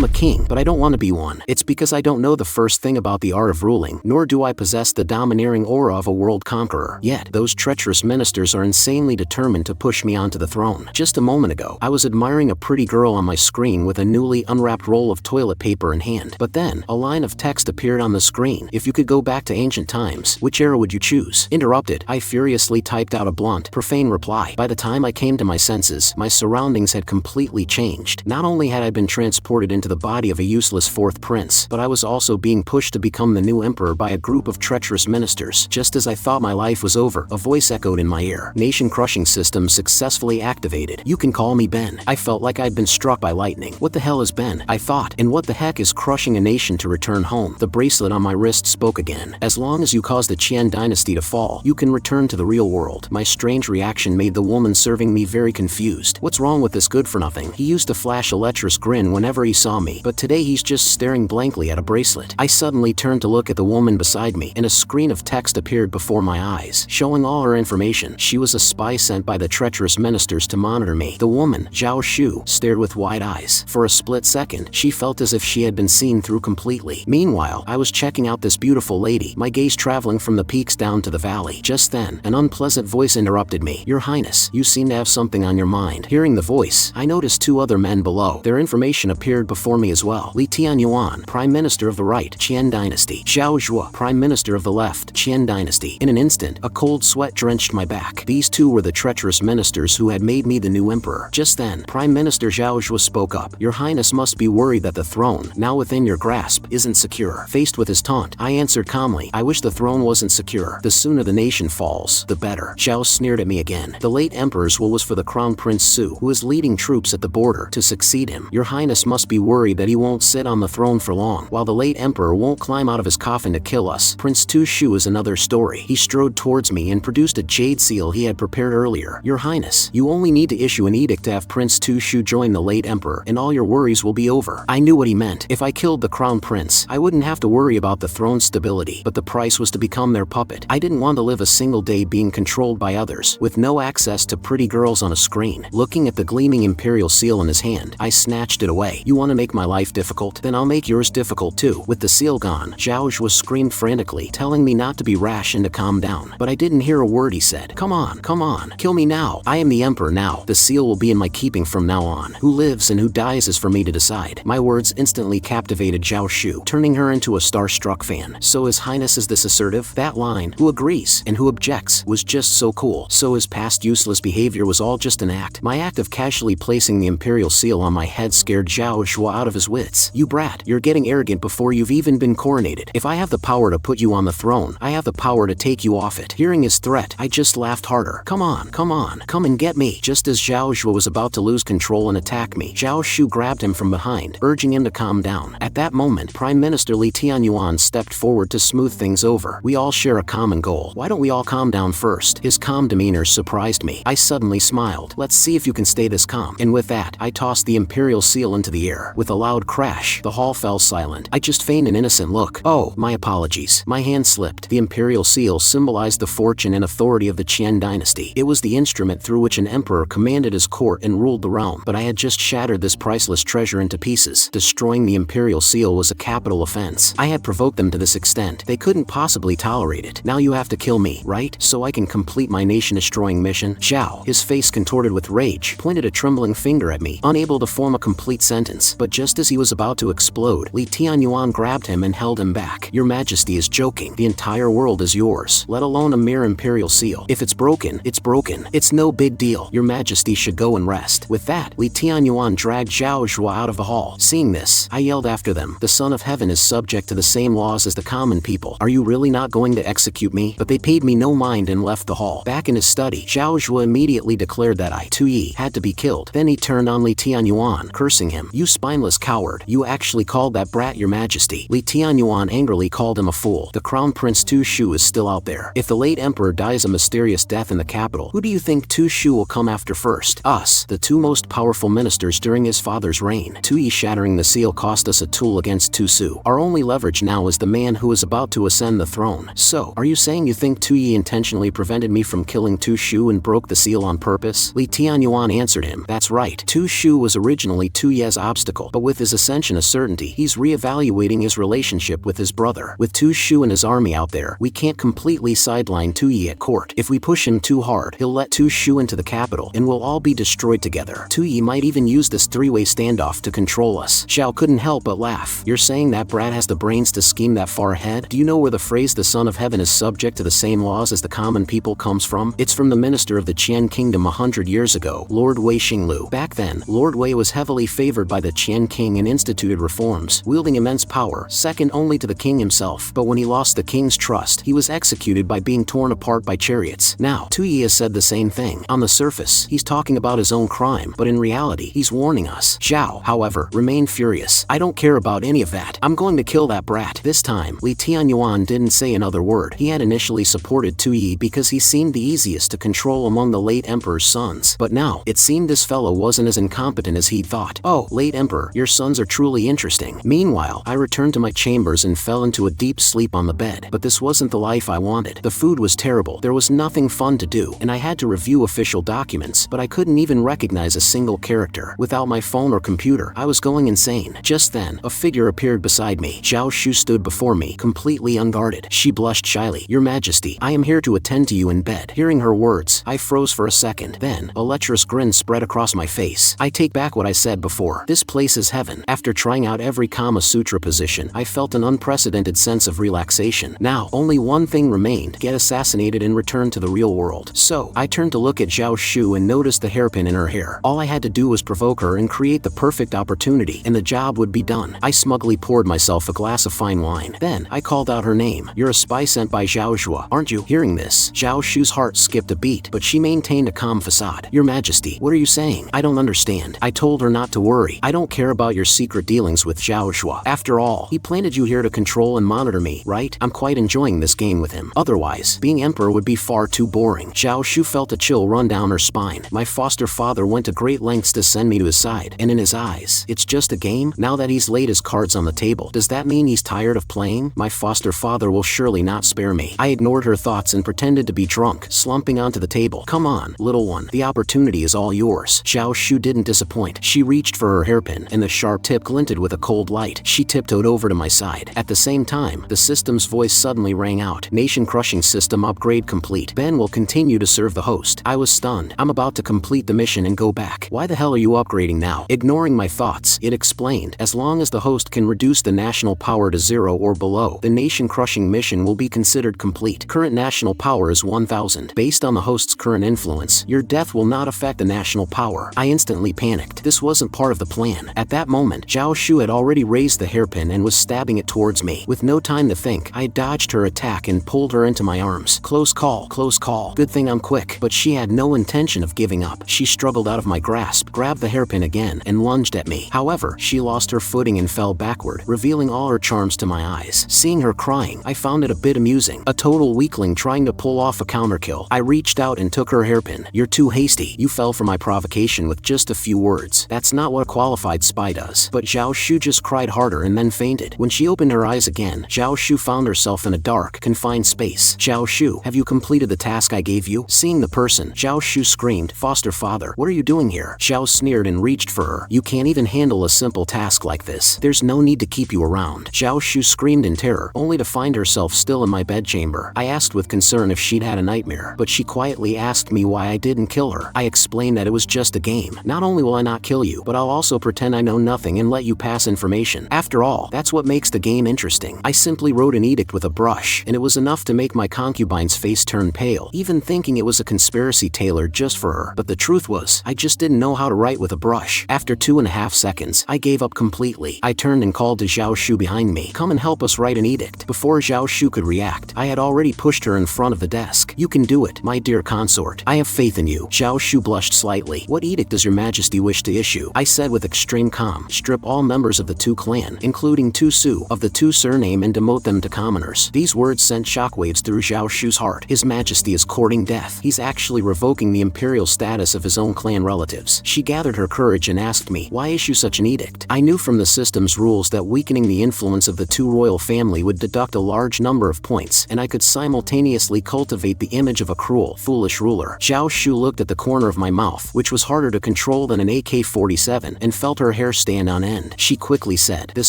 I'm a king, but I don't want to be one. It's because I don't know the first thing about the art of ruling, nor do I possess the domineering aura of a world conqueror. Yet, those treacherous ministers are insanely determined to push me onto the throne. Just a moment ago, I was admiring a pretty girl on my screen with a newly unwrapped roll of toilet paper in hand. But then, a line of text appeared on the screen. If you could go back to ancient times, which era would you choose? Interrupted, I furiously typed out a blunt, profane reply. By the time I came to my senses, my surroundings had completely changed. Not only had I been transported into the body of a useless fourth prince, but I was also being pushed to become the new emperor by a group of treacherous ministers. Just as I thought my life was over, a voice echoed in my ear. Nation-crushing system successfully activated. You can call me Ben. I felt like I'd been struck by lightning. What the hell is Ben? I thought. And what the heck is crushing a nation to return home? The bracelet on my wrist spoke again. As long as you cause the Qian dynasty to fall, you can return to the real world. My strange reaction made the woman serving me very confused. What's wrong with this good-for-nothing? He used to flash a lecherous grin whenever he saw me, but today he's just staring blankly at a bracelet. I suddenly turned to look at the woman beside me, and a screen of text appeared before my eyes, showing all her information. She was a spy sent by the treacherous ministers to monitor me. The woman, Zhao Shu, stared with wide eyes. For a split second, she felt as if she had been seen through completely. Meanwhile, I was checking out this beautiful lady, my gaze traveling from the peaks down to the valley. Just then, an unpleasant voice interrupted me. Your Highness, you seem to have something on your mind. Hearing the voice, I noticed two other men below. Their information appeared before me as well. Li Tianyuan, Prime Minister of the right, Qian Dynasty. Zhao Zhuo, Prime Minister of the left, Qian Dynasty. In an instant, a cold sweat drenched my back. These two were the treacherous ministers who had made me the new emperor. Just then, Prime Minister Zhao Zhuo spoke up. Your Highness must be worried that the throne, now within your grasp, isn't secure. Faced with his taunt, I answered calmly, I wish the throne wasn't secure. The sooner the nation falls, the better. Zhao sneered at me again. The late emperor's will was for the Crown Prince Su, who is leading troops at the border, to succeed him. Your Highness must be worried that he won't sit on the throne for long, while the late emperor won't climb out of his coffin to kill us. Prince Tu Shu is another story. He strode towards me and produced a jade seal he had prepared earlier. Your Highness, you only need to issue an edict to have Prince Tu Shu join the late emperor, and all your worries will be over. I knew what he meant. If I killed the crown prince, I wouldn't have to worry about the throne's stability, but the price was to become their puppet. I didn't want to live a single day being controlled by others, with no access to pretty girls on a screen. Looking at the gleaming imperial seal in his hand, I snatched it away. You want to make my life difficult? Then I'll make yours difficult too. With the seal gone, Zhao Zhuo screamed frantically, telling me not to be rash and to calm down. But I didn't hear a word he said. Come on, kill me now. I am the emperor now. The seal will be in my keeping from now on. Who lives and who dies is for me to decide. My words instantly captivated Zhao Shu, turning her into a starstruck fan. So His Highness is this assertive? That line, who agrees and who objects, was just so cool. So his past useless behavior was all just an act. My act of casually placing the imperial seal on my head scared Zhao Zhuo out of his wits. You brat, you're getting arrogant before you've even been coronated. If I have the power to put you on the throne, I have the power to take you off it. Hearing his threat, I just laughed harder. Come on, come and get me. Just as Zhao Zhuo was about to lose control and attack me, Zhao Shu grabbed him from behind, urging him to calm down. At that moment, Prime Minister Li Tianyuan stepped forward to smooth things over. We all share a common goal. Why don't we all calm down first? His calm demeanor surprised me. I suddenly smiled. Let's see if you can stay this calm. And with that, I tossed the imperial seal into the air. With a loud crash, the hall fell silent. I just feigned an innocent look. Oh, my apologies. My hand slipped. The imperial seal symbolized the fortune and authority of the Qian dynasty. It was the instrument through which an emperor commanded his court and ruled the realm. But I had just shattered this priceless treasure into pieces. Destroying the imperial seal was a capital offense. I had provoked them to this extent. They couldn't possibly tolerate it. Now you have to kill me, right? So I can complete my nation-destroying mission? Zhao, his face contorted with rage, pointed a trembling finger at me, unable to form a complete sentence. But just as he was about to explode, Li Tianyuan grabbed him and held him back. Your Majesty is joking. The entire world is yours, let alone a mere imperial seal. If it's broken, it's broken. It's no big deal. Your Majesty should go and rest. With that, Li Tianyuan dragged Zhao Zhuo out of the hall. Seeing this, I yelled after them. The Son of Heaven is subject to the same laws as the common people. Are you really not going to execute me? But they paid me no mind and left the hall. Back in his study, Zhao Zhuo immediately declared that I, Tu Yi, had to be killed. Then he turned on Li Tianyuan, cursing him. You spineless coward. You actually called that brat your Majesty. Li Tianyuan angrily called him a fool. The Crown Prince Tu Shu is still out there. If the late emperor dies a mysterious death in the capital, who do you think Tu Shu will come after first? Us, the two most powerful ministers during his father's reign. Tu Yi shattering the seal cost us a tool against Tu Su. Our only leverage now is the man who is about to ascend the throne. So, are you saying you think Tu Yi intentionally prevented me from killing Tu Shu and broke the seal on purpose? Li Tianyuan answered him. That's right. Tu Shu was originally Tu Ye's obstacle. but with his ascension a certainty, he's reevaluating his relationship with his brother. With Tu Shu and his army out there, we can't completely sideline Tu Yi at court. If we push him too hard, he'll let Tu Shu into the capital, and we'll all be destroyed together. Tu Yi might even use this three-way standoff to control us. Xiao couldn't help but laugh. You're saying that brat has the brains to scheme that far ahead? Do you know where the phrase "the Son of Heaven is subject to the same laws as the common people" comes from? It's from the minister of the Qian Kingdom 100 years ago, Lord Wei Xinglu. Back then, Lord Wei was heavily favored by the Qian king and instituted reforms, wielding immense power, second only to the king himself. But when he lost the king's trust, he was executed by being torn apart by chariots. Now, Tu Yi has said the same thing. On the surface, he's talking about his own crime, but in reality, he's warning us. Zhao, however, remained furious. I don't care about any of that. I'm going to kill that brat. This time, Li Tianyuan didn't say another word. He had initially supported Tu Yi because he seemed the easiest to control among the late emperor's sons. But now, it seemed this fellow wasn't as incompetent as he'd thought. Oh, late emperor, your sons are truly interesting. Meanwhile, I returned to my chambers and fell into a deep sleep on the bed. But this wasn't the life I wanted. The food was terrible, there was nothing fun to do, and I had to review official documents, but I couldn't even recognize a single character. Without my phone or computer, I was going insane. Just then, a figure appeared beside me. Zhao Shu stood before me, completely unguarded. She blushed shyly. Your Majesty, I am here to attend to you in bed. Hearing her words, I froze for a second. Then, a lecherous grin spread across my face. I take back what I said before. This place is heaven. After trying out every Kama Sutra position, I felt an unprecedented sense of relaxation. Now, only one thing remained: get assassinated and return to the real world. So, I turned to look at Zhao Shu and noticed the hairpin in her hair. All I had to do was provoke her and create the perfect opportunity, and the job would be done. I smugly poured myself a glass of fine wine. Then, I called out her name. You're a spy sent by Zhao Zhua, aren't you? Hearing this, Zhao Shu's heart skipped a beat, but she maintained a calm facade. Your Majesty, what are you saying? I don't understand. I told her not to worry. I don't care about your secret dealings with Zhao Zhua. After all, he planted you here to control and monitor me, right? I'm quite enjoying this game with him. Otherwise, being emperor would be far too boring. Zhao Shu felt a chill run down her spine. My foster father went to great lengths to send me to his side, and in his eyes, it's just a game? Now that he's laid his cards on the table, does that mean he's tired of playing? My foster father will surely not spare me. I ignored her thoughts and pretended to be drunk, slumping onto the table. Come on, little one, the opportunity is all yours. Zhao Shu didn't disappoint. She reached for her hairpin, and the sharp tip glinted with a cold light. She tiptoed over to my side. At the same time, the system's voice suddenly rang out. Nation-crushing system upgrade complete. Ben will continue to serve the host. I was stunned. I'm about to complete the mission and go back. Why the hell are you upgrading now? Ignoring my thoughts, it explained. As long as the host can reduce the national power to 0 or below, the nation-crushing mission will be considered complete. Current national power is 1000. Based on the host's current influence, your death will not affect the national power. I instantly panicked. This wasn't part of the plan. At that moment, Zhao Shu had already raised the hairpin and was stabbing it towards me. With no time to think, I dodged her attack and pulled her into my arms. Close call, close call. Good thing I'm quick. But she had no intention of giving up. She struggled out of my grasp, grabbed the hairpin again, and lunged at me. However, she lost her footing and fell backward, revealing all her charms to my eyes. Seeing her crying, I found it a bit amusing. A total weakling trying to pull off a counterkill. I reached out and took her hairpin. You're too hasty. You fell for my provocation with just a few words. That's not what a qualified spy does. But Zhao Shu just cried harder and then fainted. When she opened her eyes again, Zhao Shu found herself in a dark, confined space. Zhao Shu, have you completed the task I gave you? Seeing the person, Zhao Shu screamed, Foster father, what are you doing here? Zhao sneered and reached for her. You can't even handle a simple task like this. There's no need to keep you around. Zhao Shu screamed in terror, only to find herself still in my bedchamber. I asked with concern if she'd had a nightmare, but she quietly asked me why I didn't kill her. I explained that it was just a game. Not only will I not kill you, but I'll also pretend I know nothing and let you pass information. After all, that's what makes the game interesting. I simply wrote an edict with a brush, and it was enough to make my concubine's face turn pale, even thinking it was a conspiracy tailored just for her. But the truth was, I just didn't know how to write with a brush. After 2.5 seconds, I gave up completely. I turned and called to Zhao Shu behind me. Come and help us write an edict. Before Zhao Shu could react, I had already pushed her in front of the desk. You can do it, my dear consort. I have faith in you. Zhao Shu blushed slightly. What edict does your majesty wish to issue? I said with extreme calm. Strip all members of the Tu clan, including Tu Su, of the Tu surname and demote them to commoners. These words sent shockwaves through Zhao Shu's heart. His majesty is courting death. He's actually revoking the imperial status of his own clan relatives. She gathered her courage and asked me, why issue such an edict? I knew from the system's rules that weakening the influence of the Tu royal family would deduct a large number of points, and I could simultaneously cultivate the image of a cruel, foolish ruler. Zhao Shu looked at the corner of my mouth, which was harder to control than an AK-47, and felt her hair hair stand on end. She quickly said, "This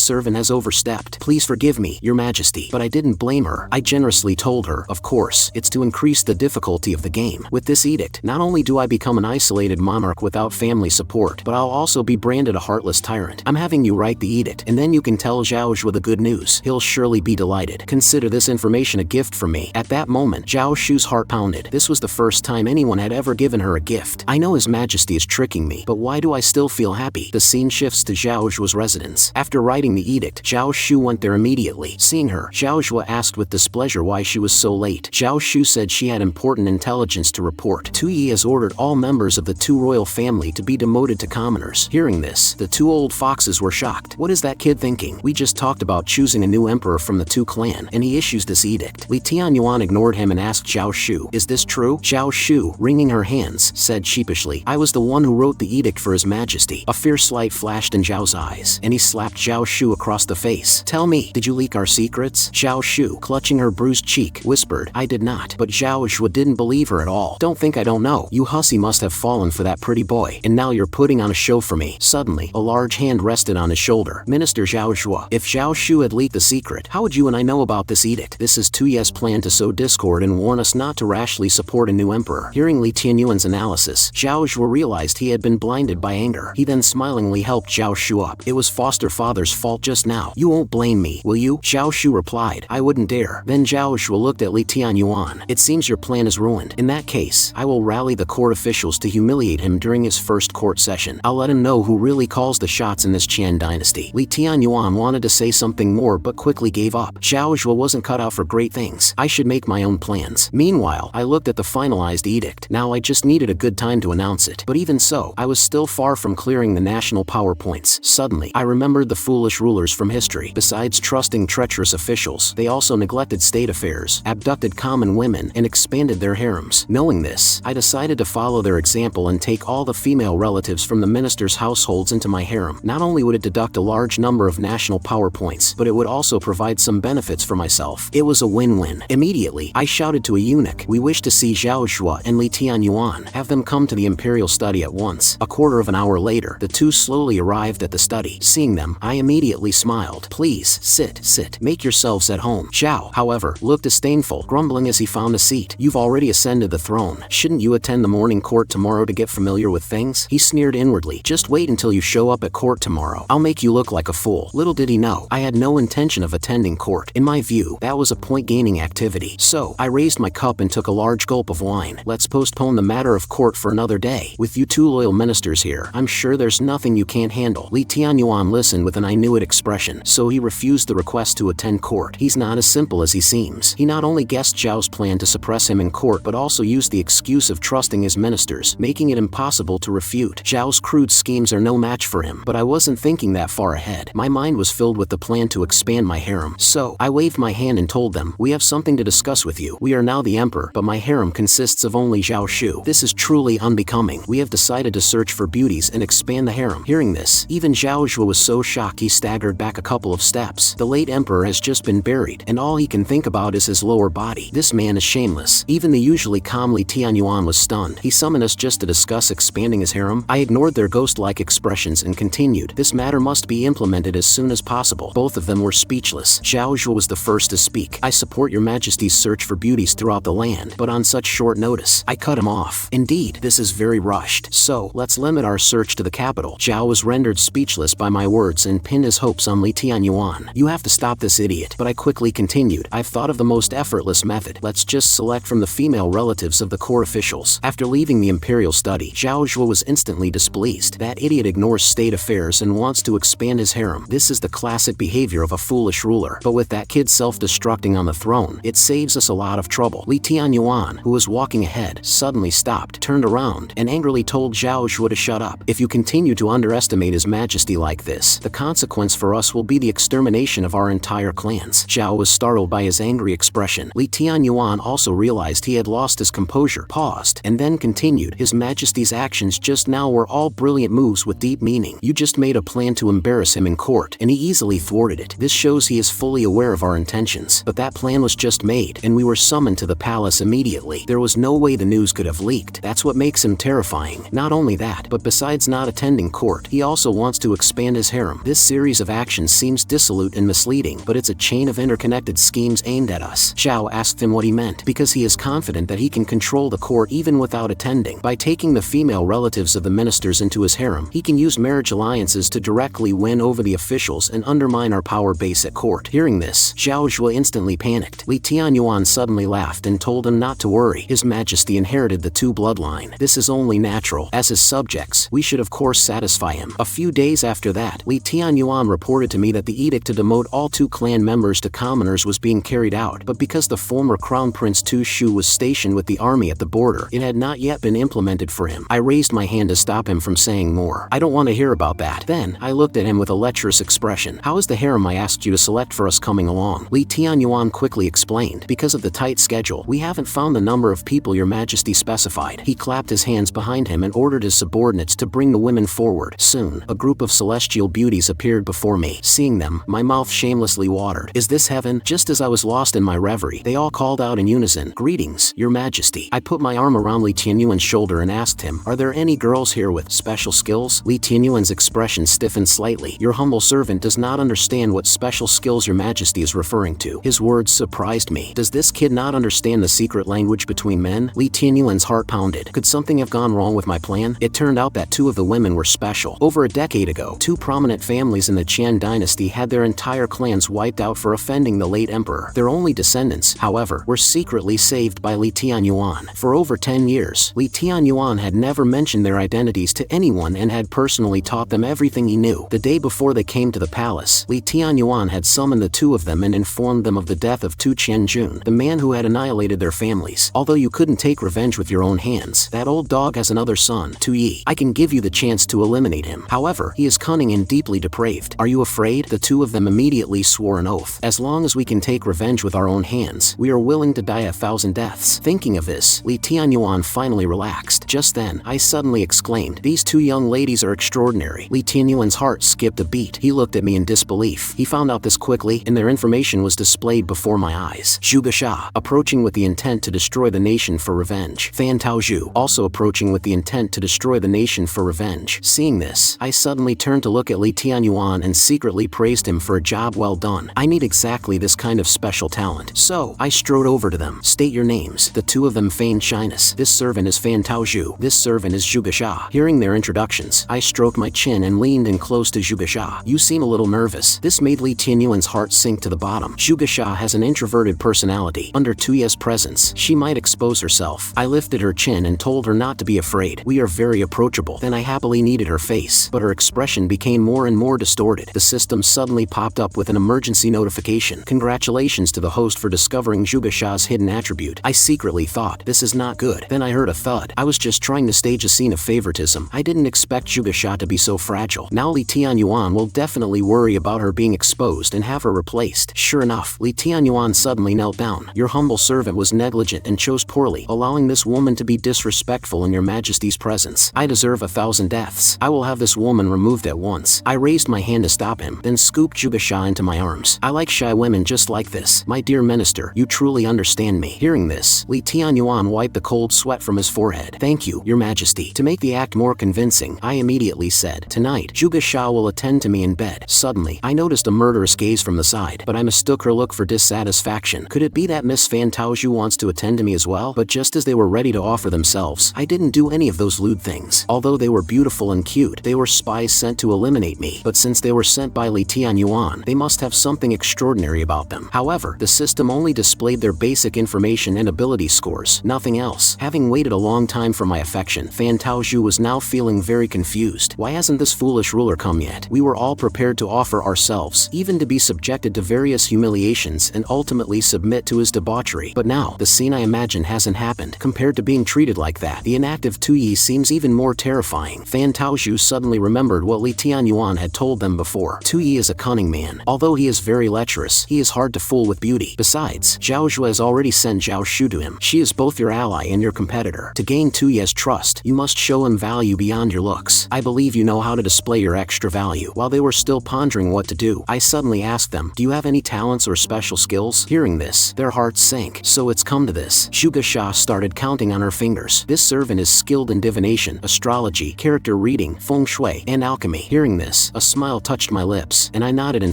servant has overstepped. Please forgive me, Your Majesty." But I didn't blame her. I generously told her, of course, it's to increase the difficulty of the game. With this edict, not only do I become an isolated monarch without family support, but I'll also be branded a heartless tyrant. I'm having you write the edict, and then you can tell Zhao Shu the good news. He'll surely be delighted. Consider this information a gift from me. At that moment, Zhao Shu's heart pounded. This was the first time anyone had ever given her a gift. I know His Majesty is tricking me, but why do I still feel happy? The scene shifts to Zhao Shu's residence. After writing the edict, Zhao Shu went there immediately. Seeing her, Zhao Shu asked with displeasure why she was so late. Zhao Shu said she had important intelligence to report. Tu Yi has ordered all members of the Tu royal family to be demoted to commoners. Hearing this, the two old foxes were shocked. What is that kid thinking? We just talked about choosing a new emperor from the Tu clan, and he issues this edict. Li Tianyuan ignored him and asked Zhao Shu, "Is this true?" Zhao Shu, wringing her hands, said sheepishly, "I was the one who wrote the edict for His Majesty." A fierce light flashed in Zhao's eyes, and he slapped Zhao Shu across the face. "Tell me, did you leak our secrets?" Zhao Shu, clutching her bruised cheek, whispered, "I did not." But Zhao Shu didn't believe her at all. "Don't think I don't know. You hussy must have fallen for that pretty boy, and now you're putting on a show for me." Suddenly, a large hand rested on his shoulder. "Minister Zhao Shu, if Zhao Shu had leaked the secret, how would you and I know about this edict? This is Tu Ye's plan to sow discord and warn us not to rashly support a new emperor." Hearing Li Tianyuan's analysis, Zhao Shu realized he had been blinded by anger. He then smilingly helped Zhao Shu up. "It was foster father's fault just now. You won't blame me, will you?" Zhao Shu replied, "I wouldn't dare." Then Zhao Shu looked at Li Tianyuan. "It seems your plan is ruined. In that case, I will rally the court officials to humiliate him during his first court session. I'll let him know who really calls the shots in this Qian dynasty." Li Tianyuan wanted to say something more but quickly gave up. Zhao Shu wasn't cut out for great things. I should make my own plans. Meanwhile, I looked at the finalized edict. Now I just needed a good time to announce it. But even so, I was still far from clearing the national PowerPoints. Suddenly, I remembered the foolish rulers from history. Besides trusting treacherous officials, they also neglected state affairs, abducted common women, and expanded their harems. Knowing this, I decided to follow their example and take all the female relatives from the ministers' households into my harem. Not only would it deduct a large number of national PowerPoints, but it would also provide some benefits for myself. It was a win-win. Immediately, I shouted to a eunuch, "We wish to see Zhao Shu and Li Tianyuan. Have them come to the imperial study at once." A quarter of an hour later, the two slowly arrived at the study. Seeing them, I immediately smiled. "Please, sit. Make yourselves at home." Zhao, however, looked disdainful, grumbling as he found a seat. "You've already ascended the throne. Shouldn't you attend the morning court tomorrow to get familiar with things?" He sneered inwardly. "Just wait until you show up at court tomorrow. I'll make you look like a fool." Little did he know, I had no intention of attending court. In my view, that was a point-gaining activity. So, I raised my cup and took a large gulp of wine. "Let's postpone the matter of court for another day. With you two loyal ministers here, I'm sure there's nothing you can't handle." Li Tianyuan listened with an I knew it expression, so he refused the request to attend court. He's not as simple as he seems. He not only guessed Zhao's plan to suppress him in court but also used the excuse of trusting his ministers, making it impossible to refute. Zhao's crude schemes are no match for him, but I wasn't thinking that far ahead. My mind was filled with the plan to expand my harem. So, I waved my hand and told them, "We have something to discuss with you. We are now the emperor, but my harem consists of only Zhao Shu. This is truly unbecoming. We have decided to search for beauties and expand the harem." Hearing this, even Zhao Shu was so shocked he staggered back a couple of steps. The late emperor has just been buried, and all he can think about is his lower body. This man is shameless. Even the usually calm Li Tianyuan was stunned. He summoned us just to discuss expanding his harem? I ignored their ghost-like expressions and continued, "This matter must be implemented as soon as possible." Both of them were speechless. Zhao Shu was the first to speak. "I support your majesty's search for beauties throughout the land, but on such short notice." I cut him off. "Indeed, this is very rushed. So, let's limit our search to the capital." Zhao was rendered speechless by my words and pinned his hopes on Li Tianyuan. "You have to stop this idiot." But I quickly continued, "I've thought of the most effortless method. Let's just select from the female relatives of the court officials." After leaving the imperial study, Zhao Shu was instantly displeased. That idiot ignores state affairs and wants to expand his harem. This is the classic behavior of a foolish ruler. But with that kid self-destructing on the throne, it saves us a lot of trouble. Li Tianyuan, who was walking ahead, suddenly stopped, turned around, and angrily told Zhao Shu to shut up. "If you continue to underestimate His Majesty like this, the consequence for us will be the extermination of our entire clans." Zhao was startled by his angry expression. Li Tianyuan also realized he had lost his composure, paused, and then continued, "His Majesty's actions just now were all brilliant moves with deep meaning. You just made a plan to embarrass him in court, and he easily thwarted it. This shows he is fully aware of our intentions. But that plan was just made, and we were summoned to the palace immediately. There was no way the news could have leaked. That's what makes him terrifying. Not only that, but besides not attending court, he also wants to expand his harem. This series of actions seems dissolute and misleading, but it's a chain of interconnected schemes aimed at us. Zhao asked him what he meant, because he is confident that he can control the court even without attending. By taking the female relatives of the ministers into his harem, he can use marriage alliances to directly win over the officials and undermine our power base at court. Hearing this, Zhao Zhuo instantly panicked. Li Tianyuan suddenly laughed and told him not to worry. His Majesty inherited the two bloodline. This is only natural. As his subjects, we should of course satisfy him. A few days after that, Li Tianyuan reported to me that the edict to demote all two clan members to commoners was being carried out, but because the former Crown Prince Tu Shu was stationed with the army at the border, it had not yet been implemented for him. I raised my hand to stop him from saying more. I don't want to hear about that. Then, I looked at him with a lecherous expression. How is the harem I asked you to select for us coming along? Li Tianyuan quickly explained. Because of the tight schedule, we haven't found the number of people your Majesty specified. He clapped his hands behind him and ordered his subordinates to bring the women forward. Soon, a group of celestial beauties appeared before me. Seeing them, my mouth shamelessly watered. Is this heaven? Just as I was lost in my reverie, they all called out in unison, "Greetings, your Majesty." I put my arm around Li Tianyuan's shoulder and asked him, "Are there any girls here with special skills?" Li Tianyuan's expression stiffened slightly. Your humble servant does not understand what special skills your Majesty is referring to. His words surprised me. Does this kid not understand the secret language between men? Li Tianyuan's heart pounded. Could something have gone wrong with my plan? It turned out that two of the women were special. Over a decade ago, two prominent families in the Qian dynasty had their entire clans wiped out for offending the late emperor. Their only descendants, however, were secretly saved by Li Tianyuan. For over 10 years, Li Tianyuan had never mentioned their identities to anyone and had personally taught them everything he knew. The day before they came to the palace, Li Tianyuan had summoned the two of them and informed them of the death of Tu Qianjun, the man who had annihilated their families. Although you couldn't take revenge with your own hands, that old dog has another son, Tu Yi. I can give you the chance to eliminate him. However, he is cunning and deeply depraved. Are you afraid? The two of them immediately swore an oath. As long as we can take revenge with our own hands, we are willing to die 1,000 deaths. Thinking of this, Li Tianyuan finally relaxed. Just then, I suddenly exclaimed, "These two young ladies are extraordinary." Li Tianyuan's heart skipped a beat. He looked at me in disbelief. He found out this quickly, and their information was displayed before my eyes. Zhu Gesha, approaching with the intent to destroy the nation for revenge. Fan Taozhu, also approaching with the intent to destroy the nation for revenge. Seeing this, I suddenly turned to look at Li Tianyuan and secretly praised him for a job well done. I need exactly this kind of special talent. So, I strode over to them. State your names. The two of them feigned shyness. This servant is Fan Taozhu. This servant is Zhu Gesha. Hearing their introductions, I stroked my chin and leaned in close to Zhu Gesha. You seem a little nervous. This made Li Tianyuan's heart sink to the bottom. Zhu Gesha has an introverted personality. Under Tuya's presence, she might expose herself. I lifted her chin and told her not to be afraid. We are very approachable. Then I happily kneaded her face, but her expression became more and more distorted. The system suddenly popped up with an emergency notification. Congratulations to the host for discovering Zhu Gesha's hidden attribute. I secretly thought, this is not good. Then I heard a thud. I was just trying to stage a scene of favoritism. I didn't expect Zhu Gesha to be so fragile. Now Li Tianyuan will definitely worry about her being exposed and have her replaced. Sure enough, Li Tianyuan suddenly knelt down. Your humble servant was negligent and chose poorly, allowing this woman to be disrespectful in your Majesty's presence. I deserve 1,000 deaths. I will have this woman removed at once. I raised my hand to stop him, then scooped Zhu Gesha into my arms. I like shy women just like this. My dear minister, you truly understand me. Hearing this, Li Tianyuan wiped the cold sweat from his forehead. Thank you, your Majesty. To make the act more convincing, I immediately said, tonight, Zhu Gesha will attend to me in bed. Suddenly, I noticed a murderous gaze from the side, but I mistook her look for dissatisfaction. Could it be that Miss Fan Taozhu wants to attend to me as well? But just as they were ready to offer themselves, I didn't do any of those lewd things. Although they were beautiful and cute, they were spies sent to eliminate me. But since they were sent by Li Tianyuan, they must have something extraordinary about them. However, the system only displayed their basic information and ability scores, nothing else. Having waited a long time for my affection, Fan Taozhu was now feeling very confused. Why hasn't this foolish ruler come yet? We were all prepared to offer ourselves, even to be subjected to various humiliations and ultimately submit to his debauchery. But now, the scene I imagine hasn't happened. Compared to being treated like that, the inactive Tu Yi seems even more terrifying. Fan Taozhu suddenly remembered what Li Tianyuan had told them before. Tu Yi is a cunning man. Although he is very lecherous, he is hard to fool with beauty. Besides, Zhao Zhuo has already sent Zhao Shu to him. She is both your ally and your competitor. To gain Tu Yi's trust, you must show him value beyond your looks. I believe you know how to display your extra value. While they were still pondering what to do, I suddenly asked them, do you have any talents or special skills? Hearing this, their hearts sank. So it's come to this. Zhu Gesha started counting on her fingers. This servant is skilled in divination, astrology, character reading, feng feng shui, and alchemy. Hearing this, a smile touched my lips, and I nodded in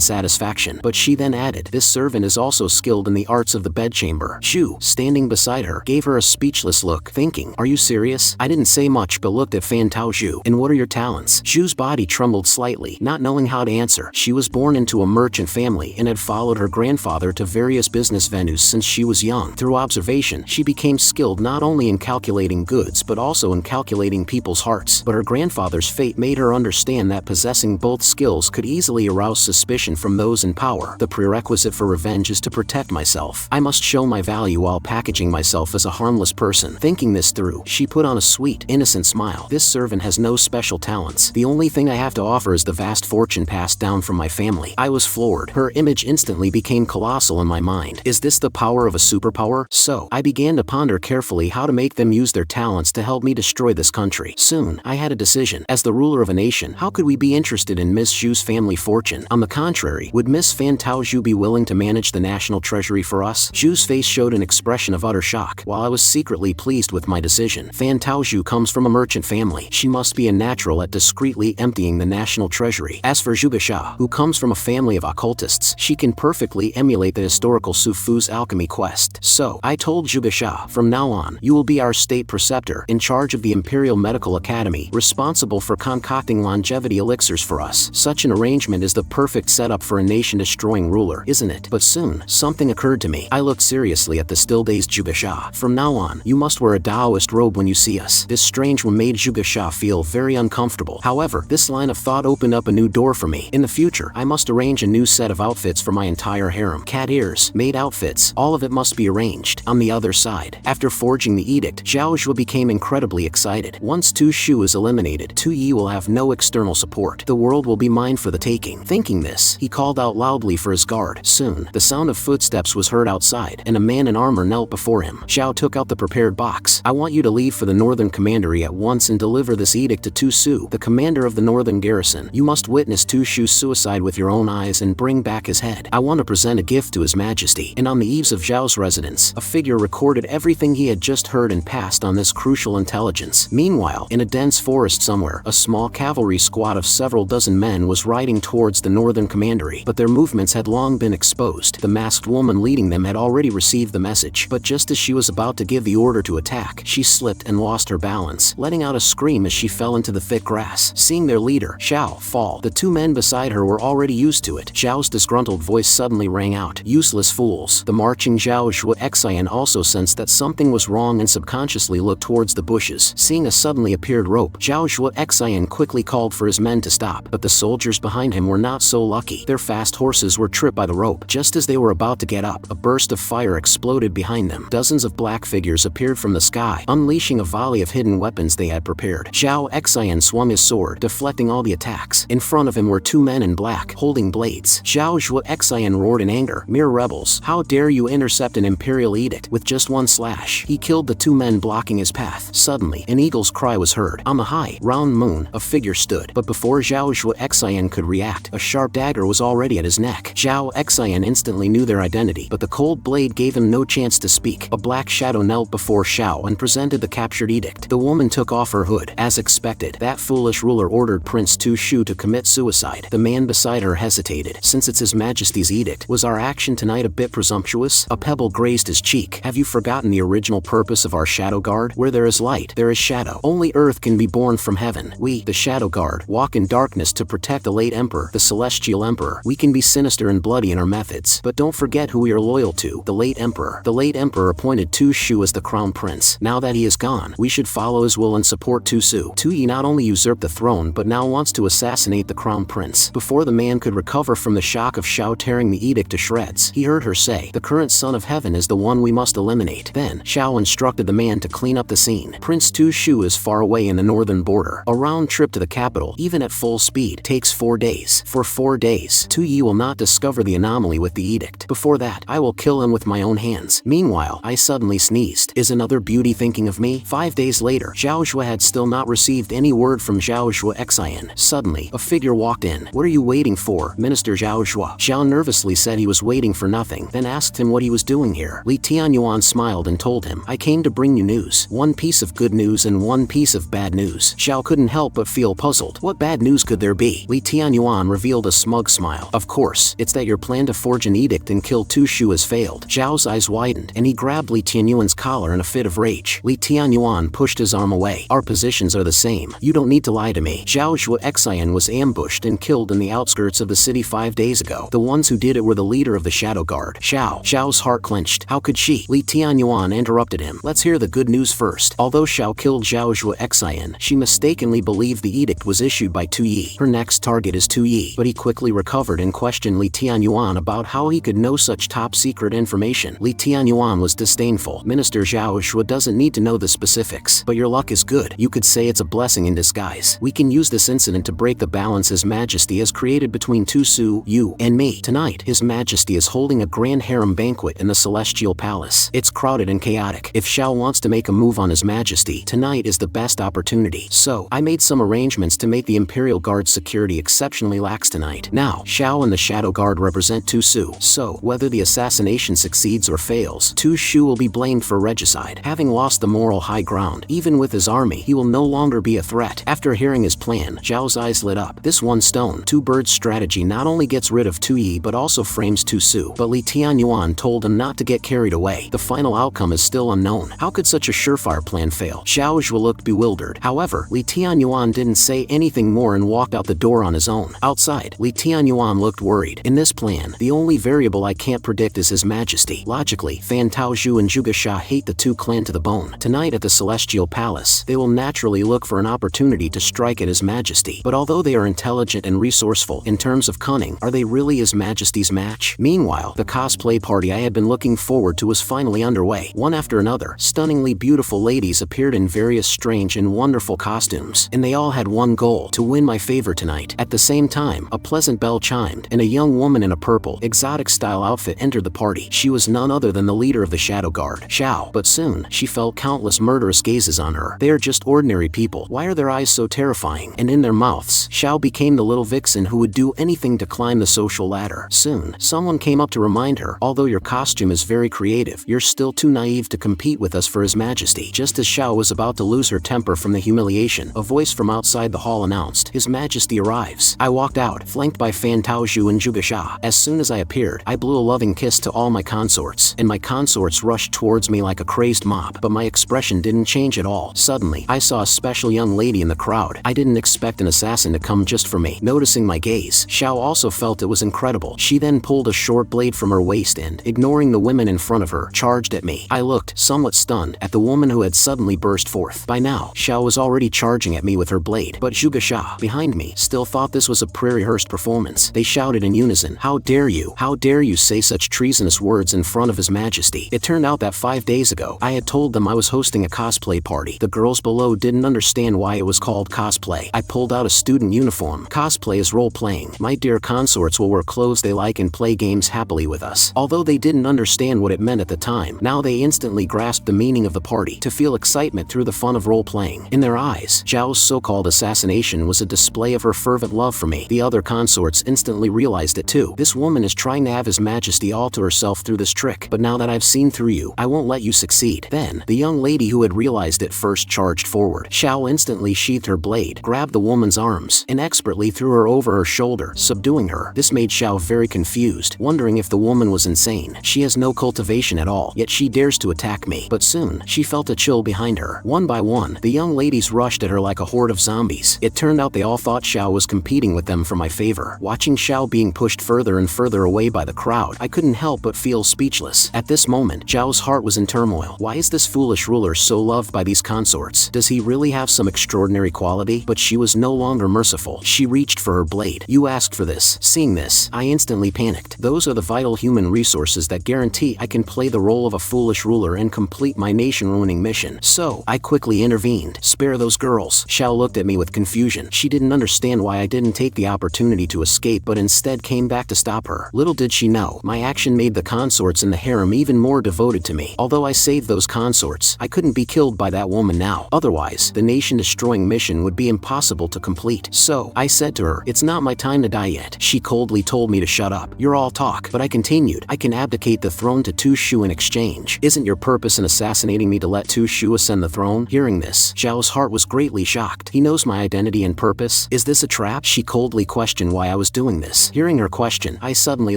satisfaction. But she then added, this servant is also skilled in the arts of the bedchamber. Zhu, standing beside her, gave her a speechless look, thinking, are you serious? I didn't say much but looked at Fan Taozhu. And what are your talents? Zhu's body trembled slightly, not knowing how to answer. She was born into a merchant family and had followed her grandfather to various business venues since she was young. Through observation, she became skilled not only in calculating goods but also in calculating people's hearts. But her grandfather's fate made her understand that possessing both skills could easily arouse suspicion from those in power. The prerequisite for revenge is to protect myself. I must show my value while packaging myself as a harmless person. Thinking this through, she put on a sweet, innocent smile. This servant has no special talents. The only thing I have to offer is the vast fortune passed down from my family. I was floored. Her image instantly became colossal in my mind. Is this the power of a superpower? So, I began to ponder carefully how to make them use their talents to help me destroy this country. Soon, I had a decision. As the ruler of a nation, how could we be interested in Miss Zhu's family fortune? On the contrary, would Miss Fan Taozhu be willing to manage the national treasury for us? Zhu's face showed an expression of utter shock, while I was secretly pleased with my decision. Fan Taozhu comes from a merchant family. She must be a natural at discreetly emptying the national treasury. As for Zhu Bisha, who comes from a family of occultists, she can perfectly emulate the historical Su Fu's alchemy quest. So, I told Zhu Bisha, from now on, you will be our state preceptor, in charge of the Imperial Medical Academy, responsible for concocting longevity elixirs for us. Such an arrangement is the perfect setup for a nation-destroying ruler, isn't it? But soon, something occurred to me. I looked seriously at the still-dazed Zhu Bisha. From now on, you must wear a Taoist robe when you see us. This strange one made Zhu Bisha feel very uncomfortable. However, this line of thought opened up a new door for me. In the future, I must arrange a new set of outfits for my entire harem. Cat ears, maid outfits, all of it must be arranged. On the other side, after forging the edict, Zhao Zhuo became incredibly excited. Once Tu Shu is eliminated, Tu Yi will have no external support. The world will be mine for the taking. Thinking this, he called out loudly for his guard. Soon, the sound of footsteps was heard outside, and a man in armor knelt before him. Zhao took out the prepared box. I want you to leave for the northern commandery at once and deliver this edict to Tu Su, the commander of the northern garrison. You must witness Tu Shu's suicide with your own eyes and bring back his head. I want to present a gift to his majesty. And on the eaves of Zhao's residence, a figure recorded everything he had just heard and passed on this crucial intelligence. Meanwhile, in a dense forest somewhere, a small cavalry squad of several dozen men was riding towards the northern commandery, but their movements had long been exposed. The masked woman leading them had already received the message, but just as she was about to give the order to attack, she slipped and lost her balance, letting out a scream as she fell into the thick grass. Seeing their leader, Xiao, fall, the two men beside her were already used to it. Zhao's disgruntled voice suddenly rang out. Useless fools. The marching Zhao Zhuo Xian also sensed that something was wrong and subconsciously looked towards the bushes. Seeing a suddenly appeared rope, Zhao Zhuo Xian quickly called for his men to stop, but the soldiers behind him were not so lucky. Their fast horses were tripped by the rope. Just as they were about to get up, a burst of fire exploded behind them. Dozens of black figures appeared from the sky, unleashing a volley of hidden weapons they had prepared. Zhao Xian swung his sword, deflecting all the attacks. In front of him were two men in black, holding blades. Zhao Zhuo Xian roared in anger. Mere rebels, how dare you intercept an imperial edict? With just one slash, he killed the two men blocking his path. Suddenly, an eagle's cry was heard. On the high, round moon, a figure stood, but before Zhao Zhuo Xian could react, a sharp dagger was already at his neck. Zhao Xian instantly knew their identity, but the cold blade gave him no chance to speak. A black shadow knelt before Xiao and presented the captured edict. The woman took off her hood. As expected, that foolish ruler ordered Prince Tu Shu to commit suicide. The man beside her hesitated. Since it's His Majesty's edict, was our action tonight a bit presumptuous? A pebble grazed his cheek. Have you forgotten the original purpose of our Shadow Guard? Where there is light, there is shadow. Only Earth can be born from heaven. We, the Shadow Guard, walk in darkness to protect the late Emperor, the Celestial Emperor. We can be sinister and bloody in our methods, but don't forget who we are loyal to, the late Emperor. The late Emperor appointed Tu Shu as the Crown Prince. Now that he is gone, we should follow his will and support Tu Su. Tu Yi not only usurped the throne but now wants to assassinate the Crown Prince. Before the man could recover from the shock of Xiao tearing the edict to shreds, he heard her say, the current Son of Heaven is the one we must eliminate. Then, Xiao instructed the man to clean up the scene. Prince Tu Shu is far away in the northern border. A round trip to the capital, even at full speed, takes 4 days. For 4 days, Tu Yi will not discover the anomaly with the edict. Before that, I will kill him with my own hands. Meanwhile, I suddenly sneezed. Is another beauty thinking of me? 5 days later, Zhao Zhuo had still not received any word from Zhao Zhuo Xian. Suddenly, a figure walked in. What are you waiting for, Minister Zhao Zhuo? Zhao nervously said he was waiting for nothing, then asked him what he was doing here. Li Tianyuan smiled and told him, I came to bring you news. One piece of good news and one piece of bad news. Zhao couldn't help but but feel puzzled. What bad news could there be? Li Tianyuan revealed a smug smile. Of course, it's that your plan to forge an edict and kill Tu Shu has failed. Zhao's eyes widened, and he grabbed Li Tianyuan's collar in a fit of rage. Li Tianyuan pushed his arm away. Our positions are the same. You don't need to lie to me. Zhao Xuexian was ambushed and killed in the outskirts of the city 5 days ago. The ones who did it were the leader of the Shadow Guard, Zhao's heart clenched. How could she? Li Tianyuan interrupted him. Let's hear the good news first. Although Zhao killed Zhao Xuexian, she mistakenly believed the edict was issued by Tu Yi. Her next target is Tu Yi, but he quickly recovered and questioned Li Tianyuan about how he could know such top-secret information. Li Tianyuan was disdainful. Minister Zhao Xue doesn't need to know the specifics, but your luck is good. You could say it's a blessing in disguise. We can use this incident to break the balance His Majesty has created between Tu Su, you, and me. Tonight, His Majesty is holding a grand harem banquet in the Celestial Palace. It's crowded and chaotic. If Zhao wants to make a move on His Majesty, tonight is the best opportunity. So, I made some arrangements to make the Imperial Guard's security exceptionally lax tonight. Now, Zhao and the Shadow Guard represent Tu Su. So, whether the assassination succeeds or fails, Tu Shu will be blamed for regicide. Having lost the moral high ground, even with his army, he will no longer be a threat. After hearing his plan, Zhao's eyes lit up. This one stone, two birds strategy not only gets rid of Tu Yi but also frames Tu Su. But Li Tianyuan told him not to get carried away. The final outcome is still unknown. How could such a surefire plan fail? Zhao Xue looked bewildered. However, Li Tianyuan didn't say anything more and walked out the door on his own. Outside, Li Tianyuan looked worried. In this plan, the only variable I can't predict is His Majesty. Logically, Fan Taozhu and Zhuge Xia hate the Tu clan to the bone. Tonight at the Celestial Palace, they will naturally look for an opportunity to strike at His Majesty. But although they are intelligent and resourceful in terms of cunning, are they really His Majesty's match? Meanwhile, the cosplay party I had been looking forward to was finally underway. One after another, stunningly beautiful ladies appeared in various strange and wonderful costumes, and they all had one goal: to win my favor tonight. At the same time, a pleasant bell chimed, and a young woman in a purple, exotic-style outfit entered the party. She was none other than the leader of the Shadow Guard, Zhao. But soon, she felt countless murderous gazes on her. They are just ordinary people. Why are their eyes so terrifying? And in their mouths, Zhao became the little vixen who would do anything to climb the social ladder. Soon, someone came up to remind her, although your costume is very creative, you're still too naive to compete with us for His Majesty. Just as Zhao was about to lose her temper from the humiliation, a voice from outside the hall announced, His Majesty arrives. I walked out, flanked by Fan Taozhu and Zhuge Xia. As soon as I appeared, I blew a loving kiss to all my consorts, and my consorts rushed towards me like a crazed mob. But my expression didn't change at all. Suddenly, I saw a special young lady in the crowd. I didn't expect an assassin to come just for me. Noticing my gaze, Zhao also felt it was incredible. She then pulled a short blade from her waist and, ignoring the women in front of her, charged at me. I looked, somewhat stunned, at the woman who had suddenly burst forth. By now, Zhao was already charging at me with her blade, but Zhuge Xia, behind me, still thought this was a pre-rehearsed performance. They shouted in unison, How dare you? How dare you say such treasonous words in front of His Majesty? It turned out that 5 days ago, I had told them I was hosting a cosplay party. The girls below didn't understand why it was called cosplay. I pulled out a student uniform. Cosplay is role-playing. My dear consorts will wear clothes they like and play games happily with us. Although they didn't understand what it meant at the time, now they instantly grasped the meaning of the party, to feel excitement through the fun of role-playing. In their eyes, Zhao's so-called assassination was a display of her fervent love for me. The other consorts instantly realized it too. This woman is trying to have His Majesty all to herself through this trick, but now that I've seen through you, I won't let you succeed. Then, the young lady who had realized it first charged forward. Zhao instantly sheathed her blade, grabbed the woman's arms, and expertly threw her over her shoulder, subduing her. This made Zhao very confused, wondering if the woman was insane. She has no cultivation at all, yet she dares to attack me. But soon, she felt a chill behind her. One by one, the young ladies rushed at her like a horde of zombies. It turned out they all thought Zhao was competing with them for my favor. Watching Zhao being pushed further and further away by the crowd, I couldn't help but feel speechless. At this moment, Zhao's heart was in turmoil. Why is this foolish ruler so loved by these consorts? Does he really have some extraordinary quality? But she was no longer merciful. She reached for her blade. You asked for this. Seeing this, I instantly panicked. Those are the vital human resources that guarantee I can play the role of a foolish ruler and complete my nation-ruining mission. So, I quickly intervened. Spare those girls. Zhao looked at me with confusion. She didn't understand why I didn't take the opportunity to escape but instead came back to stop her. Little did she know, my action made the consorts in the harem even more devoted to me. Although I saved those consorts, I couldn't be killed by that woman now. Otherwise, the nation-destroying mission would be impossible to complete. So, I said to her, it's not my time to die yet. She coldly told me to shut up. You're all talk. But I continued, I can abdicate the throne to Tu Shu in exchange. Isn't your purpose in assassinating me to let Tu Shu ascend the throne? Hearing this, Zhao's heart was greatly shocked. He knows my identity and purpose. Is this a trap? She coldly questioned why I was doing this. Hearing her question, I suddenly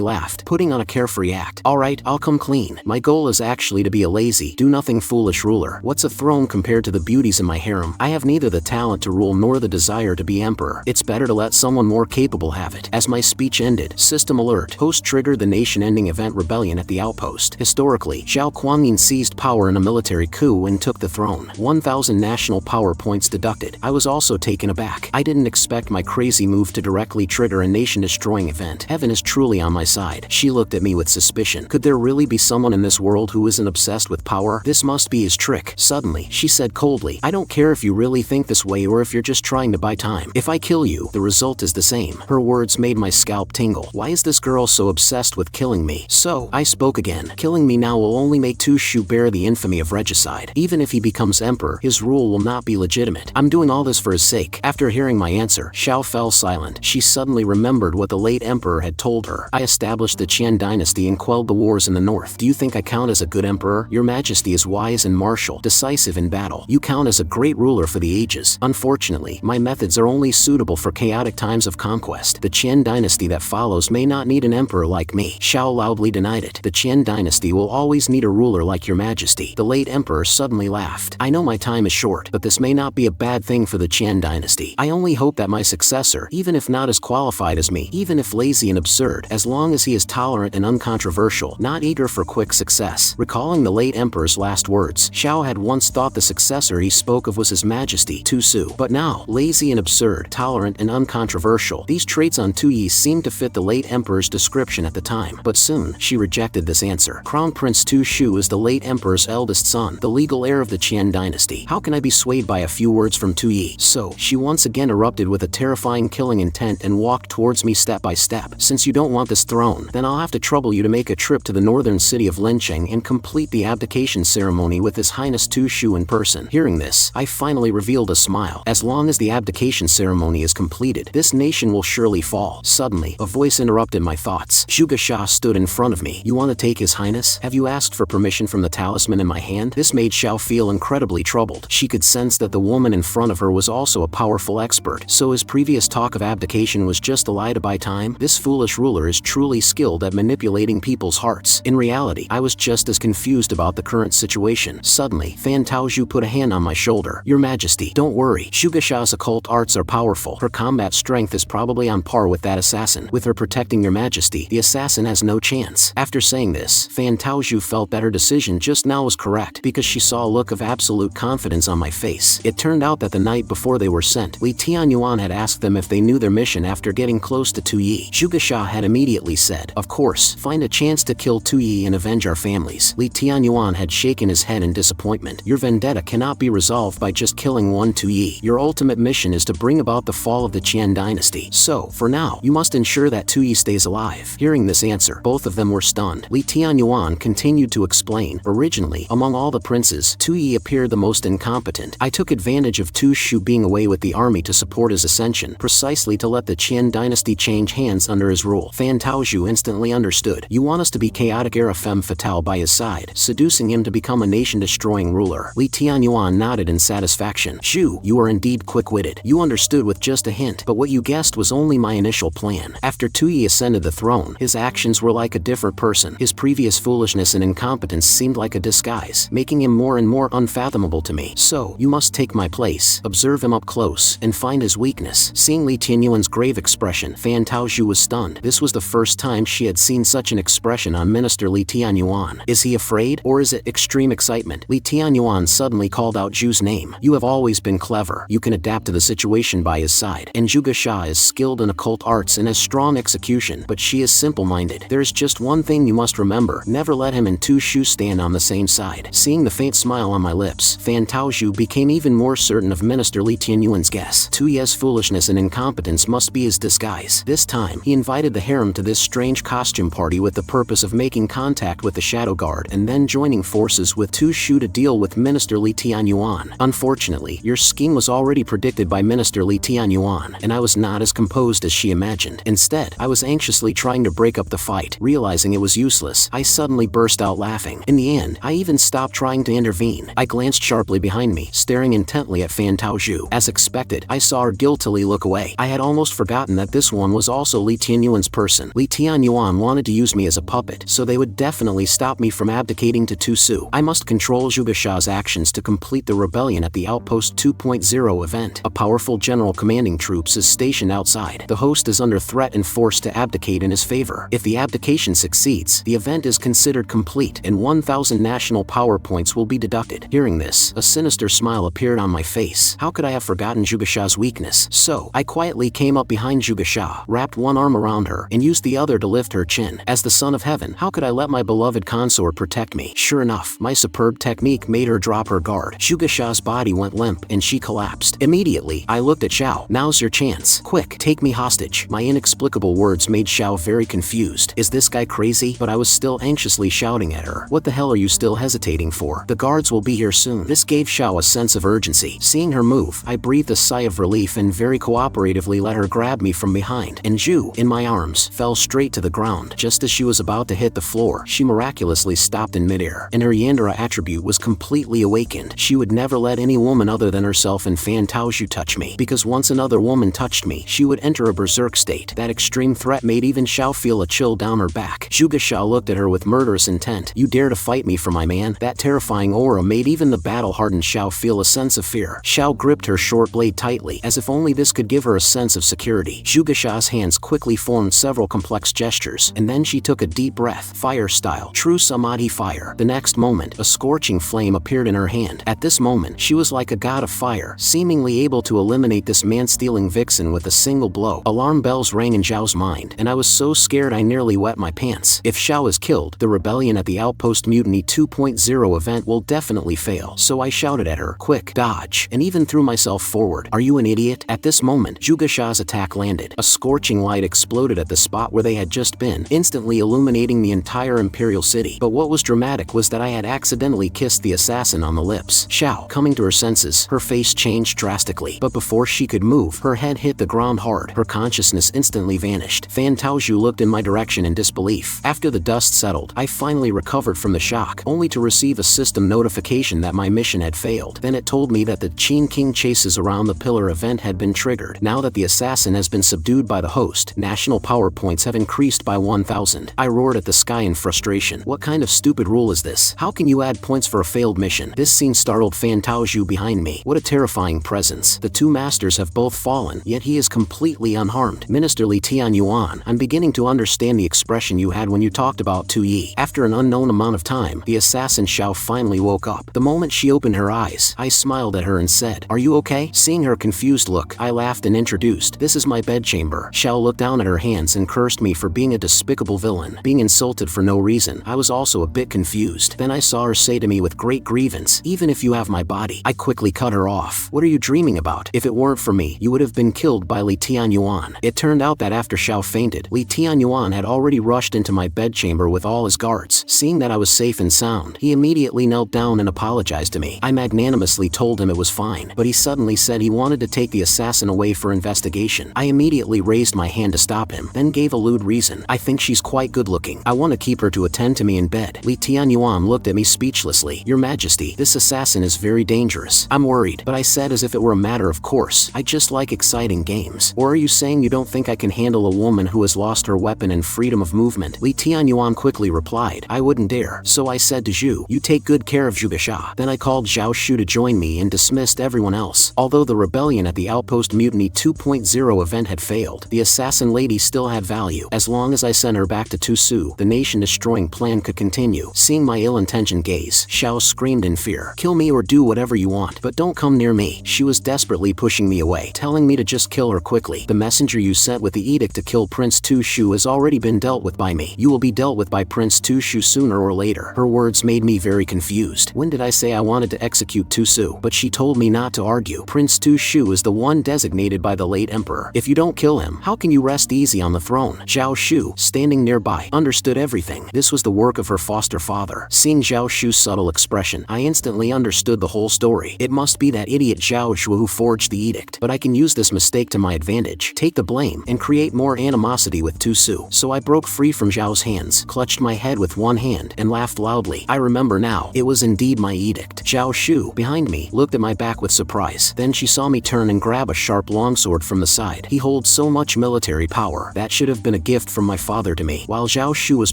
laughed, putting on a carefree act. Alright, I'll come clean. My goal is actually to be a lazy, do-nothing foolish ruler. What's a throne compared to the beauties in my harem? I have neither the talent to rule nor the desire to be emperor. It's better to let someone more capable have it. As my speech ended, system alert. Host triggered the nation-ending event rebellion at the outpost. Historically, Zhao Kuangyin seized power in a military coup and took the throne. 1,000 national power points deducted. I was also taken aback. I didn't expect my crazy move to directly trigger a nation-destroying event. Heaven is truly on my side. She looked at me with suspicion. Could there really be someone in this world who isn't obsessed with power? This must be his trick. Suddenly, she said coldly, I don't care if you really think this way or if you're just trying to buy time. If I kill you, the result is the same. Her words made my scalp tingle. Why is this girl so obsessed with killing me? So, I spoke again. Killing me now will only make Tu Shu bear the infamy of regicide. Even if he becomes emperor, his rule will not be legitimate. I'm doing all this for his sake. After hearing my answer, Xiao fell silent. She suddenly remembered what the late emperor had told her. I established the Qian dynasty and quelled the wars in the north. Do you think I count as a good emperor? Your majesty is wise and martial, decisive in battle. You count as a great ruler for the ages. Unfortunately, my methods are only suitable for chaotic times of conquest. The Qian dynasty that follows may not need an emperor like me. Xiao loudly denied it. The Qian dynasty will always need a ruler like your majesty. The late emperor suddenly laughed. I know my time is short, but this may not be a bad thing for the Qian dynasty. I only hope that my successor, even if not as qualified as me, even if lazy and absurd, as long as he is tolerant and uncontroversial, not eager for quick success. Recalling the late emperor's last words, Xiao had once thought the successor he spoke of was his majesty, Tu Su. But now, lazy and absurd, tolerant and uncontroversial, these traits on Tu Yi seemed to fit the late emperor's description at the time. But soon, she rejected this answer. Crown Prince Tu Shu is the late emperor's eldest son, the legal heir of the Qian dynasty. How can I be swayed by a few words from Tu Yi? So, she once again erupted with a terrifying killing intent and walked towards me step by step. Since you don't want this throne, then I'll have to trouble you to make a trip to the northern city of Lincheng and complete the abdication ceremony with His Highness Tu Shu in person. Hearing this, I finally revealed a smile. As long as the abdication ceremony is completed, this nation will surely fall. Suddenly, a voice interrupted my thoughts. Zhuge Xia stood in front of me. You want to take His Highness? Have you asked for permission from the talisman in my hand? This made Xiao feel incredibly troubled. She could sense that the woman in front of her was also a powerful expert. So his previous talk of abdication was just a lie to buy time? This foolish ruler is truly skilled at manipulating people's hearts. In reality, I was just as confused about the current situation. Suddenly, Fan Taozhu put a hand on my shoulder. Your Majesty, don't worry. Zhuge Xia's occult arts are powerful. Her combat strength is probably on par with that assassin. With her protecting your Majesty, the assassin has no chance. After saying this, Fan Taozhu felt that her decision just now was correct because she saw a look of absolute confidence on my face. It turned out that the night before they were sent, Li Tianyuan had asked them if they knew their mission after getting close to Tu Yi. Zhuge Xia had immediately said, of course, find a chance to kill Tu Yi and avenge our families. Li Tianyuan had shaken his head in disappointment. Your vendetta cannot be resolved by just killing one Tu Yi. Your ultimate mission is to bring about the fall of the Qian dynasty. So, for now, you must ensure that Tu Yi stays alive. Hearing this answer, both of them were stunned. Li Tianyuan continued to explain, originally, among all the princes, Tu Yi appeared the most incompetent. I took advantage of Tu Shu being away with the army to support his ascension, precisely to let the Qian dynasty change hands under his rule. Fan Taozhu instantly understood. You want us to be chaotic era femme fatale by his side, seducing him to become a nation-destroying ruler. Li Tianyuan nodded in satisfaction. Shu, you are indeed quick-witted. You understood with just a hint, but what you guessed was only my initial plan. After Tu Yi ascended the throne, his actions were like a different person. His previous foolishness and incompetence seemed like a disguise, making him more and more unfathomable to me. So, you must take my place, observe him up close, and find his weakness. Seeing Li Tianyuan's grave expression, Fan Taozhu was stunned. This was the first time she had seen such an expression on Minister Li Tianyuan. Is he afraid, or is it extreme excitement? Li Tianyuan suddenly called out Zhu's name. You have always been clever. You can adapt to the situation by his side. And Zhuge Xia is skilled in occult arts and has strong execution, but she is simple-minded. There's just one thing you must remember. Never let him and Tu Shu stand on the same side. Seeing the faint smile on my lips, Fan Taozhu became even more certain of Minister Li Tianyuan's guess. Tu Yi's foolishness and incompetence must be his disguise. This time, he invited the harem to this strange costume party with the purpose of making contact with the Shadow Guard and then joining forces with Tu Shu to deal with Minister Li Tianyuan. Unfortunately, your scheme was already predicted by Minister Li Tianyuan, and I was not as composed as she imagined. Instead, I was anxiously trying to break up the fight. Realizing it was useless, I suddenly burst out laughing. In the end, I even stopped trying to intervene. I glanced sharply behind me, staring intently at Fan Taozhu. Zhu. As expected, I saw her guiltily look away. I had almost forgotten that this one was also Li Tianyuan's person. Li Tianyuan wanted to use me as a puppet, so they would definitely stop me from abdicating to Tu Su. I must control Zhugesha's actions to complete the rebellion at the Outpost 2.0 event. A powerful general commanding troops is stationed outside. The host is under threat and forced to abdicate in his favor. If the abdication succeeds, the event is considered complete and 1,000 national power points will be deducted. Hearing this, a sinister smile appeared on my face. How could I have forgotten Zhugesha's weakness? So, I quietly came up behind Zhugesha, wrapped one arm around her, and used the other to lift her chin. As the son of heaven, how could I let my beloved consort protect me? Sure enough, my superb technique made her drop her guard. Zhugesha's body went limp and she collapsed. Immediately, I looked at Xiao. Now's your chance. Quick, take me hostage. My inexplicable words made Xiao very confused. Is this guy crazy? But I was still anxiously shouting at her. What the hell are you still hesitating for? The guards will be here soon. This gave Xiao a sense of urgency. Seeing her move, I breathed a sigh of relief and very cooperatively let her grab me from behind. And Zhu, in my arms, fell straight to the ground. Just as she was about to hit the floor, she miraculously stopped in midair, and her Yandere attribute was completely awakened. She would never let any woman other than herself and Fan Taozhu touch me, because once another woman touched me, she would enter a berserk state. That extreme threat made even Xiao feel a chill down her back. Zhugesha looked at her with murderous intent. You dare to fight me for my man? That terrifying aura made even the battle-hardened Xiao feel a sense of fear. Xiao gripped her short blade tightly, as if only this could give her a sense of security. Zhugesha's hands quickly formed several complex gestures, and then she took a deep breath, fire style, true samadhi fire. The next moment, a scorching flame appeared in her hand. At this moment, she was like a god of fire, seemingly able to eliminate this man-stealing vixen with a single blow. Alarm bells rang in Zhao's mind, and I was so scared I nearly wet my pants. If Xiao is killed, the rebellion at the Outpost Mutiny 2.0 event will definitely fail. So I shouted at her, quick, dodge, and even threw myself forward. Are you an idiot? At this moment, Zhugesha's attack landed. A scorching light exploded at the spot where they had just been, instantly illuminating the entire imperial city. But what was dramatic was that I had accidentally kissed the assassin on the lips. Xiao, coming to her senses, her face changed drastically, but before she could move, her head hit the ground hard. Her consciousness instantly vanished. Fan Taozhu looked in my direction in disbelief. After the dust settled, I finally recovered from the shock, only to receive a system notification that my mission had failed. Then it told me that the Qin King chases around the pillar event had been triggered. Now that the assassin has been subdued by the host, national power points have increased by 1,000. I roared at the sky in frustration. What kind of stupid rule is this? How can you add points for a failed mission? This scene startled Fan Taozhu behind me. What a terrifying presence. The two masters have both fallen, yet he is completely unharmed. Minister Li Tianyuan, I'm beginning to understand the expression you had when you talked about Tu Yi. After an unknown amount of time, the assassin Xiao finally woke up. The moment she opened her eyes, I smiled at her and said, "Are you okay?" Seeing her confused look, I laughed and introduced, "This is my bedchamber." Xiao looked down at her hands and cursed me for being a despicable villain. Being insulted for no reason, I was also a bit confused. Then I saw her say to me with great grievance, "Even if you have my body." I quickly cut her off. "What are you dreaming about? If it weren't for me, you would have been killed by Li Tianyuan." It turned out that after Xiao fainted, Li Tianyuan had already rushed into my bedchamber with all his guards. Seeing that I was safe and sound, he immediately knelt down and apologized to me. I magnanimously told him it was fine, but he suddenly said he wanted to take the assassin away for investigation. I immediately raised my hand to stop him, then gave a lewd reason. "I think she's quite good looking. I want to keep her to attend to me in bed." Li Tianyuan looked at me speechlessly. "Your Majesty, this assassin is very dangerous." "I'm worried," but I said as if it were a matter of course. "I just like exciting games." "Or are you saying you don't think I can handle a woman who has lost her weapon and freedom of movement?" Li Tianyuan quickly replied, "I wouldn't dare." So I said to Zhu, "You take good care of Zhugesha." Then I called Zhao Shu to join me and dismissed everyone else. Although the rebellion at the Outpost Mutiny 2.0 event had failed, the assassin lady still had value. As long as I sent her back to Tu Su, the nation-destroying plan could continue. Seeing my ill-intentioned gaze, Xiao screamed in fear, "Kill me or do whatever you want, but don't come near me." She was desperately pushing me away, telling me to just kill her quickly. "The messenger you sent with the edict to kill Prince Tu Shu has already been dealt with by me. You will be dealt with by Prince Tu Shu sooner or later." Her words made me very confused. When did I say I wanted to execute Tu Su? But she told me not to argue. Prince Tu Shu is the one designated by the late emperor. If you don't kill him, how can you rest easy on the throne? Zhao Shu, standing nearby, understood everything. This was the work of her foster father. Seeing Zhao Shu's subtle expression, I instantly understood the whole story. It must be that idiot Zhao Shu who forged the edict. But I can use this mistake to my advantage, take the blame, and create more animosity with Tu Su. So I broke free from Zhao's hands, clutched my head with one hand, and laughed loudly. I remember now, it was indeed my edict. Zhao Shu, behind me, looked at my back with surprise. surprise. Then she saw me turn and grab a sharp longsword from the side. He holds so much military power. That should have been a gift from my father to me. While Zhao Shu was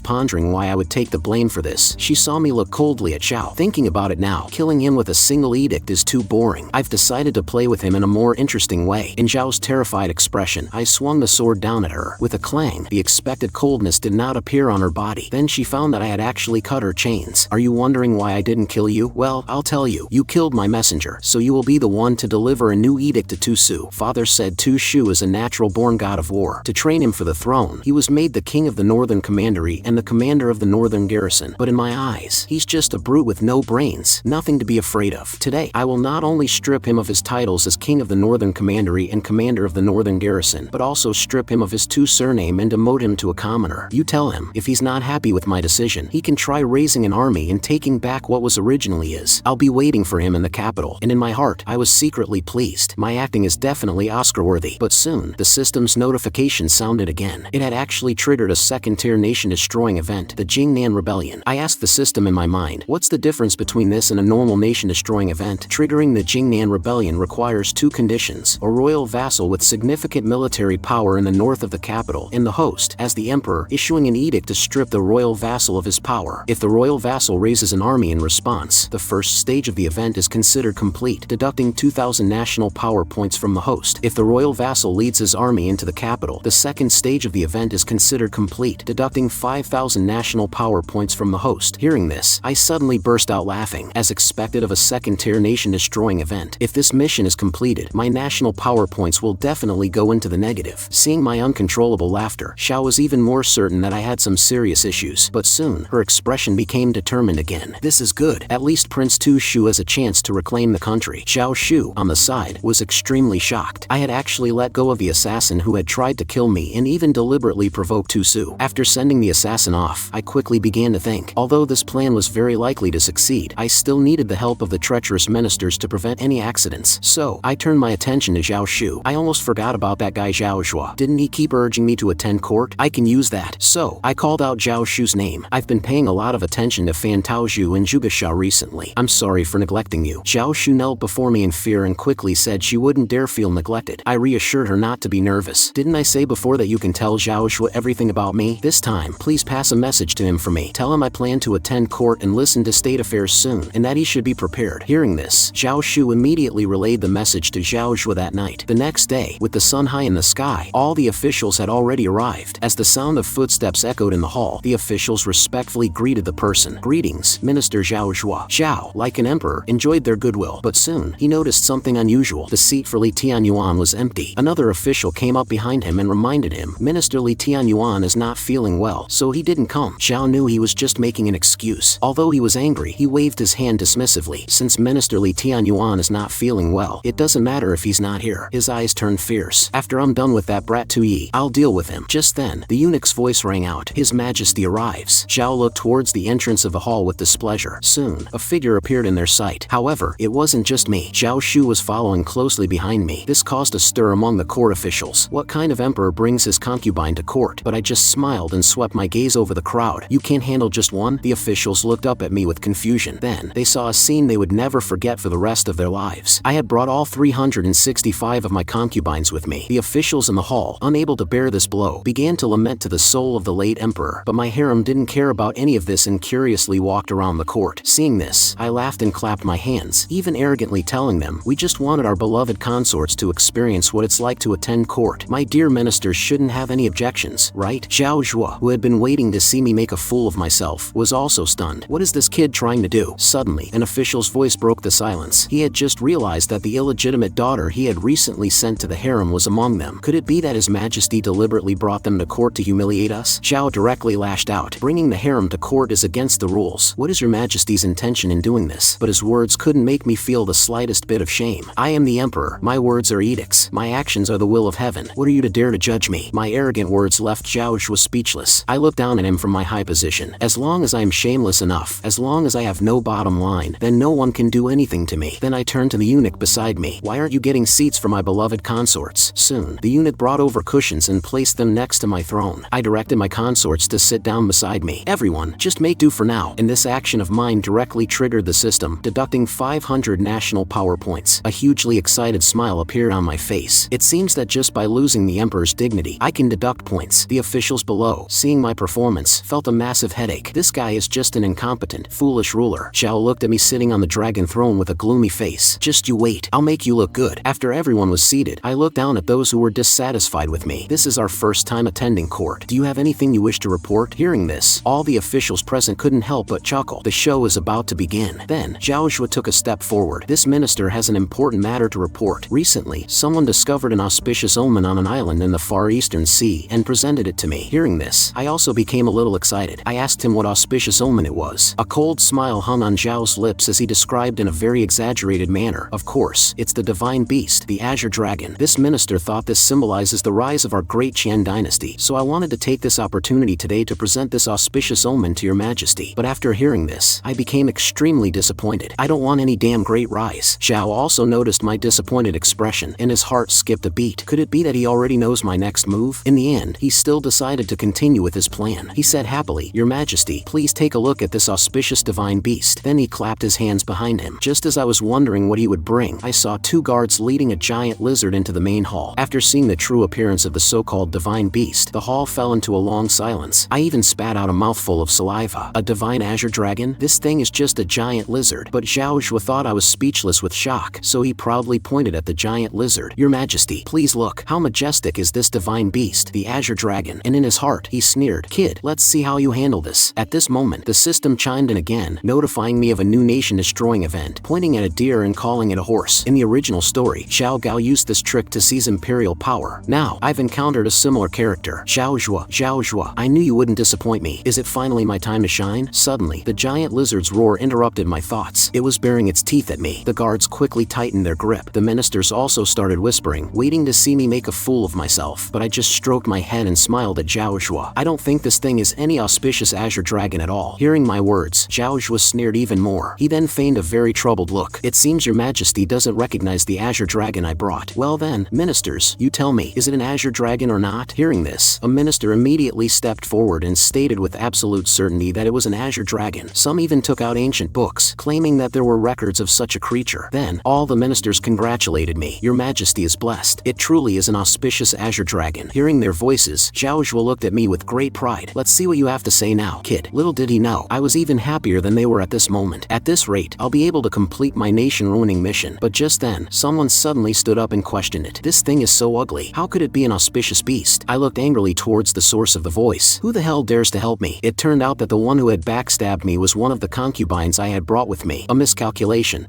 pondering why I would take the blame for this, she saw me look coldly at Zhao. Thinking about it now, killing him with a single edict is too boring. I've decided to play with him in a more interesting way. In Zhao's terrified expression, I swung the sword down at her. With a clang, the expected coldness did not appear on her body. Then she found that I had actually cut her chains. Are you wondering why I didn't kill you? Well, I'll tell you. You killed my messenger, so you will be the one to deliver a new edict to Tu Su. Father said Tu Shu is a natural-born god of war. To train him for the throne, he was made the king of the northern commandery and the commander of the northern garrison. But in my eyes, he's just a brute with no brains, nothing to be afraid of. Today, I will not only strip him of his titles as king of the northern commandery and commander of the northern garrison, but also strip him of his Tu surname and demote him to a commoner. You tell him, if he's not happy with my decision, he can try raising an army and taking back what was originally his. I'll be waiting for him in the capital. And in my heart, I was secretly pleased. My acting is definitely Oscar-worthy. But soon, the system's notification sounded again. It had actually triggered a second-tier nation-destroying event, the Jingnan Rebellion. I asked the system in my mind, what's the difference between this and a normal nation-destroying event? Triggering the Jingnan Rebellion requires two conditions: a royal vassal with significant military power in the north of the capital, and the host, as the emperor, issuing an edict to strip the royal vassal of his power. If the royal vassal raises an army in response, the first stage of the event is considered complete, deducting 2,000 national power points from the host. If the royal vassal leads his army into the capital, the second stage of the event is considered complete, deducting 5,000 national power points from the host. Hearing this, I suddenly burst out laughing. As expected of a second-tier nation-destroying event, if this mission is completed, my national power points will definitely go into the negative. Seeing my uncontrollable laughter, Xiao was even more certain that I had some serious issues. But soon, her expression became determined again. This is good. At least Prince Tu Shu has a chance to reclaim the country. Zhao Shu, on the side, was extremely shocked. I had actually let go of the assassin who had tried to kill me and even deliberately provoked Tu Su. After sending the assassin off, I quickly began to think. Although this plan was very likely to succeed, I still needed the help of the treacherous ministers to prevent any accidents. So, I turned my attention to Zhao Shu. I almost forgot about that guy Zhao Zhua. Didn't he keep urging me to attend court? I can use that. So, I called out Zhao Shu's name. I've been paying a lot of attention to Fan Taozhu and Zhuge recently. I'm sorry for neglecting you. Zhao Shu knelt before me in fear and quickly said she wouldn't dare feel neglected. I reassured her not to be nervous. Didn't I say before that you can tell Zhao Shu everything about me? This time, please pass a message to him for me. Tell him I plan to attend court and listen to state affairs soon, and that he should be prepared. Hearing this, Zhao Shu immediately relayed the message to Zhao Zhua that night. The next day, with the sun high in the sky, all the officials had already arrived. As the sound of footsteps echoed in the hall, the officials respectfully greeted the person. Greetings, Minister Zhao Zhua. Zhao, like an emperor, enjoyed their goodwill, but soon, he noticed something unusual. The seat for Li Tianyuan was empty. Another official came up behind him and reminded him, Minister Li Tianyuan is not feeling well, so he didn't come. Zhao knew he was just making an excuse. Although he was angry, he waved his hand dismissively. Since Minister Li Tianyuan is not feeling well, it doesn't matter if he's not here. His eyes turned fierce. After I'm done with that brat Tu Yi, I'll deal with him. Just then, the eunuch's voice rang out. His Majesty arrives. Zhao looked towards the entrance of the hall with displeasure. Soon, a figure appeared in their sight. However, it wasn't just me. Zhao Shu was following closely behind me. This caused a stir among the court officials. What kind of emperor brings his concubine to court? But I just smiled and swept my gaze over the crowd. You can't handle just one? The officials looked up at me with confusion. Then, they saw a scene they would never forget for the rest of their lives. I had brought all 365 of my concubines with me. The officials in the hall, unable to bear this blow, began to lament to the soul of the late emperor. But my harem didn't care about any of this and curiously walked around the court. Seeing this, I laughed and clapped my hands, even arrogantly telling them, we just wanted our beloved consorts to experience what it's like to attend court. My dear ministers shouldn't have any objections, right? Zhao Zhua, who had been waiting to see me make a fool of myself, was also stunned. What is this kid trying to do? Suddenly, an official's voice broke the silence. He had just realized that the illegitimate daughter he had recently sent to the harem was among them. Could it be that His Majesty deliberately brought them to court to humiliate us? Zhao directly lashed out. Bringing the harem to court is against the rules. What is Your Majesty's intention in doing this? But his words couldn't make me feel the slightest bit of shame. I am the emperor. My words are edicts. My actions are the will of heaven. What are you to dare to judge me? My arrogant words left Zhao Zhua speechless. I looked down at him from my high position. As long as I am shameless enough, as long as I have no bottom line, then no one can do anything to me. Then I turned to the eunuch beside me. Why aren't you getting seats for my beloved consorts? Soon, the eunuch brought over cushions and placed them next to my throne. I directed my consorts to sit down beside me. Everyone, just make do for now. And this action of mine directly triggered the system, deducting 500 national power power points. A hugely excited smile appeared on my face. It seems that just by losing the Emperor's dignity, I can deduct points. The officials below, seeing my performance, felt a massive headache. This guy is just an incompetent, foolish ruler. Zhao looked at me sitting on the dragon throne with a gloomy face. Just you wait, I'll make you look good. After everyone was seated, I looked down at those who were dissatisfied with me. This is our first time attending court. Do you have anything you wish to report? Hearing this, all the officials present couldn't help but chuckle. The show is about to begin. Then, Zhao Zhuo took a step forward. This minister has an important matter to report. Recently, someone discovered an auspicious omen on an island in the far eastern sea and presented it to me. Hearing this, I also became a little excited. I asked him what auspicious omen it was. A cold smile hung on Zhao's lips as he described in a very exaggerated manner. Of course, it's the divine beast, the Azure Dragon. This minister thought this symbolizes the rise of our great Qian dynasty, so I wanted to take this opportunity today to present this auspicious omen to your majesty. But after hearing this, I became extremely disappointed. I don't want any damn great rise. Zhao also noticed my disappointed expression, and his heart skipped a beat. Could it be that he already knows my next move? In the end, he still decided to continue with his plan. He said happily, "Your Majesty, please take a look at this auspicious divine beast." Then he clapped his hands behind him. Just as I was wondering what he would bring, I saw two guards leading a giant lizard into the main hall. After seeing the true appearance of the so-called divine beast, the hall fell into a long silence. I even spat out a mouthful of saliva. A divine azure dragon? This thing is just a giant lizard. But Zhao Zhuo thought I was speechless with shock, so he proudly pointed at the giant lizard. "Your Majesty, please look. How majestic is this divine beast, the azure dragon?" And in his heart, he sneered, "Kid, let's see how you handle this." At this moment, the system chimed in again, notifying me of a new nation-destroying event, pointing at a deer and calling it a horse. In the original story, Xiao Gao used this trick to seize imperial power. Now, I've encountered a similar character. Zhao Zhuo, I knew you wouldn't disappoint me. Is it finally my time to shine? Suddenly, the giant lizard's roar interrupted my thoughts. It was baring its teeth at me. The guards quickly tightened their grip. The ministers also started whispering, waiting to see me make a fool of myself. But I just stroked my head and smiled at Zhao Zhuo. I don't think this thing is any auspicious azure dragon at all. Hearing my words, Zhao Zhuo sneered even more. He then feigned a very troubled look. "It seems your majesty doesn't recognize the azure dragon I brought. Well then, ministers, you tell me, is it an azure dragon or not?" Hearing this, a minister immediately stepped forward and stated with absolute certainty that it was an azure dragon. Some even took out ancient books, claiming that there were records of such a creature. Then, all the ministers congratulated me. "Your majesty is blessed. It truly is an auspicious azure dragon." Hearing their voices, Zhao Zhuo looked at me with great pride. "Let's see what you have to say now, kid." Little did he know, I was even happier than they were at this moment. At this rate, I'll be able to complete my nation-ruining mission. But just then, someone suddenly stood up and questioned it. "This thing is so ugly. How could it be an auspicious beast?" I looked angrily towards the source of the voice. Who the hell dares to help me? It turned out that the one who had backstabbed me was one of the concubines I had brought with me. A miscalculation.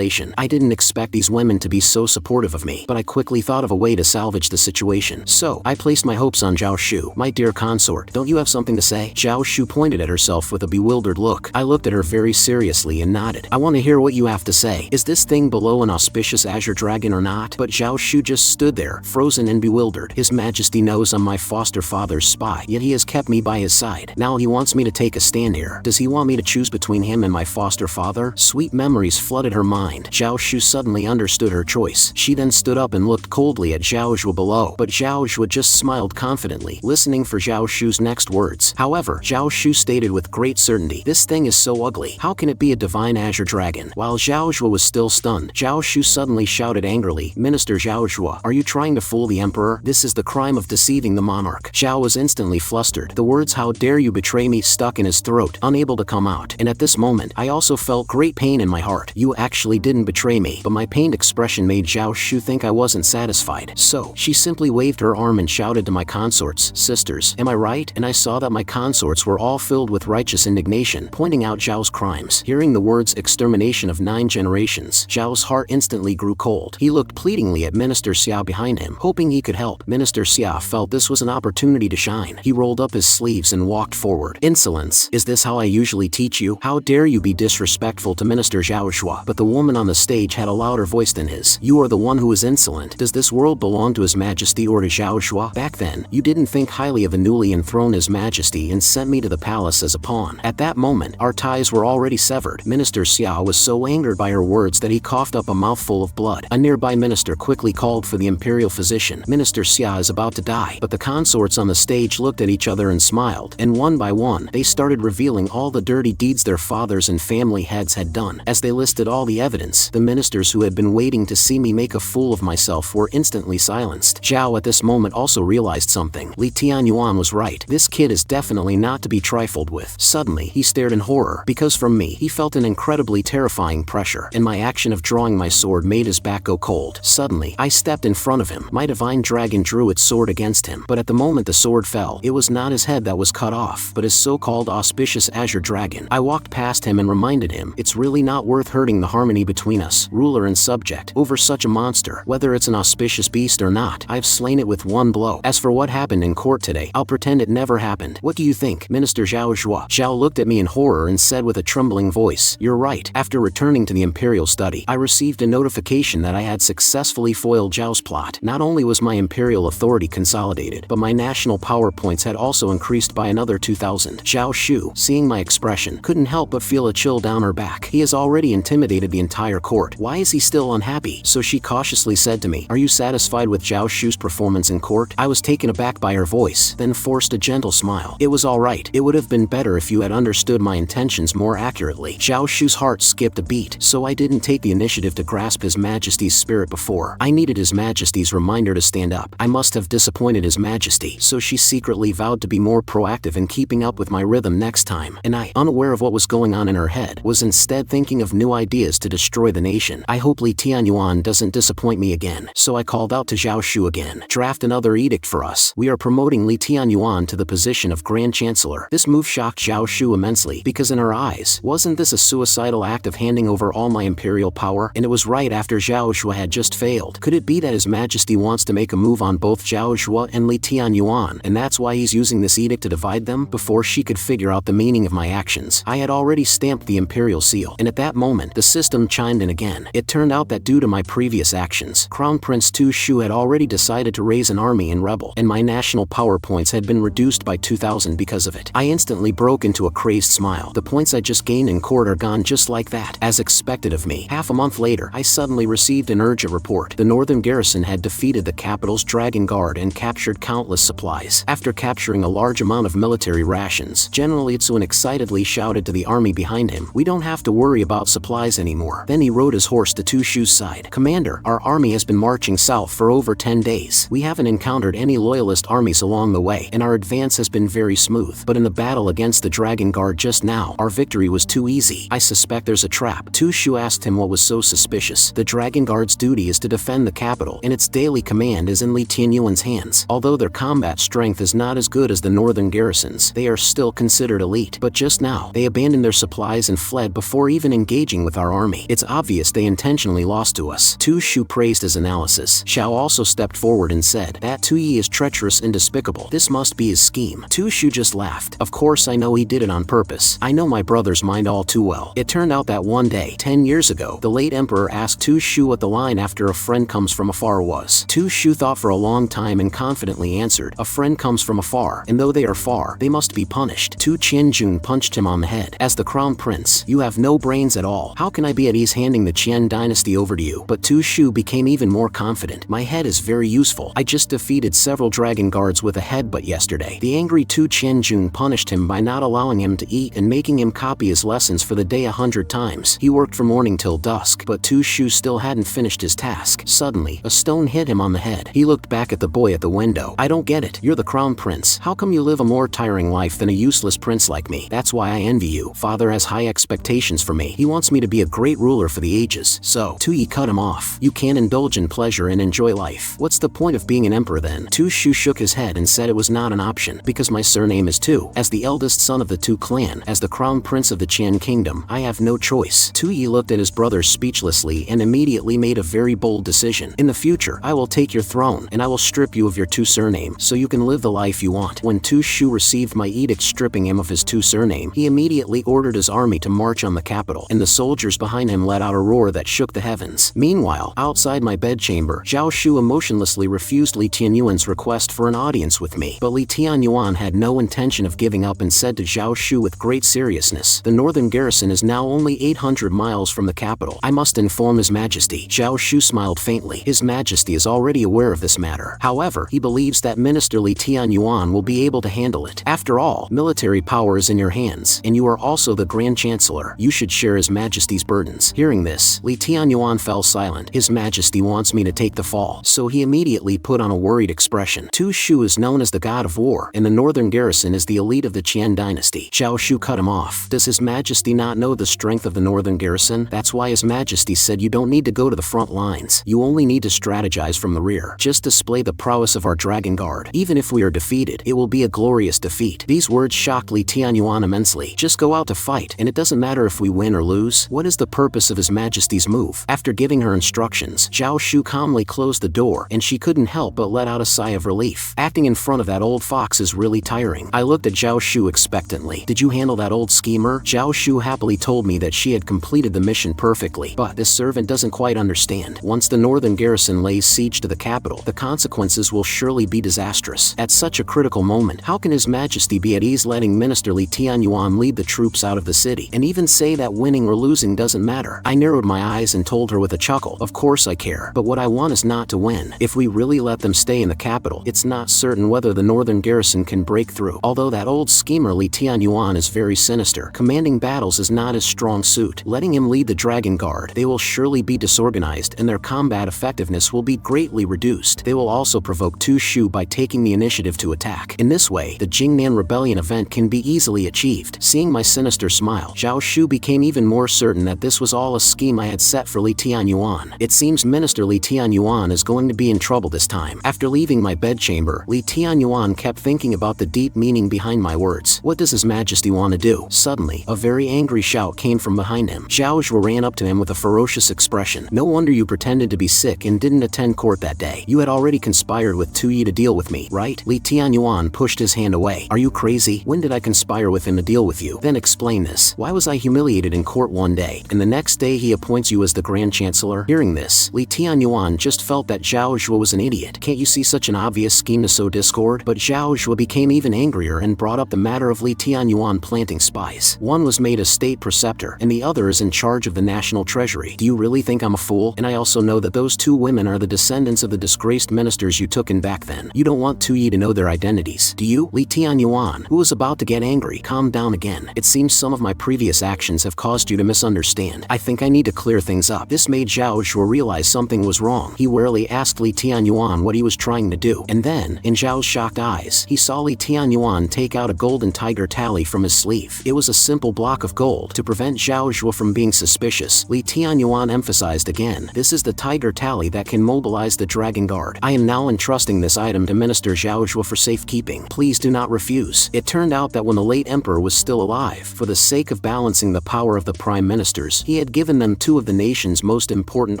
I didn't expect these women to be so supportive of me, but I quickly thought of a way to salvage the situation. So, I placed my hopes on Zhao Shu. "My dear consort, don't you have something to say?" Zhao Shu pointed at herself with a bewildered look. I looked at her very seriously and nodded. "I want to hear what you have to say. Is this thing below an auspicious azure dragon or not?" But Zhao Shu just stood there, frozen and bewildered. His Majesty knows I'm my foster father's spy, yet he has kept me by his side. Now he wants me to take a stand here. Does he want me to choose between him and my foster father? Sweet memories flooded her mind. Zhao Shu suddenly understood her choice. She then stood up and looked coldly at Zhao Zhuo below, but Zhao Zhuo just smiled confidently, listening for Zhao Shu's next words. However, Zhao Shu stated with great certainty, "This thing is so ugly. How can it be a divine azure dragon?" While Zhao Zhuo was still stunned, Zhao Shu suddenly shouted angrily, "Minister Zhao Zhuo, are you trying to fool the emperor? This is the crime of deceiving the monarch." Zhao was instantly flustered. The words "how dare you betray me" stuck in his throat, unable to come out. And at this moment, I also felt great pain in my heart. "You actually didn't betray me." But my pained expression made Zhao Shu think I wasn't satisfied. So, she simply waved her arm and shouted to my consorts, "Sisters, am I right?" And I saw that my consorts were all filled with righteous indignation, pointing out Zhao's crimes. Hearing the words "extermination of 9 generations," Zhao's heart instantly grew cold. He looked pleadingly at Minister Xia behind him, hoping he could help. Minister Xia felt this was an opportunity to shine. He rolled up his sleeves and walked forward. "Insolence. Is this how I usually teach you? How dare you be disrespectful to Minister Zhao Zhuo?" But the woman on the stage had a louder voice than his. "You are the one who is insolent. Does this world belong to His Majesty or to Zhao Zhuo? Back then, you didn't think highly of a newly enthroned His Majesty and sent me to the palace as a pawn." At that moment, our ties were already severed. Minister Xia was so angered by her words that he coughed up a mouthful of blood. A nearby minister quickly called for the imperial physician. Minister Xia is about to die. But the consorts on the stage looked at each other and smiled, and one by one, they started revealing all the dirty deeds their fathers and family heads had done. As they listed all the evidence evidence. The ministers who had been waiting to see me make a fool of myself were instantly silenced. Zhao at this moment also realized something. Li Tianyuan was right. This kid is definitely not to be trifled with. Suddenly, he stared in horror, because from me, he felt an incredibly terrifying pressure, and my action of drawing my sword made his back go cold. Suddenly, I stepped in front of him. My divine dragon drew its sword against him, but at the moment the sword fell, it was not his head that was cut off, but his so-called auspicious azure dragon. I walked past him and reminded him, it's really not worth hurting the harmony between us, ruler and subject, over such a monster. Whether it's an auspicious beast or not, I've slain it with one blow. As for what happened in court today, I'll pretend it never happened. What do you think, Minister Zhao Zhuo? Zhao looked at me in horror and said with a trembling voice, you're right. After returning to the imperial study, I received a notification that I had successfully foiled Zhao's plot. Not only was my imperial authority consolidated, but my national power points had also increased by another 2,000. Zhao Shu, seeing my expression, couldn't help but feel a chill down her back. He has already intimidated the entire court. Why is he still unhappy? So she cautiously said to me, are you satisfied with Zhao Shu's performance in court? I was taken aback by her voice, then forced a gentle smile. It was alright. It would have been better if you had understood my intentions more accurately. Zhao Shu's heart skipped a beat, so I didn't take the initiative to grasp His Majesty's spirit before. I needed His Majesty's reminder to stand up. I must have disappointed His Majesty, so she secretly vowed to be more proactive in keeping up with my rhythm next time, and I, unaware of what was going on in her head, was instead thinking of new ideas to destroy the nation. I hope Li Tianyuan doesn't disappoint me again, so I called out to Zhao Shu again. Draft another edict for us. We are promoting Li Tianyuan to the position of Grand Chancellor. This move shocked Zhao Shu immensely, because in her eyes, wasn't this a suicidal act of handing over all my imperial power? And it was right after Zhao Zhuo had just failed. Could it be that His Majesty wants to make a move on both Zhao Zhuo and Li Tianyuan, and that's why he's using this edict to divide them? Before she could figure out the meaning of my actions, I had already stamped the imperial seal, and at that moment, the system chimed in again. It turned out that due to my previous actions, Crown Prince Tu Shu had already decided to raise an army and rebel, and my national power points had been reduced by 2,000 because of it. I instantly broke into a crazed smile. The points I just gained in court are gone just like that. As expected of me, half a month later, I suddenly received an urgent report. The northern garrison had defeated the capital's dragon guard and captured countless supplies. After capturing a large amount of military rations, General Itsuan excitedly shouted to the army behind him, we don't have to worry about supplies anymore. Then he rode his horse to Tu Shu's side. Commander, our army has been marching south for over 10 days. We haven't encountered any loyalist armies along the way, and our advance has been very smooth. But in the battle against the dragon guard just now, our victory was too easy. I suspect there's a trap. Tu Shu asked him what was so suspicious. The dragon guard's duty is to defend the capital, and its daily command is in Li Tianyuan's hands. Although their combat strength is not as good as the northern garrisons, they are still considered elite. But just now, they abandoned their supplies and fled before even engaging with our army. It's obvious they intentionally lost to us. Tu Shu praised his analysis. Xiao also stepped forward and said, that Tu Yi is treacherous and despicable. This must be his scheme. Tu Shu just laughed. Of course I know he did it on purpose. I know my brother's mind all too well. It turned out that one day, 10 years ago, the late emperor asked Tu Shu what the line after a friend comes from afar was. Tu Shu thought for a long time and confidently answered, a friend comes from afar, and though they are far, they must be punished. Tu Qianjun punched him on the head. As the crown prince, you have no brains at all. How can I be at ease handing the Qian dynasty over to you? But Tu Shu became even more confident. My head is very useful. I just defeated several dragon guards with a headbutt yesterday. The angry Tu Qianjun punished him by not allowing him to eat and making him copy his lessons for the day 100 times. He worked from morning till dusk, but Tu Shu still hadn't finished his task. Suddenly, a stone hit him on the head. He looked back at the boy at the window. I don't get it. You're the crown prince. How come you live a more tiring life than a useless prince like me? That's why I envy you. Father has high expectations for me. He wants me to be a great ruler for the ages. So, Tu Yi cut him off. You can't indulge in pleasure and enjoy life. What's the point of being an emperor then? Tu Shu shook his head and said it was not an option, because my surname is Tu. As the eldest son of the Tu clan, as the crown prince of the Qian kingdom, I have no choice. Tu Yi looked at his brother speechlessly and immediately made a very bold decision. In the future, I will take your throne, and I will strip you of your Tu surname, so you can live the life you want. When Tu Shu received my edict stripping him of his Tu surname, he immediately ordered his army to march on the capital, and the soldiers behind him let out a roar that shook the heavens. Meanwhile, outside my bedchamber, Zhao Shu emotionlessly refused Li Tianyuan's request for an audience with me. But Li Tianyuan had no intention of giving up and said to Zhao Shu with great seriousness, the northern garrison is now only 800 miles from the capital. I must inform His Majesty. Zhao Shu smiled faintly. His Majesty is already aware of this matter. However, he believes that Minister Li Tianyuan will be able to handle it. After all, military power is in your hands, and you are also the Grand Chancellor. You should share His Majesty's burdens. hands. Hearing this, Li Tianyuan fell silent. His Majesty wants me to take the fall. So he immediately put on a worried expression. Tu Shu is known as the god of war, and the northern garrison is the elite of the Qian dynasty. Zhao Shu cut him off. Does His Majesty not know the strength of the northern garrison? That's why His Majesty said you don't need to go to the front lines. You only need to strategize from the rear. Just display the prowess of our dragon guard. Even if we are defeated, it will be a glorious defeat. These words shocked Li Tianyuan immensely. Just go out to fight, and it doesn't matter if we win or lose. What is the purpose of His Majesty's move? After giving her instructions, Zhao Shu calmly closed the door, and she couldn't help but let out a sigh of relief. Acting in front of that old fox is really tiring. I looked at Zhao Shu expectantly. Did you handle that old schemer? Zhao Shu happily told me that she had completed the mission perfectly, but this servant doesn't quite understand. Once the northern garrison lays siege to the capital, the consequences will surely be disastrous. At such a critical moment, how can His Majesty be at ease letting Minister Li Tianyuan lead the troops out of the city, and even say that winning or losing doesn't matter? I narrowed my eyes and told her with a chuckle, of course I care, but what I want is not to win. If we really let them stay in the capital, it's not certain whether the northern garrison can break through. Although that old schemer Li Tianyuan is very sinister, commanding battles is not his strong suit. Letting him lead the dragon guard, they will surely be disorganized and their combat effectiveness will be greatly reduced. They will also provoke Tu Shu by taking the initiative to attack. In this way, the Jingnan rebellion event can be easily achieved. Seeing my sinister smile, Zhao Shu became even more certain that this was all a scheme I had set for Li Tianyuan. It seems Minister Li Tianyuan is going to be in trouble this time. After leaving my bedchamber, Li Tianyuan kept thinking about the deep meaning behind my words. What does His Majesty want to do? Suddenly, a very angry shout came from behind him. Zhao Zhuo ran up to him with a ferocious expression. No wonder you pretended to be sick and didn't attend court that day. You had already conspired with Tu Yi to deal with me, right? Li Tianyuan pushed his hand away. Are you crazy? When did I conspire with him to deal with you? Then explain this. Why was I humiliated in court one day, and the next day he appoints you as the Grand Chancellor? Hearing this, Li Tianyuan just felt that Zhao Zhuo was an idiot. Can't you see such an obvious scheme to sow discord? But Zhao Zhuo became even angrier and brought up the matter of Li Tianyuan planting spies. One was made a state preceptor, and the other is in charge of the national treasury. Do you really think I'm a fool? And I also know that those two women are the descendants of the disgraced ministers you took in back then. You don't want Tu Yi to know their identities, do you? Li Tianyuan, who was about to get angry, calmed down again. It seems some of my previous actions have caused you to misunderstand. I think I need to clear things up. This made Zhao Zhuo realize something was wrong. He warily asked Li Tianyuan what he was trying to do, and then, in Zhao's shocked eyes, he saw Li Tianyuan take out a golden tiger tally from his sleeve. It was a simple block of gold. To prevent Zhao Zhuo from being suspicious, Li Tianyuan emphasized again, this is the tiger tally that can mobilize the dragon guard. I am now entrusting this item to Minister Zhao Zhuo for safekeeping. Please do not refuse. It turned out that when the late emperor was still alive, for the sake of balancing the power of the prime ministers, he had given them two of the nation's most important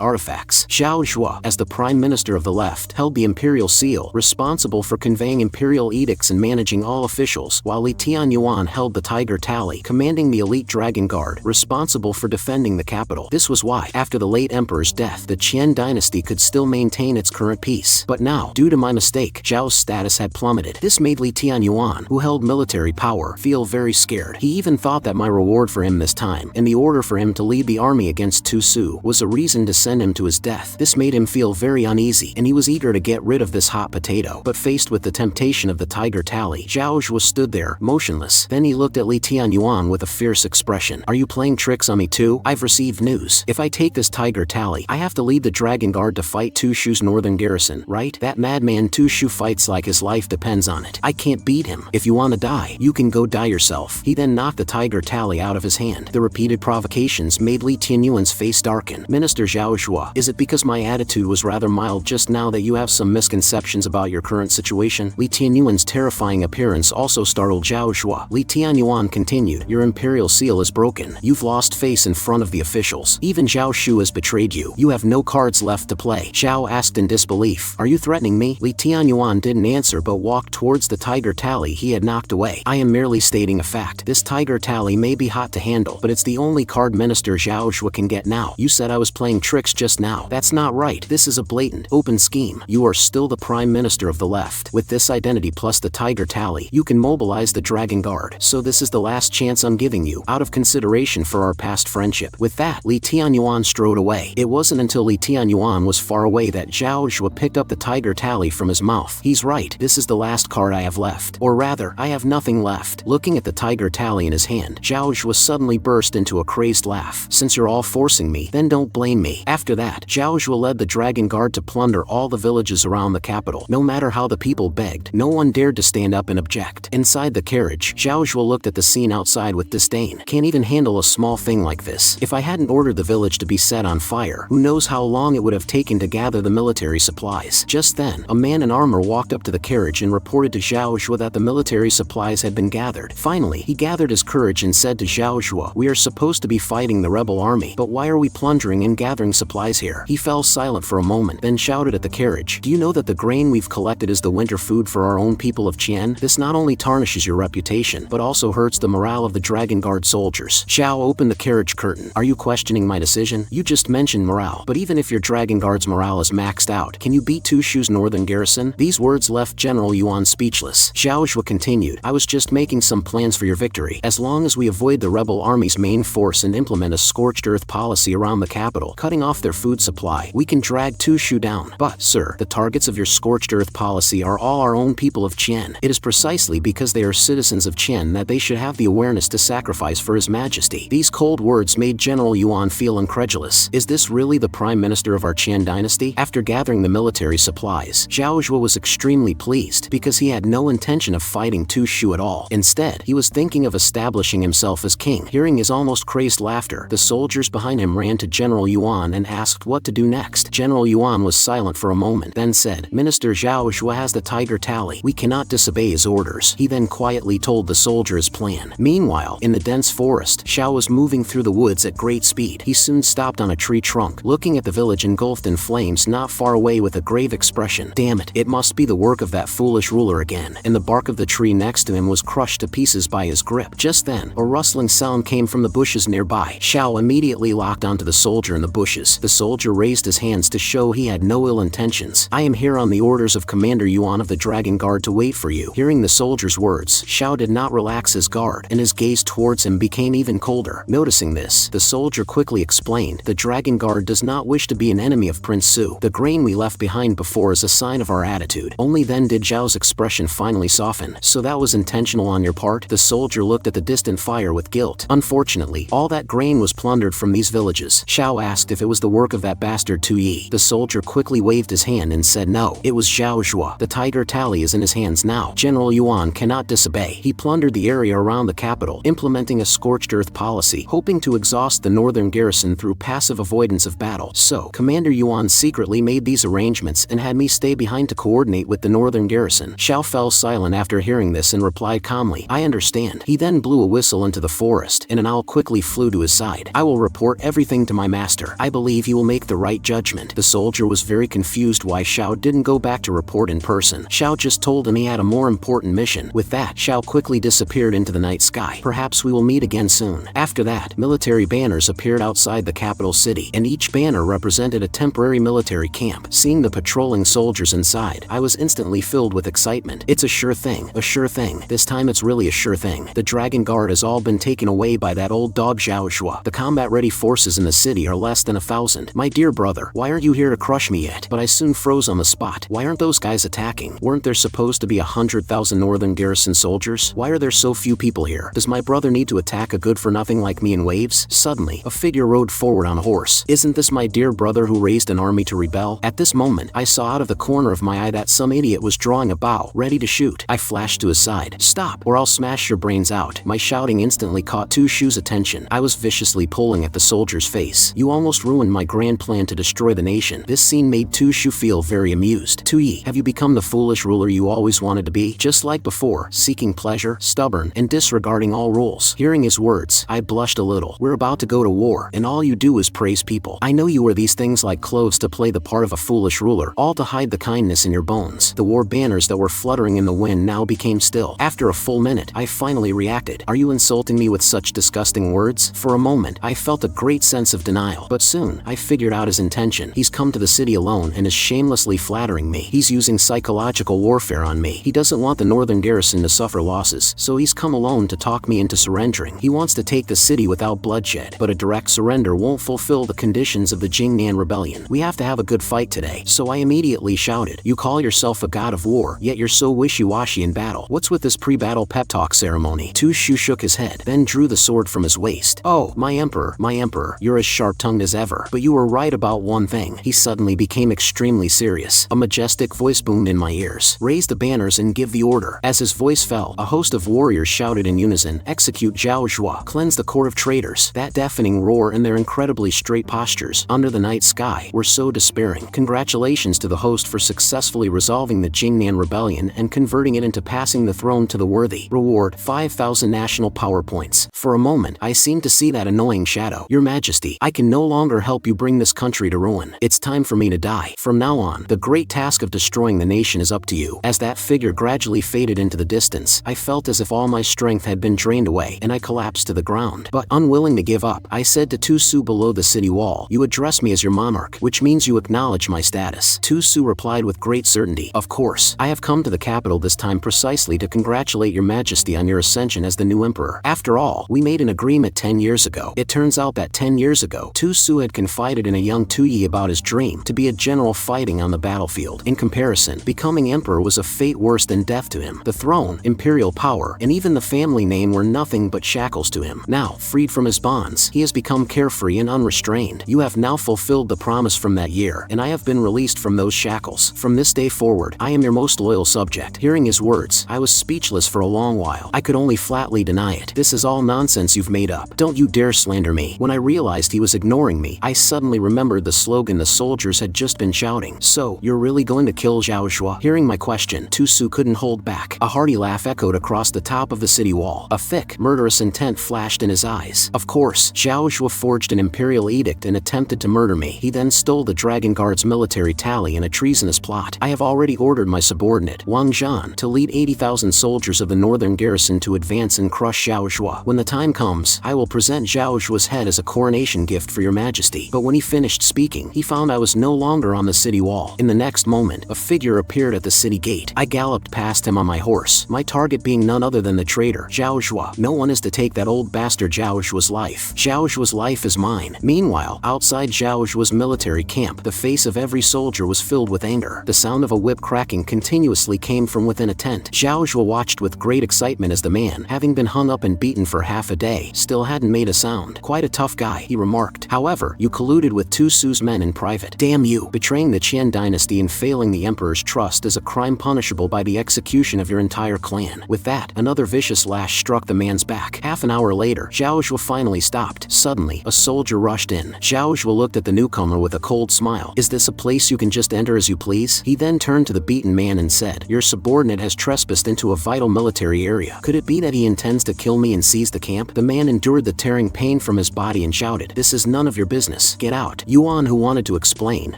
artifacts. Zhao Zhuo, as the prime minister of the left, held the imperial seal, responsible for conveying imperial edicts and managing all officials, while Li Tianyuan held the tiger tally, commanding the elite dragon guard, responsible for defending the capital. This was why, after the late emperor's death, the Qian dynasty could still maintain its current peace. But now, due to my mistake, Zhao's status had plummeted. This made Li Tianyuan, who held military power, feel very scared. He even thought that my reward for him this time, and the order for him to lead the army against Tu Su, was a reason to send him to his death. This made him feel very uneasy, and he was eager to get rid of this hot potato. But faced with the temptation of the tiger tally, Zhao Zhuo stood there, motionless. Then he looked at Li Tianyuan with a fierce expression. Are you playing tricks on me too? I've received news. If I take this tiger tally, I have to lead the dragon guard to fight Tu Shu's northern garrison, right? That madman Tu Shu fights like his life depends on it. I can't beat him. If you want to die, you can go die yourself. He then knocked the tiger tally out of his hand. The repeated provocations made Li Tianyuan's face darken. Minister Zhao Zhuo, is it because my attitude was rather mild just now that you have some misconceptions about your current situation? Li Tianyuan's terrifying appearance also startled Zhao Zhuo. Li Tianyuan continued, your imperial seal is broken. You've lost face in front of the officials. Even Zhao Shu has betrayed you. You have no cards left to play. Zhao asked in disbelief, are you threatening me? Li Tianyuan didn't answer but walked towards the tiger tally he had knocked away. I am merely stating a fact. This tiger tally may be hot to handle, but it's the only card Minister Zhao Zhuo can get now. You said I was playing tricks just now. That's not right. This is a blatant, open scheme. You are still the prime minister of the left. With this identity plus the tiger tally, you can mobilize the dragon guard. So this is the last chance I'm giving you, out of consideration for our past friendship. With that, Li Tianyuan strode away. It wasn't until Li Tianyuan was far away that Zhao Zhuo picked up the tiger tally from his mouth. He's right. This is the last card I have left. Or rather, I have nothing left. Looking at the tiger tally in his hand, Zhao Zhuo suddenly burst into a crazed laugh. since you're all forcing me, then don't blame me. After that, Zhao Zhuo led the dragon guard to plunder all the villages around the capital. No matter how the people begged, no one dared to stand up and object. Inside the carriage, Zhao Zhuo looked at the scene outside with disdain. Can't even handle a small thing like this. If I hadn't ordered the village to be set on fire, who knows how long it would have taken to gather the military supplies. Just then, a man in armor walked up to the carriage and reported to Zhao Zhuo that the military supplies had been gathered. Finally, he gathered his courage and said to Zhao Zhuo, "We are supposed to be fighting the rebel army, but why are we plundering and gathering supplies here?" He fell silent for a moment, then shouted at the carriage, "Do you know that the grain we've collected is the winter food for our own people of Qian? This not only tarnishes your reputation, but also hurts the morale of the Dragon Guard soldiers." Zhao opened the carriage curtain. "Are you questioning my decision? You just mentioned morale, but even if your Dragon Guard's morale is maxed out, can you beat Two Shoes Northern Garrison?" These words left General Yuan speechless. Zhao Zhuo continued, "I was just making some plans for your victory. As long as we avoid the rebel army's main force and implement a scorched earth policy around the capital, cutting off their food supply, we can drag Two Shoe down. But, sir, the targets of your scorched earth policy are all our own people of Qian. It is precisely because they are citizens of Qian that they should have the awareness to sacrifice for His Majesty." These cold words made General Yuan feel incredulous. Is this really the Prime Minister of our Qian dynasty? After gathering the military supplies, Zhao Zhuo was extremely pleased because he had no intention of fighting Two Shoe at all. Instead, he was thinking of establishing himself as king. Hearing his almost crazed laughter, the soldiers behind him ran to General Yuan and asked what to do next. General Yuan was silent for a moment, then said, "Minister Zhao Zhuo has the tiger tally. We cannot disobey his orders." He then quietly told the soldier his plan. Meanwhile, in the dense forest, Zhao was moving through the woods at great speed. He soon stopped on a tree trunk, looking at the village engulfed in flames not far away with a grave expression. Damn it, it must be the work of that foolish ruler again. And the bark of the tree next to him was crushed to pieces by his grip. Just then, a rustling sound came from the bushes nearby. Zhao immediately locked onto the soldier in the bushes. The soldier raised his hands to show he had no ill intentions. "I am here on the orders of Commander Yuan of the Dragon Guard to wait for you." Hearing the soldier's words, Zhao did not relax his guard, and his gaze towards him became even colder. Noticing this, the soldier quickly explained, "The Dragon Guard does not wish to be an enemy of Prince Su. The grain we left behind before is a sign of our attitude." Only then did Zhao's expression finally soften. "So that was intentional on your part?" The soldier looked at the distant fire with guilt. "Unfortunately, all that grain was plundered from these villages." Zhao asked if it was the work of that bastard Tu Yi. The soldier quickly waved his hand and said no, it was Zhao Zhuo. The tiger tally is in his hands now. General Yuan cannot disobey. He plundered the area around the capital, implementing a scorched earth policy, hoping to exhaust the northern garrison through passive avoidance of battle. So, Commander Yuan secretly made these arrangements and had me stay behind to coordinate with the northern garrison. Zhao fell silent after hearing this and replied calmly, "I understand." He then blew a whistle into the forest, and an owl quickly flew to his side. "I will report everything to my master. I believe he will make the right judgment." The soldier was very confused why Zhao didn't go back to report in person. Zhao just told him he had a more important mission. With that, Zhao quickly disappeared into the night sky. "Perhaps we will meet again soon." After that, military banners appeared outside the capital city, and each banner represented a temporary military camp. Seeing the patrolling soldiers inside, I was instantly filled with excitement. It's a sure thing. A sure thing. This time it's really a sure thing. The Dragon Guard has all been taken away by that old dog Zhao Zhuo. The combat-ready forces in the city are less than 1,000. My dear brother, why aren't you here to crush me yet? But I soon froze on the spot. Why aren't those guys attacking? Weren't there supposed to be 100,000 northern garrison soldiers? Why are there so few people here? Does my brother need to attack a good-for-nothing like me in waves? Suddenly, a figure rode forward on a horse. Isn't this my dear brother who raised an army to rebel? At this moment, I saw out of the corner of my eye that some idiot was drawing a bow, ready to shoot. I flashed to his side. "Stop, or I'll smash your brains out." My shouting instantly caught Two Shoe's attention. I was viciously pulling at the soldier's face. "You almost ruined my grand plan to destroy the nation." This scene made Tu Shu feel very amused. "Tu Yi, have you become the foolish ruler you always wanted to be? Just like before, seeking pleasure, stubborn, and disregarding all rules." Hearing his words, I blushed a little. "We're about to go to war, and all you do is praise people. I know you wear these things like clothes to play the part of a foolish ruler, all to hide the kindness in your bones." The war banners that were fluttering in the wind now became still. After a full minute, I finally reacted. "Are you insulting me with such disgusting words?" For a moment, I felt a great sense of denial, but soon, I figured out his intention. He's come to the city alone and is shamelessly flattering me. He's using psychological warfare on me. He doesn't want the northern garrison to suffer losses, so he's come alone to talk me into surrendering. He wants to take the city without bloodshed, but a direct surrender won't fulfill the conditions of the Jingnan rebellion. We have to have a good fight today. So I immediately shouted, "You call yourself a god of war, yet you're so wishy-washy in battle. What's with this pre-battle pep talk ceremony?" Tu Shu shook his head, then drew the sword from his waist. "Oh, my Emperor, my Emperor, you're as sharp-tongued as ever. But you were right about one thing. He suddenly became extremely serious. A majestic voice boomed in my ears. Raise the banners and give the order. As his voice fell, a host of warriors shouted in unison, execute Zhao Zhuo, cleanse the court of traitors. That deafening roar and their incredibly straight postures under the night sky were so despairing. Congratulations to the host for successfully resolving the Jingnan rebellion and converting it into passing the throne to the worthy. Reward, 5,000 national power points. For a moment, I seemed to see that annoying shadow. Your Majesty, I can no longer help you bring this country to ruin. It's time for me to die. From now on, the great task of destroying the nation is up to you. As that figure gradually faded into the distance, I felt as if all my strength had been drained away and I collapsed to the ground. But unwilling to give up, I said to Tu Su below the city wall, you address me as your monarch, which means you acknowledge my status. Tu Su replied with great certainty, of course. I have come to the capital this time precisely to congratulate your Majesty on your ascension as the new emperor. After all, we made an agreement 10 years ago. It turns out that 10 years ago, Tu Su had confided in a young Tu Yi about his dream to be a general fighting on the battlefield. In comparison, becoming emperor was a fate worse than death to him. The throne, imperial power, and even the family name were nothing but shackles to him. Now, freed from his bonds, he has become carefree and unrestrained. You have now fulfilled the promise from that year, and I have been released from those shackles. From this day forward, I am your most loyal subject. Hearing his words, I was speechless for a long while. I could only flatly deny it. This is all nonsense you've made up. Don't you dare slander me. When I realized he was ignoring me, I suddenly remembered the slogan the soldiers had just been shouting. So, you're really going to kill Zhao Zhuo? Hearing my question, Tu Su couldn't hold back. A hearty laugh echoed across the top of the city wall. A thick, murderous intent flashed in his eyes. Of course, Zhao Zhuo forged an imperial edict and attempted to murder me. He then stole the Dragon Guard's military tally in a treasonous plot. I have already ordered my subordinate, Wang Zhan, to lead 80,000 soldiers of the northern garrison to advance and crush Zhao Zhuo. When the time comes, I will present Zhao Zhuo's head as a coronation gift for your Majesty. But when he finished speaking, he found I was no longer on the city wall. In the next moment, a figure appeared at the city gate. I galloped past him on my horse, my target being none other than the traitor, Zhao Zhuo. No one is to take that old bastard Zhao Zhuo's life. Zhao Zhuo's life is mine. Meanwhile, outside Zhao Zhuo's military camp, the face of every soldier was filled with anger. The sound of a whip cracking continuously came from within a tent. Zhao Zhuo watched with great excitement as the man, having been hung up and beaten for half a day, still hadn't made a sound. Quite a tough guy, he remarked. However, you colluded with Tu Su's men in private. Damn you! Betraying the Qian dynasty and failing the emperor's trust is a crime punishable by the execution of your entire clan. With that, another vicious lash struck the man's back. Half an hour later, Zhao Zhuo finally stopped. Suddenly, a soldier rushed in. Zhao Zhuo looked at the newcomer with a cold smile. Is this a place you can just enter as you please? He then turned to the beaten man and said, your subordinate has trespassed into a vital military area. Could it be that he intends to kill me and seize the camp? The man endured the tearing pain from his body and shouted, this is none of your business. Get out. Yuan, who wanted to explain,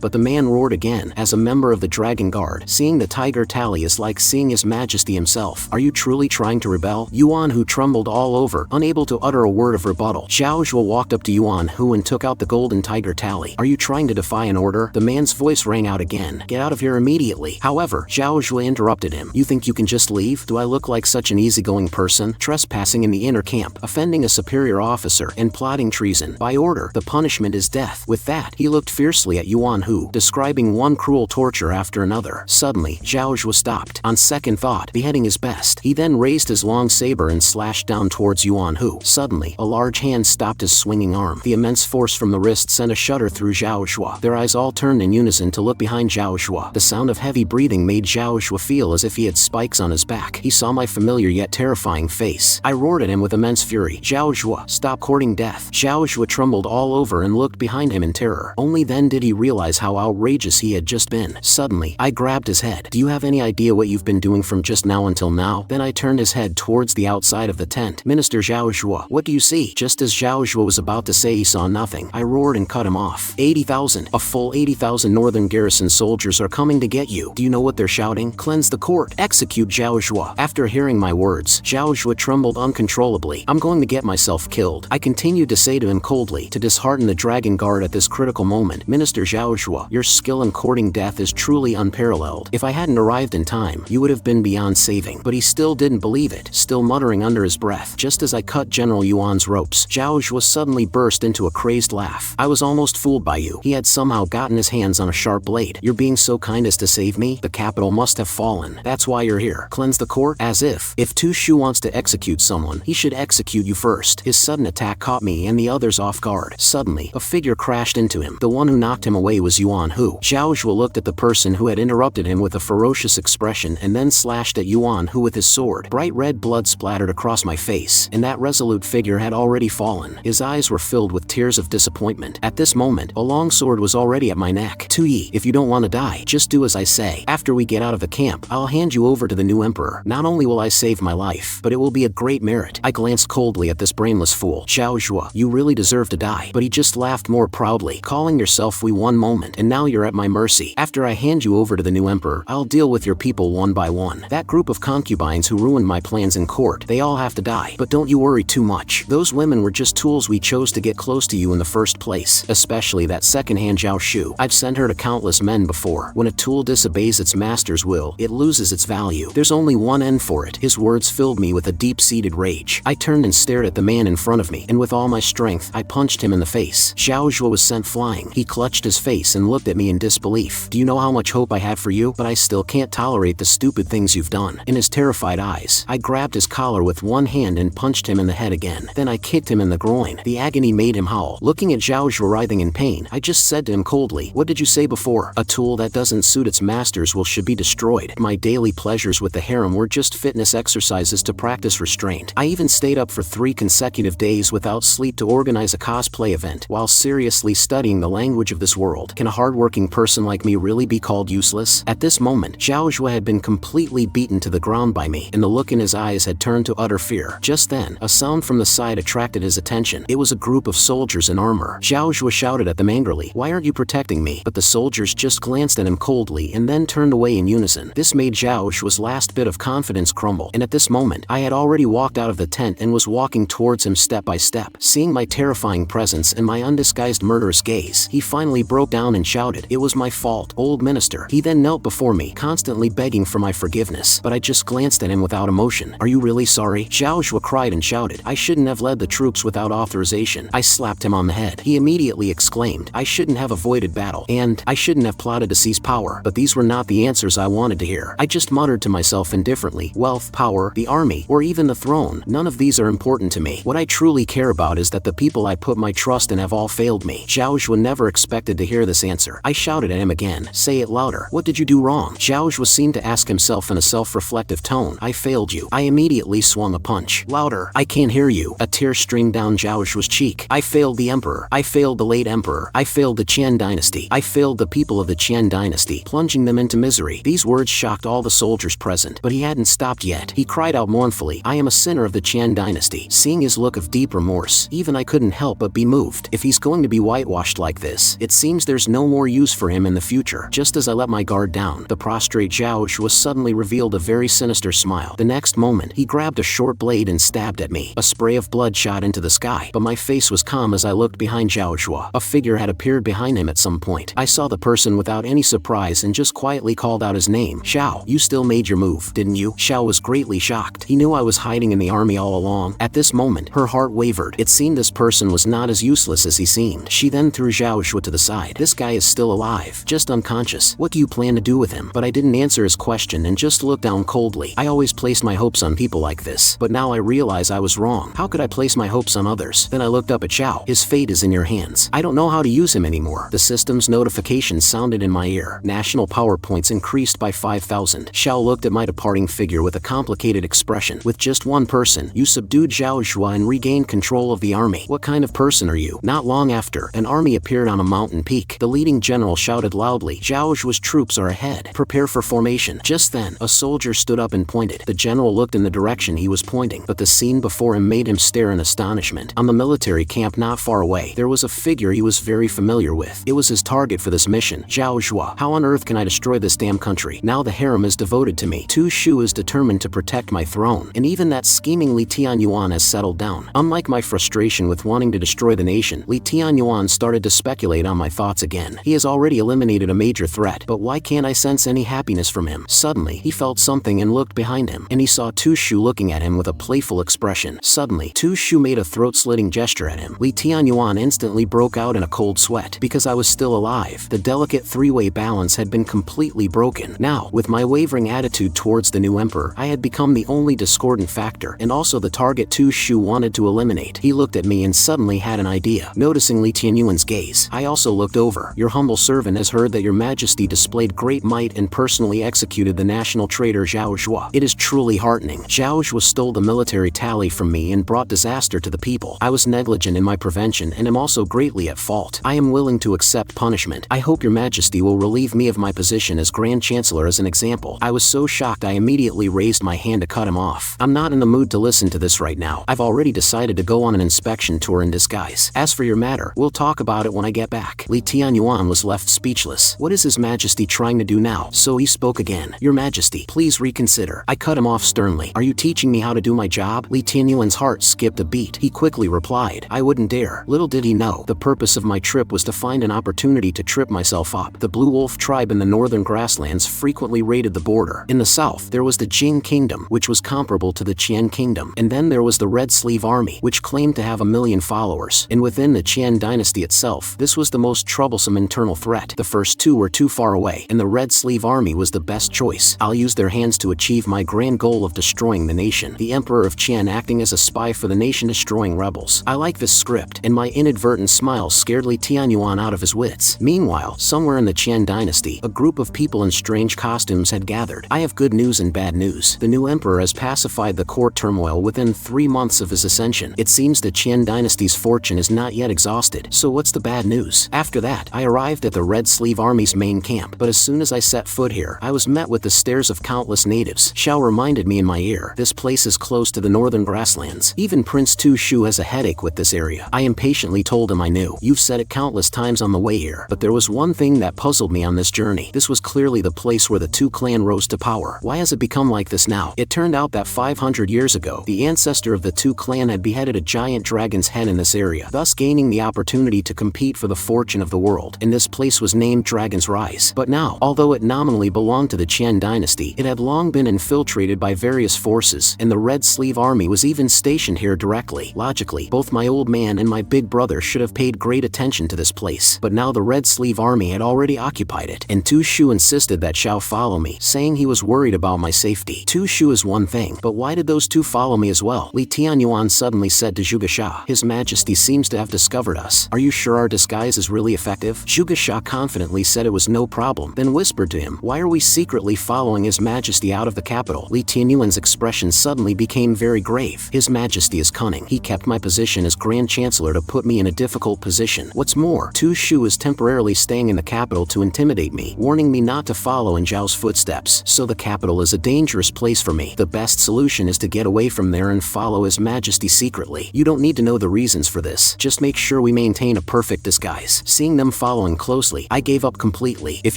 but the man roared again. As a member of the Dragon Guard, seeing the tiger tally is like seeing his Majesty himself. Are you truly trying to rebel? Yuan, who trembled all over, unable to utter a word of rebuttal. Zhao Zhuo walked up to Yuan, who and took out the golden tiger tally. Are you trying to defy an order? The man's voice rang out again. Get out of here immediately. However, Zhao Zhuo interrupted him. You think you can just leave? Do I look like such an easygoing person? Trespassing in the inner camp, offending a superior officer, and plotting treason. By order, the punishment is death. With that, he looked fiercely at Yuan, who, describing one cruel torture after another. Suddenly, Zhao Zhuo stopped. On second thought, beheading is best. He then raised his long saber and slashed down towards Yuan, who, suddenly, a large hand stopped his swinging arm. The immense force from the wrist sent a shudder through Zhao Zhuo. Their eyes all turned in unison to look behind Zhao Zhuo. The sound of heavy breathing made Zhao Zhuo feel as if he had spikes on his back. He saw my familiar yet terrifying face. I roared at him with immense fury. Zhao Zhuo, stop courting death. Zhao Zhuo trembled all over and looked behind him in terror. Only then did he realize how outrageous he had just been. Suddenly, I grabbed his head. Do you have any idea what you've been doing from just now until now? Then I turned his head towards the outside of the tent. Minister Zhao Zhuo, what do you see? Just as Zhao Zhuo was about to say he saw nothing, I roared and cut him off. 80,000, a full 80,000 northern garrison soldiers are coming to get you. Do you know what they're shouting? Cleanse the court. Execute Zhao Zhuo. After hearing my words, Zhao Zhuo trembled uncontrollably. I'm going to get myself killed. I continued to say to him coldly, to dishearten the Dragon Guard at this critical moment, Minister Zhao Zhuo, your skill in courting death is truly unparalleled. If I hadn't arrived in time, you would have been beyond saving. But he still didn't believe it, still muttering under his breath. Just as I cut General Yuan's ropes, Zhao Zhuo suddenly burst into a crazed laugh. I was almost fooled by you. He had somehow gotten his hands on a sharp blade. You're being so kind as to save me? The capital must have fallen. That's why you're here. Cleanse the court? As if Tu Shu wants to execute someone, he should execute you first. His sudden attack caught caught me and the others off guard. Suddenly, a figure crashed into him. The one who knocked him away was Yuan Hu. Zhao Zhuo looked at the person who had interrupted him with a ferocious expression and then slashed at Yuan Hu with his sword. Bright red blood splattered across my face, and that resolute figure had already fallen. His eyes were filled with tears of disappointment. At this moment, a long sword was already at my neck. Tui, if you don't want to die, just do as I say. After we get out of the camp, I'll hand you over to the new emperor. Not only will I save my life, but it will be a great merit. I glanced coldly at this brainless fool. Zhao Zhuo, you really deserve to die. But he just laughed more proudly, calling yourself we one moment, and now you're at my mercy. After I hand you over to the new emperor, I'll deal with your people one by one. That group of concubines who ruined my plans in court, they all have to die. But don't you worry too much. Those women were just tools we chose to get close to you in the first place. Especially that second-hand Zhao Shu. I've sent her to countless men before. When a tool disobeys its master's will, it loses its value. There's only one end for it. His words filled me with a deep-seated rage. I turned and stared at the man in front of me, and with all my strength, I punched him in the face. Zhao Zhuo was sent flying. He clutched his face and looked at me in disbelief. Do you know how much hope I had for you? But I still can't tolerate the stupid things you've done. In his terrified eyes, I grabbed his collar with one hand and punched him in the head again. Then I kicked him in the groin. The agony made him howl. Looking at Zhao Zhuo writhing in pain, I just said to him coldly, what did you say before? A tool that doesn't suit its master's will should be destroyed. My daily pleasures with the harem were just fitness exercises to practice restraint. I even stayed up for 3 consecutive days without sleep to organize a cosplay event while seriously studying the language of this world. Can a hardworking person like me really be called useless? At this moment, Zhao Zhuo had been completely beaten to the ground by me, and the look in his eyes had turned to utter fear. Just then, a sound from the side attracted his attention. It was a group of soldiers in armor. Zhao Zhuo shouted at them angrily, why aren't you protecting me? But the soldiers just glanced at him coldly and then turned away in unison. This made Zhao Zhuo's last bit of confidence crumble, and at this moment, I had already walked out of the tent and was walking towards him step by step. Seeing my terrifying presence and my undisguised murderous gaze, he finally broke down and shouted, it was my fault, old minister. He then knelt before me, constantly begging for my forgiveness, but I just glanced at him without emotion. Are you really sorry? Zhao Zhuo cried and shouted, I shouldn't have led the troops without authorization. I slapped him on the head. He immediately exclaimed, I shouldn't have avoided battle, and I shouldn't have plotted to seize power. But these were not the answers I wanted to hear. I just muttered to myself indifferently, wealth, power, the army, or even the throne, none of these are important to me. What I truly care about is that the people I put my trust in have all failed me. Zhao Zhuo never expected to hear this answer. I shouted at him again, say it louder. What did you do wrong? Zhao Zhuo seemed to ask himself in a self-reflective tone. I failed you. I immediately swung a punch. Louder. I can't hear you. A tear streamed down Zhao Zhuo's cheek. I failed the emperor. I failed the late emperor. I failed the Qian dynasty. I failed the people of the Qian dynasty, plunging them into misery. These words shocked all the soldiers present, but he hadn't stopped yet. He cried out mournfully, I am a sinner of the Qian dynasty. Seeing his look of deep remorse, even I couldn't help but be moved. If he's going to be whitewashed like this, it seems there's no more use for him in the future. Just as I let my guard down, the prostrate Zhao Zhuo suddenly revealed a very sinister smile. The next moment, he grabbed a short blade and stabbed at me. A spray of blood shot into the sky, but my face was calm as I looked behind Zhao Zhuo. A figure had appeared behind him at some point. I saw the person without any surprise and just quietly called out his name. Xiao, you still made your move, didn't you? Xiao was greatly shocked. He knew I was hiding in the army all along. At this moment, her heart wavered. It seemed this person was not as useless as he seemed. She then threw Zhao Zhuo to the side. This guy is still alive, just unconscious. What do you plan to do with him? But I didn't answer his question and just looked down coldly. I always placed my hopes on people like this, but now I realize I was wrong. How could I place my hopes on others? Then I looked up at Xiao. His fate is in your hands. I don't know how to use him anymore. The system's notification sounded in my ear. National power points increased by 5,000. Xiao looked at my departing figure with a complicated expression. With just one person, you subdued Zhao Zhuo and regained control of the army. What kind of person are you? Not long after, an army appeared on a mountain peak. The leading general shouted loudly, Zhao Zhuo's troops are ahead. Prepare for formation. Just then, a soldier stood up and pointed. The general looked in the direction he was pointing, but the scene before him made him stare in astonishment. On the military camp not far away, there was a figure he was very familiar with. It was his target for this mission, Zhao Zhuo. How on earth can I destroy this damn country? Now the harem is devoted to me. Tu Shu is determined to protect my throne, and even that scheming Li Tianyuan has settled down. Unlike my frustration with wanting to destroy the nation, Li Tianyuan started to speculate on my thoughts again. He has already eliminated a major threat, but why can't I sense any happiness from him? Suddenly, he felt something and looked behind him, and he saw Tu Shu looking at him with a playful expression. Suddenly, Tu Shu made a throat-slitting gesture at him. Li Tianyuan instantly broke out in a cold sweat. Because I was still alive, the delicate three-way balance had been completely broken. Now, with my wavering attitude towards the new emperor, I had become the only discordant factor, and also the target Tu Shu wanted to eliminate. He looked at me and suddenly had an idea. Noticing Li Tianyuan's gaze, I also looked over. Your humble servant has heard that your majesty displayed great might and personally executed the national traitor Zhao Zhuo. It is truly heartening. Zhao Zhuo stole the military tally from me and brought disaster to the people. I was negligent in my prevention and am also greatly at fault. I am willing to accept punishment. I hope your majesty will relieve me of my position as Grand Chancellor as an example. I was so shocked I immediately raised my hand to cut him off. I'm not in the mood to listen to this right now. I've already decided to go on an inspection tour in disguise. As for your matter, we'll talk about it when I get back. Li Tianyuan was left speechless. What is His Majesty trying to do now? So he spoke again. Your Majesty, please reconsider. I cut him off sternly. Are you teaching me how to do my job? Li Tianyuan's heart skipped a beat. He quickly replied, I wouldn't dare. Little did he know, the purpose of my trip was to find an opportunity to trip myself up. The Blue Wolf tribe in the northern grasslands frequently raided the border. In the south, there was the Jing Kingdom, which was comparable to the Qian Kingdom. And then there was the Red Sleeve Army, which claimed to have 1 million followers. And within the Qian dynasty itself, this was the most troublesome internal threat. The first two were too far away, and the Red Sleeve Army was the best choice. I'll use their hands to achieve my grand goal of destroying the nation. The Emperor of Qian acting as a spy for the nation destroying rebels. I like this script, and my inadvertent smile scared Li Tianyuan out of his wits. Meanwhile, somewhere in the Qian dynasty, a group of people in strange costumes had gathered. I have good news and bad news. The new emperor has pacified the court turmoil within 3 months of his ascension. It seems the Qian dynasty's fortune is not yet exhausted. So what's the bad news? After that, I arrived at the Red Sleeve Army's main camp, but as soon as I set foot here, I was met with the stares of countless natives. Xiao reminded me in my ear, this place is close to the northern grasslands. Even Prince Tu Shu has a headache with this area. I impatiently told him I knew. You've said it countless times on the way here, but there was one thing that puzzled me on this journey. This was clearly the place where the Tu clan rose to power. Why has it become like this now? It turned out that 500 years ago, the ancestor of the Tu clan had beheaded a giant dragon's head in this area, thus gaining the opportunity to compete for the fortune of the world. And this place was named Dragon's Rise. But now, although it nominally belonged to the Qian dynasty, it had long been infiltrated by various forces, and the Red Sleeve Army was even stationed here directly. Logically, both my old man and my big brother should have paid great attention to this place, but now the Red Sleeve Army had already occupied it, and Tu Shu insisted that Xiao follow me, saying he was worried about my safety. Tu Shu is one thing, but why did those two follow me as well? Li Tianyuan suddenly said to Zhuge Xia, His Majesty seems to have discovered us. Are you sure our disguise is really effective? Zhuge Xia confidently said it was no problem, then whispered to him, Why are we secretly following His Majesty out of the capital? Li Tianyuan's expression suddenly became very grave. His Majesty is cunning. He kept my position as Grand Chancellor to put me in a difficult position. What's more, Tu Shu is temporarily staying in the capital to intimidate me, warning me not to follow in Zhao's footsteps. So the capital is a dangerous place for me. The best solution is to get away from there and follow His Majesty secretly. You don't need to know the reasons for this. Just make sure we maintain a perfect disguise. Seeing them following closely, I gave up completely. If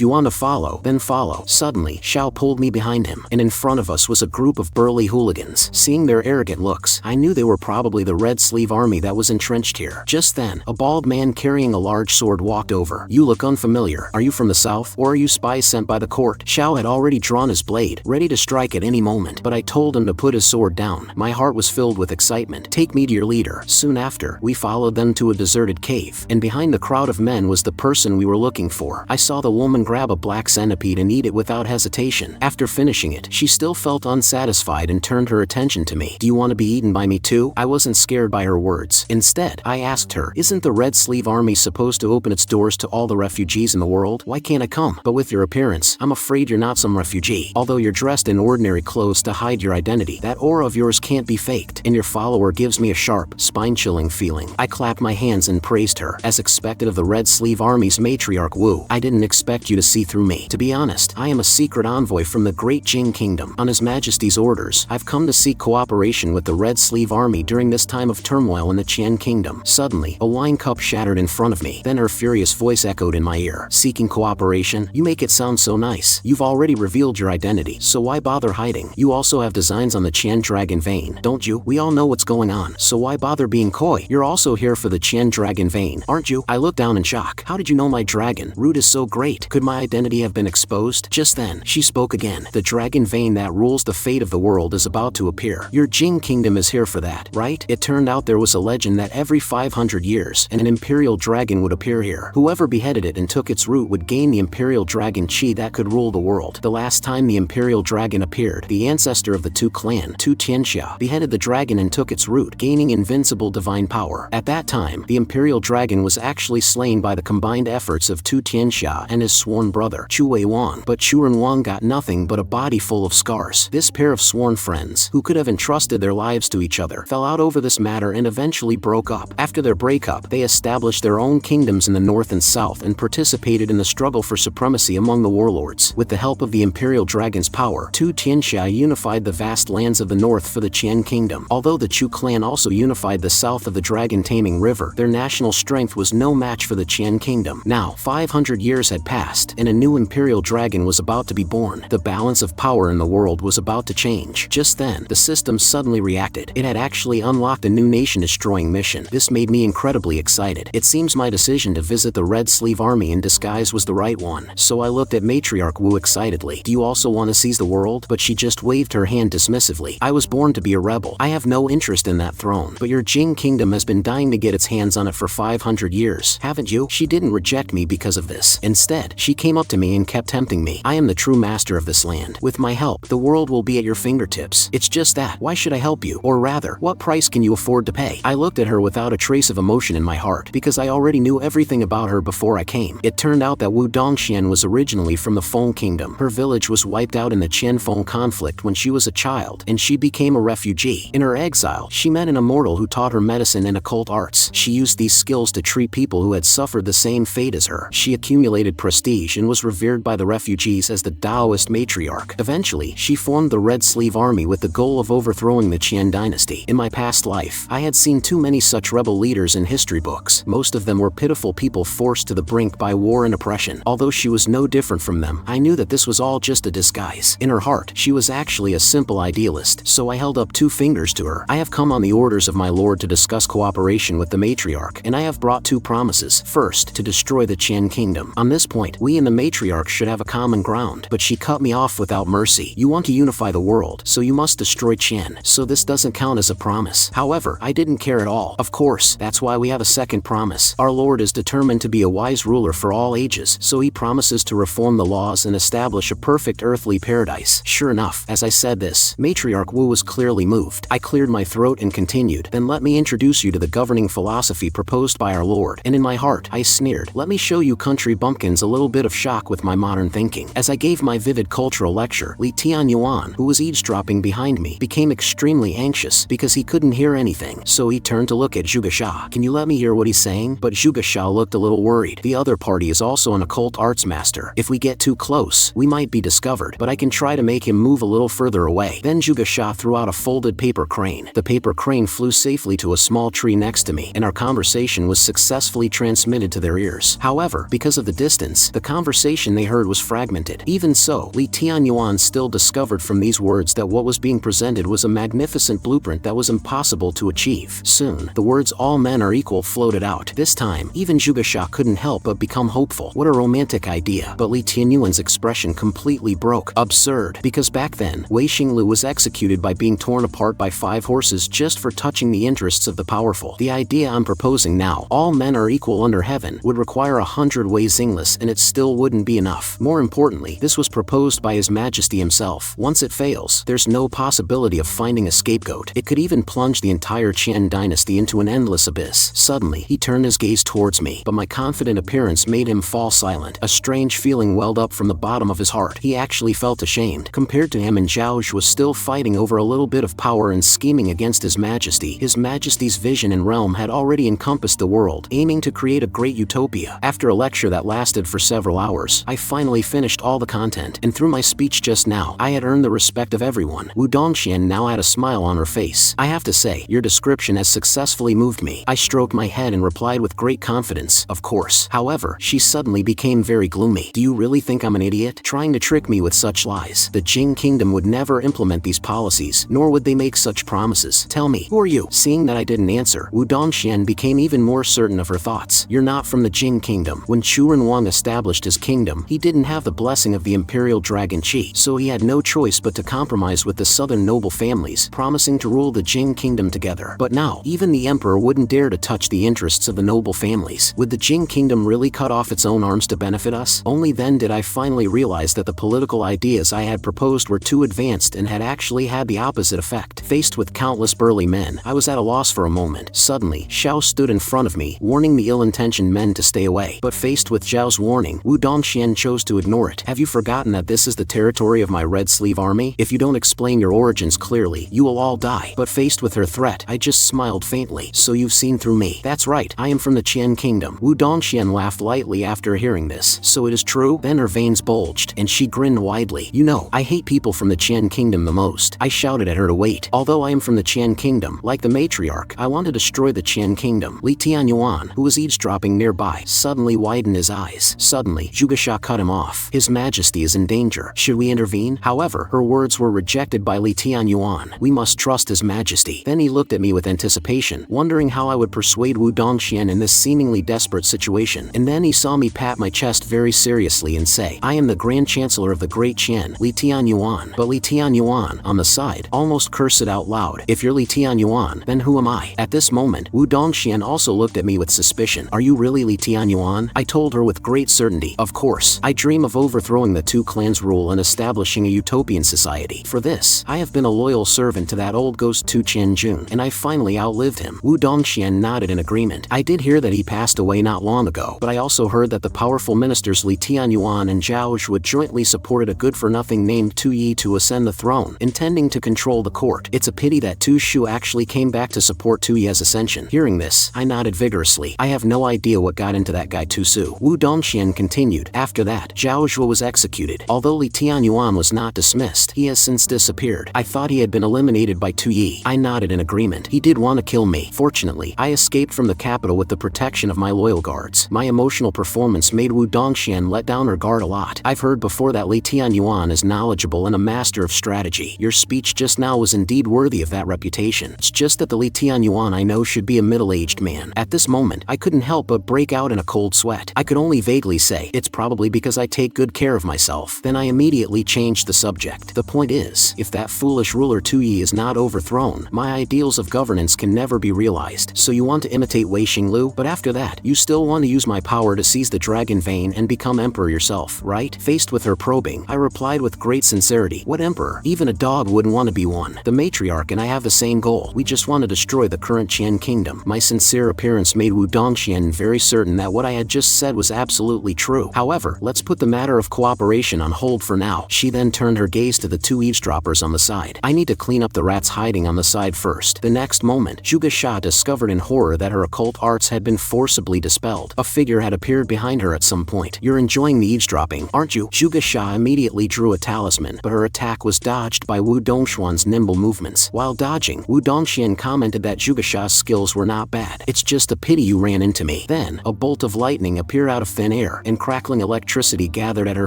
you want to follow, then follow. Suddenly, Xiao pulled me behind him, and in front of us was a group of burly hooligans. Seeing their arrogant looks, I knew they were probably the Red Sleeve Army that was entrenched here. Just then, a bald man carrying a large sword walked over. You look unfamiliar. Are you from the south, or are you spies sent by the court? Xiao had already drawn his blade, ready to strike at any moment, but I told him to put his sword down. My heart was filled with excitement. Take me to your leader. Soon after, we followed them to a deserted cave, and behind the crowd of men was the person we were looking for. I saw the woman grab a black centipede and eat it without hesitation. After finishing it, she still felt unsatisfied and turned her attention to me. Do you want to be eaten by me too? I wasn't scared by her words. Instead, I asked her, Isn't the Red Sleeve Army supposed to open its doors to all the refugees in the world? Why can't I come? But with your appearance, I'm afraid you're not some refugee. Although you're dressed in ordinary clothes to hide your identity, that aura of yours can't be faked, and your follower gives me a sharp, spine-chilling feeling. I clapped my hands and praised her. As expected of the Red Sleeve Army's matriarch Wu, I didn't expect you to see through me. To be honest, I am a secret envoy from the Great Jing Kingdom. On His Majesty's orders, I've come to seek cooperation with the Red Sleeve Army during this time of turmoil in the Qian Kingdom. Suddenly, a wine cup shattered in front of me. Then her furious voice echoed in my ear. Seeking cooperation? You make it sound so nice. You've already revealed your identity, so why bother hiding? You also have designs on the Qian Dragon Vein, don't you? We all know what's going on, so why bother being coy? You're also here for the Qian Dragon Vein, aren't you? I looked down in shock. How did you know my dragon? Root is so great. Could my identity have been exposed? Just then, she spoke again. The Dragon Vein that rules the fate of the world is about to appear. Your Jing Kingdom is here for that, right? It turned out there was a legend that every 500 years, an imperial dragon would appear here. Whoever beheaded it and took its root would gain the imperial dragon chi that could rule the world. The last time the imperial dragon appeared, the ancestor of the Tu clan, Tu Tianxia, beheaded the dragon and took its root, gaining invincible divine power. At that time, the imperial dragon was actually slain by the combined efforts of Tu Tianxia and his sworn brother, Chu Wei-Wang, but Chu Renwang got nothing but a body full of scars. This pair of sworn friends, who could have entrusted their lives to each other, fell out over this matter and eventually broke up. After their breakup, they established their own kingdoms in the north and south and participated in the struggle for supremacy among the warlords. With the help of the imperial dragon's power, Tu Tianxia unified the vast lands of the north for the Qian kingdom. Although the Chu clan also unified the south of the dragon-taming river, their national strength was no match for the Qian kingdom. Now, 500 years had passed, and a new imperial dragon was about to be born. The balance of power in the world was about to change. Just then, the system suddenly reacted. It had actually unlocked a new nation-destroying mission. This made me incredibly excited. It seems my decision to visit the Red Sleeve Army in disguise was the right one, so I looked at Matriarch Wu excitedly. Do you also want to seize the world? But she just waved her hand dismissively. I was born to be a rebel. I have no interest in that throne. But your Jing kingdom has been dying to get its hands on it for 500 years, haven't you? She didn't reject me because of this. Instead, she came up to me and kept tempting me. I am the true master of this land. With my help, the world will be at your fingertips. It's just that. Why should I help you? Or rather, what price can you afford to pay? I looked at her without a trace of emotion in my heart, because I already knew everything about her before I came. It turned out that Wu Dongxian was originally from the Feng kingdom. Her village was wiped out in the Qian-Feng conflict when she was a child, and she became a refugee. In her exile, she met an immortal who taught her medicine and occult arts. She used these skills to treat people who had suffered the same fate as her. She accumulated prestige and was revered by the refugees as the Taoist matriarch. Eventually, she formed the Red Sleeve Army with the goal of overthrowing the Qian dynasty. In my past life, I had seen too many such rebel leaders in history books. Most of them were pitiful people forced to the brink by war and oppression. Although she was no different from them, I knew that this was all just a disguise. In her heart, she was actually a simple idealist, so I held up 2 fingers to her. I have come on the orders of my lord to discuss cooperation with the matriarch, and I have brought 2 promises. First, to destroy the Qian kingdom. On this point, we and the matriarch should have a common ground, but she cut me off without mercy. You want to unify the world, so you must destroy Qian, so this doesn't count as a promise. However, I didn't care at all. Of course, that's why we have a second promise. Our lord is determined to be a wise ruler for all ages, so he promises to reform the laws and establish a perfect earthly paradise. Sure enough, as I said this, Matriarch Wu was clearly moved. I cleared my throat and continued, then let me introduce you to the governing philosophy proposed by our lord. And in my heart, I sneered, let me show you country bumpkins a little bit of shock with my modern thinking. As I gave my vivid cultural lecture, Li Tianyuan, who was eavesdropping behind me, became extremely anxious because he couldn't hear anything, so he turned to look at Zhuge Sha. Can you let me hear what he's saying? But Zhuge Sha looked a little worried. The other party is also an occult arts master. If we get too close, we might be discovered, but I can try to make him move a little further away. Then Zhuge Sha threw out a folded paper crane. The paper crane flew safely to a small tree next to me, and our conversation was successfully transmitted to their ears. However, because of the distance, the conversation they heard was fragmented. Even so, Li Tianyuan still discovered from these words that what was being presented was a magnificent blueprint that was impossible to achieve. Soon, the words all men are equal floated out. This time, even Zhuge Sha couldn't help but become hopeful. What a romantic idea. But Li Tianyuan's expression completely broke. Absurd. Because back then, Wei Xinglu was executed by being torn apart by 5 horses just for touching the interests of the powerful. The idea I'm proposing now, all men are equal under heaven, would require 100 Wei Xinglis, and it still wouldn't be enough. More importantly, this was proposed by His Majesty himself. Once it fails, there's no possibility of finding a scapegoat. It could even plunge the entire Qian dynasty into an endless abyss. Suddenly, he turned his gaze towards me, but my confident appearance made him fall silent. A strange feeling welled up from the bottom of his heart. He actually felt ashamed. Compared to him, and Zhao was still fighting over a little bit of power and scheming against His Majesty. His Majesty's vision and realm had already encompassed the world, aiming to create a great utopia. After a lecture that lasted for several hours, I finally finished all the content, and through my speech just now, I had earned the respect of everyone. Wu Dongxian now had a smile on her face. I have to say, your description has successfully moved me. I stroked my head and replied with great confidence, of course. However, she suddenly became very gloomy. Do you really think I'm an idiot? Trying to trick me with such lies. The Jing kingdom would never implement these policies, nor would they make such promises. Tell me, who are you? Seeing that I didn't answer, Wu Dongxian became even more certain of her thoughts. You're not from the Jing kingdom. When Chu Renwang established his kingdom, he didn't have the blessing of the imperial dragon Qi, so he had no choice but to compromise with the southern noble families, promising to rule the Jing kingdom together. But now, even the emperor wouldn't dare to touch the interests of the noble families. Would the Jing kingdom really cut off its own arms to benefit us? Only then did I finally realize that the political ideas I had proposed were too advanced and had actually had the opposite effect. Faced with countless burly men, I was at a loss for a moment. Suddenly, Xiao stood in front of me, warning the ill-intentioned men to stay away. But faced with Zhao's warning, Wu Dongxian chose to ignore it. Have you forgotten that this is the territory of my Red Sleeve army? If you don't explain your origins clearly, you will all die. But faced with her threat, I just smiled faintly. So you've seen through me. That's right, I am from the Qian kingdom. Wu Dongxian laughed lightly after hearing this. So it is true? Then her veins bulged, and she grinned widely. You know, I hate people from the Qian kingdom the most. I shouted at her to wait. Although I am from the Qian kingdom, like the matriarch, I want to destroy the Qian kingdom. Li Tianyuan, who was eavesdropping nearby, suddenly widened his eyes. Suddenly, Zhuge cut him off. His Majesty is in danger. Should we intervene? However, her words were rejected by Li Tianyuan. We must trust His Majesty. Then he looked at me with anticipation, wondering how I would persuade Wu Dongxian in this seemingly desperate situation. And then he saw me pat my chest very seriously and say, I am the Grand Chancellor of the Great Qian, Li Tianyuan. But Li Tianyuan, on the side, almost cursed it out loud. If you're Li Tianyuan, then who am I? At this moment, Wu Dongxian also looked at me with suspicion. Are you really Li Tianyuan? I told her with great certainty. Of course. I dream of overthrowing the two clans' rule and establishing a utopian society. For this, I have been a loyal servant to that old ghost Tu Qianjun, and I finally outlived him. Wu Dongxian nodded in agreement. I did hear that he passed away not long ago, but I also heard that the powerful ministers Li Tianyuan and Zhao Zhu jointly supported a good-for-nothing named Tu Yi to ascend the throne, intending to control the court. It's a pity that Tu Shu actually came back to support Tu Yi's ascension. Hearing this, I nodded vigorously. I have no idea what got into that guy Tu Su. Wu Dongxian continued. After that, Zhao Zhu was executed. Although Li Tianyuan was not dismissed, he has since disappeared. I thought he had been eliminated by Tu Yi. I nodded in agreement. He did want to kill me. Fortunately, I escaped from the capital with the protection of my loyal guards. My emotional performance made Wu Dongxian let down her guard a lot. I've heard before that Li Tianyuan is knowledgeable and a master of strategy. Your speech just now was indeed worthy of that reputation. It's just that the Li Tianyuan I know should be a middle-aged man. At this moment, I couldn't help but break out in a cold sweat. I could only vaguely say, it's probably because I take good care of myself. Then I immediately changed the subject. The point is, if that foolish ruler Tu Yi is not overthrown, my ideals of governance can never be realized. So you want to imitate Wei Xinglu, but after that, you still want to use my power to seize the dragon vein and become emperor yourself, right? Faced with her probing, I replied with great sincerity, what emperor? Even a dog wouldn't want to be one. The matriarch and I have the same goal. We just want to destroy the current Qian kingdom. My sincere appearance made Wu Dongxian very certain that what I had just said was absolutely true. However, let's put the matter of cooperation on hold for now. She then turned her gaze to the two eavesdroppers on the side. I need to clean up the rats hiding on the side first. The next moment, Zhuge Sha discovered in horror that her occult arts had been forcibly dispelled. A figure had appeared behind her at some point. You're enjoying the eavesdropping, aren't you? Zhuge Sha immediately drew a talisman, but her attack was dodged by Wu Dongxian's nimble movements. While dodging, Wu Dongxian commented that Zhuge Sha's skills were not bad. It's just a pity you ran into me. Then, a bolt of lightning appeared out of thin air, and crackling electricity gathered at her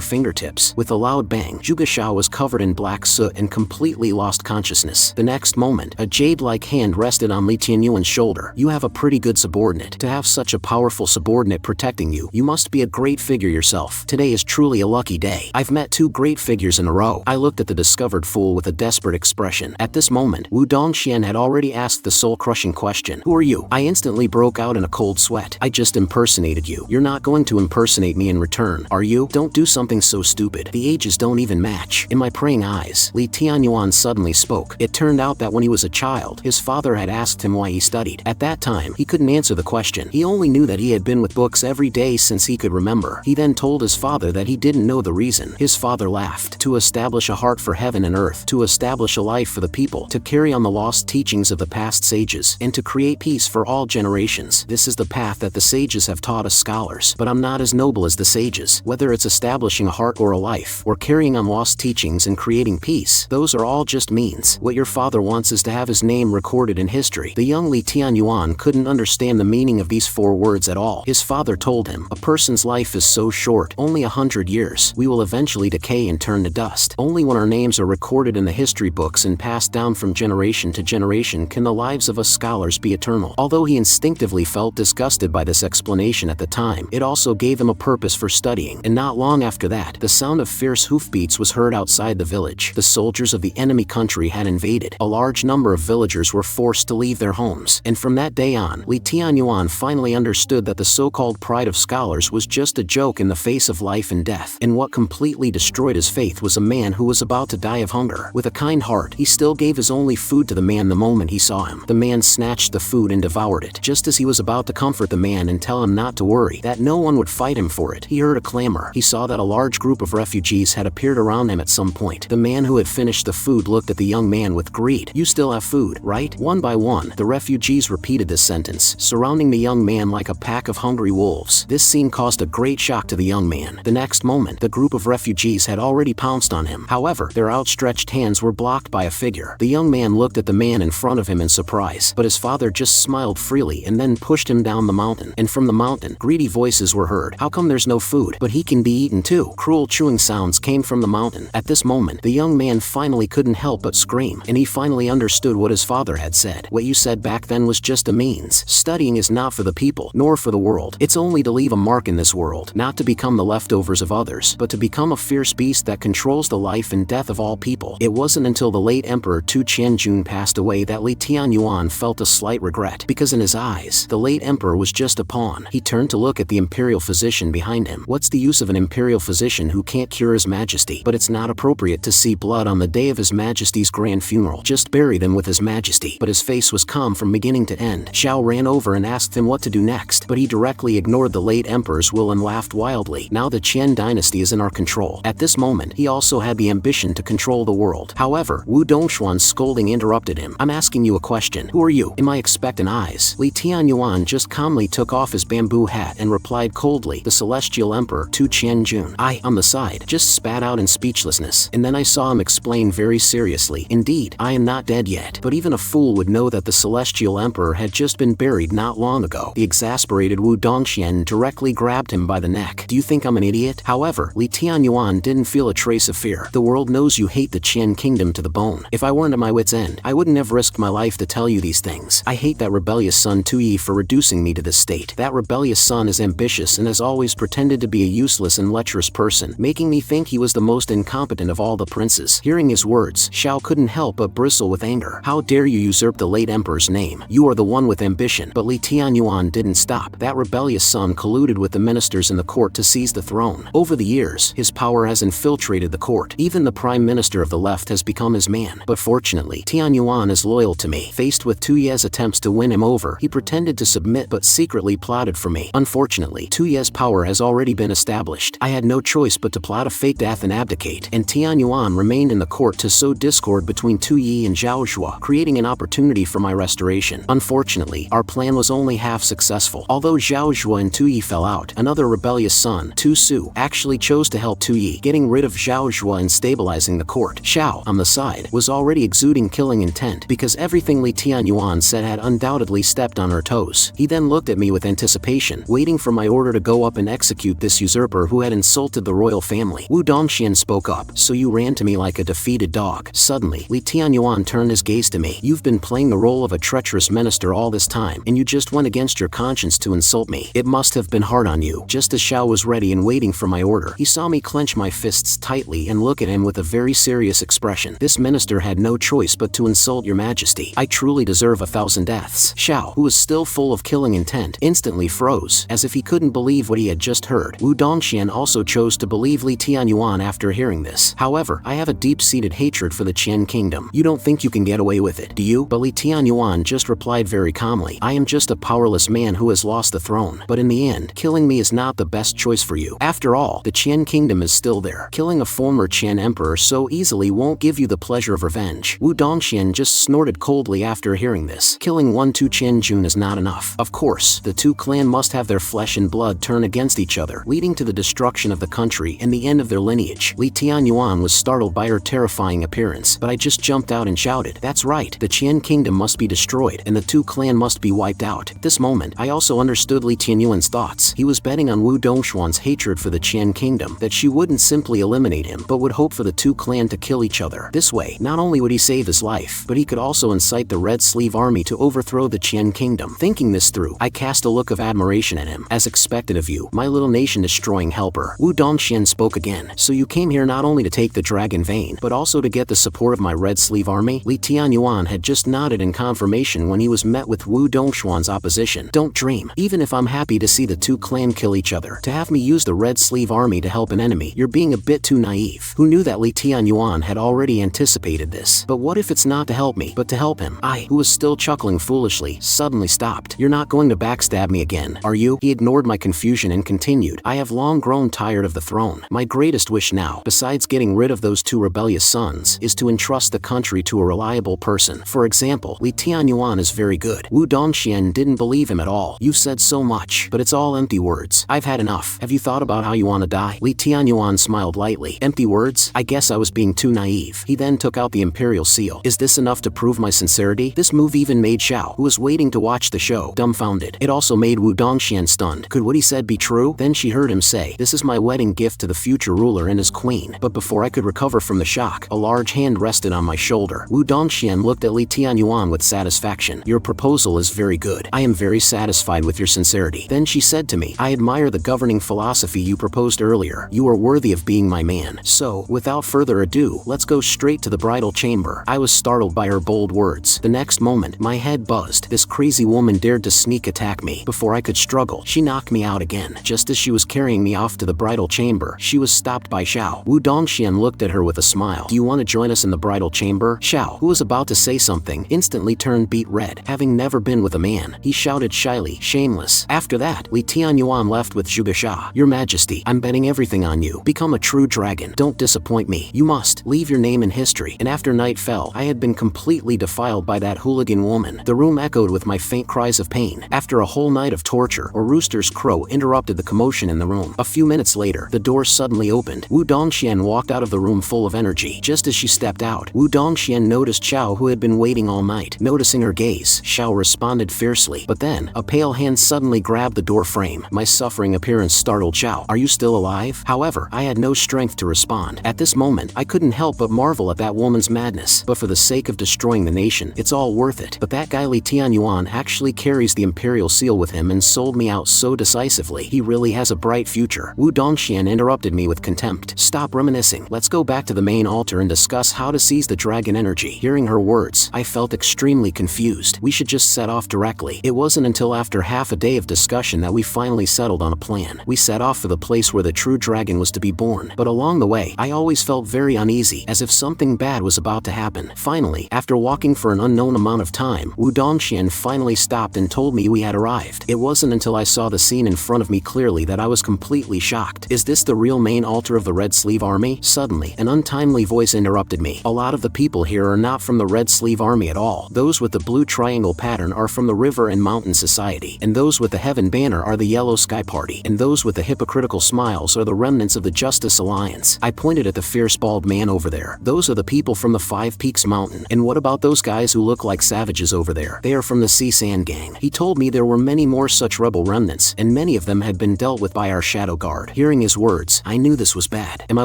fingertips. With a loud bang, Zhuge Sha was covered in black soot and completely lost consciousness. The next moment, a jade-like hand rested on Li Tianyuan's shoulder. You have a pretty good subordinate. To have such a powerful subordinate protecting you, you must be a great figure yourself. Today is truly a lucky day. I've met two great figures in a row. I looked at the discovered fool with a desperate expression. At this moment, Wu Dongxian had already asked the soul-crushing question. Who are you? I instantly broke out in a cold sweat. I just impersonated you. You're not going to impersonate me in return, are you? Don't do something so stupid. The ages don't even match. In my praying eyes, Li Tianyuan suddenly spoke. It turned out that when he was a child, his father had asked him why he studied. At that time, he couldn't answer the question. He only knew that he had been with books every day since he could remember. He then told his father that he didn't know the reason. His father laughed. To establish a heart for heaven and earth, to establish a life for the people, to carry on the lost teachings of the past sages, and to create peace for all generations. This is the path that the sages have taught us scholars. But I'm not as noble as the sages. Whether it's establishing a heart or a life, or carrying on lost teachings and creating peace, those are all just means. What your father wants is to have his name recorded in history. The young Li Tianyuan couldn't understand the meaning of these four words at all. His father told him, a person's life is so short, only 100 years. We will eventually decay and turn to dust. Only when our names are recorded in the history books and passed down from generation to generation can the lives of us scholars be eternal. Although he instinctively felt disgusted by this explanation at the time, it also gave him a purpose for studying. And not long after that, the sound of fierce hoofbeats was heard outside the village. The soldiers of the enemy country had invaded. A large number of villagers were forced to leave their homes. And from that day on, Li Tianyuan finally understood that the so-called pride of scholars was just a joke in the face of life and death. And what completely destroyed his faith was a man who was about to die of hunger. With a kind heart, he still gave his only food to the man the moment moment he saw him, the man snatched the food and devoured it. Just as he was about to comfort the man and tell him not to worry, that no one would fight him for it, he heard a clamor. He saw that a large group of refugees had appeared around him at some point. The man who had finished the food looked at the young man with greed. "You still have food, right?" One by one, the refugees repeated this sentence, surrounding the young man like a pack of hungry wolves. This scene caused a great shock to the young man. The next moment, the group of refugees had already pounced on him. However, their outstretched hands were blocked by a figure. The young man looked at the man in front of him in surprise, but his father just smiled freely and then pushed him down the mountain. And from the mountain, greedy voices were heard. "How come there's no food? But he can be eaten too." Cruel chewing sounds came from the mountain. At this moment, the young man finally couldn't help but scream, and he finally understood what his father had said. "What you said back then was just a means. Studying is not for the people, nor for the world. It's only to leave a mark in this world, not to become the leftovers of others, but to become a fierce beast that controls the life and death of all people." It wasn't until the late Emperor Tu Tianjun passed away that Li Tianyuan felt a slight regret, because in his eyes, the late Emperor was just a pawn. He turned to look at the imperial physician behind him. What's the use of an imperial physician who can't cure his majesty? But it's not appropriate to see blood on the day of his majesty's grand funeral. Just bury them with his majesty. But his face was calm from beginning to end. Xiao ran over and asked him what to do next, but he directly ignored the late emperor's will and laughed wildly. Now the Qian dynasty is in our control. At this moment, he also had the ambition to control the world. However, Wu Dongshuan's scolding interrupted him. "I'm asking you a question. Who are you?" In my expectant eyes, Li Tianyuan just calmly took off his bamboo hat and replied coldly, "The celestial emperor Tu Tianjun." I, on the side, just spat out in speechlessness, and then I saw him explain very seriously, "Indeed, I am not dead yet, but even a fool would know that the celestial emperor had just been buried not long ago." The exasperated Wu Dongxian directly grabbed him by the neck. "Do you think I'm an idiot?" However, Li Tianyuan didn't feel a trace of fear. "The world knows you hate the Qian kingdom to the bone. If I weren't at my wit's end, I wouldn't have risked my life to tell you these things. I hate that rebellious son Tu Yi for reducing me to this state. That rebellious son is ambitious and has always pretended to be a useless and lecherous person, making me think he was the most incompetent of all the princes." Hearing his words, Xiao couldn't help but bristle with anger. "How dare you usurp the late emperor's name? You are the one with ambition." But Li Tianyuan didn't stop. That rebellious son colluded with the ministers in the court to seize the throne. Over the years, his power has infiltrated the court. Even the prime minister of the left has become his man. But fortunately, Tianyuan is loyal to me. Faced with Tu Ye's attempts to win him over, he pretended to submit but secretly plotted for me. Unfortunately, Tu Ye's power has already been established. I had no choice but to plot a fake death and abdicate, and Tianyuan remained in the court to sow discord between Tu Yi and Zhao Zhuo, creating an opportunity for my restoration. Unfortunately, our plan was only half successful. Although Zhao Zhuo and Tu Yi fell out, another rebellious son, Tu Su, actually chose to help Tu Yi, getting rid of Zhao Zhuo and stabilizing the court. Xiao, on the side, was already exuding killing intent, because everything Li Tianyuan said had undoubtedly stepped on her toes. He then looked at me with anticipation, waiting for my order to go up and execute this usurper who had insulted the royal family. Wu Dongxian spoke up. "So you ran to me like a defeated dog." Suddenly, Li Tianyuan turned his gaze to me. "You've been playing the role of a treacherous minister all this time, and you just went against your conscience to insult me. It must have been hard on you." Just as Xiao was ready and waiting for my order, he saw me clench my fists tightly and look at him with a very serious expression. "This minister had no choice but to insult your majesty. I truly deserve 1,000 deaths." Xiao, who was still full of killing intent, instantly froze, as if he couldn't believe what he had just heard. Wu Dongxian also chose to believe Li Tianyuan after hearing this. "However, I have a deep-seated hatred for the Qian kingdom. You don't think you can get away with it, do you?" But Li Tianyuan just replied very calmly, "I am just a powerless man who has lost the throne. But in the end, killing me is not the best choice for you. After all, the Qian kingdom is still there. Killing a former Qian emperor so easily won't give you the pleasure of revenge." Wu Dongxian just snorted coldly after hearing this. Killing one Tu Tianjun is not enough. Of course, the two clan must have their flesh and blood turn against each other, leading to the destruction of the country and the end of their lineage. Li Tianyuan was startled by her terrifying appearance, but I just jumped out and shouted, "That's right, the Qian kingdom must be destroyed, and the two clan must be wiped out." At this moment, I also understood Li Tianyuan's thoughts. He was betting on Wu Dongshuan's hatred for the Qian kingdom, that she wouldn't simply eliminate him, but would hope for the two clan to kill each other. This way, not only would he save his life, but he could also incite the Red Sleeve army to overthrow the Qian kingdom. Thinking this through, I cast a look of admiration at him. "As expected of you, my little nation-destroying helper." Wu Dongxian spoke again. "So you came here not only to take the dragon vein, but also to get the support of my Red Sleeve army?" Li Tianyuan had just nodded in confirmation when he was met with Wu Dongshuan's opposition. "Don't dream. Even if I'm happy to see the two clan kill each other, to have me use the Red Sleeve army to help an enemy, you're being a bit too naive." Who knew that Li Tianyuan had already anticipated this? "But what if it's not to help me, but but to help him. I, who was still chuckling foolishly, suddenly stopped. You're not going to backstab me again, are you? He ignored my confusion and continued. I have long grown tired of the throne. My greatest wish now, besides getting rid of those 2 rebellious sons, is to entrust the country to a reliable person. For example, Li Tianyuan is very good. Wu Dongxian didn't believe him at all. You've said so much, but it's all empty words. I've had enough. Have you thought about how you want to die? Li Tianyuan smiled lightly. Empty words? I guess I was being too naive. He then took out the imperial seal. Is this enough to prove my sincerity? This move even made Xiao, who was waiting to watch the show, dumbfounded. It also made Wu Dongxian stunned. Could what he said be true? Then she heard him say, this is my wedding gift to the future ruler and his queen. But before I could recover from the shock, a large hand rested on my shoulder. Wu Dongxian looked at Li Tianyuan with satisfaction. Your proposal is very good. I am very satisfied with your sincerity. Then she said to me, I admire the governing philosophy you proposed earlier. You are worthy of being my man. So, without further ado, let's go straight to the bridal chamber. I was startled by her bold words. The next moment, my head buzzed. This crazy woman dared to sneak attack me. Before I could struggle, she knocked me out again. Just as she was carrying me off to the bridal chamber, she was stopped by Xiao. Wu Dongxian looked at her with a smile. Do you want to join us in the bridal chamber? Xiao, who was about to say something, instantly turned beet red. Having never been with a man, he shouted shyly, shameless. After that, Li Tianyuan left with Zhuge. Your Majesty, I'm betting everything on you. Become a true dragon. Don't disappoint me. You must leave your name in history. And after night fell, I had been completely defiled by that hooligan woman. The room echoed with my faint cries of pain. After a whole night of torture, a rooster's crow interrupted the commotion in the room. A few minutes later, the door suddenly opened. Wu Dongxian walked out of the room full of energy. Just as she stepped out, Wu Dongxian noticed Xiao, who had been waiting all night. Noticing her gaze, Xiao responded fiercely. But then, a pale hand suddenly grabbed the door frame. My suffering appearance startled Xiao. Are you still alive? However, I had no strength to respond. At this moment, I couldn't help but marvel at that woman's madness. But for the sake of destroying the nation, it's all worth it. But that guy Li Tianyuan actually carries the imperial seal with him and sold me out so decisively. He really has a bright future. Wu Dongxian interrupted me with contempt. Stop reminiscing. Let's go back to the main altar and discuss how to seize the dragon energy. Hearing her words, I felt extremely confused. We should just set off directly. It wasn't until after half a day of discussion that we finally settled on a plan. We set off for the place where the true dragon was to be born. But along the way, I always felt very uneasy, as if something bad was about to happen. Finally, after walking for an unknown amount of time, Wu Dongxian finally stopped and told me we had arrived. It wasn't until I saw the scene in front of me clearly that I was completely shocked. Is this the real main altar of the Red Sleeve Army? Suddenly, an untimely voice interrupted me. A lot of the people here are not from the Red Sleeve Army at all. Those with the blue triangle pattern are from the River and Mountain Society, and those with the Heaven Banner are the Yellow Sky Party, and those with the hypocritical smiles are the remnants of the Justice Alliance. I pointed at the fierce bald man over there. Those are the people from the Five Peaks Mountain. And what about those guys who look like savages over there? They are from the Sea Sand Gang. He told me there were many more such rebel remnants, and many of them had been dealt with by our Shadow Guard. Hearing his words, I knew this was bad. Am I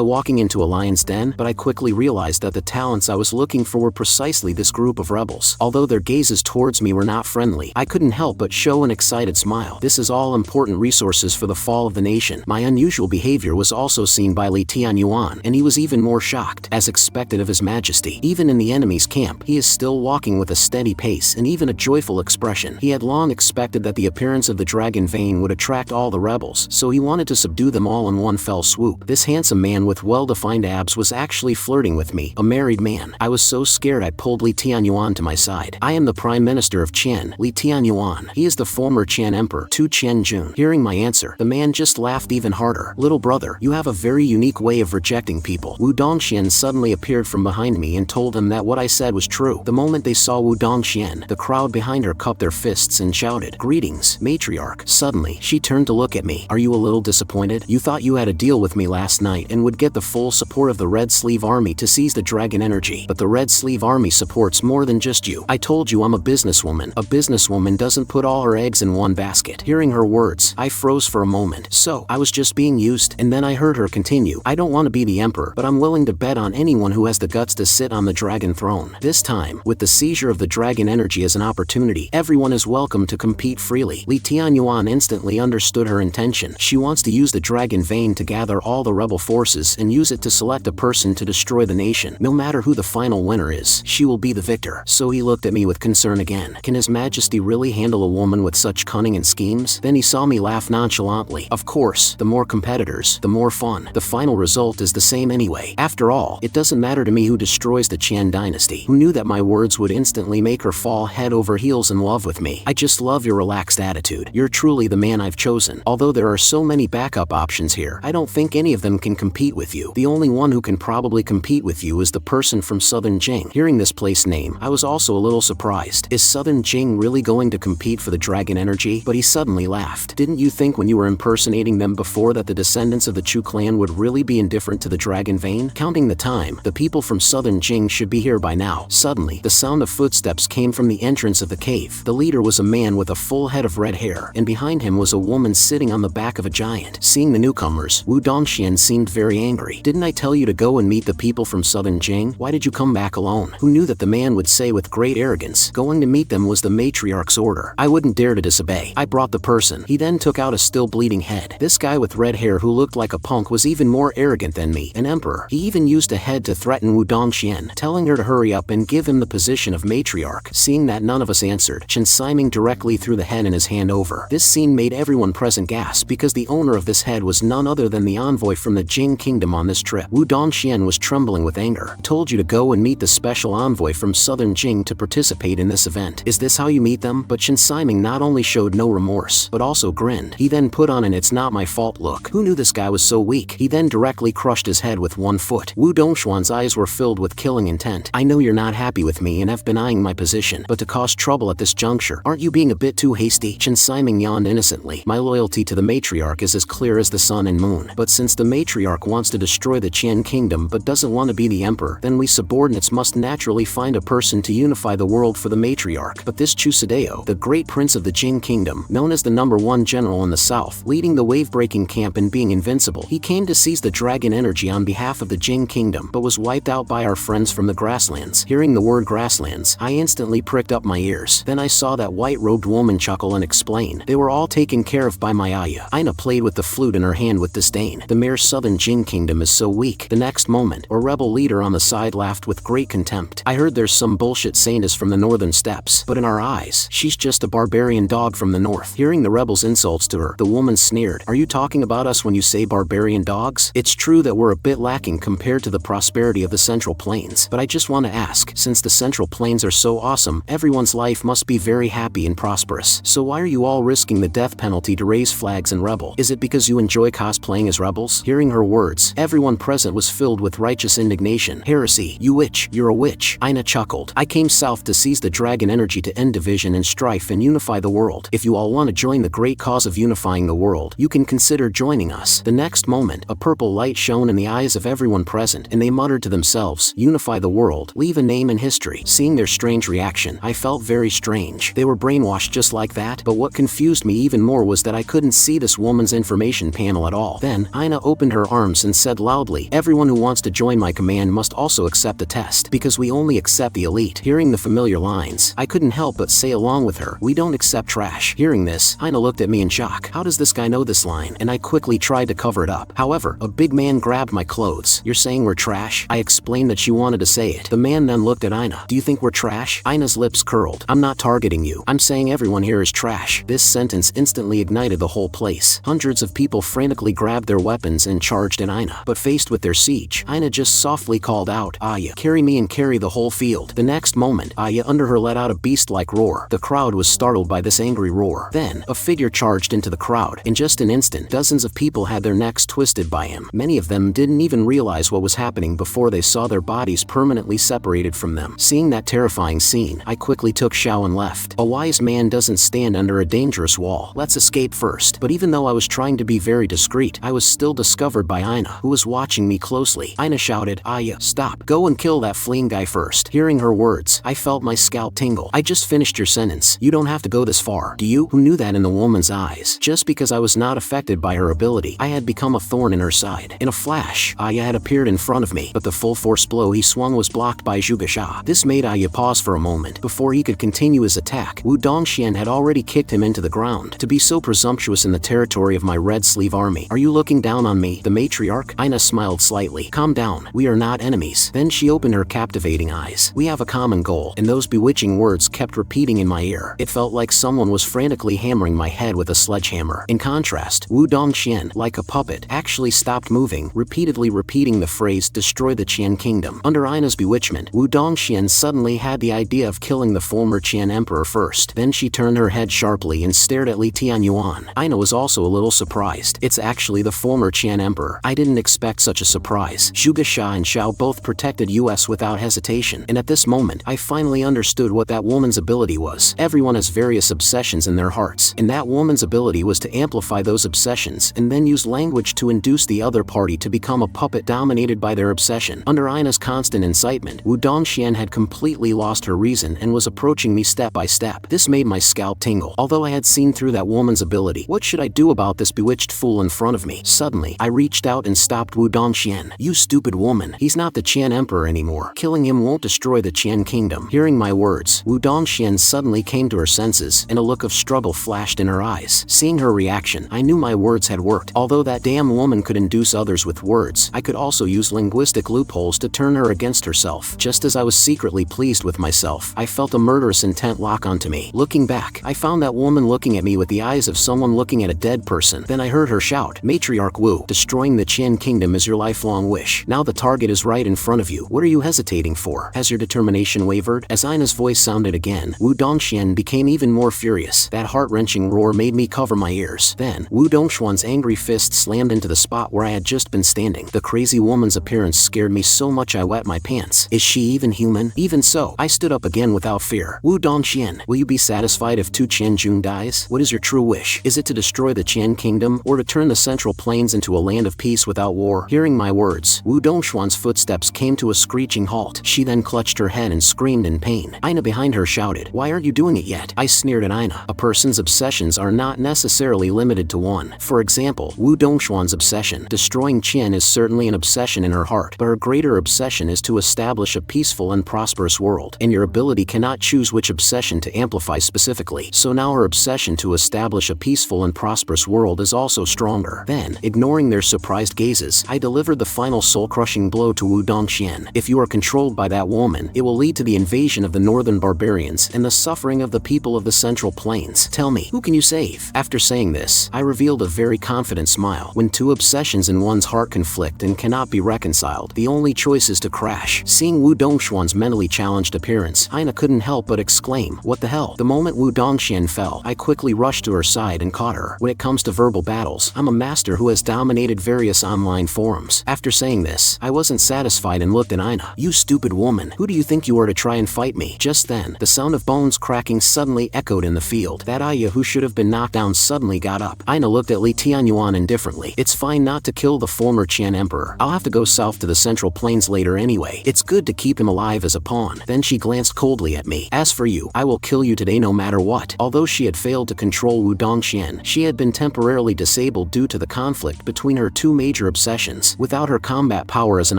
walking into a lion's den? But I quickly realized that the talents I was looking for were precisely this group of rebels. Although their gazes towards me were not friendly, I couldn't help but show an excited smile. This is all important resources for the fall of the nation. My unusual behavior was also seen by Li Tianyuan, and he was even more shocked. As expected of His Majesty, even in the enemy's camp, he is still walking with a steady pace and even a joyful expression. He had long expected that the appearance of the dragon vein would attract all the rebels, so he wanted to subdue them all in one fell swoop. This handsome man with well-defined abs was actually flirting with me, a married man. I was so scared I pulled Li Tianyuan to my side. I am the Prime Minister of Qian, Li Tianyuan. He is the former Qian Emperor, Tu Qianjun. Hearing my answer, the man just laughed even harder. Little brother, you have a very unique way of rejecting people. Wu Dongxian suddenly appeared from behind me and told him that what I said was true. The moment they saw Wu Dongxian, the crowd behind her cupped their fists and shouted, "Greetings, matriarch." Suddenly, she turned to look at me. Are you a little disappointed? You thought you had a deal with me last night and would get the full support of the Red Sleeve Army to seize the dragon energy. But the Red Sleeve Army supports more than just you. I told you I'm a businesswoman. A businesswoman doesn't put all her eggs in one basket. Hearing her words, I froze for a moment. So, I was just being used, and then I heard her continue. I don't want to be the emperor, but I'm willing to bet on anyone who has the guts to sit on the dragon throne. This time, with the seizure of the dragon energy as an opportunity, everyone is welcome to compete freely. Li Tianyuan instantly understood her intention. She wants to use the dragon vein to gather all the rebel forces and use it to select a person to destroy the nation. No matter who the final winner is, she will be the victor. So he looked at me with concern again. Can His Majesty really handle a woman with such cunning and schemes? Then he saw me laugh nonchalantly. Of course, the more competitors, the more fun. The final result is the same anyway. After all, it doesn't matter to me who destroys the Qian dynasty. Who knew that my words would instantly make her fall head over heels in love with me. I just love your relaxed attitude. You're truly the man I've chosen. Although there are so many backup options here, I don't think any of them can compete with you. The only one who can probably compete with you is the person from Southern Jing. Hearing this place name, I was also a little surprised. Is Southern Jing really going to compete for the dragon energy? But he suddenly laughed. Didn't you think when you were impersonating them before that the descendants of the Chu clan would really be indifferent to the dragon vein? Counting the time, the people from Southern Jing should be here by now. Suddenly, the sound of footsteps came from the entrance of the cave. The leader was a man with a full head of red hair, and behind him was a woman sitting on the back of a giant. Seeing the newcomers, Wu Dongxian seemed very angry. Didn't I tell you to go and meet the people from Southern Jing? Why did you come back alone? Who knew that the man would say with great arrogance, going to meet them was the matriarch's order. I wouldn't dare to disobey. I brought the person. He then took out a still bleeding head. This guy with red hair who looked like a punk was even more arrogant than me, an emperor. He even used a head to threaten Wu Dongxian, telling her to hurry up and give him the position of matriarch. Seeing that none of us answered, Consolidating directly threw the head in his hand over. This scene made everyone present gasp because the owner of this head was none other than the envoy from the Jing kingdom on this trip. Wu Dongxian was trembling with anger. Told you to go and meet the special envoy from Southern Jing to participate in this event. Is this how you meet them? But Consolidating not only showed no remorse, but also grinned. He then put on an "it's not my fault" look. Who knew this guy was so weak? He then directly crushed his head with one foot. Wu Dongxian's eyes were filled with killing intent. I know you're not happy with me and have been eyeing my position, but to cause trouble at this juncture, aren't you being a bit too hasty? Consolidating yawned innocently. My loyalty to the matriarch is as clear as the sun and moon. But since the matriarch wants to destroy the Qian kingdom but doesn't want to be the emperor, then we subordinates must naturally find a person to unify the world for the matriarch. But this Chu Sadeo, the great prince of the Jing kingdom, known as the #1 general in the south, leading the wave-breaking camp and being invincible, he came to seize the dragon energy on behalf of the Jing kingdom, but was wiped out by our friends from the grasslands. Hearing the word grasslands, I instantly pricked up my ears. Then I saw that white-robed woman chuckle and explain. They were all taken care of by my Aya. Aina played with the flute in her hand with disdain. The mere Southern Jing kingdom is so weak. The next moment, a rebel leader on the side laughed with great contempt. I heard there's some bullshit saintess from the northern steppes, but in our eyes, she's just a barbarian dog from the north. Hearing the rebels' insults to her, the woman sneered. Are you talking about us when you say barbarian dogs? It's true that we're a bit lacking compared to the prosperity of the Central Plains, but I just want to ask, since the Central Plains are so awesome, everyone's life must be very happy and prosperous. So why are you all risking the death penalty to raise flags and rebel? Is it because you enjoy cosplaying as rebels? Hearing her words, everyone present was filled with righteous indignation. Heresy, you witch, you're a witch. Aina chuckled. I came south to seize the dragon energy to end division and strife and unify the world. If you all want to join the great cause of unifying the world, you can consider joining us. The next moment, a purple light shone in the eyes of everyone present, and they muttered to themselves, unify the world, leave a name in history. Seeing their strange reaction, I felt very strange. They were brainwashed just like that, but what confused me even more was that I couldn't see this woman's information panel at all. Then, Aina opened her arms and said loudly, everyone who wants to join my command must also accept the test, because we only accept the elite. Hearing the familiar lines, I couldn't help but say along with her, we don't accept trash. Hearing this, Aina looked at me in shock. How does this guy know this line? And I quickly tried to cover it up. However, a big man grabbed my clothes. You're saying we're trash? I explained that she wanted to say it. The man then looked at Aina. Do you think we're trash? Aina's lips curled. I'm not targeting you. I'm saying everyone here is trash. This sentence instantly ignited the whole place. Hundreds of people frantically grabbed their weapons and charged at Aina. But faced with their siege, Aina just softly called out, Aya, carry me and carry the whole field. The next moment, Aya under her let out a beast-like roar. The crowd was startled by this angry roar. Then, a figure charged into the crowd. In just an instant, dozens of people had their necks twisted by him. Many of them didn't even realize what was happening before they saw their bodies permanently separated from them. Seeing that terrifying scene, I quickly took Xiao and left. A wise man doesn't stand under a dangerous wall. Let's escape first. But even though I was trying to be very discreet, I was still discovered by Aina, who was watching me closely. Aina shouted, Aya, stop. Go and kill that fleeing guy first. Hearing her words, I felt my scalp tingle. I just finished your sentence. You don't have to go this far. Do you? Who knew that in the woman's eyes? Just because I was not affected by her ability, I had become a thorn in her side. In a flash, Aya had appeared in front of me, but the full force blow he swung was blocked by Zhuge Sha. This made Aya pause for a moment. Before he could continue his attack, Wu Dongxian had already kicked him into the ground. To be so presumptuous in the territory of my red sleeve army. Are you looking down on me, the matriarch? Aina smiled slightly. Calm down. We are not enemies. Then she opened her captivating eyes. We have a common goal, and those bewitching words kept repeating in my ear. It felt like someone was frantically hammering my head with a sledgehammer. In contrast, Wu Dongxian, like a puppet, actually stopped moving, repeatedly repeating the phrase, destroy the Qian kingdom. Under Aina's bewitchment, Wu Dongxian Dongxian suddenly had the idea of killing the former Qian emperor first. Then she turned her head sharply and stared at Li Tianyuan. Aina was also a little surprised. It's actually the former Qian emperor. I didn't expect such a surprise. Zhuge Xia and Xiao both protected us without hesitation, and at this moment, I finally understood what that woman's ability was. Everyone has various obsessions in their hearts, and that woman's ability was to amplify those obsessions and then use language to induce the other party to become a puppet dominated by their obsession. Under Aina's constant incitement, Wu Dongxian had completely lost her reason and was approaching me step by step. This made my scalp tingle. Although I had seen through that woman's ability, what should I do about this bewitched fool in front of me? Suddenly, I reached out and stopped Wu Dongxian. You stupid woman. He's not the Qian emperor anymore. Killing him won't destroy the Qian kingdom. Hearing my words, Wu Dongxian suddenly came to her senses, and a look of struggle flashed in her eyes. Seeing her reaction, I knew my words had worked. Although that damn woman could induce others with words, I could also use linguistic loopholes to turn her against herself. Just as I was secretly pleased with myself, I felt a murderous intent lock onto me. Looking back, I found that woman looking at me with the eyes of someone looking at a dead person. Then I heard her shout, Matriarch Wu, destroying the Qian kingdom is your lifelong wish. Now the target is right in front of you. What are you hesitating for? Has your determination wavered? As Aina's voice sounded again, Wu Dongxian became even more furious. That heart-wrenching roar made me cover my ears. Then, Wu Dongxuan's angry fist slammed into the spot where I had just been standing. The crazy woman's appearance scared me so much I wet my pants. Is she even human? Even so, I stood up again without fear. Wu Dongxian, will you be satisfied if Tu Qianjun dies? What is your true wish? Is it to destroy the Qian kingdom, or to turn the Central Plains into a land of peace without war? Hearing my words, Wu Dongxuan's footsteps came to a screeching halt. She then clutched her head and screamed in pain. Aina behind her shouted, why aren't you doing it yet? I sneered at Aina. A person's obsessions are not necessarily limited to one. For example, Wu Dongxuan's obsession, destroying Qian, is certainly an obsession in her heart, but her greater obsession is to establish a peaceful and prosperous world, and your ability cannot choose which obsession to amplify specifically. So now her obsession to establish a peaceful and prosperous world is also stronger. Then, ignoring their surprised gazes, I delivered the final soul-crushing blow to Wu Dongxian. If you are controlled by that woman, it will lead to the invasion of the northern barbarians and the suffering of the people of the Central Plains. Tell me, who can you save? After saying this, I revealed a very confident smile. When two obsessions in one's heart conflict and cannot be reconciled, the only choice is to crash. Seeing Wu Dongxuan's mentally challenged appearance, Aina couldn't help but exclaim, what the hell? The moment Wu Dongxian fell, I quickly rushed to her side and caught her. When it comes to verbal battles, I'm a master who has dominated various online forums. After saying this, I wasn't satisfied and looked at Aina. You stupid woman, who do you think you are to try and fight me? Just then, the sound of bones cracking suddenly echoed in the field. That Aya who should have been knocked down suddenly got up. Aina looked at Li Tianyuan indifferently. It's fine not to kill the former Qian emperor. I'll have to go south to the Central Plains later anyway. It's good to keep him alive as a pawn. Then she glanced coldly at me. As for you, I will kill you today no matter what. Although she had failed to control Wu Dongxian, she had been temporarily disabled due to the conflict between her two major obsessions. Without her combat power as an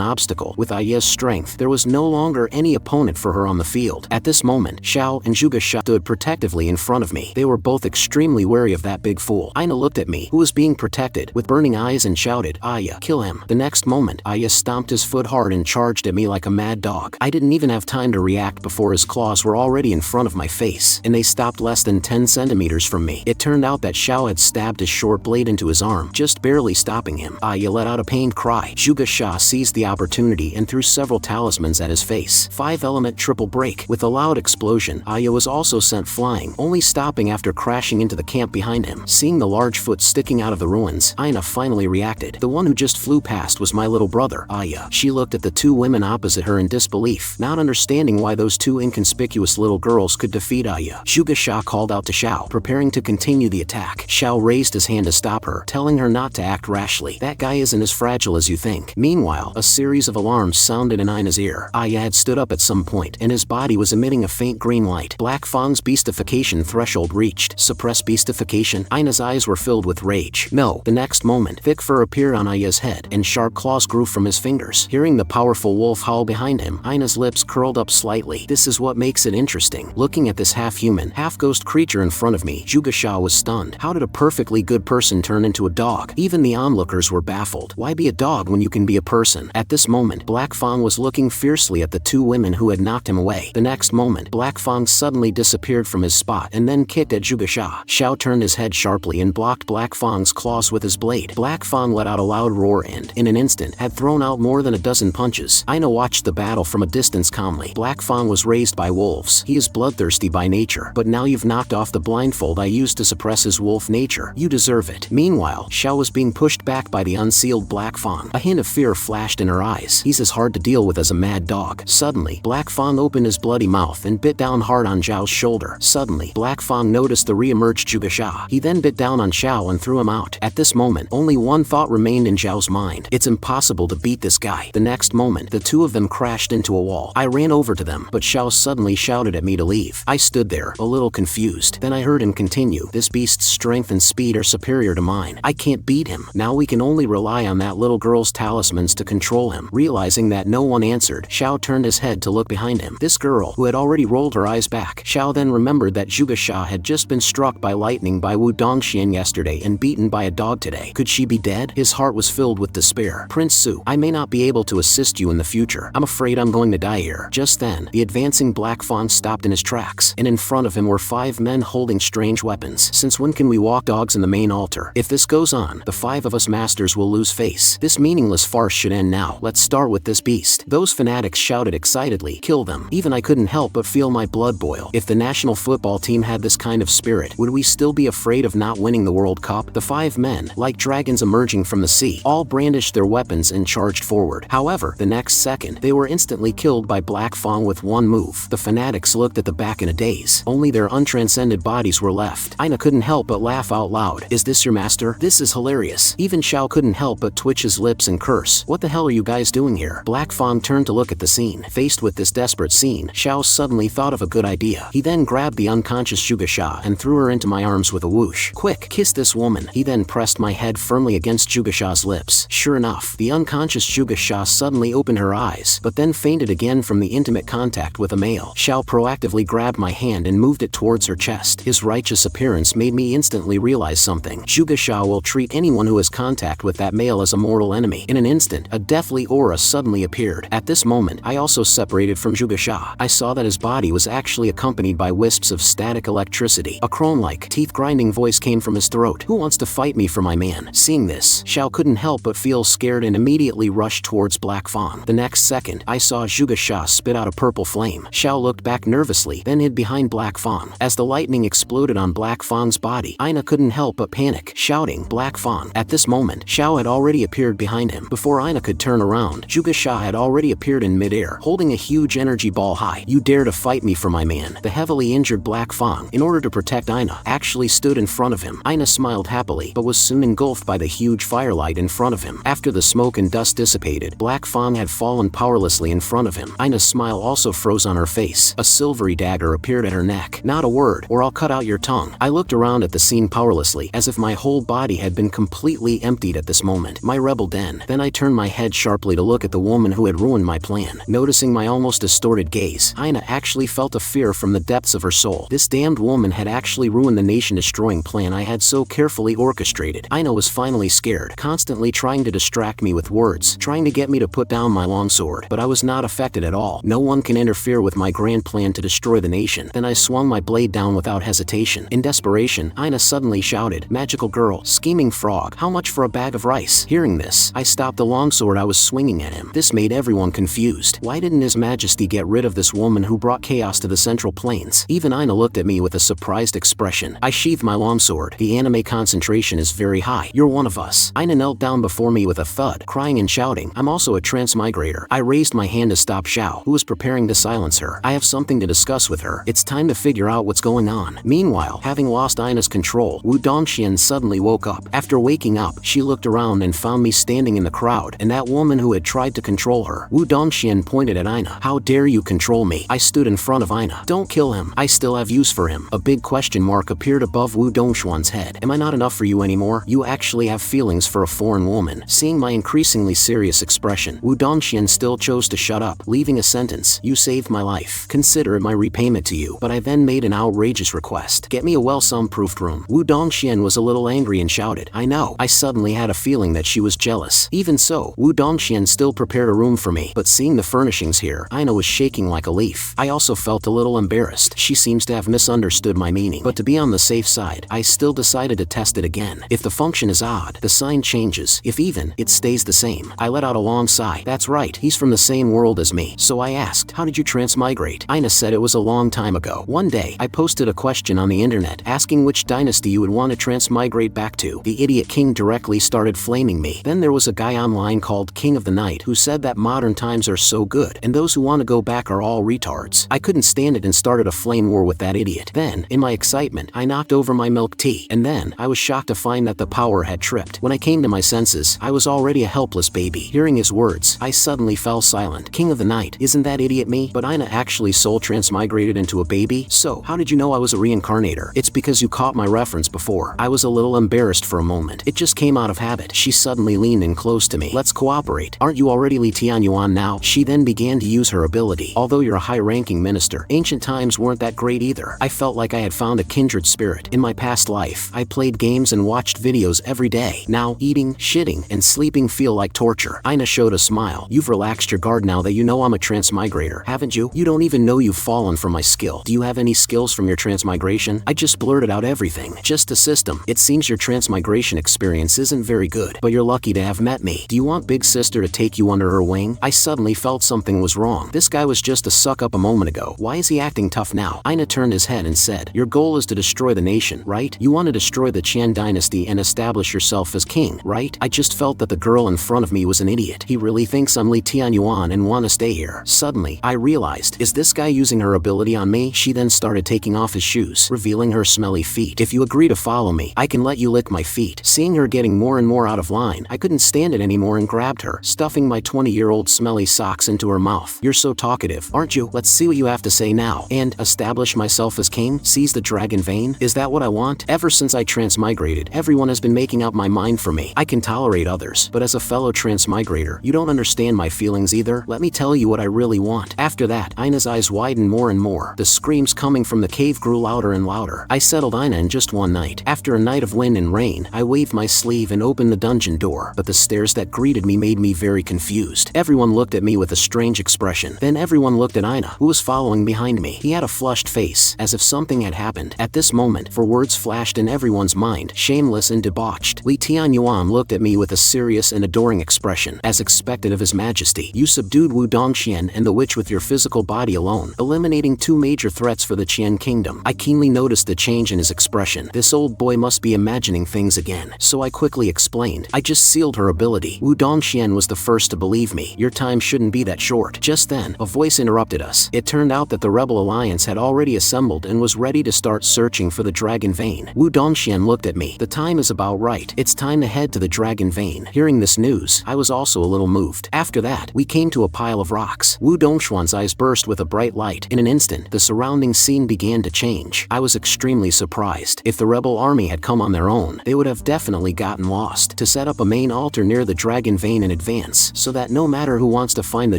obstacle, with Aya's strength, there was no longer any opponent for her on the field. At this moment, Xiao and Zhuge Xia stood protectively in front of me. They were both extremely wary of that big fool. Aina looked at me, who was being protected, with burning eyes and shouted, Aya, kill him. The next moment, Aya stomped his foot hard and charged at me like a mad dog. I didn't even have time to react before his claws were already in front of my face, and they stopped less than 10 centimeters from me. It turned out that Xiao had stabbed his short blade into his arm, just barely stopping him. Aya let out a pained cry. Zhuge Xia seized the opportunity and threw several talismans at his face. 5-element triple break. With a loud explosion, Aya was also sent flying, only stopping after crashing into the camp behind him. Seeing the large foot sticking out of the ruins, Aina finally reacted. The one who just flew past was my little brother, Aya. She looked at the two women opposite her in disbelief, not understanding why those two inconspicuous little girls could defeat Aya. Zhuge Xia called out to Xiao, preparing to continue the attack. Xiao raised his hand to stop her, telling her not to act rashly. That guy isn't as fragile as you think. Meanwhile, a series of alarms sounded in Aina's ear. Aya had stood up at some point, and his body was emitting a faint green light. Black Fang's beastification threshold reached. Suppress beastification? Aina's eyes were filled with rage. No. The next moment, thick fur appeared on Aya's head, and sharp claws grew from his fingers. Hearing the powerful wolf howl behind him, Aina's lips curled up slightly. This is what makes it interesting. Looking at this half-human, half-ghost creature in front of me, Zhuge Xia was stunned. How did a perfectly good person turn into a dog? Even the onlookers were baffled. Why be a dog when you can be a person? At this moment, Black Fang was looking fiercely at the two women who had knocked him away. The next moment, Black Fang suddenly disappeared from his spot and then kicked at Zhuge Xia. Xiao turned his head sharply and blocked Black Fang's claws with his blade. Black Fang let out a loud roar and, in an instant, had thrown out more than a dozen punches. Aina watched the battle from a distance distance calmly. Black Fang was raised by wolves. He is bloodthirsty by nature, but now you've knocked off the blindfold I used to suppress his wolf nature. You deserve it. Meanwhile, Xiao was being pushed back by the unsealed Black Fang. A hint of fear flashed in her eyes. He's as hard to deal with as a mad dog. Suddenly, Black Fang opened his bloody mouth and bit down hard on Zhao's shoulder. Suddenly, Black Fang noticed the re-emerged Zhuge Xia. He then bit down on Xiao and threw him out. At this moment, only one thought remained in Zhao's mind. It's impossible to beat this guy. The next moment, the two of them crashed into a wall. I ran over to them, but Xiao suddenly shouted at me to leave. I stood there, a little confused. Then I heard him continue, "This beast's strength and speed are superior to mine. I can't beat him. Now we can only rely on that little girl's talismans to control him." Realizing that no one answered, Xiao turned his head to look behind him. This girl, who had already rolled her eyes back. Xiao then remembered that Zhuge Xia had just been struck by lightning by Wu Dongxian yesterday and beaten by a dog today. Could she be dead? His heart was filled with despair. "Prince Su, I may not be able to assist you in the future. I'm afraid I'm going to die here." Just then, the advancing Black Fang stopped in his tracks, and in front of him were 5 men holding strange weapons. "Since when can we walk dogs in the main altar? If this goes on, the 5 of us masters will lose face. This meaningless farce should end now. Let's start with this beast." Those fanatics shouted excitedly, "Kill them." Even I couldn't help but feel my blood boil. If the national football team had this kind of spirit, would we still be afraid of not winning the World Cup? The 5 men, like dragons emerging from the sea, all brandished their weapons and charged forward. However, the next second, they were instantly killed by Black Fang with one move. The fanatics looked at the back in a daze. Only their untranscended bodies were left. Aina couldn't help but laugh out loud. "Is this your master? This is hilarious." Even Xiao couldn't help but twitch his lips and curse. "What the hell are you guys doing here?" Black Fang turned to look at the scene. Faced with this desperate scene, Xiao suddenly thought of a good idea. He then grabbed the unconscious Zhuge Xia and threw her into my arms with a whoosh. "Quick, kiss this woman." He then pressed my head firmly against Zhuge Xia's lips. Sure enough, the unconscious Zhuge Xia suddenly opened her eyes, but then fainted again from the intimate contact with a male. Xiao proactively grabbed my hand and moved it towards her chest. His righteous appearance made me instantly realize something. Zhuge Xia will treat anyone who has contact with that male as a mortal enemy. In an instant, a deathly aura suddenly appeared. At this moment, I also separated from Zhuge Xia. I saw that his body was actually accompanied by wisps of static electricity. A crone-like, teeth-grinding voice came from his throat. "Who wants to fight me for my man?" Seeing this, Xiao couldn't help but feel scared and immediately rushed towards Black Fang. The next second, I saw Zhuge Xia spit out a purple flame. Xiao looked back nervously, then hid behind Black Fang. As the lightning exploded on Black Fang's body, Aina couldn't help but panic, shouting, "Black Fang!" At this moment, Xiao had already appeared behind him. Before Aina could turn around, Zhuge Xia had already appeared in midair, holding a huge energy ball high. "You dare to fight me for my man?" The heavily injured Black Fang, in order to protect Aina, actually stood in front of him. Aina smiled happily, but was soon engulfed by the huge firelight in front of him. After the smoke and dust dissipated, Black Fang had fallen powerlessly in front of him. Aina's smile also froze on her face. A silvery dagger appeared at her neck. "Not a word, or I'll cut out your tongue." I looked around at the scene powerlessly, as if my whole body had been completely emptied at this moment. My rebel den. Then I turned my head sharply to look at the woman who had ruined my plan. Noticing my almost distorted gaze, Aina actually felt a fear from the depths of her soul. This damned woman had actually ruined the nation-destroying plan I had so carefully orchestrated. Aina was finally scared, constantly trying to distract me with words, trying to get me to put down my longsword, but I was not affected at all. No one can interfere with my grand plan to destroy the nation. Then I swung my blade down without hesitation. In desperation, Aina suddenly shouted, "Magical girl, scheming frog, how much for a bag of rice?" Hearing this, I stopped the longsword I was swinging at him. This made everyone confused. Why didn't His Majesty get rid of this woman who brought chaos to the Central Plains? Even Aina looked at me with a surprised expression. I sheathed my longsword. "The anime concentration is very high. You're one of us." Aina knelt down before me with a thud, crying and shouting, "I'm also a transmigrator." I raised my hand to stop Xiao, who was preparing to silence her. "I have something to discuss with her. It's time to figure out what's going on." Meanwhile, having lost Aina's control, Wu Dongxian suddenly woke up. After waking up, she looked around and found me standing in the crowd, and that woman who had tried to control her. Wu Dongxian pointed at Aina. "How dare you control me?" I stood in front of Aina. "Don't kill him. I still have use for him." A big question mark appeared above Wu Dongxuan's head. "Am I not enough for you anymore? You actually have feelings for a foreign woman." Seeing my increasingly serious expression, Wu Dongxian still chose to shut up, leaving a sentence, "You saved my life. Consider it my repayment to you." But I then made an outrageous request. "Get me a well-soundproofed room." Wu Dongxian was a little angry and shouted, "I know." I suddenly had a feeling that she was jealous. Even so, Wu Dongxian still prepared a room for me, but seeing the furnishings here, Aina was shaking like a leaf. I also felt a little embarrassed. She seems to have misunderstood my meaning. But to be on the safe side, I still decided to test it again. If the function is odd, the sign changes. If even, it stays the same. I let out a long sigh. That's right, he's from the same world as me. me, so I asked, how did you transmigrate? Ina said it was a long time ago. One day, I posted a question on the internet asking which dynasty you would want to transmigrate back to. The idiot king directly started flaming me. Then there was a guy online called King of the Night who said that modern times are so good and those who want to go back are all retards. I couldn't stand it and started a flame war with that idiot. Then, in my excitement, I knocked over my milk tea, and then I was shocked to find that the power had tripped. When I came to my senses, I was already a helpless baby. Hearing his words, I suddenly fell silent. King of the Night, isn't that idiot me? But Ina actually soul transmigrated into a baby? So, how did you know I was a reincarnator? It's because you caught my reference before. I was a little embarrassed for a moment. It just came out of habit. She suddenly leaned in close to me. Let's cooperate. Aren't you already Li Tianyuan now? She then began to use her ability. Although you're a high-ranking minister, ancient times weren't that great either. I felt like I had found a kindred spirit. In my past life, I played games and watched videos every day. Now, eating, shitting, and sleeping feel like torture. Ina showed a smile. You've relaxed your guard now that you know I'm a transmigrator, haven't you? You don't even know you've fallen from my skill. Do you have any skills from your transmigration? I just blurted out everything. Just a system. It seems your transmigration experience isn't very good, but you're lucky to have met me. Do you want Big Sister to take you under her wing? I suddenly felt something was wrong. This guy was just a suck-up a moment ago. Why is he acting tough now? Ina turned his head and said, your goal is to destroy the nation, right? You want to destroy the Qian dynasty and establish yourself as king, right? I just felt that the girl in front of me was an idiot. He really thinks I'm Li Tianyuan and want to stay here. Suddenly, I realized, is this guy using her ability on me? She then started taking off his shoes, revealing her smelly feet. If you agree to follow me, I can let you lick my feet. Seeing her getting more and more out of line, I couldn't stand it anymore and grabbed her, stuffing my 20-year-old smelly socks into her mouth. You're so talkative, aren't you? Let's see what you have to say now. And establish myself as king? Seize the dragon vein? Is that what I want? Ever since I transmigrated, everyone has been making up my mind for me. I can tolerate others, but as a fellow transmigrator, you don't understand my feelings either. Let me tell you what I really want. After that, Ina's eyes widened more and more. The screams coming from the cave grew louder and louder. I settled Ina in just one night. After a night of wind and rain, I waved my sleeve and opened the dungeon door, but the stares that greeted me made me very confused. Everyone looked at me with a strange expression. Then everyone looked at Ina, who was following behind me. He had a flushed face, as if something had happened. At this moment, for words flashed in everyone's mind, shameless and debauched. Li Tianyuan looked at me with a serious and adoring expression, as expected of his majesty. You subdued Wu Dongxian and the witch with your physical body alone, eliminating two major threats for the Qian kingdom. I keenly noticed the change in his expression. This old boy must be imagining things again. So I quickly explained. I just sealed her ability. Wu Dongxian was the first to believe me. Your time shouldn't be that short. Just then, a voice interrupted us. It turned out that the Rebel Alliance had already assembled and was ready to start searching for the Dragon Vein. Wu Dongxian looked at me. The time is about right. It's time to head to the Dragon Vein. Hearing this news, I was also a little moved. After that, we came to a pile of rocks. Wu Dongxuan's eyes burst with a bright light. In an instant, the surrounding scene began to change. I was extremely surprised. If the rebel army had come on their own, they would have definitely gotten lost. To set up a main altar near the Dragon Vein in advance, so that no matter who wants to find the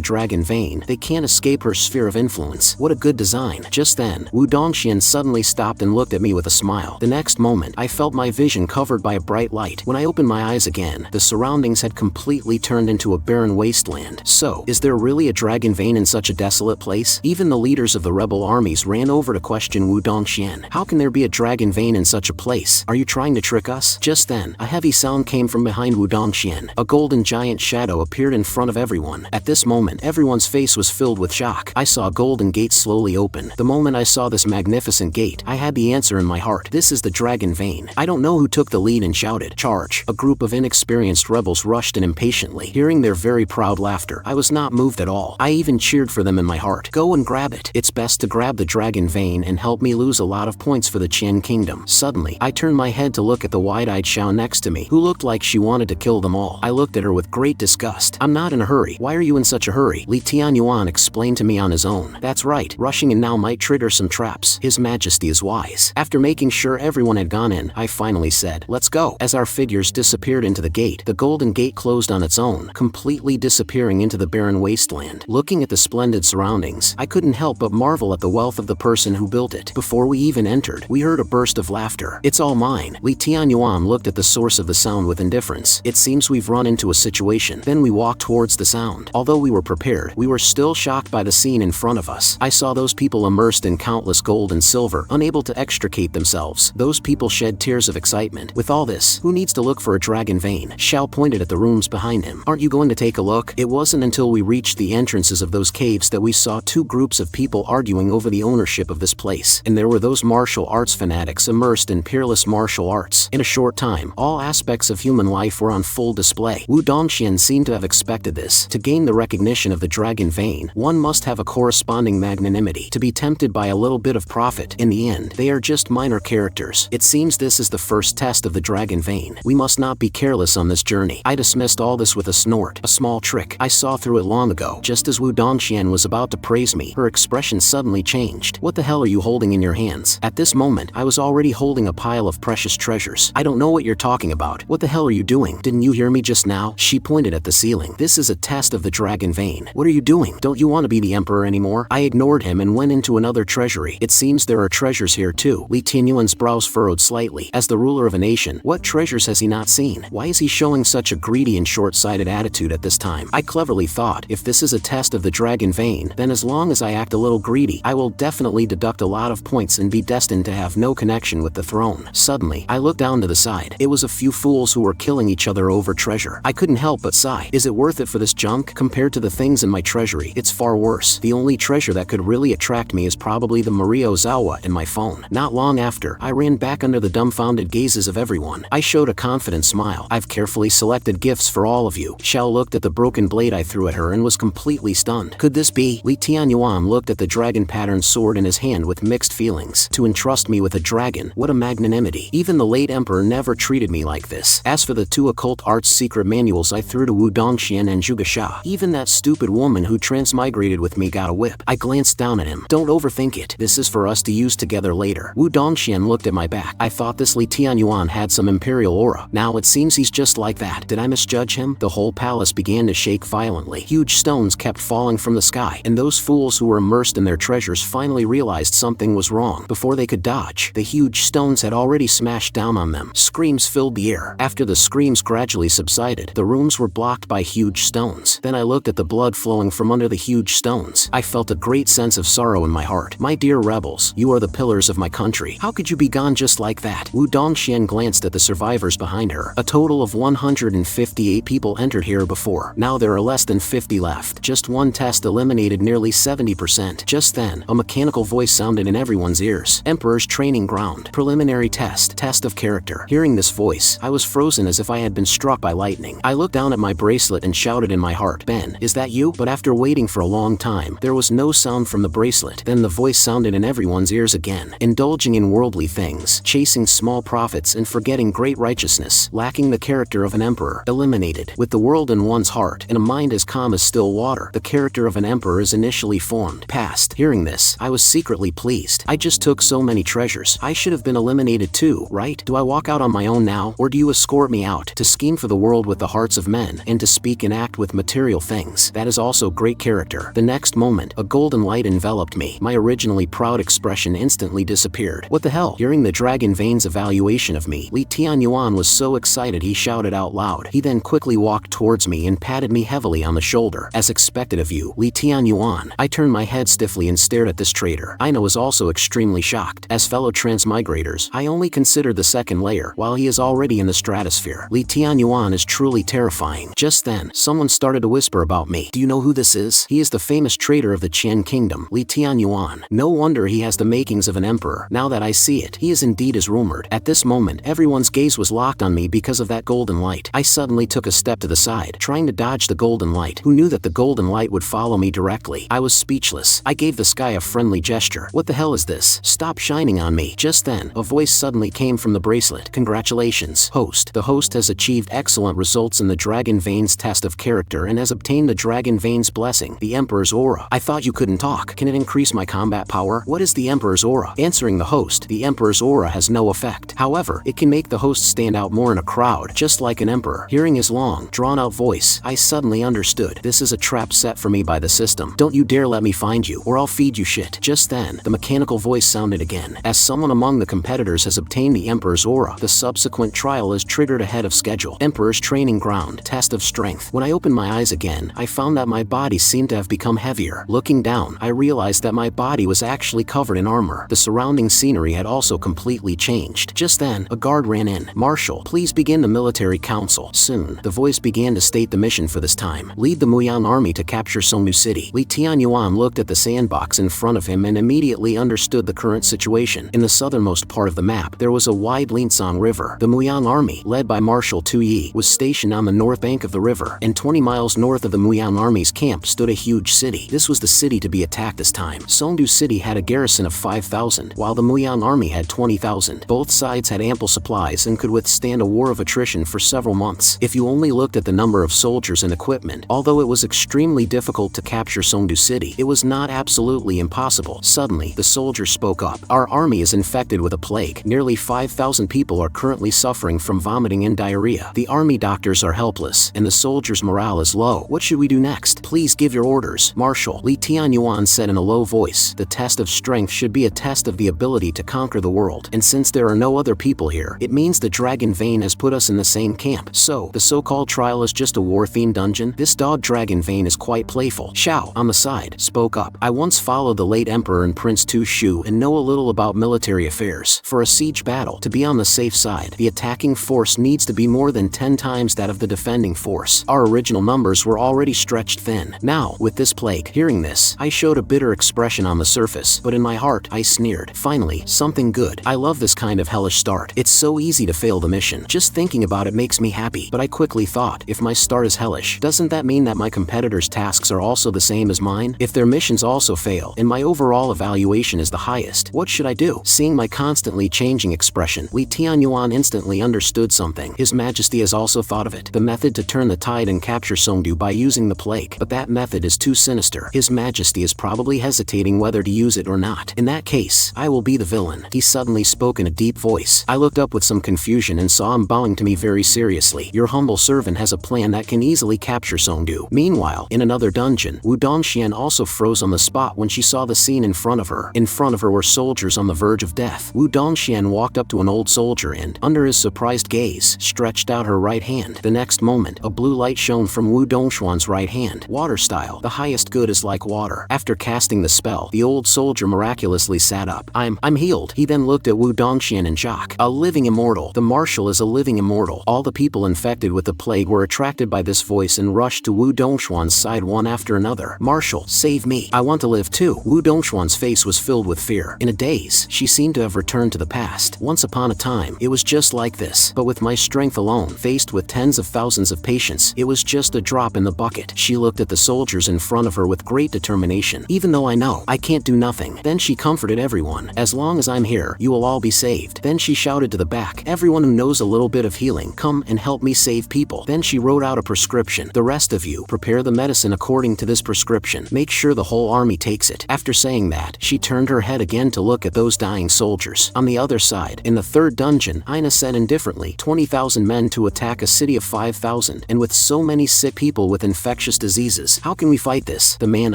Dragon Vein, they can't escape her sphere of influence. What a good design. Just then, Wu Dongxian suddenly stopped and looked at me with a smile. The next moment, I felt my vision covered by a bright light. When I opened my eyes again, the surroundings had completely turned into a barren wasteland. So, is there really a Dragon Vein in such a desolate place? Even the leaders of the rebel armies ran over to question Wu Dongxian. How can there be a Dragon Vein in such a place? Are you trying to trick us? Just then, a heavy sound came from behind Wu Dongxian. A golden giant shadow appeared in front of everyone. At this moment, everyone's face was filled with shock. I saw a golden gate slowly open. The moment I saw this magnificent gate, I had the answer in my heart. This is the Dragon Vein. I don't know who took the lead and shouted, "Charge!" A group of inexperienced rebels rushed in impatiently. Hearing their very proud laughter, I was not moved at all. I even cheered for them in my heart. Go and grab it. It's best to grab the Dragon Vein and help me lose a lot of points for the Qian kingdom. Suddenly, I turned my head to look at the wide-eyed Shao next to me, who looked like she wanted to kill them all. I looked at her with great disgust. I'm not in a hurry. Why are you in such a hurry? Li Tianyuan explained to me on his own. That's right. Rushing in now might trigger some traps. His Majesty is wise. After making sure everyone had gone in, I finally said, let's go. As our figures disappeared into the gate, the golden gate closed on its own, completely disappearing into the barren wasteland. Looking at the splendid surroundings, I couldn't help but marvel at the wealth of the person who built it. Before we even entered, we heard a burst of laughter. It's all mine. Li Tianyuan looked at the source of the sound with indifference. It seems we've run into a situation. Then we walked towards the sound. Although we were prepared, we were still shocked by the scene in front of us. I saw those people immersed in countless gold and silver, unable to extricate themselves. Those people shed tears of excitement. With all this, who needs to look for a Dragon Vein? Shao pointed at the rooms behind him. Aren't you going to take a look? It wasn't until we reached the the entrances of those caves that we saw two groups of people arguing over the ownership of this place, and there were those martial arts fanatics immersed in peerless martial arts. In a short time, all aspects of human life were on full display. Wu Dongxian seemed to have expected this. To gain the recognition of the dragon vein, one must have a corresponding magnanimity, to be tempted by a little bit of profit. In the end, they are just minor characters. It seems this is the first test of the dragon vein. We must not be careless on this journey. I dismissed all this with a snort. A small trick. I saw through it long ago. Just as Wu Dongxian was about to praise me, her expression suddenly changed. What the hell are you holding in your hands? At this moment, I was already holding a pile of precious treasures. I don't know what you're talking about. What the hell are you doing? Didn't you hear me just now? She pointed at the ceiling. This is a test of the dragon vein. What are you doing? Don't you want to be the emperor anymore? I ignored him and went into another treasury. It seems there are treasures here too. Li Tianyuan's brows furrowed slightly. As the ruler of a nation, what treasures has he not seen? Why is he showing such a greedy and short-sighted attitude at this time? I cleverly thought, if this is a test of the dragon vein, then as long as I act a little greedy, I will definitely deduct a lot of points and be destined to have no connection with the throne. Suddenly, I looked down to the side. It was a few fools who were killing each other over treasure. I couldn't help but sigh. Is it worth it for this junk? Compared to the things in my treasury, it's far worse. The only treasure that could really attract me is probably the Mario Zawa and my phone. Not long after, I ran back under the dumbfounded gazes of everyone. I showed a confident smile. I've carefully selected gifts for all of you. Xiao looked at the broken blade I threw at her and was completely stunned. Could this be? Li Tianyuan looked at the dragon pattern sword in his hand with mixed feelings. To entrust me with a dragon, what a magnanimity. Even the late emperor never treated me like this. As for the two occult arts secret manuals I threw to Wu Dongxian and Zhuge Xia, even that stupid woman who transmigrated with me got a whip. I glanced down at him. Don't overthink it. This is for us to use together later. Wu Dongxian looked at my back. I thought this Li Tianyuan had some imperial aura. Now it seems he's just like that. Did I misjudge him? The whole palace began to shake violently. Huge stones kept falling from the sky, and those fools who were immersed in their treasures finally realized something was wrong. Before they could dodge, the huge stones had already smashed down on them. Screams filled the air. After the screams gradually subsided, the rooms were blocked by huge stones. Then I looked at the blood flowing from under the huge stones. I felt a great sense of sorrow in my heart. My dear rebels, you are the pillars of my country. How could you be gone just like that? Wu Dongxian glanced at the survivors behind her. A total of 158 people entered here before. Now there are less than 50 left. Just one test eliminated nearly 70%. Just then, a mechanical voice sounded in everyone's ears. Emperor's training ground. Preliminary test. Test of character. Hearing this voice, I was frozen as if I had been struck by lightning. I looked down at my bracelet and shouted in my heart, Ben, is that you? But after waiting for a long time, there was no sound from the bracelet. Then the voice sounded in everyone's ears again. Indulging in worldly things, chasing small profits and forgetting great righteousness, lacking the character of an emperor. Eliminated. With the world in one's heart and a mind as calm as still water, the character of an emperor is initially formed. Passed. Hearing this, I was secretly pleased. I just took so many treasures. I should have been eliminated too, right? Do I walk out on my own now, or do you escort me out? To scheme for the world with the hearts of men, and to speak and act with material things. That is also great character. The next moment, a golden light enveloped me. My originally proud expression instantly disappeared. What the hell? Hearing the dragon vein's evaluation of me, Li Tianyuan was so excited he shouted out loud. He then quickly walked towards me and patted me heavily on the shoulder. As expected of you, Li Tianyuan. I turned my head stiffly and stared at this traitor. Aina was also extremely shocked. As fellow transmigrators, I only considered the second layer, while he is already in the stratosphere. Li Tianyuan is truly terrifying. Just then, someone started to whisper about me. Do you know who this is? He is the famous traitor of the Qian kingdom, Li Tianyuan. No wonder he has the makings of an emperor. Now that I see it, he is indeed as rumored. At this moment, everyone's gaze was locked on me because of that golden light. I suddenly took a step to the side, trying to dodge the golden light. Who knew that the golden light would follow me directly? I was speechless. I gave the sky a friendly gesture. What the hell is this? Stop shining on me. Just then, a voice suddenly came from the bracelet. Congratulations, host. The host has achieved excellent results in the Dragon Vein's test of character and has obtained the Dragon Vein's blessing, the Emperor's aura. I thought you couldn't talk. Can it increase my combat power? What is the Emperor's aura? Answering the host, the Emperor's aura has no effect. However, it can make the host stand out more in a crowd, just like an emperor. Hearing his long, drawn-out voice, I suddenly understood. This is a trap set for me by the system. Don't you dare let me find you, or I'll feed you shit. Just then, the mechanical voice sounded again. As someone among the competitors has obtained the Emperor's aura, the subsequent trial is triggered ahead of schedule. Emperor's training ground, test of strength. When I opened my eyes again, I found that my body seemed to have become heavier. Looking down, I realized that my body was actually covered in armor. The surrounding scenery had also completely changed. Just then, a guard ran in. Marshal, please begin the military council. Soon, the voice began to state the mission for this time. Lead the Muyan army army to capture Songdu City. Li Tianyuan looked at the sandbox in front of him and immediately understood the current situation. In the southernmost part of the map, there was a wide Linsong River. The Muyang army, led by Marshal Tu Yi, was stationed on the north bank of the river, and 20 miles north of the Muyang army's camp stood a huge city. This was the city to be attacked this time. Songdu City had a garrison of 5,000, while the Muyang army had 20,000. Both sides had ample supplies and could withstand a war of attrition for several months. If you only looked at the number of soldiers and equipment, although it was extremely difficult to capture Songdu City, it was not absolutely impossible. Suddenly, the soldiers spoke up. Our army is infected with a plague. Nearly 5,000 people are currently suffering from vomiting and diarrhea. The army doctors are helpless, and the soldiers' morale is low. What should we do next? Please give your orders. Marshal, Li Tianyuan said in a low voice. The test of strength should be a test of the ability to conquer the world. And since there are no other people here, it means the Dragon Vein has put us in the same camp. So, the so-called trial is just a war-themed dungeon? This dog Dragon Vein is quite playful. Xiao, on the side, spoke up. I once followed the late Emperor and Prince Tu Shu and know a little about military affairs. For a siege battle, to be on the safe side, the attacking force needs to be more than 10 times that of the defending force. Our original numbers were already stretched thin. Now, with this plague, hearing this, I showed a bitter expression on the surface, but in my heart, I sneered. Finally, something good. I love this kind of hellish start. It's so easy to fail the mission. Just thinking about it makes me happy. But I quickly thought, if my start is hellish, doesn't that mean that my competitors' tasks are also the same as mine? If their missions also fail, and my overall evaluation is the highest, what should I do? Seeing my constantly changing expression, Li Tianyuan instantly understood something. His Majesty has also thought of it. The method to turn the tide and capture Songdu by using the plague. But that method is too sinister. His Majesty is probably hesitating whether to use it or not. In that case, I will be the villain. He suddenly spoke in a deep voice. I looked up with some confusion and saw him bowing to me very seriously. Your humble servant has a plan that can easily capture Songdu. Meanwhile, in another dungeon, Wu Dongxian also froze on the spot when she saw the scene in front of her. In front of her were soldiers on the verge of death. Wu Dongxian walked up to an old soldier and, under his surprised gaze, stretched out her right hand. The next moment, a blue light shone from Wu Dongxian's right hand. Water style. The highest good is like water. After casting the spell, the old soldier miraculously sat up. I'm healed. He then looked at Wu Dongxian in shock. A living immortal. The marshal is a living immortal. All the people infected with the plague were attracted by this voice and rushed to Wu Dongxian's side one after another. Marshal, save me. I want to live too. Wu Dongxian's face was filled with fear. In a daze, she seemed to have returned to the past. Once upon a time, it was just like this. But with my strength alone, faced with tens of thousands of patients, it was just a drop in the bucket. She looked at the soldiers in front of her with great determination. Even though I know I can't do nothing. Then she comforted everyone. As long as I'm here, you will all be saved. Then she shouted to the back. Everyone who knows a little bit of healing, come and help me save people. Then she wrote out a prescription. The rest of you, prepare the medicine according to this prescription. Make sure the whole army takes it. After saying that, she turned her head again to look at those dying soldiers. On the other side, in the third dungeon, Ina said indifferently, 20,000 men to attack a city of 5,000, and with so many sick people with infectious diseases, how can we fight this? The man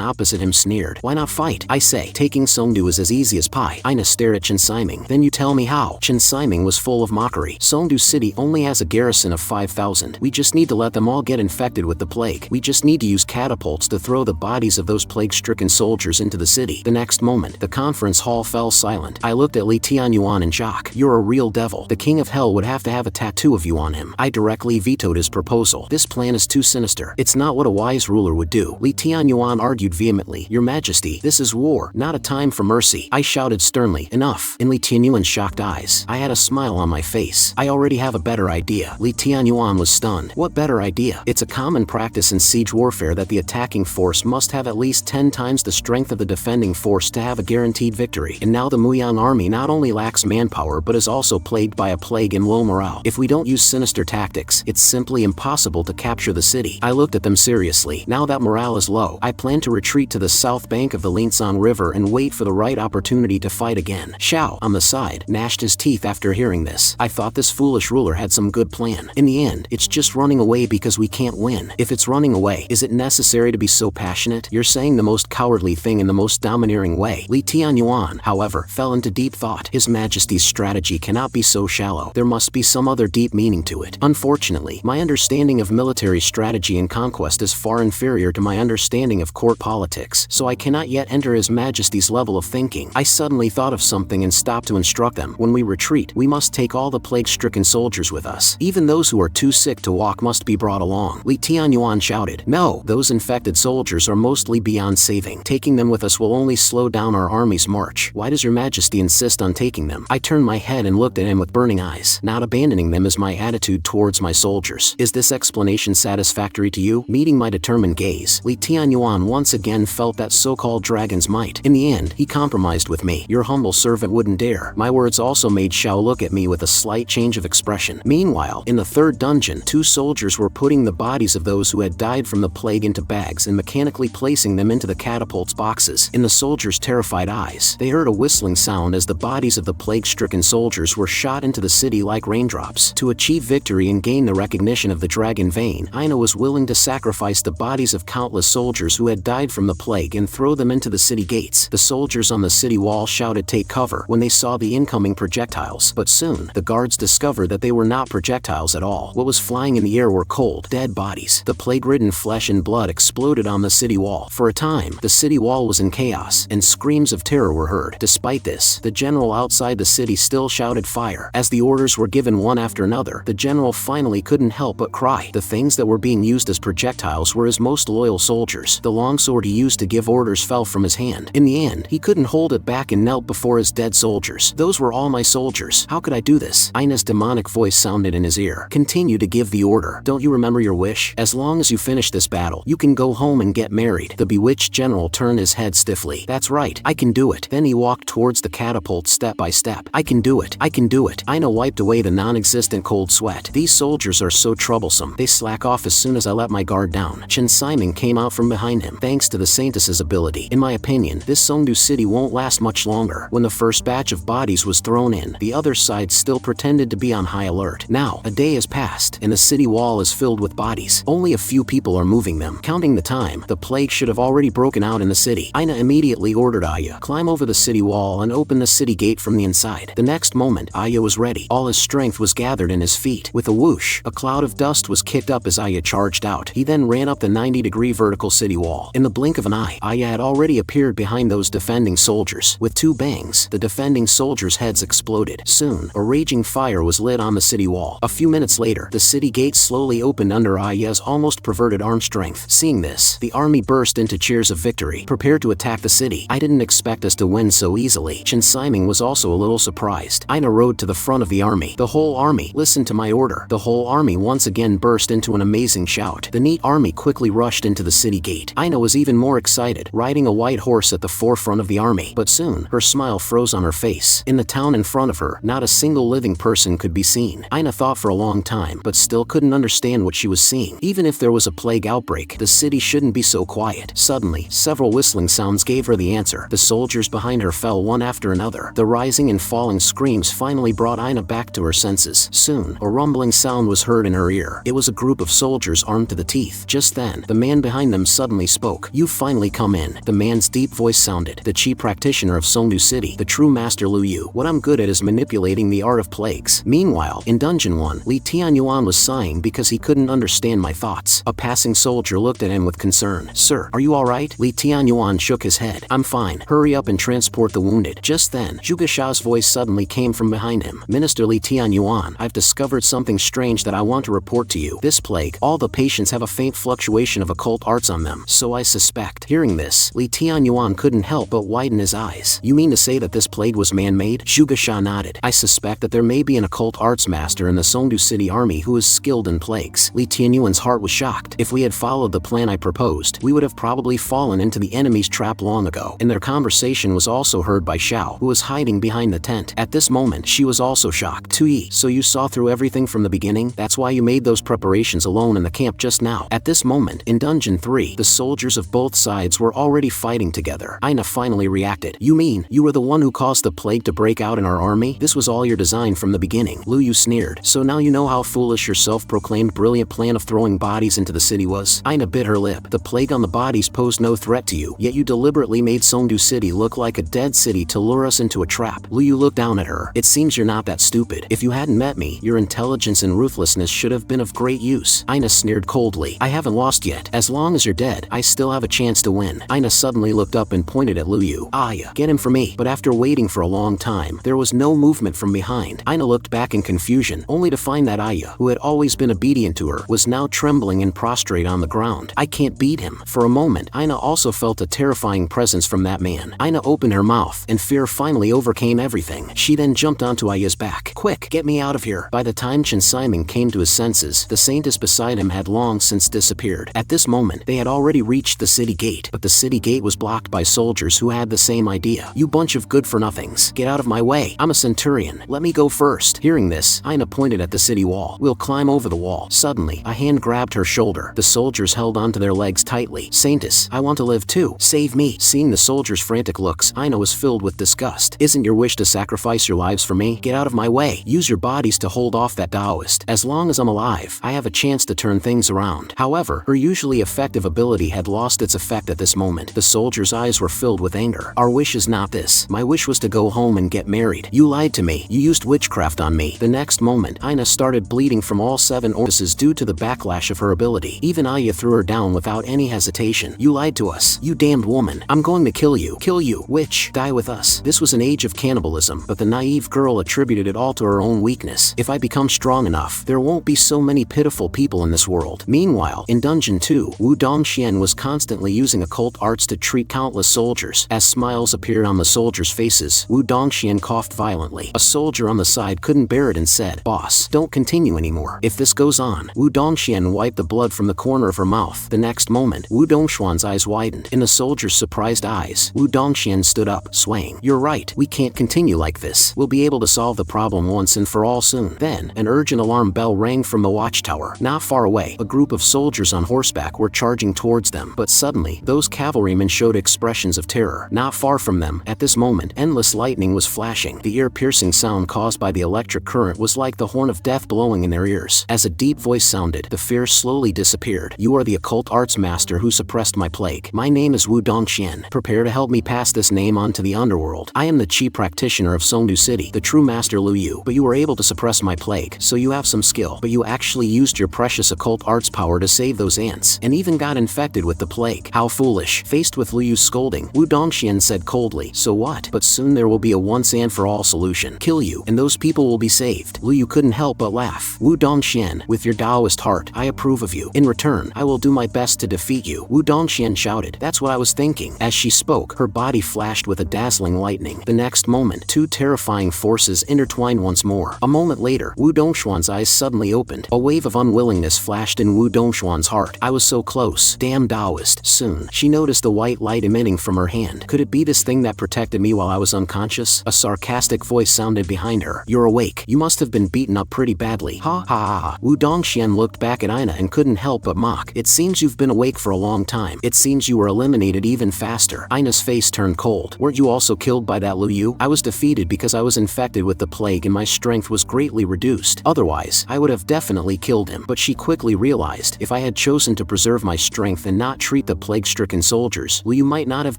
opposite him sneered. Why not fight? I say, taking Songdu is as easy as pie. Ina stared at Chen Siming. Then you tell me how. Chen Siming was full of mockery. Songdu City only has a garrison of 5,000. We just need to let them all get infected with the plague. We just need to use catapults to throw the bodies of those plague-stricken soldiers into the city. The next moment, the conference hall fell silent. I looked at Li Tianyuan in shock. You're a real devil. The king of hell would have to have a tattoo of you on him. I directly vetoed his proposal. This plan is too sinister. It's not what a wise ruler would do. Li Tianyuan argued vehemently. Your Majesty, this is war, not a time for mercy. I shouted sternly, enough. In Li Tianyuan's shocked eyes, I had a smile on my face. I already have a better idea. Li Tianyuan was stunned. What better idea? It's a common practice in siege warfare that the attacking force must have at least 10 times the strength of the defending force to have a guaranteed victory. And now the Muyang army not only lacks manpower but is also plagued by a plague and low morale. If we don't use sinister tactics, it's simply impossible to capture the city. I looked at them seriously. Now that morale is low, I plan to retreat to the south bank of the Linsong River and wait for the right opportunity to fight again. Xiao, on the side, gnashed his teeth after hearing this. I thought this foolish ruler had some good plan. In the end, it's just running away because we can't win. If it's running away, is it necessary to be so passionate? You're saying the most cowardly thing in the most domineering way. Li Tianyuan, however, fell into deep thought. His Majesty's strategy cannot be so shallow. There must be some other deep meaning to it. Unfortunately, my understanding of military strategy and conquest is far inferior to my understanding of court politics, so I cannot yet enter His Majesty's level of thinking. I suddenly thought of something and stopped to instruct them. When we retreat, we must take all the plague-stricken soldiers with us. Even those who are too sick to walk must be brought along. Li Tianyuan shouted. No, No, those infected soldiers are mostly beyond saving. Taking them with us will only slow down our army's march. Why does your majesty insist on taking them? I turned my head and looked at him with burning eyes. Not abandoning them is my attitude towards my soldiers. Is this explanation satisfactory to you? Meeting my determined gaze, Li Tianyuan once again felt that so-called dragon's might. In the end, he compromised with me. Your humble servant wouldn't dare. My words also made Xiao look at me with a slight change of expression. Meanwhile, in the third dungeon, two soldiers were putting the bodies of those who had died from the plague into bags and mechanically placing them into the catapult's boxes. In the soldiers' terrified eyes, they heard a whistling sound as the bodies of the plague-stricken soldiers were shot into the city like raindrops. To achieve victory and gain the recognition of the dragon vein, Aina was willing to sacrifice the bodies of countless soldiers who had died from the plague and throw them into the city gates. The soldiers on the city wall shouted take cover when they saw the incoming projectiles, but soon, the guards discovered that they were not projectiles at all. What was flying in the air were cold, dead bodies. The plague-ridden flesh and blood exploded on the city wall. For a time, the city wall was in chaos, and screams of terror were heard. Despite this, the general outside the city still shouted fire. As the orders were given one after another, the general finally couldn't help but cry. The things that were being used as projectiles were his most loyal soldiers. The longsword he used to give orders fell from his hand. In the end, he couldn't hold it back and knelt before his dead soldiers. Those were all my soldiers. How could I do this? Aina's demonic voice sounded in his ear. Continue to give the order. Don't you remember your wish? As long as you finish this battle, you can go home and get married. The bewitched general turned his head stiffly. That's right, I can do it. Then he walked towards the catapult step by step. I can do it. I can do it. Aina wiped away the non-existent cold sweat. These soldiers are so troublesome. They slack off as soon as I let my guard down. Chen Simon came out from behind him, thanks to the Saintess's ability. In my opinion, this Songdu city won't last much longer. When the first batch of bodies was thrown in, the other side still pretended to be on high alert. Now, a day has passed, and the city wall is filled with bodies. Only a few people are moving them. Counting the time, the plague should have already broken out in the city. Aina immediately ordered Aya, climb over the city wall and open the city gate from the inside. The next moment, Aya was ready. All his strength was gathered in his feet. With a whoosh, a cloud of dust was kicked up as Aya charged out. He then ran up the 90-degree vertical city wall. In the blink of an eye, Aya had already appeared behind those defending soldiers. With two bangs, the defending soldiers' heads exploded. Soon, a raging fire was lit on the city wall. A few minutes later, the city gate slowly opened under Aya's almost perverted arm strength. Seeing this, the army burst into cheers of victory, prepared to attack the city. I didn't expect us to win so easily. Chen Siming was also a little surprised. Aina rode to the front of the army. The whole army listened to my order. The whole army once again burst into an amazing shout. The neat army quickly rushed into the city gate. Aina was even more excited, riding a white horse at the forefront of the army. But soon, her smile froze on her face. In the town in front of her, not a single living person could be seen. Aina thought for a long time, but still couldn't understand what she was seeing. Even if there was a plague outbreak, the city shouldn't be so quiet. Suddenly, several whistling sounds gave her the answer. The soldiers behind her fell one after another. The rising and falling screams finally brought Aina back to her senses. Soon, a rumbling sound was heard in her ear. It was a group of soldiers armed to the teeth. Just then, the man behind them suddenly spoke. "You've finally come in." The man's deep voice sounded. "The chief practitioner of Songdu City, the true master Lu Yu. What I'm good at is manipulating the art of plagues." Meanwhile, in Dungeon 1, Li Tianyuan was sighing because he couldn't understand my thoughts. A passing soldier looked at him with concern. "Sir, are you alright?" Li Tianyuan shook his head. "I'm fine. Hurry up and transport the wounded." Just then, Zhuge Shao's voice suddenly came from behind him. "Minister Li Tianyuan, I've discovered something strange that I want to report to you. This plague, all the patients have a faint fluctuation of occult arts on them, so I suspect." Hearing this, Li Tianyuan couldn't help but widen his eyes. "You mean to say that this plague was man-made?" Zhuge Shao nodded. "I suspect that there may be an occult arts master in the Songdu City army who is skilled in plagues." Li Tianyuan's heart was shocked. If we had followed the plan I proposed, we would have probably fallen into the enemy's trap long ago. And their conversation was also heard by Xiao, who was hiding behind the tent. At this moment, she was also shocked. "Tui, so you saw through everything from the beginning? That's why you made those preparations alone in the camp just now." At this moment, in Dungeon 3, the soldiers of both sides were already fighting together. Aina finally reacted. "You mean, you were the one who caused the plague to break out in our army? This was all your design from the beginning." Lu Yu sneered. "So now you know how foolish your self-proclaimed brilliant plan of throwing bodies into the city was?" Aina bit her lip. "The plague on the bodies posed no threat to you, yet you deliberately made Songdu City look like a dead city to lure us into a trap." Lu Yu looked down at her. "It seems you're not that stupid. If you hadn't met me, your intelligence and ruthlessness should have been of great use." Aina sneered coldly. "I haven't lost yet. As long as you're dead, I still have a chance to win." Aina suddenly looked up and pointed at Lu Yu. "Aya, get him for me." But after waiting for a long time, there was no movement from behind. Aina looked back in confusion, only to find that Aya, who had always been obedient to her, was now trembling and prostrate on the the ground. I can't beat him. For a moment, Aina also felt a terrifying presence from that man. Aina opened her mouth, and fear finally overcame everything. She then jumped onto Aya's back. Quick, get me out of here. By the time Consolidating came to his senses, the saintess beside him had long since disappeared. At this moment, they had already reached the city gate, but the city gate was blocked by soldiers who had the same idea. You bunch of good-for-nothings. Get out of my way. I'm a centurion. Let me go first. Hearing this, Aina pointed at the city wall. We'll climb over the wall. Suddenly, a hand grabbed her shoulder. The soldiers held onto their legs tightly. Saintess, I want to live too. Save me. Seeing the soldiers' frantic looks, Aina was filled with disgust. Isn't your wish to sacrifice your lives for me? Get out of my way. Use your bodies to hold off that Taoist. As long as I'm alive, I have a chance to turn things around. However, her usually effective ability had lost its effect at this moment. The soldiers' eyes were filled with anger. Our wish is not this. My wish was to go home and get married. You lied to me. You used witchcraft on me. The next moment, Aina started bleeding from all 7 orifices due to the backlash of her ability. Even Aya threw her down without any hesitation. You lied to us. You damned woman. I'm going to kill you. Kill you. Witch. Die with us. This was an age of cannibalism, but the naive girl attributed it all to her own weakness. If I become strong enough, there won't be so many pitiful people in this world. Meanwhile, in Dungeon 2, Wu Dongxian was constantly using occult arts to treat countless soldiers. As smiles appeared on the soldiers' faces, Wu Dongxian coughed violently. A soldier on the side couldn't bear it and said, Boss, don't continue anymore. If this goes on. Wu Dongxian wiped the blood from the corner of her mouth. The next moment, Wu Dongshuan's eyes widened. In the soldier's surprised eyes, Wu Dongxian stood up, swaying. You're right. We can't continue like this. We'll be able to solve the problem once and for all soon. Then, an urgent alarm bell rang from the watchtower. Not far away, a group of soldiers on horseback were charging towards them. But suddenly, those cavalrymen showed expressions of terror. Not far from them, at this moment, endless lightning was flashing. The ear-piercing sound caused by the electric current was like the horn of death blowing in their ears. As a deep voice sounded, the fear slowly disappeared. You are the occult arts master who suppressed my plague. My name is Wu Dongxian. Prepare to help me pass this name on to the underworld. I am the chief practitioner of Songdu City, the true master Lu Yu. But you were able to suppress my plague, so you have some skill. But you actually used your precious occult arts power to save those ants, and even got infected with the plague. How foolish. Faced with Lu Yu's scolding, Wu Dongxian said coldly, so what? But soon there will be a once and for all solution. Kill you, and those people will be saved. Lu Yu couldn't help but laugh. Wu Dongxian, with your Taoist heart, I approve of you. In return, I will do my best to defeat you. Wu Dongxian shouted. That's what I was thinking. As she spoke, her body flashed with a dazzling lightning. The next moment, 2 terrifying forces intertwined once more. A moment later, Wu Dongshuan's eyes suddenly opened. A wave of unwillingness flashed in Wu Dongshuan's heart. I was so close. Damn Taoist. Soon, she noticed a white light emitting from her hand. Could it be this thing that protected me while I was unconscious? A sarcastic voice sounded behind her. You're awake. You must have been beaten up pretty badly. Ha ha ha. Wu Dongxian looked back at Aina and couldn't help but mock. It seems you've been awake for a long time. It seems you were eliminated even faster. Aina's face turned cold. Weren't you also killed by that Lu Yu? I was defeated because I was infected with the plague and my strength was greatly reduced. Otherwise, I would have definitely killed him. But she quickly realized, if I had chosen to preserve my strength and not treat the plague-stricken soldiers, Lu Yu might not have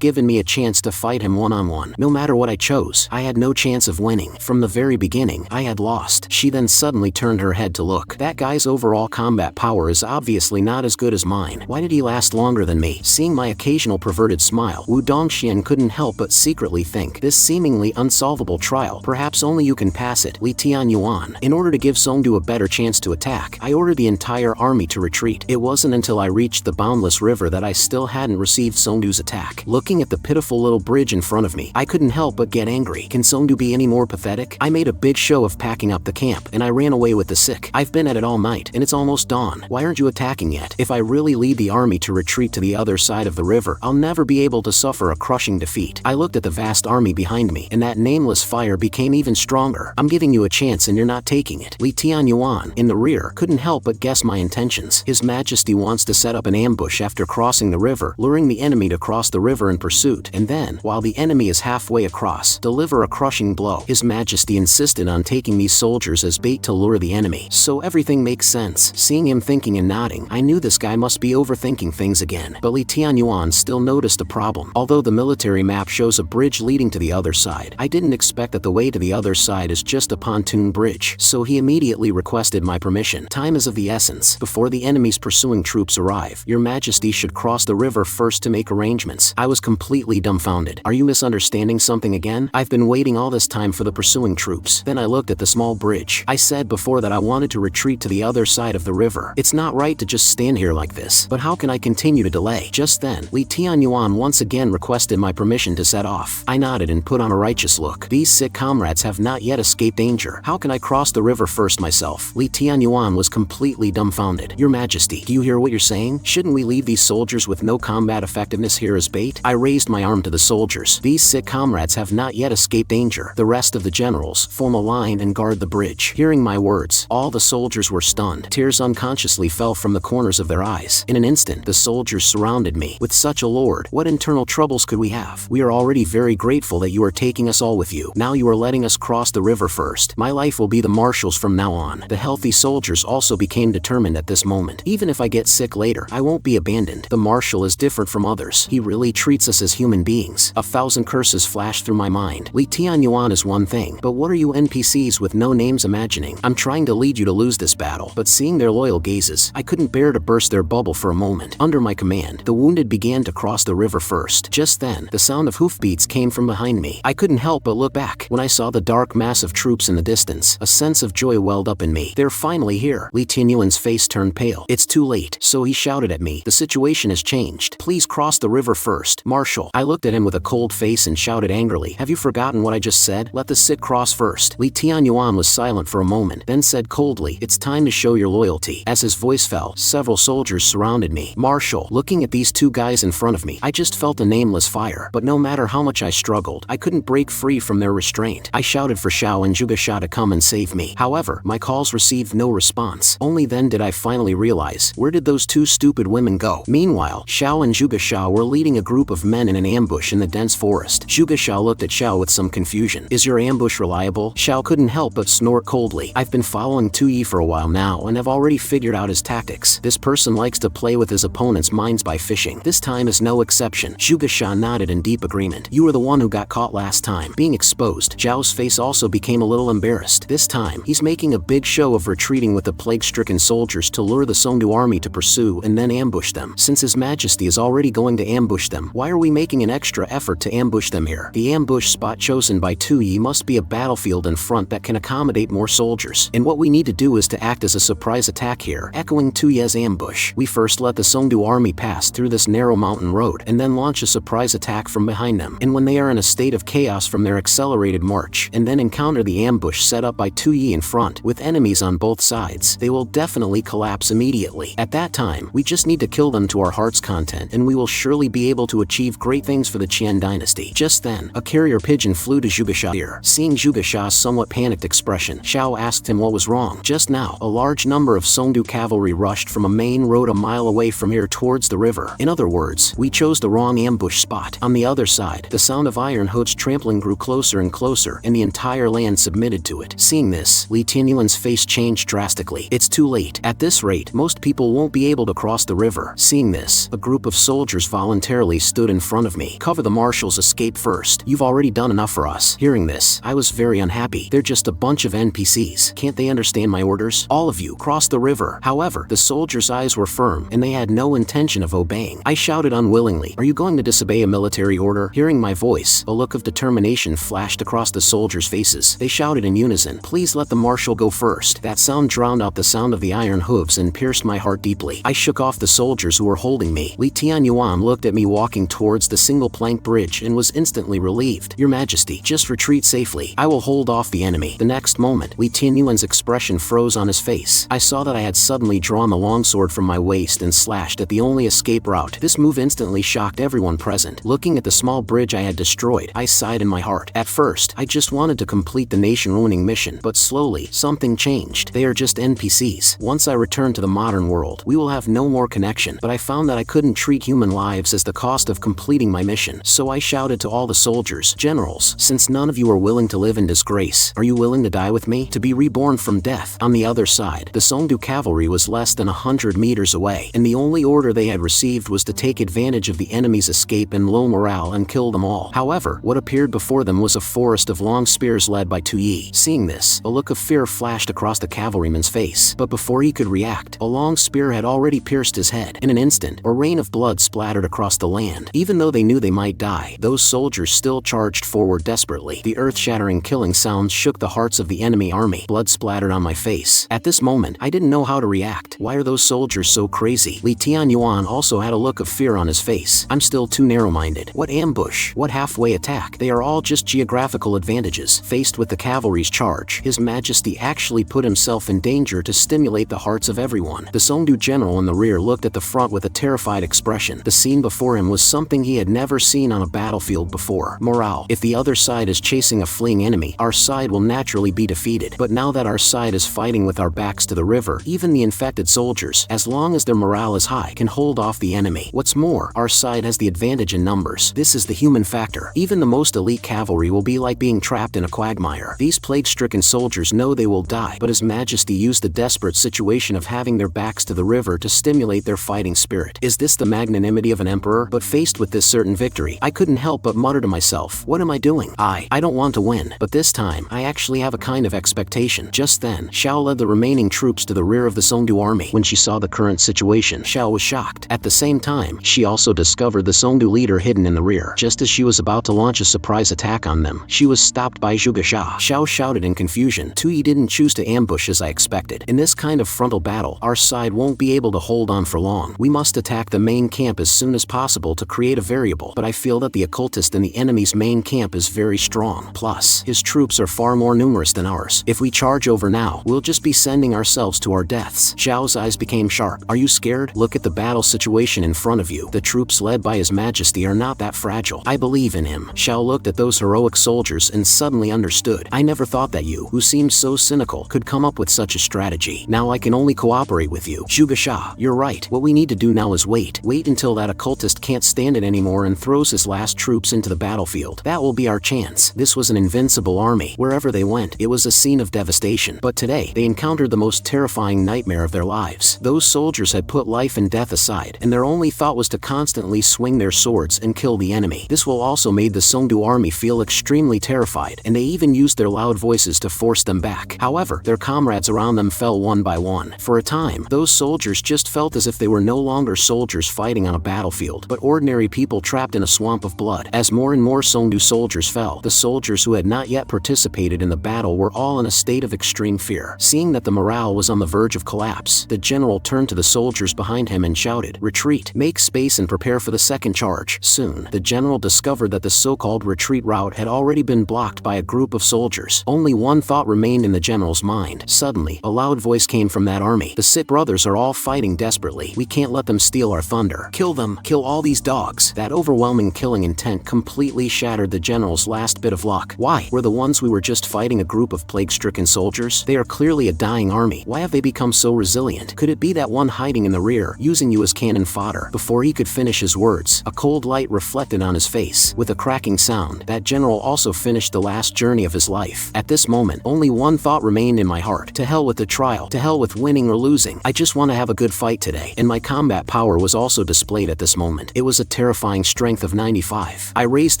given me a chance to fight him one-on-one. No matter what I chose, I had no chance of winning. From the very beginning, I had lost. She then suddenly turned her head to look. That guy's overall combat power is obviously not as good as mine. Why did he last longer than me? Seeing my occasional perverted smile, Wu Dongxian couldn't help but secretly think, this seemingly unsolvable trial, perhaps only you can pass it. Li Tianyuan. In order to give Songdu a better chance to attack, I ordered the entire army to retreat. It wasn't until I reached the boundless river that I still hadn't received Songdu's attack. Looking at the pitiful little bridge in front of me, I couldn't help but get angry. Can Songdu be any more pathetic? I made a big show of packing up the camp, and I ran away with the sick. I've been at it all night, and it's almost dawn. Why aren't you attacking yet? If I really lead the army to retreat to the other side of the river, I'll never be able to suffer a crushing defeat. I looked at the vast army behind me, and that nameless fire became even stronger. I'm giving you a chance and you're not taking it. Li Tianyuan, in the rear, couldn't help but guess my intentions. His Majesty wants to set up an ambush after crossing the river, luring the enemy to cross the river in pursuit, and then, while the enemy is halfway across, deliver a crushing blow. His Majesty insisted on taking these soldiers as bait to lure the enemy. So everything makes sense. Seeing him thinking and nodding, I knew this guy must be overthinking things again. But Li Tianyuan still noticed a problem. Although the military map shows a bridge leading to the other side, I didn't expect that the way to the other side is just a pontoon bridge, so he immediately requested my permission. Time is of the essence. Before the enemy's pursuing troops arrive, Your Majesty should cross the river first to make arrangements. I was completely dumbfounded. Are you misunderstanding something again? I've been waiting all this time for the pursuing troops. Then I looked at the small bridge. I said before that I wanted to retreat to the other side of the river. It's not right to just stand stand here like this, but how can I continue to delay? Just then, Li Tianyuan once again requested my permission to set off. I nodded and put on a righteous look. These sick comrades have not yet escaped danger. How can I cross the river first myself? Li Tianyuan was completely dumbfounded. Your Majesty, do you hear what you're saying? Shouldn't we leave these soldiers with no combat effectiveness here as bait? I raised my arm to the soldiers. These sick comrades have not yet escaped danger. The rest of the generals form a line and guard the bridge. Hearing my words, all the soldiers were stunned. Tears unconsciously fell from the corners of their eyes. In an instant, the soldiers surrounded me. With such a lord, what internal troubles could we have? We are already very grateful that you are taking us all with you. Now you are letting us cross the river first. My life will be the marshal's from now on. The healthy soldiers also became determined at this moment. Even if I get sick later, I won't be abandoned. The marshal is different from others. He really treats us as human beings. 1,000 curses flashed through my mind. Li Tianyuan is one thing, but what are you NPCs with no names imagining? I'm trying to lead you to lose this battle, but seeing their loyal gazes, I couldn't bear to burst their bubble for a moment. Under my command, the wounded began to cross the river first. Just then, the sound of hoofbeats came from behind me. I couldn't help but look back. When I saw the dark mass of troops in the distance, a sense of joy welled up in me. They're finally here. Li Tianyuan's face turned pale. It's too late. So he shouted at me. The situation has changed. Please cross the river first. Marshal. I looked at him with a cold face and shouted angrily. Have you forgotten what I just said? Let the sick cross first. Li Tianyuan was silent for a moment, then said coldly, it's time to show your loyalty. As his voice fell, several soldiers surrounded me. Marshal. Looking at these two guys in front of me, I just felt a nameless fire. But no matter how much I struggled, I couldn't break free from their restraint. I shouted for Xiao and Zhuge to come and save me. However, my calls received no response. Only then did I finally realize, where did those two stupid women go? Meanwhile, Xiao and Zhuge were leading a group of men in an ambush in the dense forest. Zhuge looked at Xiao with some confusion. Is your ambush reliable? Xiao couldn't help but snort coldly. I've been following Tu Yi for a while now and have already figured out his tactics. This person likes to play with his opponent's minds by fishing. This time is no exception. Zhuge nodded in deep agreement. You were the one who got caught last time. Being exposed, Zhao's face also became a little embarrassed. This time, he's making a big show of retreating with the plague-stricken soldiers to lure the Songdu army to pursue and then ambush them. Since His Majesty is already going to ambush them, why are we making an extra effort to ambush them here? The ambush spot chosen by Tu Yi must be a battlefield in front that can accommodate more soldiers. And what we need to do is to act as a surprise attack here. Echoing Tu Yi's ambush, we first let the Songdu army pass through this narrow mountain road and then launch a surprise attack from behind them. And when they are in a state of chaos from their accelerated march and then encounter the ambush set up by Tu Yi in front with enemies on both sides, they will definitely collapse immediately. At that time, we just need to kill them to our heart's content and we will surely be able to achieve great things for the Qian dynasty. Just then, a carrier pigeon flew to Zhuge Xiao's ear. Seeing Zhuge Xiao's somewhat panicked expression, Xiao asked him what was wrong. Just now, a large number of Songdu cavalry rushed from a main road a mile away from here towards the river. In other words, we chose the wrong ambush spot. On the other side, the sound of iron hooves trampling grew closer and closer, and the entire land submitted to it. Seeing this, Li Tianyuan's face changed drastically. It's too late. At this rate, most people won't be able to cross the river. Seeing this, a group of soldiers voluntarily stood in front of me. Cover the marshal's escape first. You've already done enough for us. Hearing this, I was very unhappy. They're just a bunch of NPCs. Can't they understand my orders? All of you, cross the river. However, the soldiers' eyes were firm, and they had no intention of obeying. I shouted unwillingly, are you going to disobey a military order? Hearing my voice, a look of determination flashed across the soldiers' faces. They shouted in unison, please let the marshal go first. That sound drowned out the sound of the iron hooves and pierced my heart deeply. I shook off the soldiers who were holding me. Li Tianyuan looked at me walking towards the single plank bridge and was instantly relieved. Your Majesty, just retreat safely. I will hold off the enemy. The next moment, Li Tianyuan's expression froze on his face. I saw that I had suddenly drawn the longsword from my waist and slashed at the only escape route. This move instantly shocked everyone present. Looking at the small bridge I had destroyed, I sighed in my heart. At first, I just wanted to complete the nation-ruining mission, but slowly, something changed. They are just NPCs. Once I return to the modern world, we will have no more connection, but I found that I couldn't treat human lives as the cost of completing my mission. So I shouted to all the soldiers, generals, since none of you are willing to live in disgrace, are you willing to die with me? To be reborn from death? On the other side, the Songdu cavalry was less than 100 meters away, and the only order they had received was to take advantage of the enemy's escape and low morale and kill them all. However, what appeared before them was a forest of long spears led by Tu Yi. Seeing this, a look of fear flashed across the cavalryman's face, but before he could react, a long spear had already pierced his head. In an instant, a rain of blood splattered across the land. Even though they knew they might die, those soldiers still charged forward desperately. The earth-shattering killing sounds shook the hearts of the enemy army. Blood splattered on my face. At this moment, I didn't know how to react. Why are those soldiers so crazy? Li Tianyuan also had a look of fear on his face. I'm still too narrow-minded. What ambush? What halfway attack? They are all just geographical advantages. Faced with the cavalry's charge, His Majesty actually put himself in danger to stimulate the hearts of everyone. The Songdu general in the rear looked at the front with a terrified expression. The scene before him was something he had never seen on a battlefield before. Morale. If the other side is chasing a fleeing enemy, our side will naturally be defeated. But now that our side is fighting with our backs to the river, even the infected soldiers, as long as their morale is high, can hold off the enemy. What's more, our side has the advantage in numbers. This is the human factor. Even the most elite cavalry will be like being trapped in a quagmire. These plague-stricken soldiers know they will die, but His Majesty used the desperate situation of having their backs to the river to stimulate their fighting spirit. Is this the magnanimity of an emperor? But faced with this certain victory, I couldn't help but mutter to myself, what am I doing? I don't want to win, but this time, I actually have a kind of expectation. Just then, Xiao led the remaining troops to the rear of the Songdu army. When she saw the current situation, Xiao was shocked. At the same time, she also discovered the Songdu leader hidden in the rear. Just as she was about to launch a surprise attack on them, she was stopped by Zhuge Xia. Xiao shouted in confusion, Tui didn't choose to ambush as I expected. In this kind of frontal battle, our side won't be able to hold on for long. We must attack the main camp as soon as possible to create a variable, but I feel that the occultist in the enemy's main camp is very strong. Plus, his troops are far more numerous than ours. If we charge over now, we'll just be sending ourselves to our deaths. Xiao's eyes became sharp. Are you scared? Look at the battle situation in front of you. The troops led by His Majesty are not that fragile. I believe in him. Xiao looked at those heroic soldiers and suddenly understood. I never thought that you, who seemed so cynical, could come up with such a strategy. Now I can only cooperate with you. Zhuge Xia, you're right. What we need to do now is wait. Wait until that occultist can't stand it anymore and throws his last troops into the battlefield. That will be our chance. This was an invincible army. Wherever they went, it was a scene of devastation. But today, they encountered the most terrifying nightmare of their lives. Those soldiers had put life and death aside, and their only thought was to constantly swing their swords and kill the enemy. This will also made the Songdu army feel extremely terrified, and they even used their loud voices to force them back. However, their comrades around them fell one by one. For a time, those soldiers just felt as if they were no longer soldiers fighting on a battlefield, but ordinary people trapped in a swamp of blood. As more and more Songdu soldiers fell, the soldiers who had not yet participated in the battle were all in a state of extreme fear. Seeing that the morale was on the verge of collapse, the general turned to the soldiers behind him and shouted, "Retreat! Make space and prepare for the second charge." Soon, the general discovered that the so-called retreat route had already been blocked by a group of soldiers. Only one thought remained in the general's mind. Suddenly, a loud voice came from that army. The Sit brothers are all fighting desperately. We can't let them steal our thunder. Kill them! Kill all these dogs! That overwhelming killing intent completely shattered the general's last bit of luck. Why? Were the ones we were just fighting a group of plague-stricken soldiers? They are clearly a dying army. Why have they become so resilient? Could it be that one hiding in the rear, using you as cannon fodder? Before he could finish his words, a cold light reflected on his face. With a cracking sound, that general also finished the last journey of his life. At this moment, only one thought remained in my heart. To hell with the trial. To hell with winning or losing. I just want to have a good fight today. And my combat power was also displayed at this moment. It was a terrifying strength of 95. I raised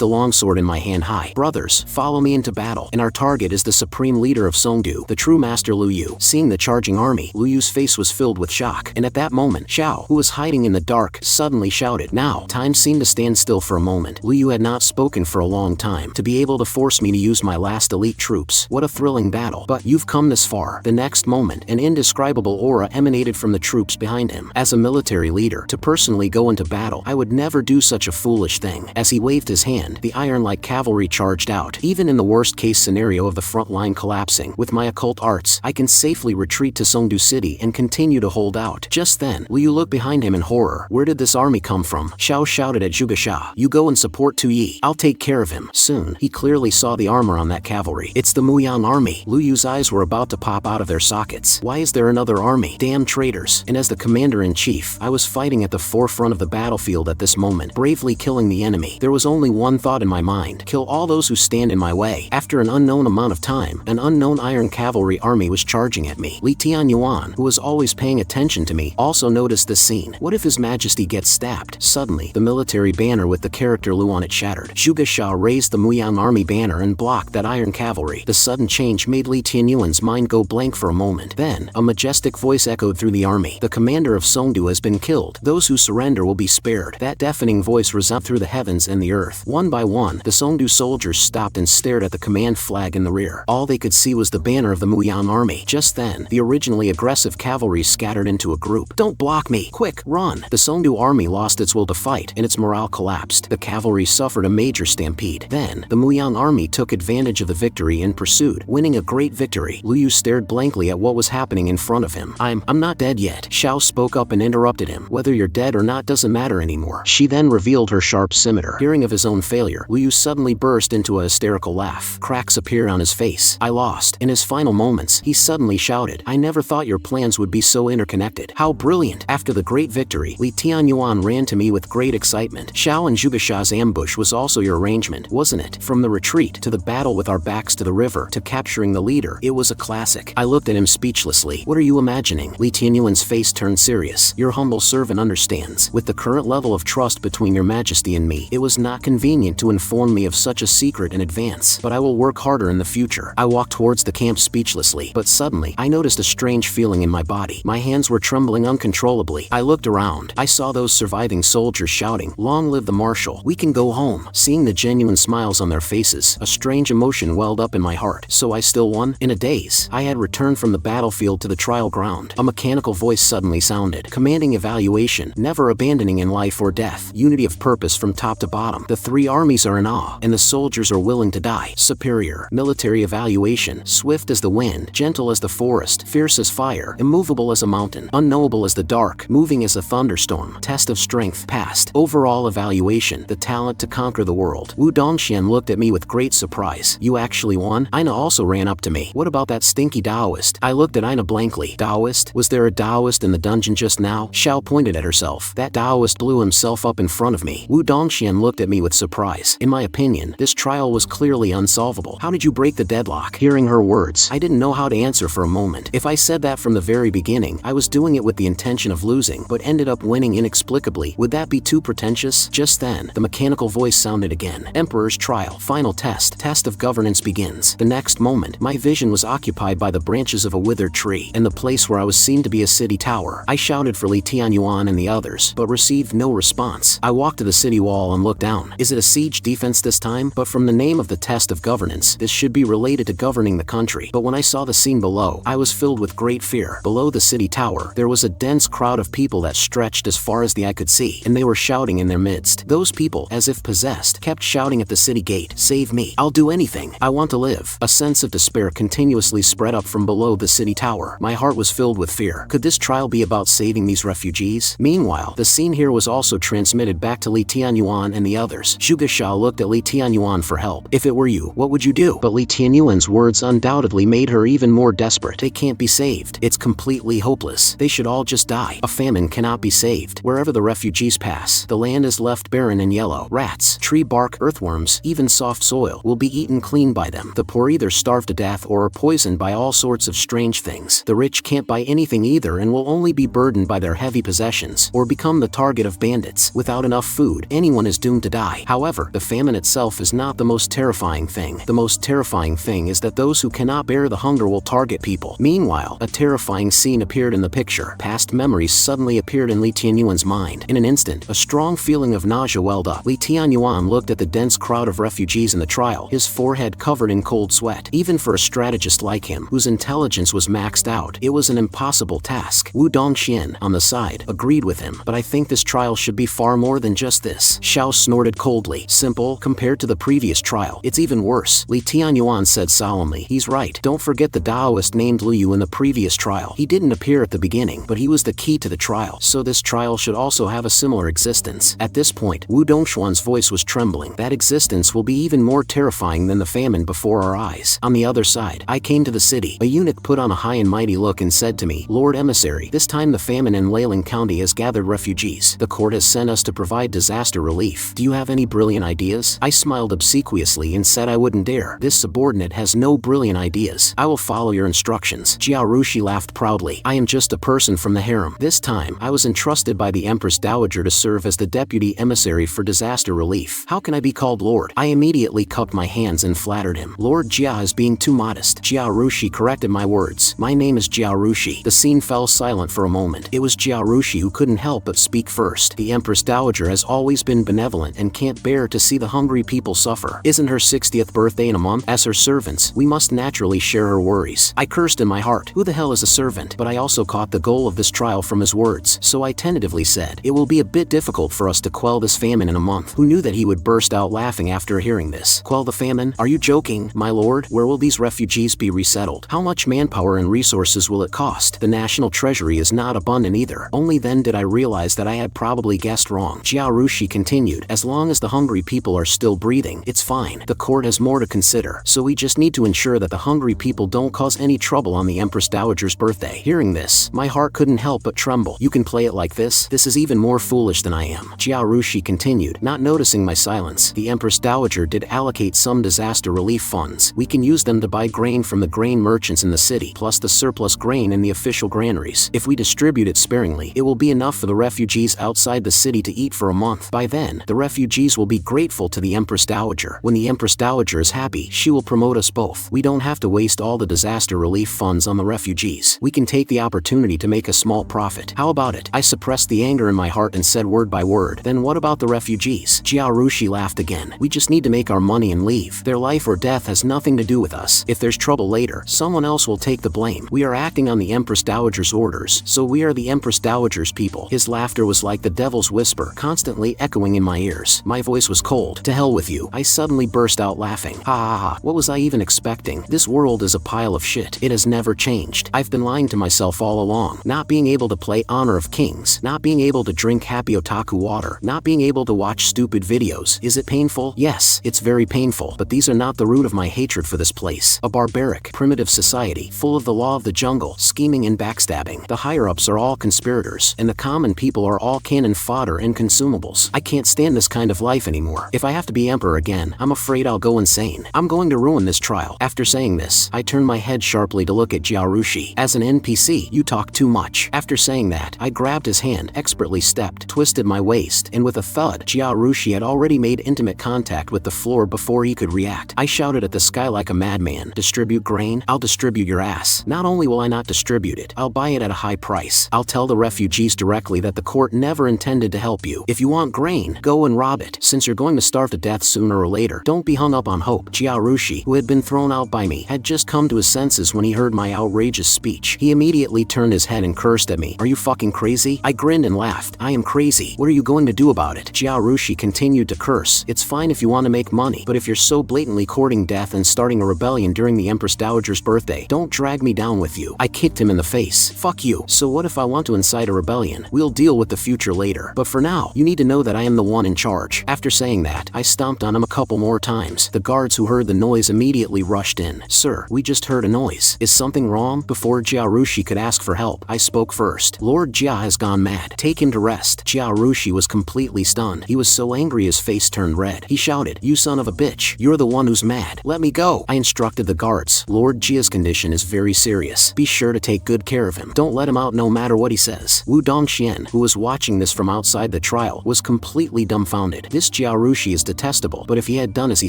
the longsword in my hand high. Brothers, follow me into battle. And our target is the supreme leader of Songdu, the true master Lu Yu. Seeing the charging army, Lu Yu's face was filled with shock. And at that moment, Xiao, who was hiding in the dark, suddenly shouted. Now, time seemed to stand still for a moment. Lu Yu had not spoken for a long time. To be able to force me to use my last elite troops. What a thrilling battle. But you've come this far. The next moment, an indescribable aura emanated from the troops behind him. As a military leader, to personally go into battle, I would never do such a foolish thing. As he waved his hand, the iron-like cavalry charged out. Even in the worst-case scenario of the front line collapsing, with my occult arts, I can safely retreat to Songdu City and continue to hold out. Just then, Liu looked behind him in horror. Where did this army come from? Xiao shouted at Zhuge Xia. You go and support Tu Yi. I'll take care of him. Soon, he clearly saw the armor on that cavalry. It's the Muyang army. Lu Yu's eyes were about to pop out of their sockets. Why is there another army? Damn traitors. And as the commander-in-chief, I was fighting at the forefront of the battlefield at this moment, bravely killing the enemy. There was only one thought in my mind. Kill all those who stand in my way. After an unknown amount of time, an unknown iron cavalry army was charging at me. Li Tianyuan, who was always paying attention to me, also noticed this scene. What if His Majesty gets stabbed? Suddenly, the military banner with the character Lu on it shattered. Zhuge Xia raised the Muyang army banner and blocked that iron cavalry. The sudden change made Li Tianyuan's mind go blank for a moment. Then, a majestic voice echoed through the army. The commander of Songdu has been killed. Those who surrender will be spared. That deafening voice resounded through the heavens and the earth. One by one, the Songdu soldiers stopped and stared at the command flag in the rear. All they could see was the banner of the Muyang army. Just then, the originally aggressive cavalry scattered scattered into a group. Don't block me! Quick, run! The Songdu army lost its will to fight, and its morale collapsed. The cavalry suffered a major stampede. Then, the Muyang army took advantage of the victory and pursued, winning a great victory. Lu Yu stared blankly at what was happening in front of him. I'm not dead yet. Xiao spoke up and interrupted him. Whether you're dead or not doesn't matter anymore. She then revealed her sharp scimitar. Hearing of his own failure, Lu Yu suddenly burst into a hysterical laugh. Cracks appeared on his face. I lost. In his final moments, he suddenly shouted, I never thought your plans would be so interconnected. How brilliant! After the great victory, Li Tianyuan ran to me with great excitement. Xiao and Zhugesha's ambush was also your arrangement, wasn't it? From the retreat, to the battle with our backs to the river, to capturing the leader, it was a classic. I looked at him speechlessly. What are you imagining? Li Tianyuan's face turned serious. Your humble servant understands. With the current level of trust between your majesty and me, it was not convenient to inform me of such a secret in advance, but I will work harder in the future. I walked towards the camp speechlessly, but suddenly, I noticed a strange feeling in my body. My hands were trembling uncontrollably. I looked around. I saw those surviving soldiers shouting, Long live the marshal. We can go home. Seeing the genuine smiles on their faces, a strange emotion welled up in my heart. So I still won? In a daze, I had returned from the battlefield to the trial ground. A mechanical voice suddenly sounded, commanding evaluation, never abandoning in life or death, unity of purpose from top to bottom. The three armies are in awe, and the soldiers are willing to die. Superior, military evaluation, swift as the wind, gentle as the forest, fierce as fire, immovable as a mountain, unknowable as the dark, moving as a thunderstorm. Test of strength passed. Overall evaluation, the talent to conquer the world. Wu Dongxian looked at me with great surprise. You actually won? Aina also ran up to me. What about that stinky Taoist? I looked at Aina blankly. Taoist? Was there a Taoist in the dungeon just now? Xiao pointed at herself. That Taoist blew himself up in front of me. Wu Dongxian looked at me with surprise. In my opinion, this trial was clearly unsolvable. How did you break the deadlock? Hearing her words, I didn't know how to answer for a moment. If I said that from the very beginning, I was doing it with the intention of losing, but ended up winning inexplicably. Would that be too pretentious? Just then, the mechanical voice sounded again. Emperor's trial. Final test. Test of governance begins. The next moment, my vision was occupied by the branches of a withered tree, and the place where I was seen to be a city tower. I shouted for Li Tianyuan and the others, but received no response. I walked to the city wall and looked down. Is it a siege defense this time? But from the name of the test of governance, this should be related to governing the country. But when I saw the scene below, I was filled with great fear. Below the city tower, there was a dense crowd of people that stretched as far as the eye could see, and they were shouting in their midst. Those people, as if possessed, kept shouting at the city gate, Save me. I'll do anything. I want to live. A sense of despair continuously spread up from below the city tower. My heart was filled with fear. Could this trial be about saving these refugees? Meanwhile, the scene here was also transmitted back to Li Tianyuan and the others. Zhugesha looked at Li Tianyuan for help. If it were you, what would you do? But Li Tianyuan's words undoubtedly made her even more desperate. They can't be saved. It's completely hopeless. They should all just die. A famine cannot be saved. Wherever the refugees pass, the land is left barren and yellow. Rats, tree bark, earthworms, even soft soil will be eaten clean by them. The poor either starve to death or are poisoned by all sorts of strange things. The rich can't buy anything either and will only be burdened by their heavy possessions or become the target of bandits. Without enough food, anyone is doomed to die. However, the famine itself is not the most terrifying thing. The most terrifying thing is that those who cannot bear the hunger will target people. Meanwhile, a terrifying scene appeared in the picture. Past memories suddenly appeared in Li Tianyuan's mind. In an instant, a strong feeling of nausea welled up. Li Tianyuan looked at the dense crowd of refugees in the trial, his forehead covered in cold sweat. Even for a strategist like him, whose intelligence was maxed out, it was an impossible task. Wu Dongxian, on the side, agreed with him. But I think this trial should be far more than just this. Xiao snorted coldly. Simple, compared to the previous trial. It's even worse. Li Tianyuan said solemnly. He's right. Don't forget the Taoist named Lu Yu in the previous trial. He didn't appear at the beginning, but he was the key to the trial. So this trial should also have a similar existence. At this point, Wu Dongxuan's voice was trembling. That existence will be even more terrifying than the famine before our eyes. On the other side, I came to the city. A eunuch put on a high and mighty look and said to me, Lord Emissary, this time the famine in Leyland County has gathered refugees. The court has sent us to provide disaster relief. Do you have any brilliant ideas? I smiled obsequiously and said I wouldn't dare. This subordinate has no brilliant ideas. I will follow your instructions. Jia Rushi laughed proudly. I am just a person from the harem. This time, I was entrusted by the Empress Dowager to serve as the deputy emissary for disaster relief. How can I be called Lord? I immediately cupped my hands and flattered him. Lord Jia is being too modest. Jia Rushi corrected my words. My name is Jia Rushi. The scene fell silent for a moment. It was Jia Rushi who couldn't help but speak first. The Empress Dowager has always been benevolent and can't bear to see the hungry people suffer. Isn't her 60th birthday in a month? As her servants, we must naturally share her worries. I cursed in my heart. Who the hell is a servant? But I also called caught the goal of this trial from his words, so I tentatively said, "It will be a bit difficult for us to quell this famine in a month." Who knew that he would burst out laughing after hearing this? Quell the famine? Are you joking, my lord? Where will these refugees be resettled? How much manpower and resources will it cost? The national treasury is not abundant either. Only then did I realize that I had probably guessed wrong. Jiaorushi continued, "As long as the hungry people are still breathing, it's fine. The court has more to consider, so we just need to ensure that the hungry people don't cause any trouble on the Empress Dowager's birthday." Hearing this, my heart couldn't help but tremble. "You can play it like this? This is even more foolish than I am." Jiaorushi continued, not noticing my silence. "The Empress Dowager did allocate some disaster relief funds. We can use them to buy grain from the grain merchants in the city, plus the surplus grain in the official granaries. If we distribute it sparingly, it will be enough for the refugees outside the city to eat for a month. By then, the refugees will be grateful to the Empress Dowager. When the Empress Dowager is happy, she will promote us both. We don't have to waste all the disaster relief funds on the refugees. We can take the opportunity to make a small profit. How about it?" I suppressed the anger in my heart and said word by word, "Then what about the refugees?" Jiaorushi laughed again. "We just need to make our money and leave. Their life or death has nothing to do with us. If there's trouble later, someone else will take the blame. We are acting on the Empress Dowager's orders, so we are the Empress Dowager's people." His laughter was like the devil's whisper, constantly echoing in my ears. My voice was cold. "To hell with you." I suddenly burst out laughing. Ha ha ha. What was I even expecting? This world is a pile of shit. It has never changed. I've been lying to myself all along. Not being able to play Honor of Kings. Not being able to drink happy otaku water. Not being able to watch stupid videos. Is it painful? Yes, it's very painful. But these are not the root of my hatred for this place. A barbaric, primitive society, full of the law of the jungle, scheming and backstabbing. The higher-ups are all conspirators, and the common people are all cannon fodder and consumables. I can't stand this kind of life anymore. If I have to be emperor again, I'm afraid I'll go insane. I'm going to ruin this trial. After saying this, I turned my head sharply to look at Jiaorushi. "As an NPC, you talk too much." After saying that, I grabbed his hand, expertly stepped, twisted my waist, and with a thud, Jiaorushi had already made intimate contact with the floor before he could react. I shouted at the sky like a madman, "Distribute grain? I'll distribute your ass. Not only will I not distribute it, I'll buy it at a high price. I'll tell the refugees directly that the court never intended to help you. If you want grain, go and rob it. Since you're going to starve to death sooner or later, don't be hung up on hope." Jiaorushi, who had been thrown out by me, had just come to his senses when he heard my outrageous speech. He immediately turned his head and cursed at me. "Are you fucking crazy?" I grinned and laughed. "I am crazy. What are you going to do about it?" Jiaorushi continued to curse. "It's fine if you want to make money, but if you're so blatantly courting death and starting a rebellion during the Empress Dowager's birthday, don't drag me down with you." I kicked him in the face. "Fuck you. So what if I want to incite a rebellion? We'll deal with the future later. But for now, you need to know that I am the one in charge." After saying that, I stomped on him a couple more times. The guards who heard the noise immediately rushed in. "Sir, we just heard a noise. Is something wrong?" Before Jiaorushi could ask for help, I spoke first. "Lord Jia has gone mad. Take him to rest." Jiaorushi was completely stunned. He was so angry his face turned red. He shouted, "You son of a bitch. You're the one who's mad. Let me go." I instructed the guards. "Lord Jia's condition is very serious. Be sure to take good care of him. Don't let him out no matter what he says." Wu Dongxian, who was watching this from outside the trial, was completely dumbfounded. This Jiaorushi is detestable, but if he had done as he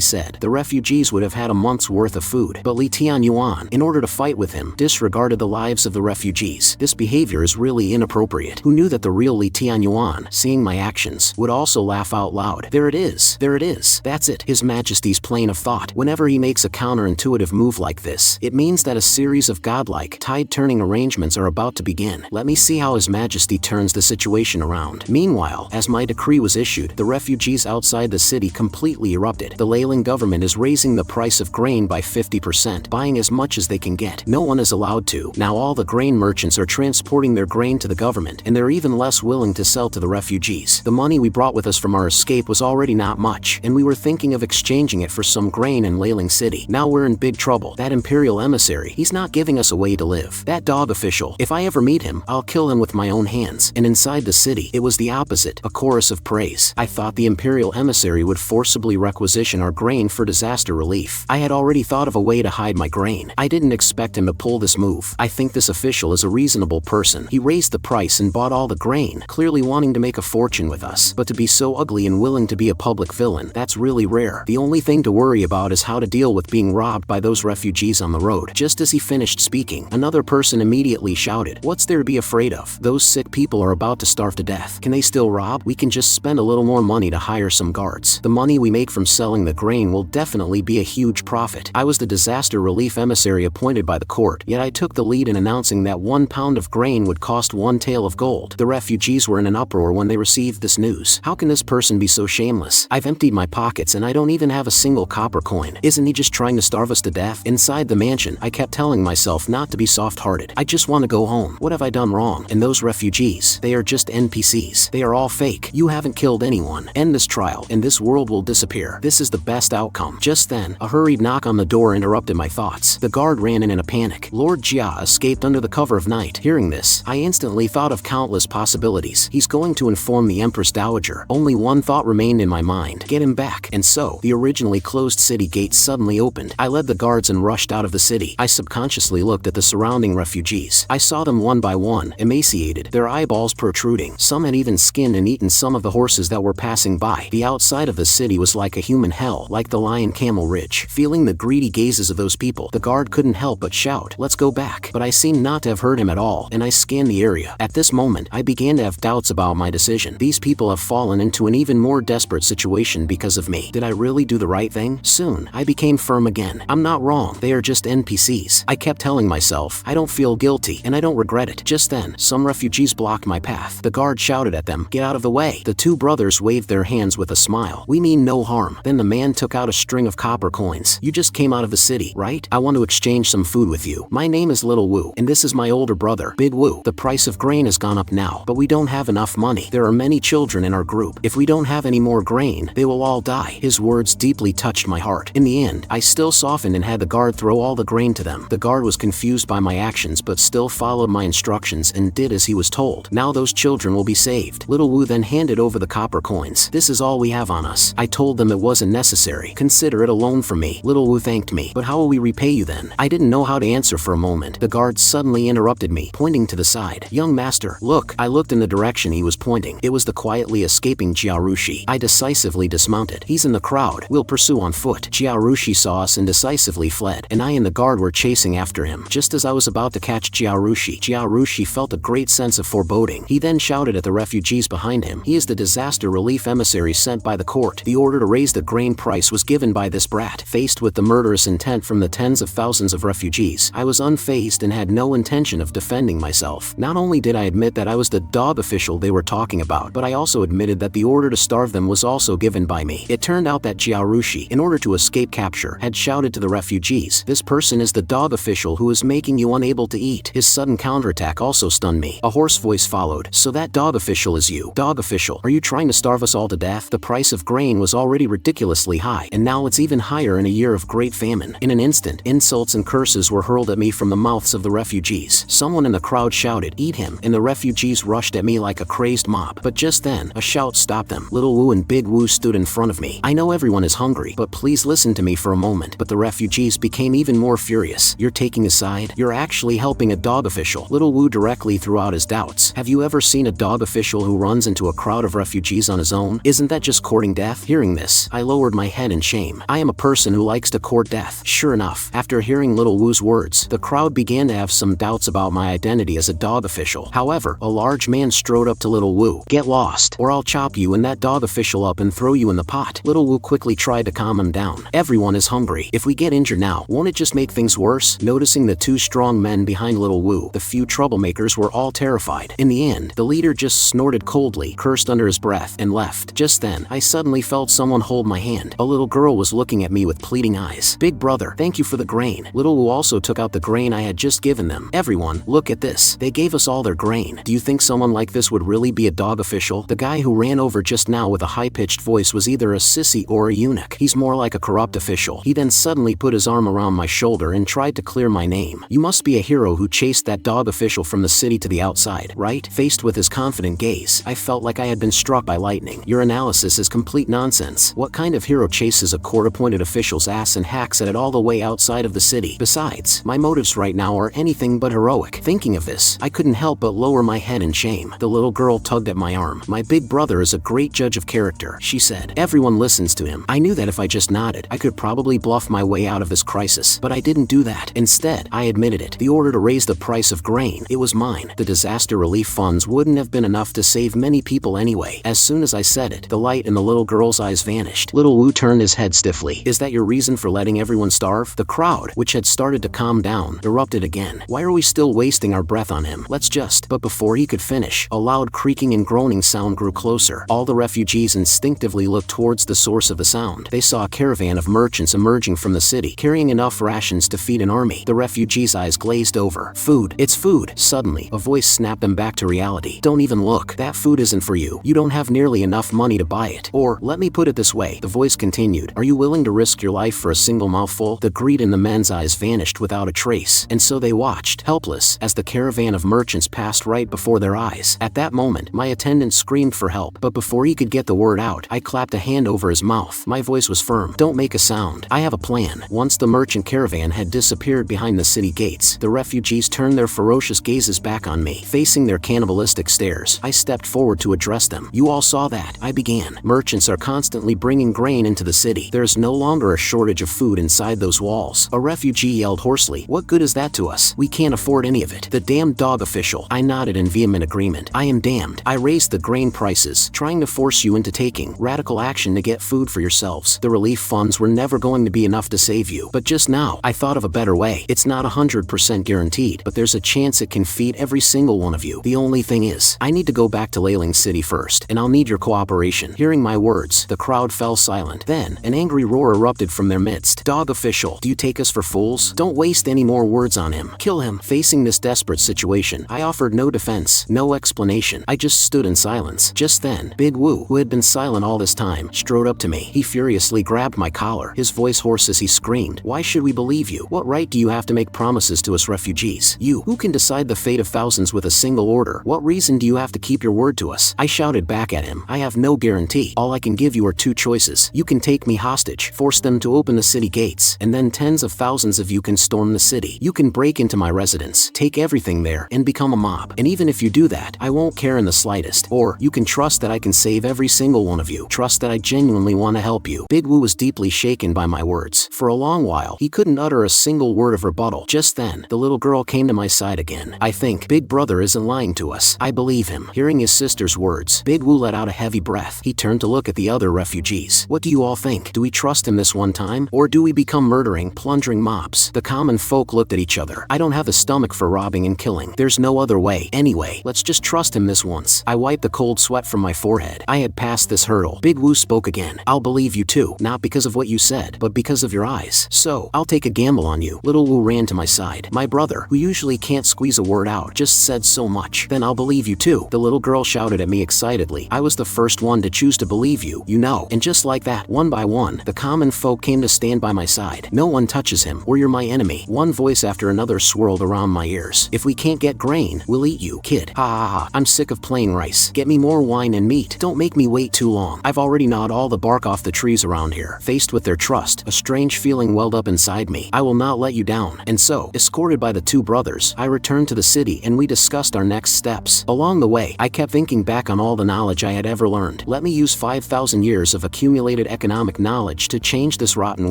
said, the refugees would have had a month's worth of food. But Li Tianyuan, in order to fight with him, disregarded the lives of the refugees. This behavior is really inappropriate. Who knew that the real Li Tianyuan, seeing my actions, would also laugh out loud? "There it is. There it is. That's it. His Majesty's plane of thought. Whenever he makes a counterintuitive move like this, it means that a series of godlike, tide-turning arrangements are about to begin. Let me see how His Majesty turns the situation around." Meanwhile, as my decree was issued, the refugees outside the city completely erupted. The Leyland government is raising the price of grain by 50%, buying as much as they can get. No one is allowed to. Now all the grain merchants are transporting their grain to the government, and they're even less willing to sell to the refugees. The money we brought with us from our escape was already not much, and we were thinking of exchanging it for some grain in Leyland City. Now we're in big trouble. That imperial emissary, he's not giving us a way to live. That dog official, if I ever meet him, I'll kill him with my own hands. And inside the city, it was the opposite, a chorus of praise. I thought the imperial emissary would forcibly requisition our grain for disaster relief. I had already thought of a way to hide my grain. I didn't expect him to pull this move. I think this official is a reasonable person. He raised the price and bought all the grain, clearly wanting to make a fortune with us. But to be so ugly and willing to be a public villain, that's really rare. The only thing to worry about is how to deal with being robbed by those refugees on the road. Just as he finished speaking, another person immediately shouted, "What's there to be afraid of? Those sick people are about to starve to death. Can they still rob? We can just spend a little more money to hire some guards. The money we make from selling the grain will definitely be a huge profit." I was the disaster relief emissary appointed by the court, yet I took the lead in announcing that 1 pound of grain would cost 1 tael of gold. The refugees were in an uproar when they received this news. How can this person be so shameless? I've emptied my pockets and I don't even have a single copper coin. Isn't he just trying to starve us to death? Inside the mansion, I kept telling myself not to be soft-hearted. I just want to go home. What have I done wrong? And those refugees, they are just NPCs. They are all fake. You haven't killed anyone. End this trial, and this world will disappear. This is the best outcome. Just then, a hurried knock on the door interrupted my thoughts. The guard ran in a panic. Lord Jia escaped under the cover of night. Hearing this, I instantly thought of countless possibilities. He's going to inform the Empress Dowager. Only one thought remained in my mind. Get him back. And so, the originally closed city gates suddenly opened. I led the guards and rushed out of the city. I subconsciously looked at the surrounding refugees. I saw them one by one, emaciated, their eyeballs protruding. Some had even skinned and eaten some of the horses that were passing by. The outside of the city was like a human hell, like the Lion Camel Ridge. Feeling the greedy gazes of those people, the guard couldn't help but shout, "Let's go back." But I seemed not to have heard him at all, and I scanned the area. At this moment, I began to have doubts about my decision. These people have fallen into an even more desperate situation because of me. Did I really do the right thing? Soon, I became firm again. I'm not wrong. They are just NPCs. I kept telling myself, I don't feel guilty, and I don't regret it. Just then, some refugees blocked my path. The guard shouted at them, "Get out of the way." The two brothers waved their hands with a smile. "We mean no harm." Then the man took out a string of copper coins. "You just came out of the city, right? I want to exchange some food with you. My name is Little Wu, and this is my older brother, Big Wu. The price of grain has gone up now, but we don't have enough money. There are many children in our group. If we don't have any more grain, they will all die." His words deeply touched my heart. In the end, I still softened and had the guard throw all the grain to them. The guard was confused by my actions but still followed my instructions and did as he was told. Now those children will be saved. Little Wu then handed over the copper coins. "This is all we have on us." I told them it wasn't necessary. Consider it a loan from me. Little Wu thanked me. "But how will we repay you then?" I didn't know how to answer for a moment. The guard suddenly interrupted me, pointing to the side. "Young master, look." I looked in the direction he was pointing. It was the quietly escaping Jiarushi. I decisively dismounted. "He's in the crowd. We'll pursue on foot." Jiarushi saw us and decisively fled, and I and the guard were chasing after him. Just as I was about to catch Jiarushi felt a great sense of foreboding. He then shouted at the refugees behind him. "He is the disaster relief emissary sent by the court. The order to raise the grain price was given by this brat." Faced with the murderous intent from the tens of thousands of refugees, I was unfazed and had no intention of defending myself. Not only did I admit that I was the dog official they were talking about, but I also admitted that the order to starve them was also given by me. It turned out that Jiarushi, in order to escape capture, had shouted to the refugees, "This person is the dog official who is making you unable to eat." His sudden counterattack also stunned me. A hoarse voice followed, "So that dog official is you. Dog official, are you trying to starve us all to death?" The price of grain was already ridiculously high, and now it's even higher in a year of great famine. In an instant, insults and curses were hurled at me from the mouths of the refugees. Someone in the crowd shouted, "Eat him," and the refugees rushed at me like a crazed mob. But just then, a shout stopped them. Little Wu and Big Wu stood in front of me. "I know everyone is hungry, but please listen to me for a moment." But the refugees became even more furious. "You're taking a side? You're actually helping a dog official." Little Wu directly threw out his doubts. "Have you ever seen a dog official who runs into a crowd of refugees on his own? Isn't that just courting death?" Hearing this, I lowered my head in shame. I am a person who likes to court death. Sure enough, after hearing Little Wu's words, the crowd began to have some doubts about my identity as a dog official. However, a large man strode up to Little Wu. "Get lost, or I'll chop you and that dog official up and throw you in the pot." Little Wu quickly tried to calm him down. "Everyone is hungry. If we get injured now, won't it just make things worse?" Noticing the two strong men behind Little Wu, the few troublemakers were all terrified. In the end, the leader just snorted coldly, cursed under his breath, and left. Just then, I suddenly felt someone hold my hand. A little girl was looking at me with pleading eyes. "Big brother, thank you for the grain." Little Wu also took out the grain I had just given them. "Everyone, look at this. They gave us all their grain. Do you think someone like this would really be a dog official?" The guy who ran over just now with a high-pitched voice was either a sissy or a eunuch. He's more like a corrupt official. He then suddenly put his arm around my shoulder and tried to clear my name. "You must be a hero who chased that dog official from the city to the outside, right?" Faced with his confident gaze, I felt like I had been struck by lightning. "Your analysis is complete nonsense. What kind of hero chases a court-appointed official's ass and hacks at it all the way outside of the city? Besides, my motives right now are anything but heroic." Thinking of this, I couldn't help but lower my head in shame. The little girl tugged at my arm. "My big brother is a great judge of character," she said. "Everyone listens to him." I knew that if I just nodded, I could probably bluff my way out of this crisis, but I didn't do that. Instead, I admitted it. The order to raise the price of grain, it was mine. The disaster relief funds wouldn't have been enough to save many people anyway. As soon as I said it, the light in the little girl's eyes vanished. Little Wu turned his head stiffly. "Is that your reason for letting everyone starve?" The crowd, which had started to calm down, erupted again. "Why are we still still wasting our breath on him. Let's just. But before he could finish, a loud creaking and groaning sound grew closer. All the refugees instinctively looked towards the source of the sound. They saw a caravan of merchants emerging from the city, carrying enough rations to feed an army. The refugees' eyes glazed over. Food. It's food. Suddenly, a voice snapped them back to reality. Don't even look. That food isn't for you. You don't have nearly enough money to buy it. Or, let me put it this way, the voice continued. Are you willing to risk your life for a single mouthful? The greed in the men's eyes vanished without a trace, and so they watched, helpless, as the caravan of merchants passed right before their eyes. At that moment, my attendant screamed for help, but before he could get the word out, I clapped a hand over his mouth. My voice was firm. Don't make a sound. I have a plan. Once the merchant caravan had disappeared behind the city gates, the refugees turned their ferocious gazes back on me, facing their cannibalistic stares. I stepped forward to address them. You all saw that, I began. Merchants are constantly bringing grain into the city. There's no longer a shortage of food inside those walls. A refugee yelled hoarsely. What good is that to us? We can't afford any of it. The damned dog official. I nodded in vehement agreement. I am damned. I raised the grain prices, trying to force you into taking radical action to get food for yourselves. The relief funds were never going to be enough to save you. But just now, I thought of a better way. It's not 100% guaranteed, but there's a chance it can feed every single one of you. The only thing is, I need to go back to Leyland City first, and I'll need your cooperation. Hearing my words, the crowd fell silent. Then, an angry roar erupted from their midst. Dog official, do you take us for fools? Don't waste any more words on him. Kill him. Facing this desperate situation, I offered no defense, no explanation. I just stood in silence. Just then, Big Woo, who had been silent all this time, strode up to me. He furiously grabbed my collar, his voice hoarse as he screamed. Why should we believe you? What right do you have to make promises to us refugees? You, who can decide the fate of thousands with a single order? What reason do you have to keep your word to us? I shouted back at him. I have no guarantee. All I can give you are two choices. You can take me hostage, force them to open the city gates, and then tens of thousands of you can storm the city. You can break into my residence, take everything there, and become a mob. And even if you do that, I won't care in the slightest. Or, you can trust that I can save every single one of you. Trust that I genuinely want to help you. Big Woo was deeply shaken by my words. For a long while, he couldn't utter a single word of rebuttal. Just then, the little girl came to my side again. I think Big Brother isn't lying to us. I believe him. Hearing his sister's words, Big Woo let out a heavy breath. He turned to look at the other refugees. What do you all think? Do we trust him this one time? Or do we become murdering, plundering mobs? The common folk looked at each other. I don't have the stomach for robbing and killing. There's no other way. Anyway, let's just trust him this once. I wiped the cold sweat from my forehead. I had passed this hurdle. Big Woo spoke again. I'll believe you too. Not because of what you said, but because of your eyes. So, I'll take a gamble on you. Little Woo ran to my side. My brother, who usually can't squeeze a word out, just said so much. Then I'll believe you too. The little girl shouted at me excitedly. I was the first one to choose to believe you, you know. And just like that, one by one, the common folk came to stand by my side. No one touches him, or you're my enemy. One voice after another swirled around my ears. If we can't get grain, we'll eat you, kid. Ha ha ha. I'm sick of plain rice. Get me more wine and meat. Don't make me wait too long. I've already gnawed all the bark off the trees around here. Faced with their trust, a strange feeling welled up inside me. I will not let you down. And so, escorted by the two brothers, I returned to the city and we discussed our next steps. Along the way, I kept thinking back on all the knowledge I had ever learned. Let me use 5,000 years of accumulated economic knowledge to change this rotten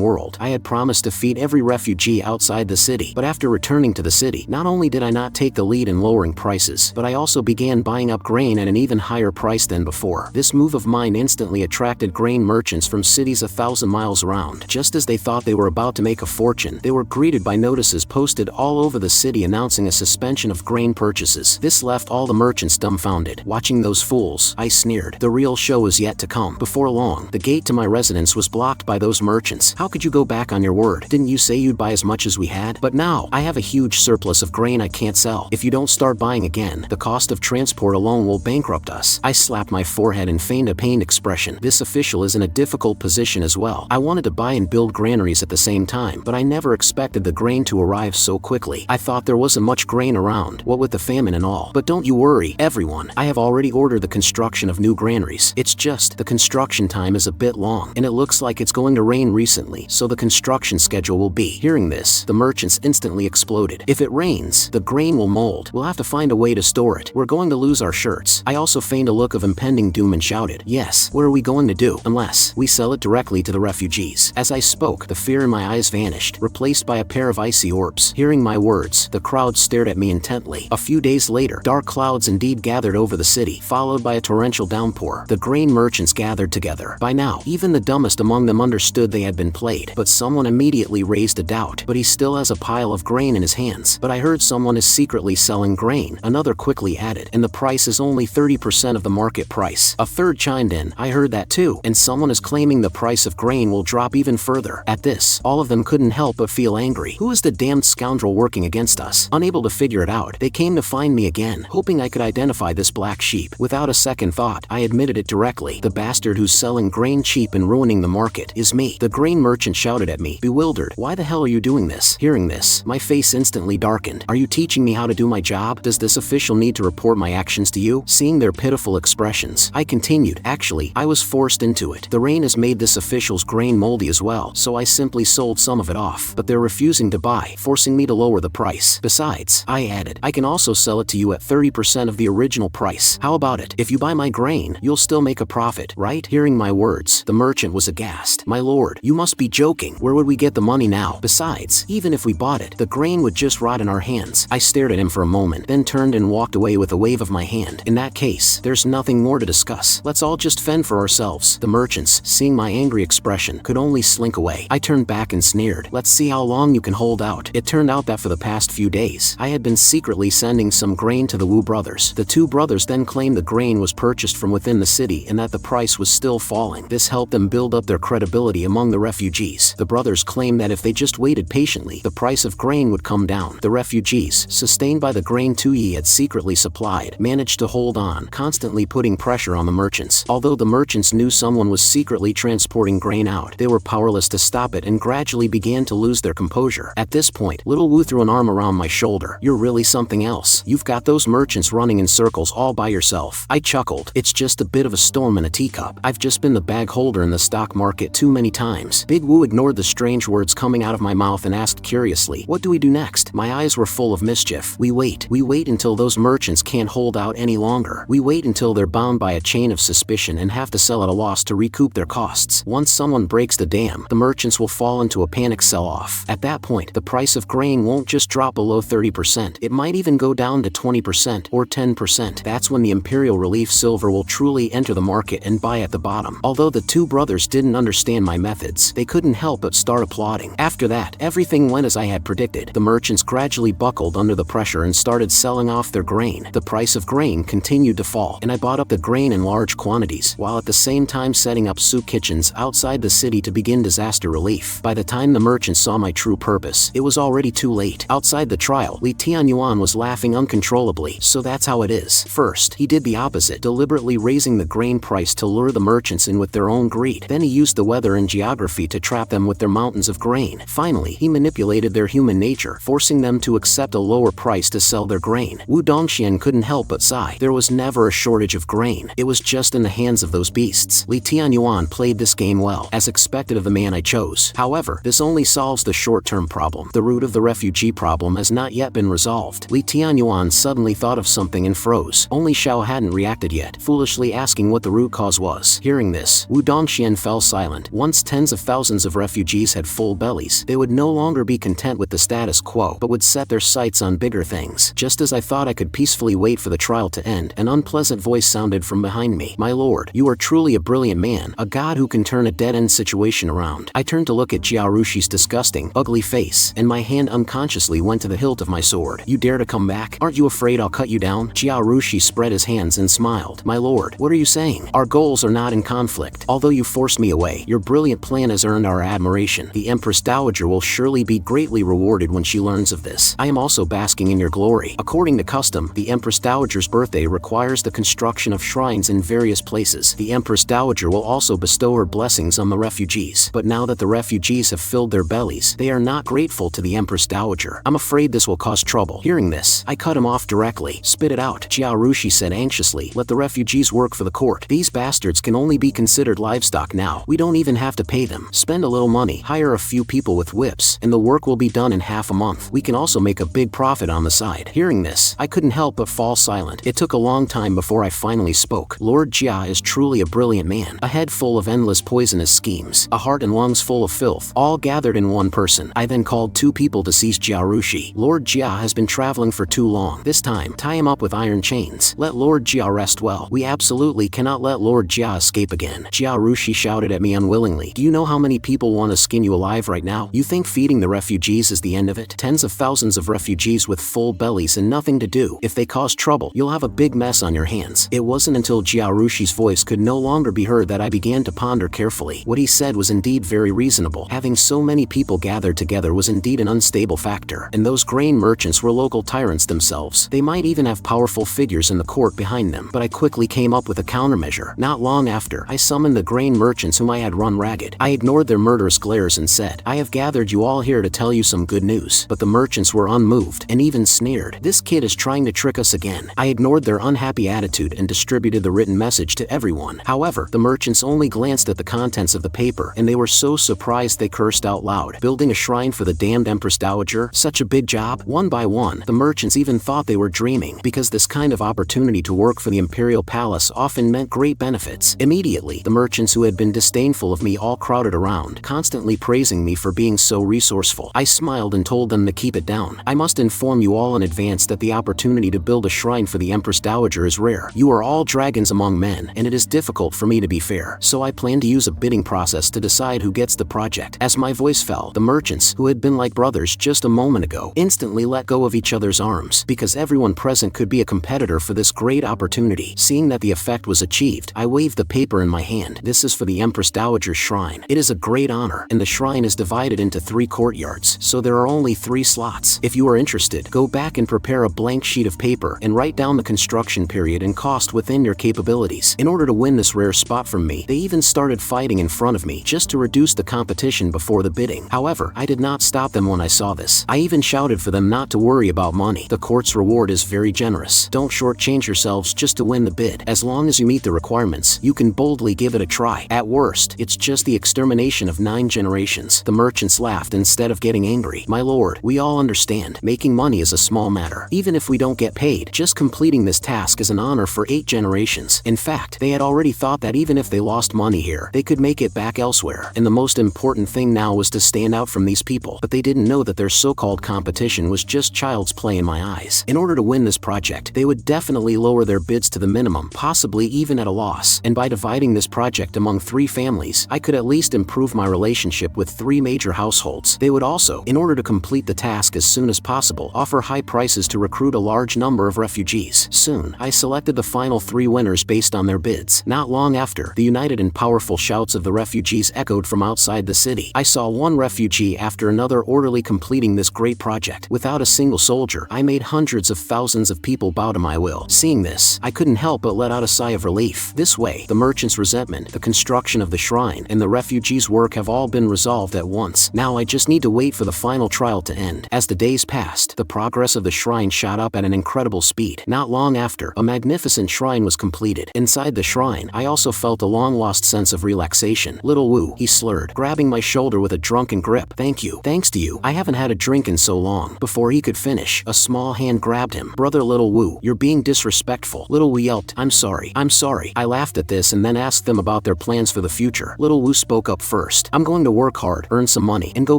world. I had promised to feed every refugee outside the city, but after returning to the city, not only did I not take the lead in lowering prices, but I also began buying up grain at an even higher price than before. This move of mine instantly attracted grain merchants from cities 1,000 miles around. Just as they thought they were about to make a fortune, they were greeted by notices posted all over the city announcing a suspension of grain purchases. This left all the merchants dumbfounded. Watching those fools, I sneered. The real show is yet to come. Before long, the gate to my residence was blocked by those merchants. How could you go back on your word? Didn't you say you'd buy as much as we had? But now, I have a huge surplus of grain I can't sell. If you don't start buying again, the cost of transport alone will bankrupt us. I slapped my forehead and feigned a pained expression. This official is in a difficult position as well. I wanted to buy and build granaries at the same time, but I never expected the grain to arrive so quickly. I thought there wasn't much grain around, what with the famine and all. But don't you worry, everyone. I have already ordered the construction of new granaries. It's just, the construction time is a bit long, and it looks like it's going to rain recently, so the construction schedule will be. Hearing this, the merchants instantly exploded. If it rains, the grain will mold. We'll have to find a way to store it. We're going to lose our shirts. I also feigned a look of impending doom and shouted, yes, what are we going to do? Unless we sell it directly to the refugees. As I spoke, the fear in my eyes vanished, replaced by a pair of icy orbs. Hearing my words, the crowd stared at me intently. A few days later, dark clouds indeed gathered over the city, followed by a torrential downpour. The grain merchants gathered together. By now, even the dumbest among them understood they had been played, but someone immediately raised a doubt. But he still has a pile of grain in his hands. But I I heard someone is secretly selling grain," another quickly added, "and the price is only 30% of the market price." A third chimed in, "I heard that too, and someone is claiming the price of grain will drop even further." At this, all of them couldn't help but feel angry. Who is the damned scoundrel working against us? Unable to figure it out, they came to find me again, hoping I could identify this black sheep. Without a second thought, I admitted it directly. "The bastard who's selling grain cheap and ruining the market is me." The grain merchant shouted at me, bewildered. "Why the hell are you doing this?" Hearing this, my face instantly darkened. "Are you teaching me how to do my job? Does this official need to report my actions to you?" Seeing their pitiful expressions, I continued, "Actually, I was forced into it. The rain has made this official's grain moldy as well, so I simply sold some of it off. But they're refusing to buy, forcing me to lower the price. Besides," I added, "I can also sell it to you at 30% of the original price. How about it? If you buy my grain, you'll still make a profit, right?" Hearing my words, the merchant was aghast. "My lord, you must be joking. Where would we get the money now? Besides, even if we bought it, the grain would just rot in our hands." I stared at him for a moment, then turned and walked away with a wave of my hand. "In that case, there's nothing more to discuss. Let's all just fend for ourselves." The merchants, seeing my angry expression, could only slink away. I turned back and sneered, "Let's see how long you can hold out." It turned out that for the past few days, I had been secretly sending some grain to the Wu brothers. The two brothers then claimed the grain was purchased from within the city and that the price was still falling. This helped them build up their credibility among the refugees. The brothers claimed that if they just waited patiently, the price of grain would come down. The refugees, sustained by the grain Tuyi had secretly supplied, managed to hold on, constantly putting pressure on the merchants. Although the merchants knew someone was secretly transporting grain out, they were powerless to stop it and gradually began to lose their composure. At this point, Little Wu threw an arm around my shoulder. "You're really something else. You've got those merchants running in circles all by yourself." I chuckled. "It's just a bit of a storm in a teacup. I've just been the bag holder in the stock market too many times." Big Wu ignored the strange words coming out of my mouth and asked curiously, "What do we do next?" My eyes were full of mischief. We wait. We wait until those merchants can't hold out any longer. We wait until they're bound by a chain of suspicion and have to sell at a loss to recoup their costs. Once someone breaks the dam, the merchants will fall into a panic sell-off. At that point, the price of grain won't just drop below 30%. It might even go down to 20% or 10%. That's when the imperial relief silver will truly enter the market and buy at the bottom. Although the two brothers didn't understand my methods, they couldn't help but start applauding. After that, everything went as I had predicted. The merchants gradually buckled under the pressure and started selling off their grain. The price of grain continued to fall, and I bought up the grain in large quantities, while at the same time setting up soup kitchens outside the city to begin disaster relief. By the time the merchants saw my true purpose, it was already too late. Outside the trial, Li Tianyuan was laughing uncontrollably. "So that's how it is." First, he did the opposite, deliberately raising the grain price to lure the merchants in with their own greed. Then he used the weather and geography to trap them with their mountains of grain. Finally, he manipulated their human nature, forcing them to accept a lower price to sell their grain. Wu Dongxian couldn't help but sigh. There was never a shortage of grain. It was just in the hands of those beasts. Li Tianyuan played this game well, as expected of the man I chose. However, this only solves the short-term problem. The root of the refugee problem has not yet been resolved. Li Tianyuan suddenly thought of something and froze. Only Xiao hadn't reacted yet, foolishly asking what the root cause was. Hearing this, Wu Dongxian fell silent. Once tens of thousands of refugees had full bellies, they would no longer be content with the status quo, but would set their sights on bigger things. Just as I thought I could peacefully wait for the trial to end, an unpleasant voice sounded from behind me. "My lord, you are truly a brilliant man, a god who can turn a dead-end situation around." I turned to look at Jiarushi's disgusting, ugly face, and my hand unconsciously went to the hilt of my sword. "You dare to come back? Aren't you afraid I'll cut you down?" Jiarushi spread his hands and smiled. "My lord, what are you saying? Our goals are not in conflict. Although you forced me away, your brilliant plan has earned our admiration. The Empress Dowager will surely be greatly rewarded when she learns of this. I am also basking in your glory." According to custom, the Empress Dowager's birthday requires the construction of shrines in various places. The Empress Dowager will also bestow her blessings on the refugees. But now that the refugees have filled their bellies, they are not grateful to the Empress Dowager. "I'm afraid this will cause trouble." Hearing this, I cut him off directly. "Spit it out," Jiarushi said anxiously. "Let the refugees work for the court. These bastards can only be considered livestock now. We don't even have to pay them. Spend a little money, hire a few people with whips, and the work will be done in half a month. We can also make a big profit on the side." Hearing this, I couldn't help but fall silent. It took a long time before I finally spoke. "Lord Jia is truly a brilliant man. A head full of endless poisonous schemes, a heart and lungs full of filth, all gathered in one person." I then called two people to seize Jiarushi. "Lord Jia has been traveling for too long. This time, tie him up with iron chains. Let Lord Jia rest well. We absolutely cannot let Lord Jia escape again." Jiarushi shouted at me unwillingly. "Do you know how many people want to skin you alive right now? You think feeding the refugees is the end of it? Tens of thousands thousands of refugees with full bellies and nothing to do. If they cause trouble, you'll have a big mess on your hands. It wasn't until Jiarushi's voice could no longer be heard that I began to ponder carefully. What he said was indeed very reasonable. Having so many people gathered together was indeed an unstable factor, and those grain merchants were local tyrants themselves. They might even have powerful figures in the court behind them, but I quickly came up with a countermeasure. Not long after, I summoned the grain merchants whom I had run ragged. I ignored their murderous glares and said, "I have gathered you all here to tell you some good news." But the merchants were unmoved and even sneered. "This kid is trying to trick us again." I ignored their unhappy attitude and distributed the written message to everyone. However, the merchants only glanced at the contents of the paper, and they were so surprised they cursed out loud. Building a shrine for the damned Empress Dowager? Such a big job? One by one, the merchants even thought they were dreaming, because this kind of opportunity to work for the imperial palace often meant great benefits. Immediately, the merchants who had been disdainful of me all crowded around, constantly praising me for being so resourceful. I smiled and told them to keep it down. "I must inform you all in advance that the opportunity to build a shrine for the Empress Dowager is rare. You are all dragons among men, and it is difficult for me to be fair. So I plan to use a bidding process to decide who gets the project." As my voice fell, the merchants, who had been like brothers just a moment ago, instantly let go of each other's arms, because everyone present could be a competitor for this great opportunity. Seeing that the effect was achieved, I waved the paper in my hand. "This is for the Empress Dowager's shrine. It is a great honor, and the shrine is divided into 3 courtyards, so there are only 3 slots. If you are interested, go back and prepare a blank sheet of paper and write down the construction period and cost within your capabilities." In order to win this rare spot from me, they even started fighting in front of me just to reduce the competition before the bidding. However, I did not stop them when I saw this. I even shouted for them not to worry about money. The court's reward is very generous. Don't shortchange yourselves just to win the bid. As long as you meet the requirements, you can boldly give it a try. At worst, it's just the extermination of 9 generations. The merchants laughed instead of getting angry. "My lord, we all understand. Making money is a small matter. Even if we don't get paid, just completing this task is an honor for 8 generations. In fact, they had already thought that even if they lost money here, they could make it back elsewhere. And the most important thing now was to stand out from these people. But they didn't know that their so-called competition was just child's play in my eyes. In order to win this project, they would definitely lower their bids to the minimum, possibly even at a loss. And by dividing this project among 3 families, I could at least improve my relationship with 3 major households. They would also, in order to complete the task as soon as possible, offer high prices to recruit a large number of refugees. Soon, I selected the final 3 winners based on their bids. Not long after, the united and powerful shouts of the refugees echoed from outside the city. I saw one refugee after another orderly completing this great project. Without a single soldier, I made hundreds of thousands of people bow to my will. Seeing this, I couldn't help but let out a sigh of relief. This way, the merchants' resentment, the construction of the shrine, and the refugees' work have all been resolved at once. Now I just need to wait for the final trial to end. As the days passed, the progress of the shrine shot up at an incredible speed. Not long after, a magnificent shrine was completed. Inside the shrine, I also felt a long-lost sense of relaxation. "Little Wu," he slurred, grabbing my shoulder with a drunken grip. "Thank you. Thanks to you. I haven't had a drink in so long." Before he could finish, a small hand grabbed him. "Brother Little Wu, you're being disrespectful." Little Wu yelped, "I'm sorry. I'm sorry." I laughed at this and then asked them about their plans for the future. Little Wu spoke up first. "I'm going to work hard, earn some money, and go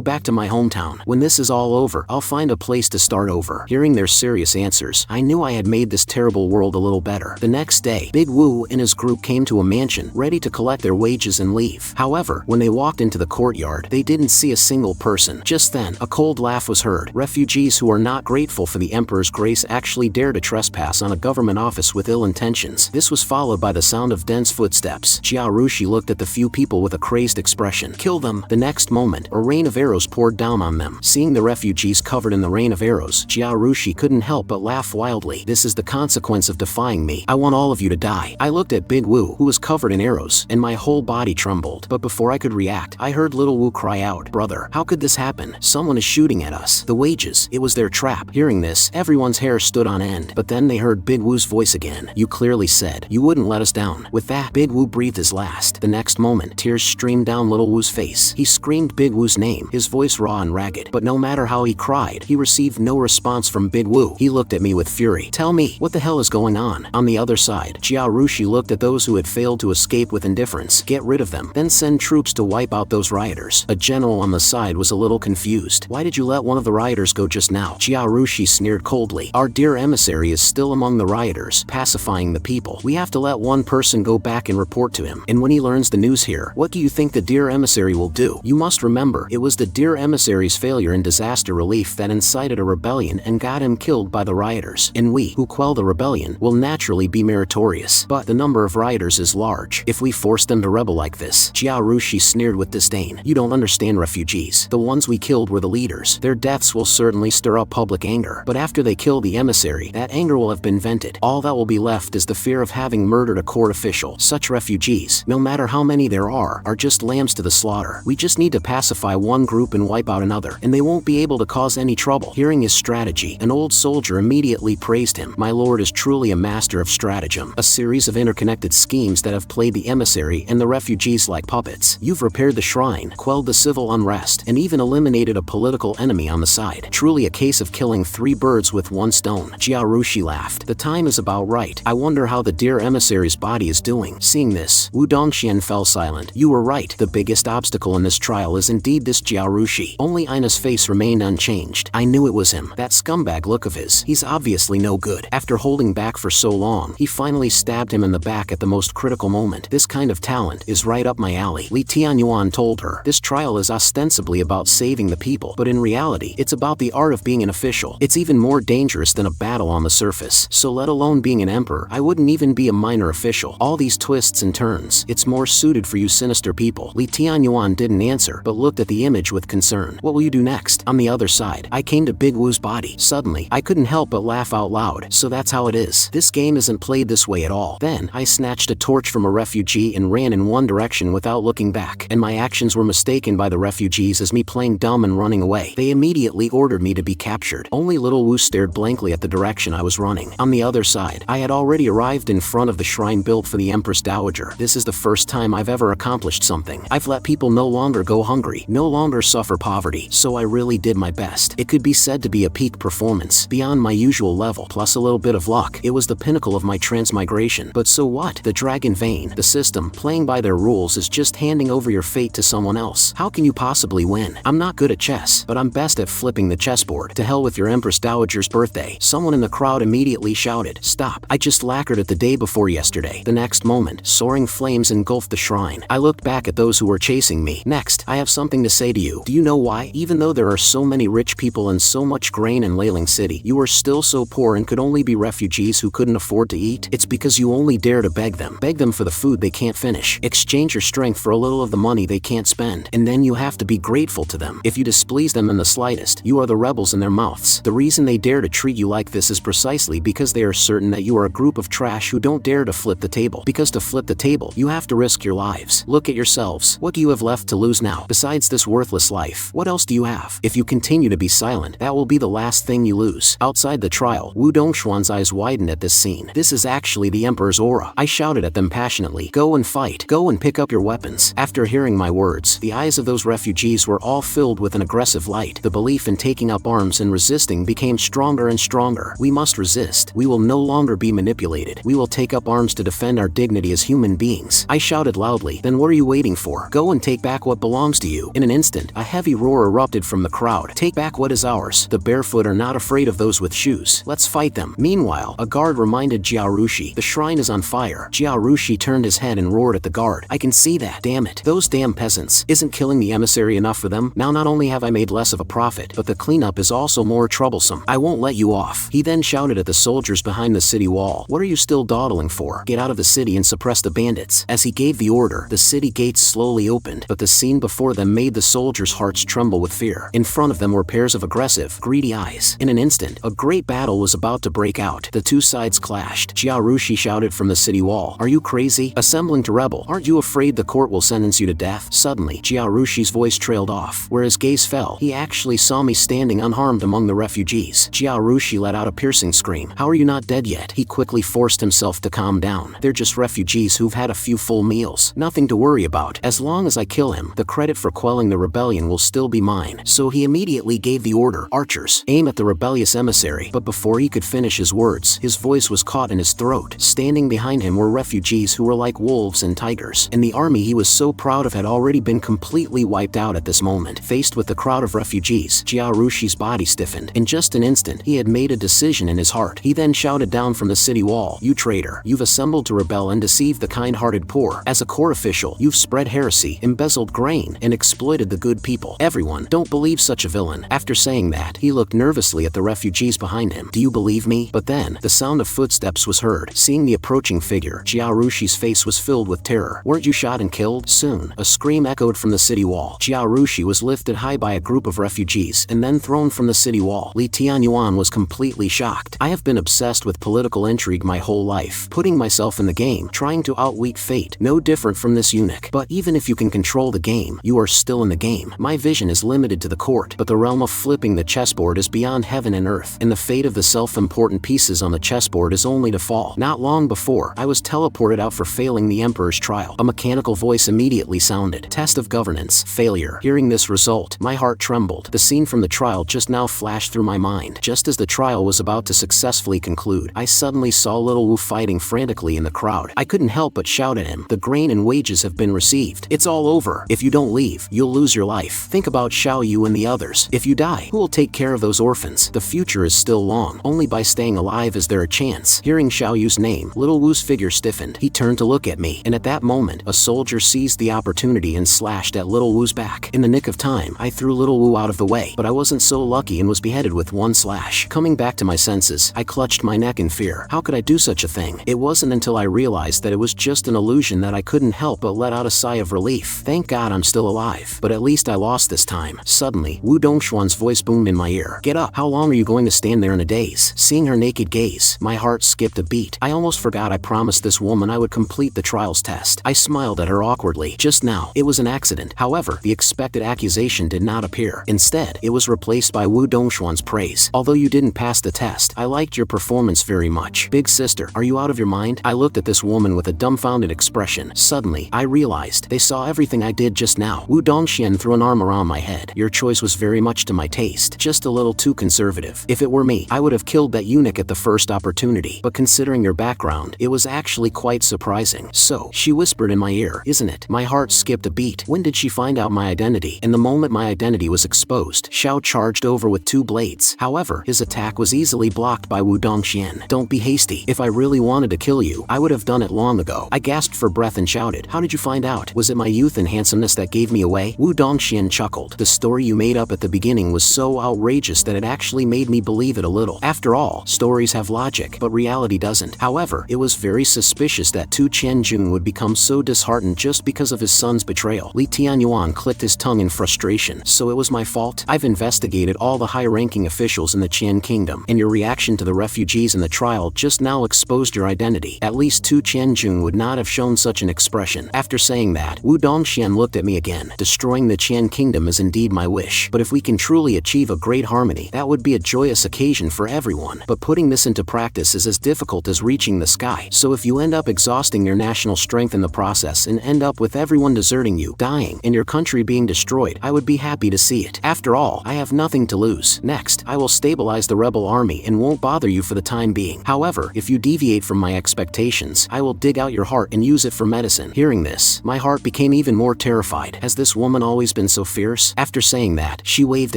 back to my hometown. When this is all over, I'll find a place to start over." Hearing their serious answers, I knew I had made this terrible world a little better. The next day, Big Wu and his group came to a mansion, ready to collect their wages and leave. However, when they walked into the courtyard, they didn't see a single person. Just then, a cold laugh was heard. Refugees who are not grateful for the Emperor's grace actually dare to trespass on a government office with ill intentions. This was followed by the sound of dense footsteps. Jiarushi looked at the few people with a crazed expression. "Kill them!" The next moment, a rain of arrows poured down on them. Seeing the refugees covered in the rain of arrows, Jiarushi couldn't help but laugh wildly. "This is the consequence of defying me. I want all of you to die." I looked at Big Wu, who was covered in arrows, and my whole body trembled. But before I could react, I heard Little Wu cry out, "Brother, how could this happen? Someone is shooting at us. The wages, it was their trap." Hearing this, everyone's hair stood on end. But then they heard Big Wu's voice again. "You clearly said you wouldn't let us down." With that, Big Wu breathed his last. The next moment, tears streamed down Little Wu's face. He screamed Big Wu's name, his voice raw and ragged. But no matter how he cried, he received no response from Big Wu. He looked at me with fury. "Tell me, what the hell is going on?" On the other side, Jiarushi looked at those who had failed to escape with indifference. "Get rid of them, then send troops to wipe out those rioters." A general on the side was a little confused. "Why did you let one of the rioters go just now?" Jiarushi sneered coldly. "Our dear emissary is still among the rioters, pacifying the people. We have to let one person go back and report to him. And when he learns the news here, what do you think the dear emissary will do? You must remember, it was the dear emissary's failure in disaster relief that incited a rebellion and got him killed by the rioters. And we, who quell the rebellion, will naturally be meritorious. But the number of rioters is large. If we force them to rebel like this, Jiaorushi sneered with disdain. You don't understand refugees. The ones we killed were the leaders. Their deaths will certainly stir up public anger. But after they kill the emissary, that anger will have been vented. All that will be left is the fear of having murdered a court official. Such refugees, no matter how many there are just lambs to the slaughter. We just need to pacify one group and wipe out another, and they won't be able to cause any trouble. Hearing his strategy, an old soldier immediately praised him. My lord is truly a master of stratagem. A series of interconnected schemes that have played the emissary and the refugees like puppets. You've repaired the shrine, quelled the civil unrest, and even eliminated a political enemy on the side. Truly a case of killing 3 birds with 1 stone. Jiaorushi laughed. The time is about right. I wonder how the dear emissary's body is doing. Seeing this, Wu Dongxian fell silent. You were right. The biggest obstacle in this trial is indeed this Jiaorushi. Only Ina's face remained unchanged. I knew it was him. That scumbag look of his. He's obviously no good. After holding back for so long, he finally stabbed him in the back at the most critical moment. This kind of talent is right up my alley. Li Tianyuan told her. This trial is ostensibly about saving the people, but in reality, it's about the art of being an official. It's even more dangerous than a battle on the surface. So let alone being an emperor, I wouldn't even be a minor official. All these twists and turns, it's more suited for you sinister people. Li Tianyuan didn't answer, but looked at the image with concern. What will you do next? On the other side, I came to Big Wu's body. Suddenly, I couldn't help but laugh out loud. So that's how it is. This game isn't played this way at all. Then, I snatched a torch from a refugee and ran in one direction without looking back. And my actions were mistaken by the refugees as me playing dumb and running away. They immediately ordered me to be captured. Only little Wu stared blankly at the direction I was running. On the other side, I had already arrived in front of the shrine built for the Empress Dowager. This is the first time I've ever accomplished something. I've let people no longer go hungry, no longer suffer poverty, so I really did my best. It could be said to be a peak performance, beyond my usual level, plus a little bit of luck. It was the pinnacle of my transmigration. But so what? The dragon vein, the system, playing by their rules is just handing over your fate to someone else. How can you possibly win? I'm not good at chess, but I'm best at flipping the chessboard. To hell with your Empress Dowager's birthday. Someone in the crowd immediately shouted, "Stop. I just lacquered it the day before yesterday." The next moment, soaring flames engulfed the shrine. I looked back at those who were chasing me. Next, I have something to say to you. Do you know why? Even though there are so many rich people and so much grain in Leiling City, you are still so poor and could only be refugees who couldn't afford to eat? It's because you only dare to beg them. Beg them for the food they can't finish. Exchange your strength for a little of the money they can't spend. And then you have to be grateful to them. If you displease them in the slightest, you are the rebels in their mouths. The reason they dare to treat you like this is precisely because they are certain that you are a group of trash who don't dare to flip the table. Because to flip the table, you have to risk your lives. Look at yourselves. What do you have left to lose now? Besides this worthless life, what else do you have? If you continue to be silent, that will be the last thing you lose. Outside the trial, Wu Dongshuan's eyes widened at this scene. This is actually the Emperor's aura. I shouted at them passionately. Go and fight. Go and pick up your weapons. After hearing my words, the eyes of those refugees were all filled with an aggressive light. The belief in taking up arms and resisting became stronger and stronger. We must resist. We will no longer be manipulated. We will take up arms to defend our dignity as human beings. I shouted loudly. Then what are you waiting for? Go and take back what belongs to you. In an instant, a heavy roar erupted from the crowd. Take back what is ours. The barefoot are not afraid of those with shoes. Let's fight them. Meanwhile, a guard reminded Jiaorushi, the shrine is on fire. Jiaorushi turned his head and roared at the guard. I can see that. Damn it. Those damn peasants. Isn't killing the emissary enough for them? Now not only have I made less of a profit, but the cleanup is also more troublesome. I won't let you off. He then shouted at the soldiers behind the city wall. What are you still dawdling for? Get out of the city and suppress the bandits. As he gave the order, the city gates slowly opened, but the scene before them made the soldiers' hearts tremble with fear. In front of them were pairs of aggressive, greedy eyes. In an instant, a great battle was about to break out. The two sides clashed. Jiaorushi shouted from the city wall. Are you crazy? Assembling to rebel. Aren't you afraid the court will sentence you to death? Suddenly, Jiarushi's voice trailed off. Where his gaze fell, he actually saw me standing unharmed among the refugees. Jiarushi let out a piercing scream. How are you not dead yet? He quickly forced himself to calm down. They're just refugees who've had a few full meals. Nothing to worry about. As long as I kill him, the credit for quelling the rebellion will still be mine. So he immediately gave the order, archers, aim at the rebellious emissary. But before he could finish his words, his voice was caught in his throat. Standing behind him were refugees who were like wolves and tigers. And the army he was so proud of had already been completely wiped out at this moment. Faced with the crowd of refugees, Jiarushi's body stiffened. In just an instant, he had made a decision in his heart. He then shouted down from the city wall, "You traitor, you've assembled to rebel and deceive the kind-hearted poor. As a court official, you've spread heresy, embezzled grain, and exploited the good people. Everyone, don't believe such a villain." After After saying that, he looked nervously at the refugees behind him. Do you believe me? But then, the sound of footsteps was heard. Seeing the approaching figure, Jiaorushi's face was filled with terror. Weren't you shot and killed? Soon, a scream echoed from the city wall. Jiaorushi was lifted high by a group of refugees and then thrown from the city wall. Li Tianyuan was completely shocked. I have been obsessed with political intrigue my whole life, putting myself in the game, trying to outwit fate, no different from this eunuch. But even if you can control the game, you are still in the game. My vision is limited to the court, but the realm of flipping the chessboard is beyond heaven and earth, and the fate of the self-important pieces on the chessboard is only to fall. Not long before, I was teleported out for failing the emperor's trial. A mechanical voice immediately sounded. Test of governance, failure. Hearing this result, my heart trembled. The scene from the trial just now flashed through my mind. Just as the trial was about to successfully conclude, I suddenly saw Little Wu fighting frantically in the crowd. I couldn't help but shout at him. The grain and wages have been received. It's all over. If you don't leave, you'll lose your life. Think about Xiao Yu and the others. If you die, who will take care of those orphans? The future is still long. Only by staying alive is there a chance. Hearing Xiao Yu's name, Little Wu's figure stiffened. He turned to look at me, and at that moment, a soldier seized the opportunity and slashed at Little Wu's back. In the nick of time, I threw Little Wu out of the way, but I wasn't so lucky and was beheaded with one slash. Coming back to my senses, I clutched my neck in fear. How could I do such a thing? It wasn't until I realized that it was just an illusion that I couldn't help but let out a sigh of relief. Thank God I'm still alive. But at least I lost this time. Suddenly, Wu Dongshuan's voice boomed in my ear. Get up. How long are you going to stand there in a daze? Seeing her naked gaze, my heart skipped a beat. I almost forgot I promised this woman I would complete the trials test. I smiled at her awkwardly. Just now, it was an accident. However, the expected accusation did not appear. Instead, it was replaced by Wu Dongshuan's praise. Although you didn't pass the test, I liked your performance very much. Big sister, are you out of your mind? I looked at this woman with a dumbfounded expression. Suddenly, I realized they saw everything I did just now. Wu Dongxian threw an arm around my head. Your choice was very much to my taste, just a little too conservative. If it were me, I would have killed that eunuch at the first opportunity. But considering your background, it was actually quite surprising. So, she whispered in my ear, isn't it? My heart skipped a beat. When did she find out my identity? And the moment my identity was exposed, Xiao charged over with 2 blades. However, his attack was easily blocked by Wu Dongxian. Don't be hasty. If I really wanted to kill you, I would have done it long ago. I gasped for breath and shouted, how did you find out? Was it my youth and handsomeness that gave me away? Wu Dongxian chuckled. The story you made up at the beginning was so outrageous that it actually made me believe it a little. After all, stories have logic, but reality doesn't. However, it was very suspicious that Tu Qianjun would become so disheartened just because of his son's betrayal. Li Tianyuan clicked his tongue in frustration. So it was my fault? I've investigated all the high-ranking officials in the Qian kingdom, and your reaction to the refugees in the trial just now exposed your identity. At least Tu Qianjun would not have shown such an expression. After saying that, Wu Dongxian looked at me again. Destroying the Qian kingdom is indeed my wish, but if we can truly achieve a great harmony, that would be a joyous occasion for everyone. But putting this into practice is as difficult as reaching the sky. So if you end up exhausting your national strength in the process and end up with everyone deserting you, dying, and your country being destroyed, I would be happy to see it. After all, I have nothing to lose. Next, I will stabilize the rebel army and won't bother you for the time being. However, if you deviate from my expectations, I will dig out your heart and use it for medicine. Hearing this, my heart became even more terrified. Has this woman always been so fierce? After saying that, she waved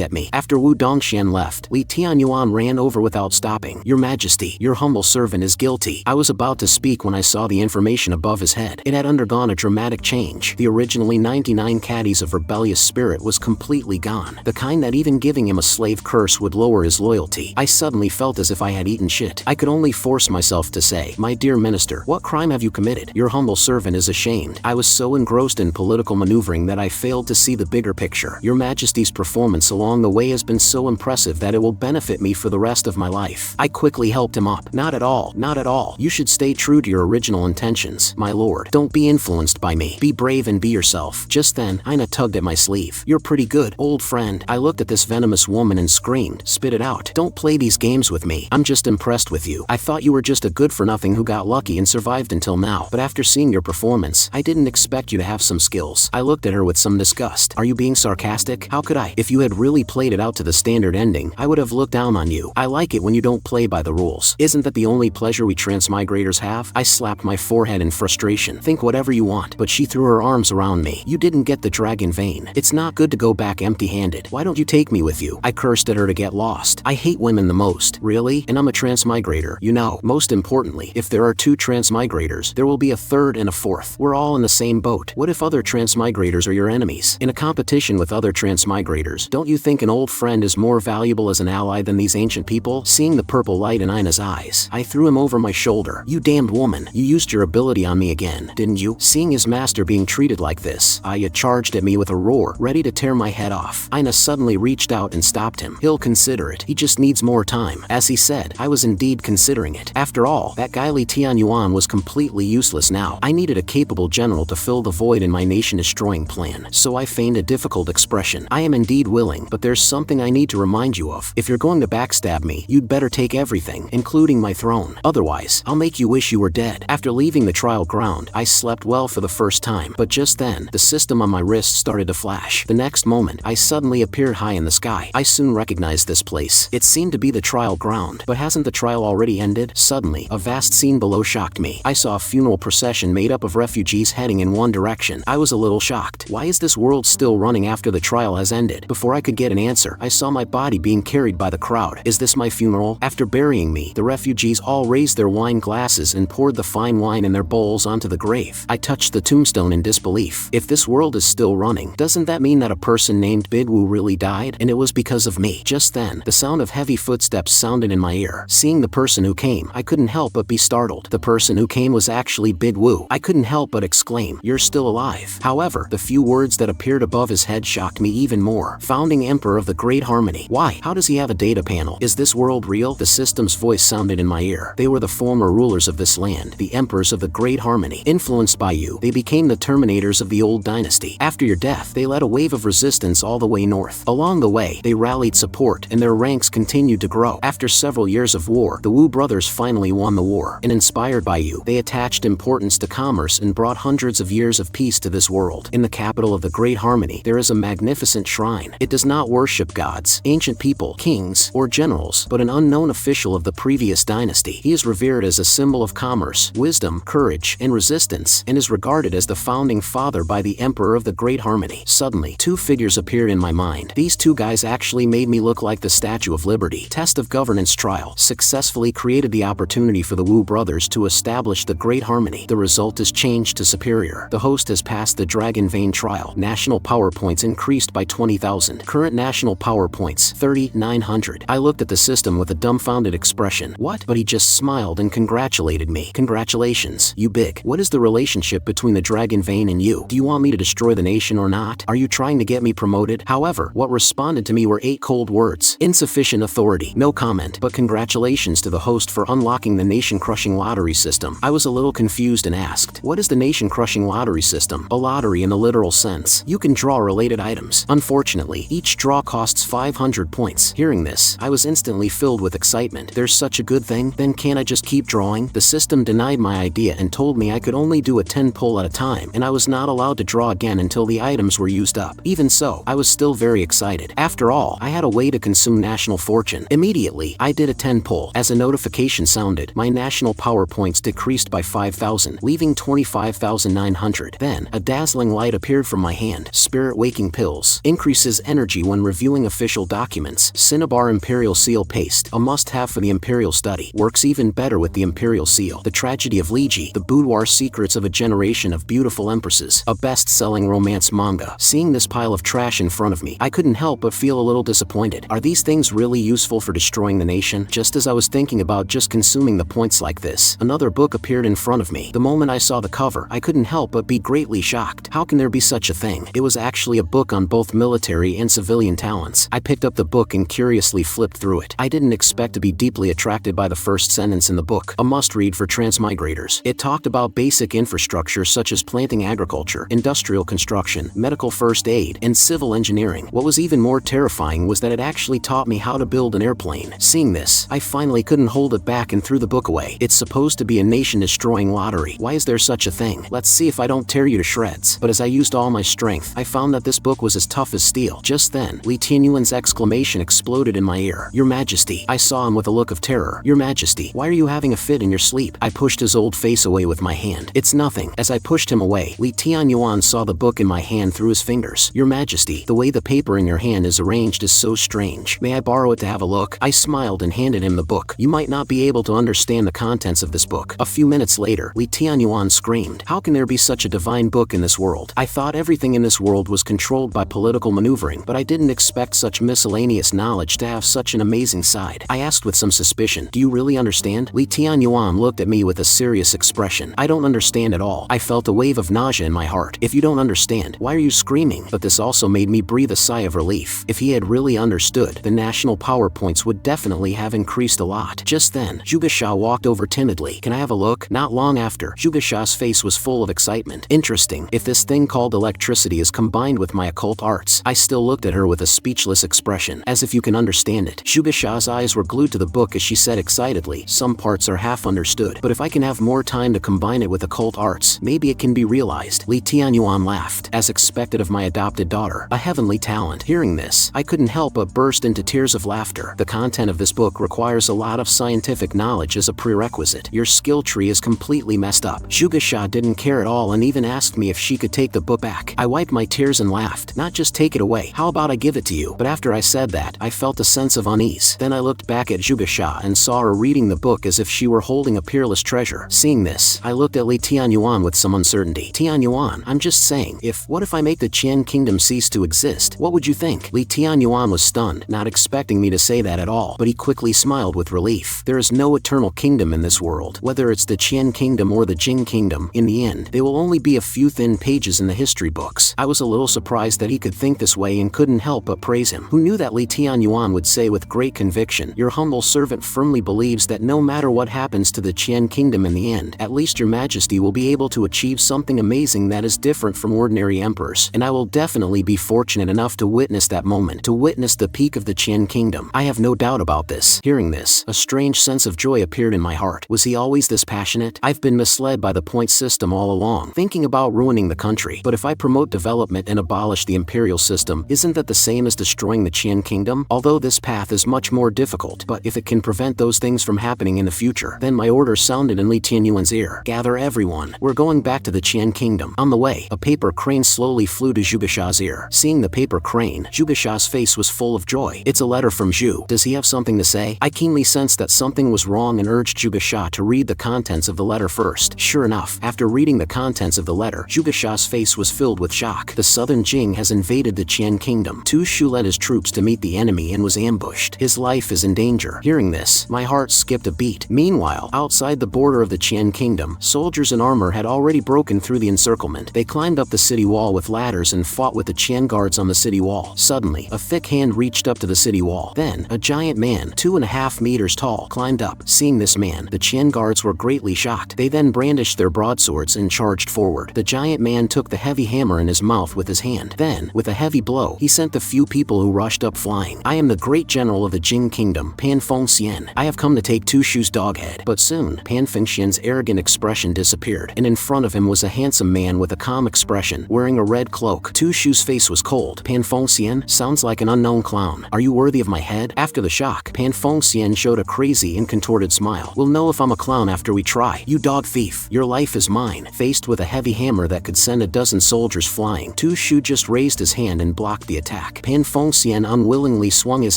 at me. After Wu Dongxian left, Li Tianyuan ran over without stopping. Your Majesty, your humble servant is guilty. I was about to speak when I saw the information above his head. It had undergone a dramatic change. The originally 99 caddies of rebellious spirit was completely gone. The kind that even giving him a slave curse would lower his loyalty. I suddenly felt as if I had eaten shit. I could only force myself to say, my dear minister, what crime have you committed? Your humble servant is ashamed. I was so engrossed in political maneuvering that I failed to see the bigger picture. Your Majesty's performance along the way has been so impressive that it will benefit me for the rest of my life. I quickly helped him up. Not at all, not at all. You should stay true to your original intentions, my lord. Don't be influenced by me. Be brave and be yourself. Just then, Ina tugged at my sleeve. You're pretty good, old friend. I looked at this venomous woman and screamed, spit it out. Don't play these games with me. I'm just impressed with you. I thought you were just a good-for-nothing who got lucky and survived until now. But after seeing your performance, I didn't expect you to have some skills. I looked at her with some disgust. Are you being sarcastic? How could I? If you had really played it out to the standard ending, I would have looked down on you. I like it when you don't play by the rules. Isn't that the only pleasure we transmigrators have? I slapped my forehead in frustration. Think whatever you want, but she threw her arms around me. You didn't get the drag in vain. It's not good to go back empty-handed. Why don't you take me with you? I cursed at her to get lost. I hate women the most. Really? And I'm a transmigrator. You know, most importantly, if there are 2 transmigrators, there will be a 3rd and a 4th. We're all in the same boat. What if other transmigrators are your enemies? In a competition with other transmigrators, don't you think an old friend is more valuable as an ally than these ancient people? Seeing the purple light in Ina's eyes, I threw him over my shoulder. You damned woman, you used your ability on me again, didn't you? Seeing his master being treated like this, Aya charged at me with a roar, ready to tear my head off. Ina suddenly reached out and stopped him. He'll consider it. He just needs more time. As he said, I was indeed considering it. After all, that guy Li Tianyuan was completely useless now. I needed a capable general to fill the void in my nation-destroying plan, so I feigned a difficult expression. I am indeed willing, but there's something I need to remind you of. If you're going to backstab me, you'd better take everything, including my throne. Otherwise, I'll make you wish you were dead. After leaving the trial ground, I slept well for the first time, but just then, the system on my wrist started to flash. The next moment, I suddenly appeared high in the sky. I soon recognized this place. It seemed to be the trial ground, but hasn't the trial already ended? Suddenly, a vast scene below shocked me. I saw a funeral procession made up of refugees heading in one direction. I was a little shocked. Why is this world still running after the trial has ended? Before I could get an answer, I saw my body being carried by the crowd. Is this my funeral? After burying me, the refugees all raised their wine glasses and poured the fine wine in their bowls onto the grave. I touched the tombstone in disbelief. If this world is still running, doesn't that mean that a person named Bidwu really died? And it was because of me. Just then, the sound of heavy footsteps sounded in my ear. Seeing the person who came, I couldn't help but be startled. The person who came was actually Bidwu. I couldn't help but exclaim, "You're still alive." However, the few words that appeared above his head shocked me even more. Founding Emperor of the Great Harmony. Why? How does he have a data panel? Is this world real? The system's voice sounded in my ear. They were the former rulers of this land, the emperors of the Great Harmony. Influenced by you, they became the terminators of the old dynasty. After your death, they led a wave of resistance all the way north. Along the way, they rallied support, and their ranks continued to grow. After several years of war, the Wu brothers finally won the war, and inspired by you, they attached importance to commerce and brought hundreds of years of peace to this world. In the capital of the Great Harmony, there is a magnificent shrine. It does not worship gods, ancient people, kings, or generals, but an unknown official of the previous dynasty. He is revered as a symbol of commerce, wisdom, courage, and resistance, and is regarded as the founding father by the Emperor of the Great Harmony. Suddenly, two figures appeared in my mind. These two guys actually made me look like the Statue of Liberty. Test of Governance trial successfully created the opportunity for the Wu brothers to establish the Great Harmony. The result is changed to superior. The host has passed the Dragon Vein trial. National power points increased by 20,000. Current national power points, 3,900. I looked at the system with a dumbfounded expression. What? But he just smiled and congratulated me. Congratulations, you big. What is the relationship between the Dragon Vein and you? Do you want me to destroy the nation or not? Are you trying to get me promoted? However, what responded to me were 8 cold words. Insufficient authority. No comment. But congratulations to the host for unlocking the nation-crushing lottery system. I was a little confused and asked, what is the nation-crushing lottery system? A lottery in the literal sense. You can draw related items. Unfortunately, each draw costs 500 points. Hearing this, I was instantly filled with excitement. There's such a good thing? Then can't I just keep drawing? The system denied my idea and told me I could only do a 10 pull at a time, and I was not allowed to draw again until the items were used up. Even so, I was still very excited. After all, I had a way to consume national fortune. Immediately, I did a 10 pull. As a notification sounded, my national power points decreased by 5,000, leaving 25,900. Then, a dazzling light appeared from my hand. Spirit Waking Pills. Increases energy when reviewing official documents. Cinnabar Imperial Seal Paste. A must-have for the Imperial study. Works even better with the Imperial Seal. The Tragedy of Liji. The Boudoir Secrets of a Generation of Beautiful Empresses. A best-selling romance manga. Seeing this pile of trash in front of me, I couldn't help but feel a little disappointed. Are these things really useful for destroying the nation? Just as I was thinking about just consuming the points like this, another book appeared in front of me. The moment I saw the cover, I couldn't help but be greatly shocked. How can there be such a thing? It was actually a book on both military and civilian talents. I picked up the book and curiously flipped through it. I didn't expect to be deeply attracted by the first sentence in the book, a must-read for transmigrators. It talked about basic infrastructure such as planting agriculture, industrial construction, medical first aid, and civil engineering. What was even more terrifying was that it actually taught me how to build an airplane. Seeing this, I finally couldn't hold it back and threw the book away. It's supposed to be a nation-destroying lottery. Why is there such a thing? Let's see if I don't tear you to shreds. But as I used all my strength, I found that this book was as tough as steel. Just then, Li Tianyuan's exclamation exploded in my ear. Your Majesty. I saw him with a look of terror. Your Majesty, why are you having a fit in your sleep? I pushed his old face away with my hand. It's nothing. As I pushed him away, Li Tianyuan saw the book in my hand through his fingers. Your Majesty, the way the paper in your hand is arranged is so strange. May I borrow it to have a look? I smiled and handed him the book. You might not be able to understand the contents of this book. A few minutes later, Li Tianyuan screamed, how can there be such a divine book in this world? I thought everything in this world was controlled by political maneuvering, but I didn't didn't expect such miscellaneous knowledge to have such an amazing side. I asked with some suspicion, "Do you really understand?" Li Tianyuan looked at me with a serious expression. "I don't understand at all." I felt a wave of nausea in my heart. "If you don't understand, why are you screaming?" But this also made me breathe a sigh of relief. If he had really understood, the national PowerPoints would definitely have increased a lot. Just then, Zhugesha walked over timidly. "Can I have a look?" Not long after, Zhugesha's face was full of excitement. "Interesting. If this thing called electricity is combined with my occult arts." I still looked at her with a speechless expression. "As if you can understand it." Zhugesha's eyes were glued to the book as she said excitedly, "Some parts are half understood, but if I can have more time to combine it with occult arts, maybe it can be realized." Li Tianyuan laughed. As expected of my adopted daughter, a heavenly talent. Hearing this, I couldn't help but burst into tears of laughter. The content of this book requires a lot of scientific knowledge as a prerequisite. Your skill tree is completely messed up. Zhugesha didn't care at all and even asked me if she could take the book back. I wiped my tears and laughed. "Not just take it away. How about I give it to you?" But after I said that, I felt a sense of unease. Then I looked back at Zhugesha and saw her reading the book as if she were holding a peerless treasure. Seeing this, I looked at Li Tianyuan with some uncertainty. "Tianyuan, I'm just saying, what if I make the Qian kingdom cease to exist? What would you think?" Li Tianyuan was stunned, not expecting me to say that at all, but he quickly smiled with relief. "There is no eternal kingdom in this world. Whether it's the Qian kingdom or the Jing kingdom, in the end, they will only be a few thin pages in the history books." I was a little surprised that he could think this way and couldn't help but praise him. Who knew that Li Tianyuan would say with great conviction, "Your humble servant firmly believes that no matter what happens to the Qian kingdom in the end, at least your majesty will be able to achieve something amazing that is different from ordinary emperors, and I will definitely be fortunate enough to witness that moment, to witness the peak of the Qian kingdom. I have no doubt about this." Hearing this, a strange sense of joy appeared in my heart. Was he always this passionate? I've been misled by the point system all along, thinking about ruining the country. But if I promote development and abolish the imperial system, isn't that the same as destroying the Qian kingdom? Although this path is much more difficult, but if it can prevent those things from happening in the future, then my order sounded in Li Tianyuan's ear. "Gather everyone. We're going back to the Qian kingdom." On the way, a paper crane slowly flew to Zhugesha's ear. Seeing the paper crane, Zhugesha's face was full of joy. "It's a letter from Zhu. Does he have something to say?" I keenly sensed that something was wrong and urged Zhugesha to read the contents of the letter first. Sure enough, after reading the contents of the letter, Zhugesha's face was filled with shock. "The southern Jing has invaded the Qian kingdom. Tu Shu led his troops to meet the enemy and was ambushed. His life is in danger." Hearing this, my heart skipped a beat. Meanwhile, outside the border of the Qian kingdom, soldiers in armor had already broken through the encirclement. They climbed up the city wall with ladders and fought with the Qian guards on the city wall. Suddenly, a thick hand reached up to the city wall. Then, a giant man, 2.5 meters tall, climbed up. Seeing this man, the Qian guards were greatly shocked. They then brandished their broadswords and charged forward. The giant man took the heavy hammer in his mouth with his hand. Then, with a heavy blow, he sent the few people who rushed up flying. "I am the great general of the Jing kingdom, Pan Fengxian. I have come to take Tu Shu's dog head." But soon, Pan Fengxian's arrogant expression disappeared, and in front of him was a handsome man with a calm expression, wearing a red cloak. Tu Shu's face was cold. "Pan Fengxian? Sounds like an unknown clown. Are you worthy of my head?" After the shock, Pan Fengxian showed a crazy and contorted smile. "We'll know if I'm a clown after we try. You dog thief, your life is mine." Faced with a heavy hammer that could send a dozen soldiers flying, Tu Shu just raised his hand and blocked the attack. Pan Fengxian unwillingly swung his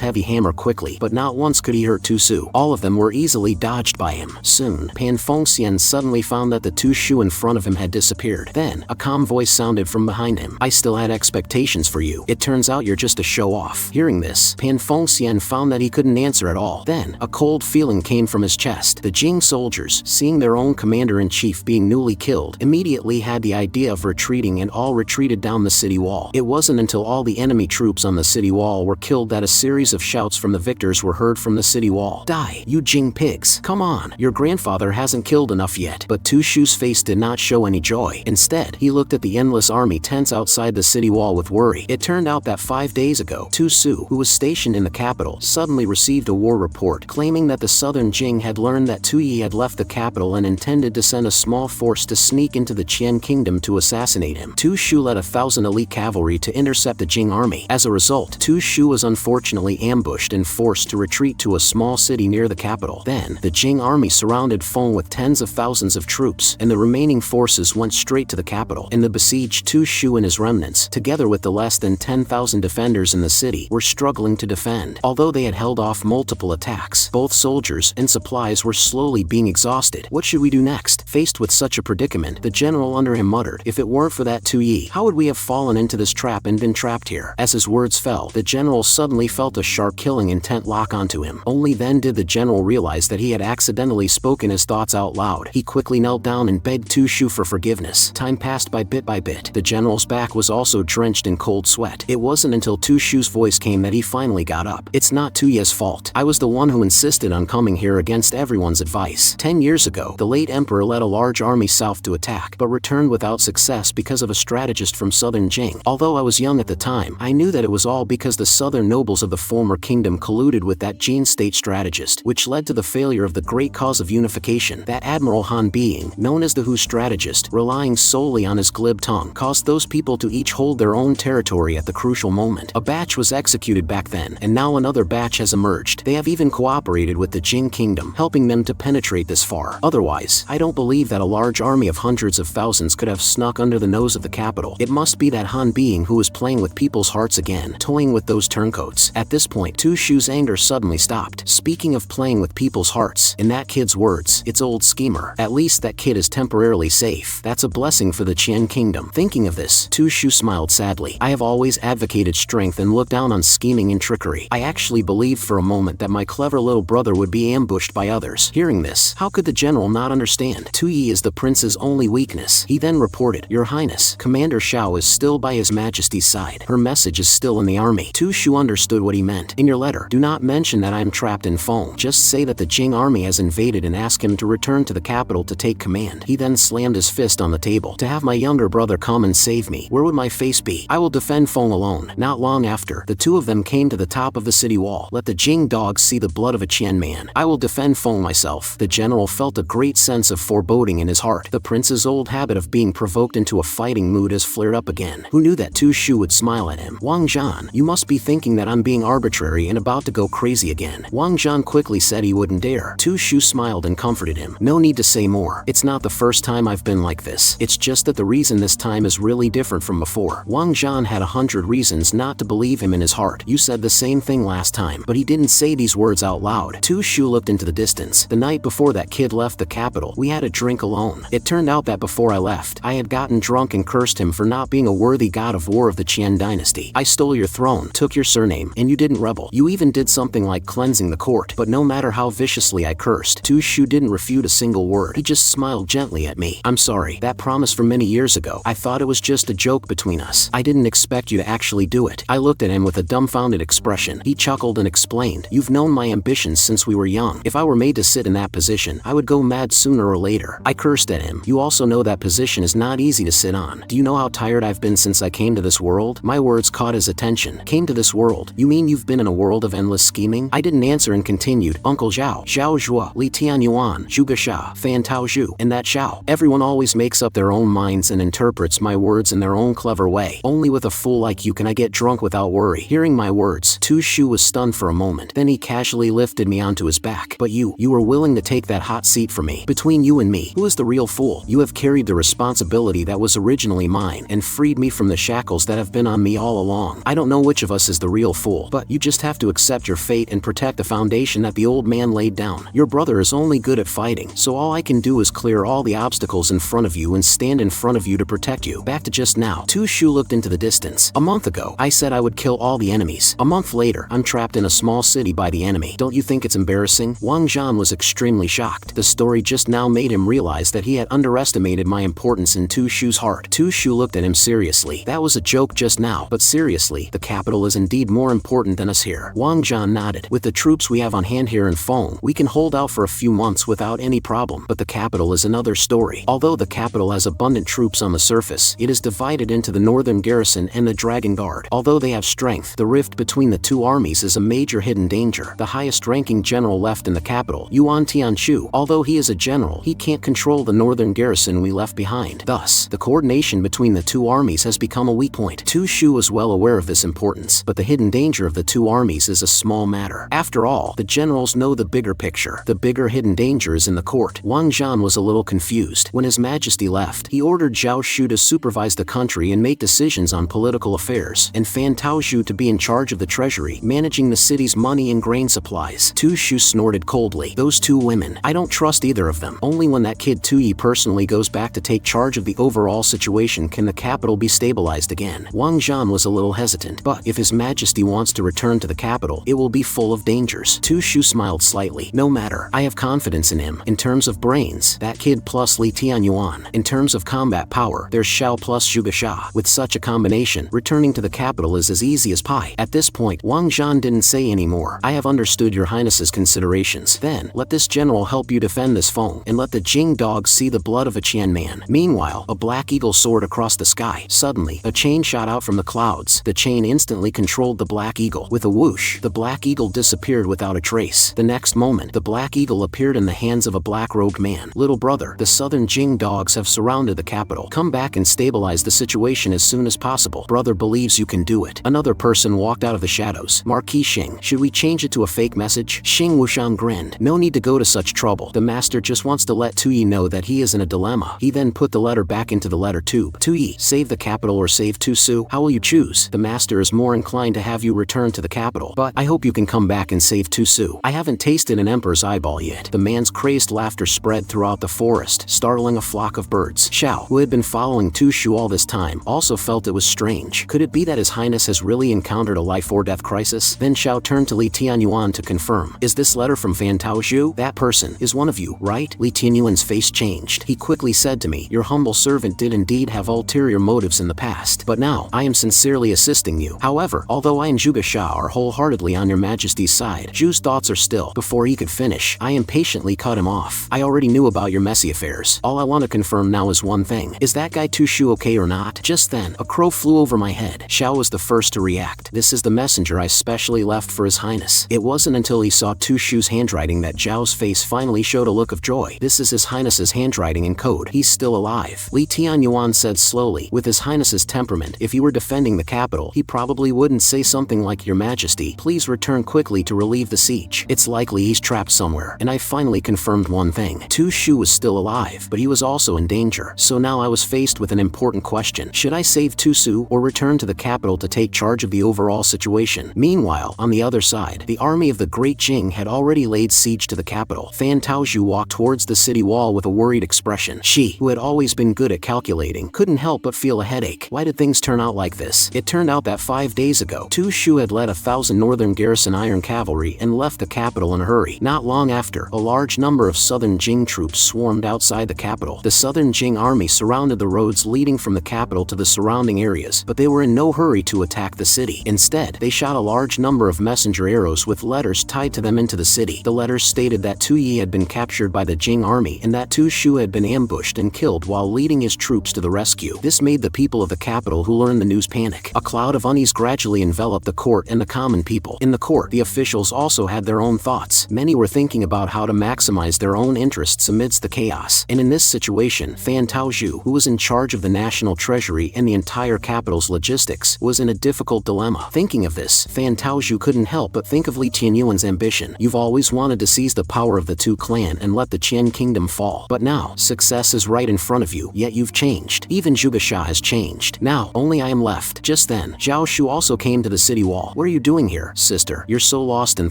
heavy hammer quickly, but not once could he hurt Tu Shu. All of them were easily dodged by him. Soon, Pan Fengxian suddenly found that the Tu Shu in front of him had disappeared. Then, a calm voice sounded from behind him. "I still had expectations for you. It turns out you're just a show-off." Hearing this, Pan Fengxian found that he couldn't answer at all. Then, a cold feeling came from his chest. The Jing soldiers, seeing their own commander-in-chief being newly killed, immediately had the idea of retreating and all retreated down the city wall. It wasn't until all the enemy troops on the city wall were killed that a series of shouts from the victors were heard from the city wall. "Die, you Jing pigs! Come on, your grandfather hasn't killed enough yet." But Tu Shu's face did not show any joy. Instead, he looked at the endless army tents outside the city wall with worry. It turned out that 5 days ago, Tu Shu, who was stationed in the capital, suddenly received a war report claiming that the southern Jing had learned that Tu Yi had left the capital and intended to send a small force to sneak into the Qian kingdom to assassinate him. Tu Shu led 1,000 elite cavalry to intercept the Jing army. As a result, Tu Shu was unfortunately ambushed and forced to retreat to a small city near the capital. Then, the Jing army surrounded Feng with tens of thousands of troops, and the remaining forces went straight to the capital. In the besieged, Tu Shu and his remnants, together with the less than 10,000 defenders in the city, were struggling to defend. Although they had held off multiple attacks, both soldiers and supplies were slowly being exhausted. What should we do next? Faced with such a predicament, the general under him muttered, "If it weren't for that Tu Yi, how would we have fallen into this trap and been trapped here?" As his words fell, the general suddenly felt a sharp killing intent lock onto him. Only then did the general realize that he had accidentally spoken his thoughts out loud. He quickly knelt down and begged Tu Shu for forgiveness. Time passed by bit. The general's back was also drenched in cold sweat. It wasn't until Tu Shu's voice came that he finally got up. It's not Tu Ye's fault. I was the one who insisted on coming here against everyone's advice. 10 years ago, the late emperor led a large army south to attack, but returned without success because of a strategist from southern Jing. Although I was young at the time, I knew that it was all because the southern nobles of the former kingdom colluded with that Jin state strategist, which led to the failure of the great cause of unification. That Admiral Han being, known as the Hu strategist, relying solely on his glib tongue, caused those people to each hold their own territory at the crucial moment. A batch was executed back then, and now another batch has emerged. They have even cooperated with the Jin kingdom, helping them to penetrate this far. Otherwise, I don't believe that a large army of hundreds of thousands could have snuck under the nose of the capital. It must be that Han being who is playing with people's hearts again, toying with those turncoats. At this point, Tu Shu's anger suddenly stopped. Speaking of playing with people's hearts, in that kid's words, it's old schemer. At least that kid is temporarily safe. That's a blessing for the Qian kingdom. Thinking of this, Tu Shu smiled sadly. I have always advocated strength and looked down on scheming and trickery. I actually believed for a moment that my clever little brother would be ambushed by others. Hearing this, how could the general not understand? Tu Yi is the prince's only weakness. He then reported, Your Highness, Commander Xiao is still by His Majesty's side. Her message is still in the army. Tu Shu understood what he meant. In your letter, do not mention that I am trapped in foam. Just say that the Jing army has invaded and ask him to return to the capital to take command. He then slammed his fist on the table. To have my younger brother come and save me, where would my face be? I will defend Feng alone. Not long after, the two of them came to the top of the city wall. Let the Jing dogs see the blood of a Qian man. I will defend Feng myself. The general felt a great sense of foreboding in his heart. The prince's old habit of being provoked into a fighting mood has flared up again. Who knew that Tu Shu would smile at him? Wang Zhan, you must be thinking that I'm being arbitrary and about to go crazy again. Wang Zhan quickly said he wouldn't dare. Tu Shu smiled and comforted him. No need to say more. It's not the first time I've been like this. It's just that the reason this time is really different from before. Wang Zhan had 100 reasons not to believe him in his heart. You said the same thing last time, but he didn't say these words out loud. Tu Shu looked into the distance. The night before that kid left the capital, we had a drink alone. It turned out that before I left, I had gotten drunk and cursed him for not being a worthy god of war of the Qian dynasty. I stole your throne, took your surname, and you didn't rebel. You even did something like cleansing the court. But no matter how viciously I cursed, Tu Shu didn't refute a single word. He just smiled gently at me. I'm sorry. That promise from many years ago. I thought it was just a joke between us. I didn't expect you to actually do it. I looked at him with a dumbfounded expression. He chuckled and explained, You've known my ambitions since we were young. If I were made to sit in that position, I would go mad sooner or later. I cursed at him. You also know that position is not easy to sit on. Do you know how tired I've been since I came to this world? My words caught his attention. Came to this world? You mean you've been in a world of endless scheming? I didn't answer and continued, Uncle Zhao, Zhao Zhua, Li Tianyuan, Zhuge Sha, Fan Tao Zhu, and that Xiao. Everyone always makes up their own minds and interprets my words in their own clever way. Only with a fool like you can I get drunk without worry. Hearing my words, Tu Shu was stunned for a moment. Then he casually lifted me onto his back. But you were willing to take that hot seat for me. Between you and me, who is the real fool? You have carried the responsibility that was originally mine and freed me from the shackles that have been on me all along. I don't know which of us is the real fool, but you just have to accept your fate and protect the foundation that the old man laid down. Your brother is only good at fighting, so all I can do is clear all the obstacles in front of you and stand in front of you to protect you. Back to just now. Tu Shu looked into the distance. A month ago, I said I would kill all the enemies. A month later, I'm trapped in a small city by the enemy. Don't you think it's embarrassing? Wang Zhan was extremely shocked. The story just now made him realize that he had underestimated my importance in Tu Shu's heart. Tu Shu looked at him seriously. That was a joke just now, but seriously, the capital is indeed more important than us here. Wang Zhan nodded. With the troops we have on hand here in Feng, we can hold out for a few months without any problem, but the capital is another story. Although the capital has abundant troops on the surface, it is divided into the northern garrison and the Dragon Guard. Although they have strength, the rift between the two armies is a major hidden danger. The highest-ranking general left in the capital, Yuan Tianchu, although he is a general, he can't control the northern garrison we left behind. Thus, the coordination between the two armies has become a weak point. Tu Shu was well aware of this importance, but the hidden danger of the two armies is a small matter. After all, the generals know the bigger picture. The bigger hidden danger is in the court. Wang Zhan was a little confused. When His Majesty left, he ordered Zhao Shu to supervise the country and make decisions on political affairs, and Fan Tao Zhu to be in charge of the treasury, managing the city's money and grain supplies. Tu Shu snorted coldly. Those two women, I don't trust either of them. Only when that kid Tu Yi personally goes back to take charge of the overall situation can the capital be stabilized again. Wang Zhan was a little little hesitant. But if His Majesty wants to return to the capital, it will be full of dangers. Tu Shu smiled slightly. No matter. I have confidence in him. In terms of brains, that kid plus Li Tianyuan. In terms of combat power, there's Xiao plus Zhuge Xia. With such a combination, returning to the capital is as easy as pie. At this point, Wang Zhan didn't say any more. I have understood your highness's considerations. Then, let this general help you defend this phone, and let the Jing dogs see the blood of a Qian man. Meanwhile, a black eagle soared across the sky. Suddenly, a chain shot out from the clouds. The chain instantly controlled the black eagle. With a whoosh, the black eagle disappeared without a trace. The next moment, the black eagle appeared in the hands of a black-robed man. Little brother, the southern Jing dogs have surrounded the capital. Come back and stabilize the situation as soon as possible. Brother believes you can do it. Another person walked out of the shadows. Marquis Xing, should we change it to a fake message? Xing Wushang grinned. No need to go to such trouble. The master just wants to let Tu Yi know that he is in a dilemma. He then put the letter back into the letter tube. Tu Yi, save the capital or save Tu Su? How will you choose? The master is more inclined to have you return to the capital, but I hope you can come back and save Tu Su. I haven't tasted an emperor's eyeball yet. The man's crazed laughter spread throughout the forest, startling a flock of birds. Xiao, who had been following Tu Shu all this time, also felt it was strange. Could it be that His Highness has really encountered a life-or-death crisis? Then Xiao turned to Li Tianyuan to confirm. Is this letter from Fan Taozhu? That person is one of you, right? Li Tianyuan's face changed. He quickly said to me, your humble servant did indeed have ulterior motives in the past, but now, I am sincerely assisting you. However, although I and Zhuge Xia are wholeheartedly on your majesty's side, Zhu's thoughts are still. Before he could finish, I impatiently cut him off. I already knew about your messy affairs. All I want to confirm now is one thing. Is that guy Tu Shu okay or not? Just then, a crow flew over my head. Xiao was the first to react. This is the messenger I specially left for His Highness. It wasn't until he saw Tu Shu's handwriting that Zhao's face finally showed a look of joy. This is His Highness's handwriting in code. He's still alive. Li Tianyuan said slowly. With His Highness's temperament, if he were defending the capital, he probably wouldn't say something like, Your Majesty, please return quickly to relieve the siege. It's likely he's trapped somewhere, and I finally confirmed one thing. Tu Shu was still alive, but he was also in danger. So now I was faced with an important question. Should I save Tu Su or return to the capital to take charge of the overall situation? Meanwhile, on the other side, the army of the Great Jing had already laid siege to the capital. Fan Taozhu walked towards the city wall with a worried expression. She, who had always been good at calculating, couldn't help but feel a headache. Why did things turn out like this? It turned out that 5 days ago, Tu Shu had led 1,000 northern garrison iron cavalry and left the capital in a hurry. Not long after, a large number of southern Jing troops swarmed outside the capital. The southern Jing army surrounded the roads leading from the capital to the surrounding areas, but they were in no hurry to attack the city. Instead, they shot a large number of messenger arrows with letters tied to them into the city. The letters stated that Tu Yi had been captured by the Jing army and that Tu Shu had been ambushed and killed while leading his troops to the rescue. This made the people of the capital who learned the news panic. A cloud of unease gradually enveloped the court and the common people. In the court, the officials also had their own thoughts. Many were thinking about how to maximize their own interests amidst the chaos. And in this situation, Fan Taozhu, who was in charge of the national treasury and the entire capital's logistics, was in a difficult dilemma. Thinking of this, Fan Taozhu couldn't help but think of Li Tianyuan's ambition. You've always wanted to seize the power of the Tu clan and let the Qian kingdom fall. But now, success is right in front of you, yet you've changed. Even Zhuge Xia has changed. Now, only I am left. Just then, Zhao Shu also came to the city wall. What are you doing here, sister? You're so lost in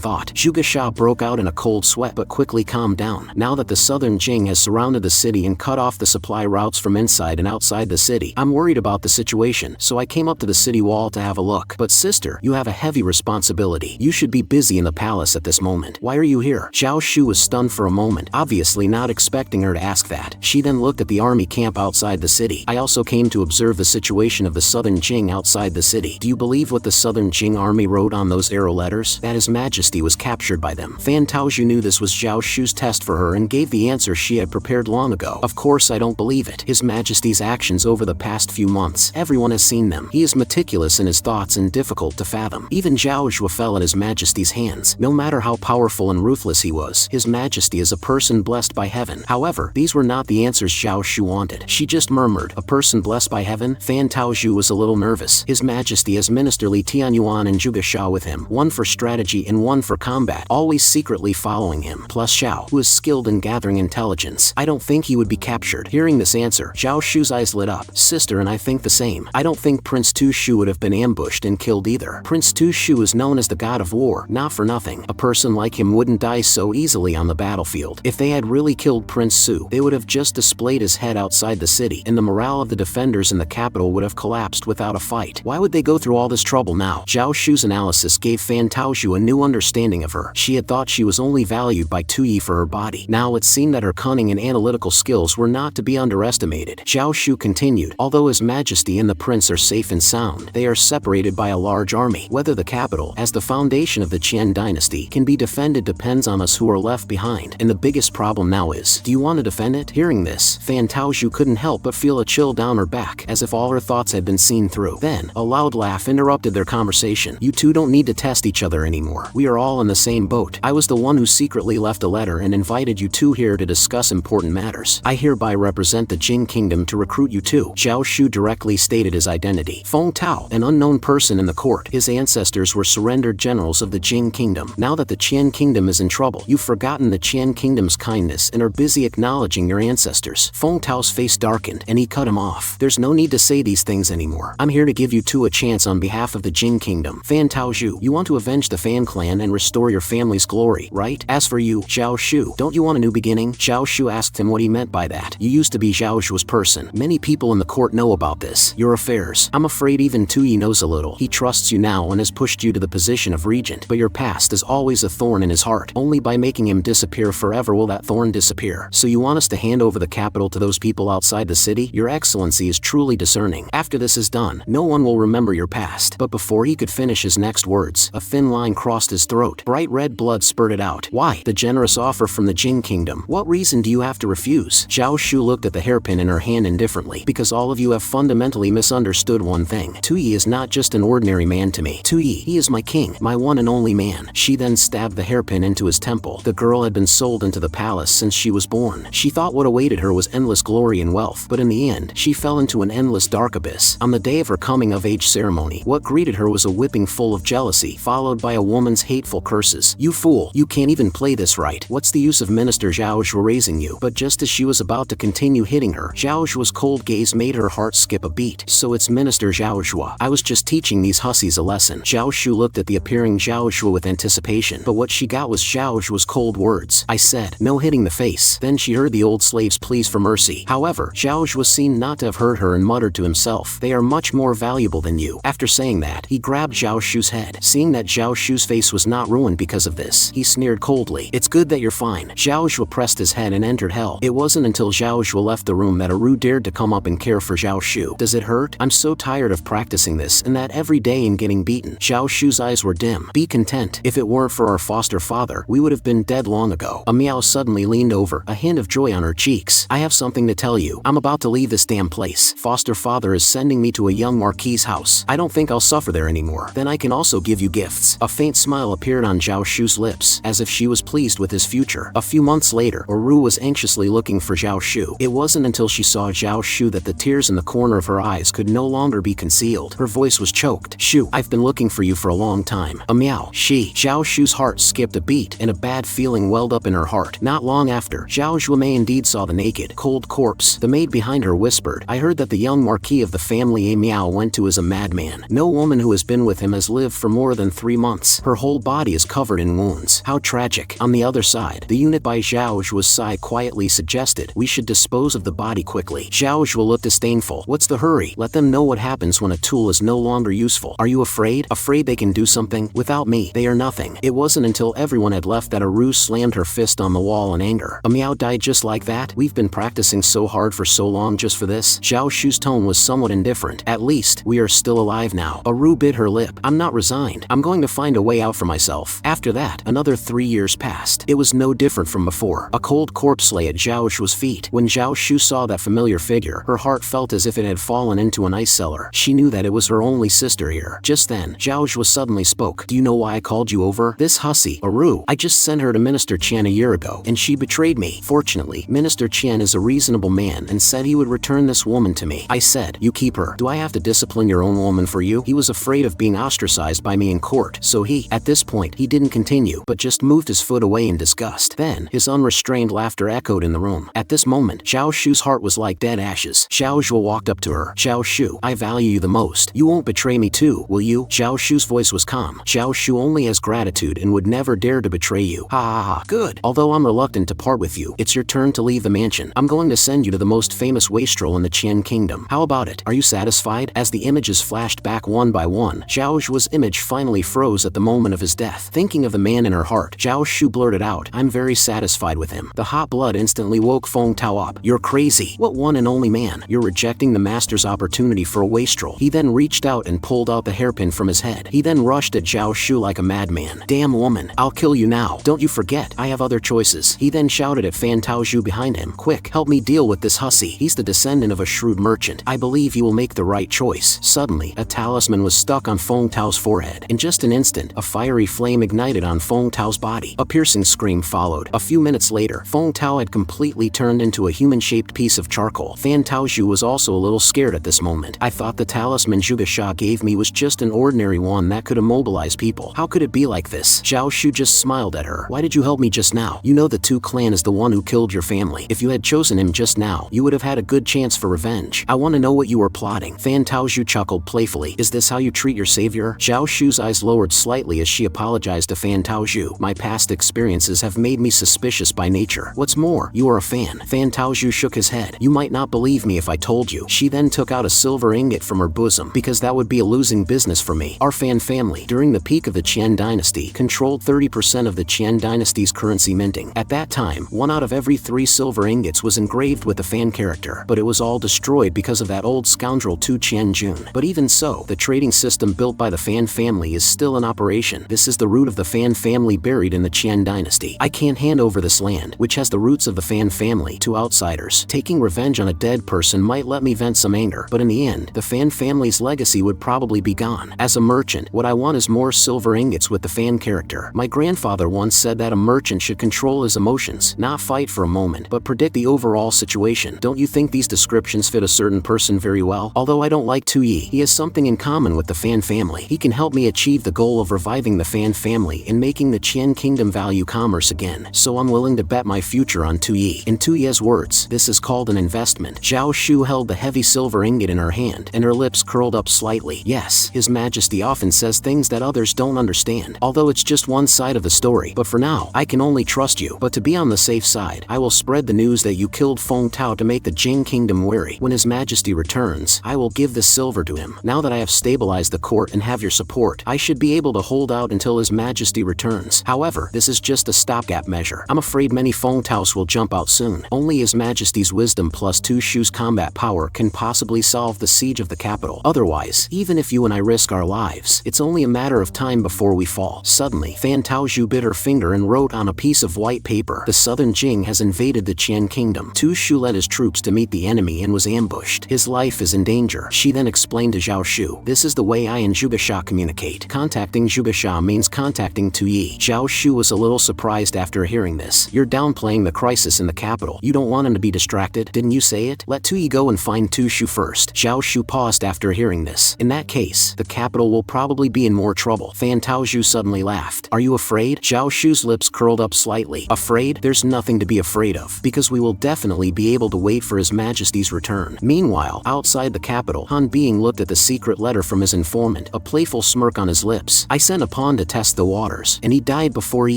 thought. Zhuge Xia broke out in a cold sweat but quickly calmed down. Now that the southern Jing has surrounded the city and cut off the supply routes from inside and outside the city, I'm worried about the situation, so I came up to the city wall to have a look. But sister, you have a heavy responsibility. You should be busy in the palace at this moment. Why are you here? Zhao Shu was stunned for a moment, obviously not expecting her to ask that. She then looked at the army camp outside the city. I also came to observe the situation of the southern Jing outside the city. Do you believe what the southern Jing army wrote on those arrow letters? That His Majesty was captured by them. Fan Taozhu knew this was Zhao Shu's test for her and gave the answer she had prepared long ago. Of course I don't believe it. His Majesty's actions over the past few months, everyone has seen them. He is meticulous in his thoughts and difficult to fathom. Even Zhao Zhuo fell at His Majesty's hands. No matter how powerful and ruthless he was, His Majesty is a person blessed by heaven. However, these were not the answers Zhao Shu wanted. She just murmured, a person blessed by heaven? Fan Taozhu was a little nervous. His Majesty has Minister Li Tianyuan and Zhuge Xia with him, one for strategy and one for combat, always secretly following him, plus Xiao, who is skilled in gathering intelligence. I don't think he would be captured. Hearing this answer, Zhao Shu's eyes lit up. Sister, and I think the same. I don't think Prince Tu Shu would have been ambushed and killed either. Prince Tu Shu is known as the god of war, not for nothing. A person like him wouldn't die so easily on the battlefield. If they had really killed Prince Su, they would have just displayed his head outside the city, and the morale of the defenders in the capital would have collapsed without a fight. Why would they go through all this trouble now? Zhao Shu's analysis gave Fan Taozhu a new understanding of her. She had thought she was only valued by Tuyi for her body. Now it seemed that her cunning and analytical skills were not to be underestimated. Zhao Shu continued, although His Majesty and the prince are safe and sound, they are separated by a large army. Whether the capital, as the foundation of the Qian dynasty, can be defended depends on us who are left behind. And the biggest problem now is, do you want to defend it? Hearing this, Fan Taozhu couldn't help but feel a chill down her back, as if all her thoughts had been seen through. Then, a loud laugh interrupted their conversation. You two don't need to test each other anymore. We are all in the same boat. I was the one who secretly left a letter and invited you two here to discuss important matters. I hereby represent the Jin Kingdom to recruit you two. Zhao Shu directly stated his identity. Feng Tao, an unknown person in the court. His ancestors were surrendered generals of the Jin Kingdom. Now that the Qian Kingdom is in trouble, you've forgotten the Qian Kingdom's kindness and are busy acknowledging your ancestors. Feng Tao's face darkened, and he cut him off. There's no need to say these things anymore. I'm here to give you two a chance on behalf of the Jin Kingdom. Fan Taozhu, you want to avenge the Fan clan and restore your family's glory, right? As for you, Zhao Shu, don't you want a new beginning? Zhao Shu asked him what he meant by that. You used to be Zhao Shu's person. Many people in the court know about this. Your affairs. I'm afraid even Tuyi knows a little. He trusts you now and has pushed you to the position of regent, but your past is always a thorn in his heart. Only by making him disappear forever will that thorn disappear. So you want us to hand over the capital to those people outside the city? Your Excellency is truly discerning. After this is done, no one will remember your past. But before he could finish his next words, a thin line crossed his throat. Bright red blood spurted out. Why? The generous offer from the Jin Kingdom. What reason do you have to refuse? Zhao Shu looked at the hairpin in her hand indifferently. Because all of you have fundamentally misunderstood one thing. Tuyi is not just an ordinary man to me. Tuyi, he is my king, my one and only man. She then stabbed the hairpin into his temple. The girl had been sold into the palace since she was born. She thought what awaited her was endless glory and wealth, but in the end, she fell into an endless dark abyss. On the day of her coming-of-age ceremony, what greeted her was a whipping full of jealousy, followed by a woman's hateful curses. You fool, you can't even play this right. What's the use of Minister Zhao Zhu raising you? But just as she was about to continue hitting her, Zhao Zhu's cold gaze made her heart skip a beat. So it's Minister Zhao Zhu. I was just teaching these hussies a lesson. Zhao Shu looked at the appearing Zhao Zhu with anticipation, but what she got was Zhao Zhu's cold words. I said, no hitting the face. Then she heard the old slave's pleas for mercy. However, Zhao Zhu was seen not to have heard her and muttered to himself, they are much more valuable than you. After saying that, he grabbed Zhao Shu's head. Seeing that Zhao Shu's face was not ruined because of this, he sneered coldly. It's good that you're fine. Zhao Zhu pressed his head and entered hell. It wasn't until Zhao Zhu left the room that Aru dared to come up and care for Zhao Shu. Does it hurt? I'm so tired of practicing this and that every day and getting beaten. Zhao Shu's eyes were dim. Be content. If it weren't for our foster father, we would have been dead long ago. A meow suddenly leaned over, a hint of joy on her cheeks. I have something to tell you. I'm about to leave this damn place. Foster father is sending me to a young marquis's house. I don't think I'll suffer there anymore. Then I can also give you gifts. A faint smile appeared on Zhao Shu's lips, as if she was pleased with his future. A few months later, Aru was anxiously looking for Zhao Shu. It wasn't until she saw Zhao Shu that the tears in the corner of her eyes could no longer be concealed. Her voice was choked. Shu, I've been looking for you for a long time. A meow. Zhao Shu's heart skipped a beat, and a bad feeling welled up in her heart. Not long after, Zhao Zhuomei indeed saw the naked, cold corpse. The maid behind her whispered, I heard that the young marquis of the family A Meow went to as a madman. No woman who has been with him has lived for more than 3 months. Her whole body is covered in wounds. How tragic. On the other side, the unit by Zhao Zhuo's side quietly suggested, we should dispose of the body quickly. Zhao Zhuo looked disdainful. What's the hurry? Let them know what happens when a tool is no longer useful. Are you afraid? Afraid they can do something? Without me, they are nothing. It wasn't until everyone had left that Aru slammed her fist on the wall in anger. A meow died just like that? We've been practicing so hard for so long just for this? Zhao Shu's tone was somewhat indifferent. At least, we are still alive now. Aru bit her lip. I'm not resigned. I'm going to find a way out for myself. After that, another 3 years passed. It was no different from before. A cold corpse lay at Zhao Shu's feet. When Zhao Shu saw that familiar figure, her heart felt as if it had fallen into an ice cellar. She knew that it was her only sister here. Just then, Zhao Shu suddenly spoke. Do you know why I called you over? This hussy, Aru. I just sent her to Minister Qian a year ago, and she betrayed me. Fortunately, Minister Qian is a reasonable man and said he would return this woman to me. I said, you keep her. Do I have to discipline your own woman for you? He was afraid of being ostracized by me in court, so at this point, he didn't continue, but just moved his foot away in disgust. Then, his unrestrained laughter echoed in the room. At this moment, Zhao Shu's heart was like dead ashes. Zhao Zhuo walked up to her. Zhao Shu, I value you the most. You won't betray me too, will you? Zhao Shu's voice was calm. Zhao Shu only has gratitude and would never dare to betray you. Ha ha ha. Good. Although I'm reluctant to part with you, it's your turn to leave the mansion. I'm going to send you to the most famous wastrel in the Qian Kingdom. How about it? Are you satisfied? As the images flashed back one by one, Zhao Shu's image finally froze at the moment of his death. Thinking of the man in her heart, Zhao Shu blurted out, "I'm very satisfied with him." The hot blood instantly woke Feng Tao up. "You're crazy. What one and only man? You're rejecting the master's opportunity for a wastrel." He then reached out and pulled out the hairpin from his head. He then rushed at Zhao Shu like a madman. "Damn woman, I'll kill you now. Don't you forget, I have other choices." He then shouted at Fan Taozhu behind him, "Quick, help me deal with this hussy. He's the descendant of a shrewd merchant. I believe he will make the right choice." Suddenly, a talisman was stuck on Feng Tao's forehead. In just an instant, a fiery flame ignited on Feng Tao's body. A piercing scream followed. A few minutes later, Feng Tao had completely turned into a human-shaped piece of charcoal. Fan Taozhu was also a little scared at this moment. "I thought the talisman Zhuge Sha gave me was just an ordinary one that could immobilize people. How could it be like this?" Zhao Shu just smiled at her. "Why did you help me just now? You know the Tu clan is the one who killed your family. If you had chosen him just now, you would have had a good chance for revenge. I want to know what you were plotting." Fan Taozhu chuckled playfully. "Is this how you treat your savior?" Zhao Shu's eyes lowered slightly as she apologized to Fan Taozhu. "My past experiences have made me suspicious by nature. What's more, you are a fan." Fan Taozhu shook his head. "You might not believe me if I told you." She then took out a silver ingot from her bosom. "Because that would be a losing business for me. Our Fan family, during the peak of the Qian dynasty, controlled 30% of the Qian dynasty's currency minting. At that time, 1 out of every 3 silver ingots was engraved with the Fan character, but it was all destroyed because of that old scoundrel Tu Qianjun. But even so, the trading system built by the Fan family is still in operation. This is the root of the Fan family buried in the Qian dynasty. I can't hand over this land, which has the roots of the Fan family, to outsiders. Taking revenge on a dead person might let me vent some anger, but in the end, the Fan family's legacy would probably be gone. As a merchant, what I want is more silver ingots with the Fan character. My grandfather once said that a merchant should control his emotions, not fight for a moment, but predict the overall situation. Don't you think these descriptions fit a certain person very well? Although I don't like Tu Yi, he has something in common with the Fan family. He can help me achieve the goal of reviving the Fan family and making the Qian kingdom value commerce again. So I'm willing to bet my future on Tu Yi." In Tu Yi's words, this is called an investment. Zhao Shu held the heavy silver ingot in her hand, and her lips curled up slightly. "Yes, His Majesty often says things that others don't understand, although it's just one side of the story. But for now, I can only trust you. But to be on the safe side, I will spread the news that you killed Feng Tao to make the Jing kingdom wary. When His Majesty returns, I will give this silver to him. Now that I have stabilized the court and have your support, I should be able to hold out until His Majesty returns. However, this is just a stopgap measure. I'm afraid many Feng Taos will jump out soon. Only His Majesty's wisdom plus Tu Shu's combat power can possibly solve the siege of the capital. Otherwise, even if you and I risk our lives, it's only a matter of time before we fall." Suddenly, Fan Taozhu bit her finger and wrote on a piece of white paper, "The southern Jing has invaded the Qian kingdom. Tu Shu led his troops to meet the enemy and was ambushed. His life is in danger." She then explained to Zhao Shu, "This is the way I and Zhuge Sha communicate. Contacting Zhuge Sha means contacting Tu Yi." Zhao Shu was a little surprised after hearing this. "You're downplaying the crisis in the capital. You don't want him to be distracted, didn't you say it? Let Tu Yi go and find Tu Shu first." Zhao Shu paused after hearing this. "In that case, the capital will probably be in more trouble." Fan Taozhu suddenly laughed. "Are you afraid?" Zhao Shu's lips curled up slightly. "Afraid? There's nothing to be afraid of, because we will definitely be able to wait for His Majesty's return." Meanwhile, outside the capital, Han Being looked at the secret letter from his informant, a playful smirk on his lips. "I sent a pawn to test the waters, and he died before he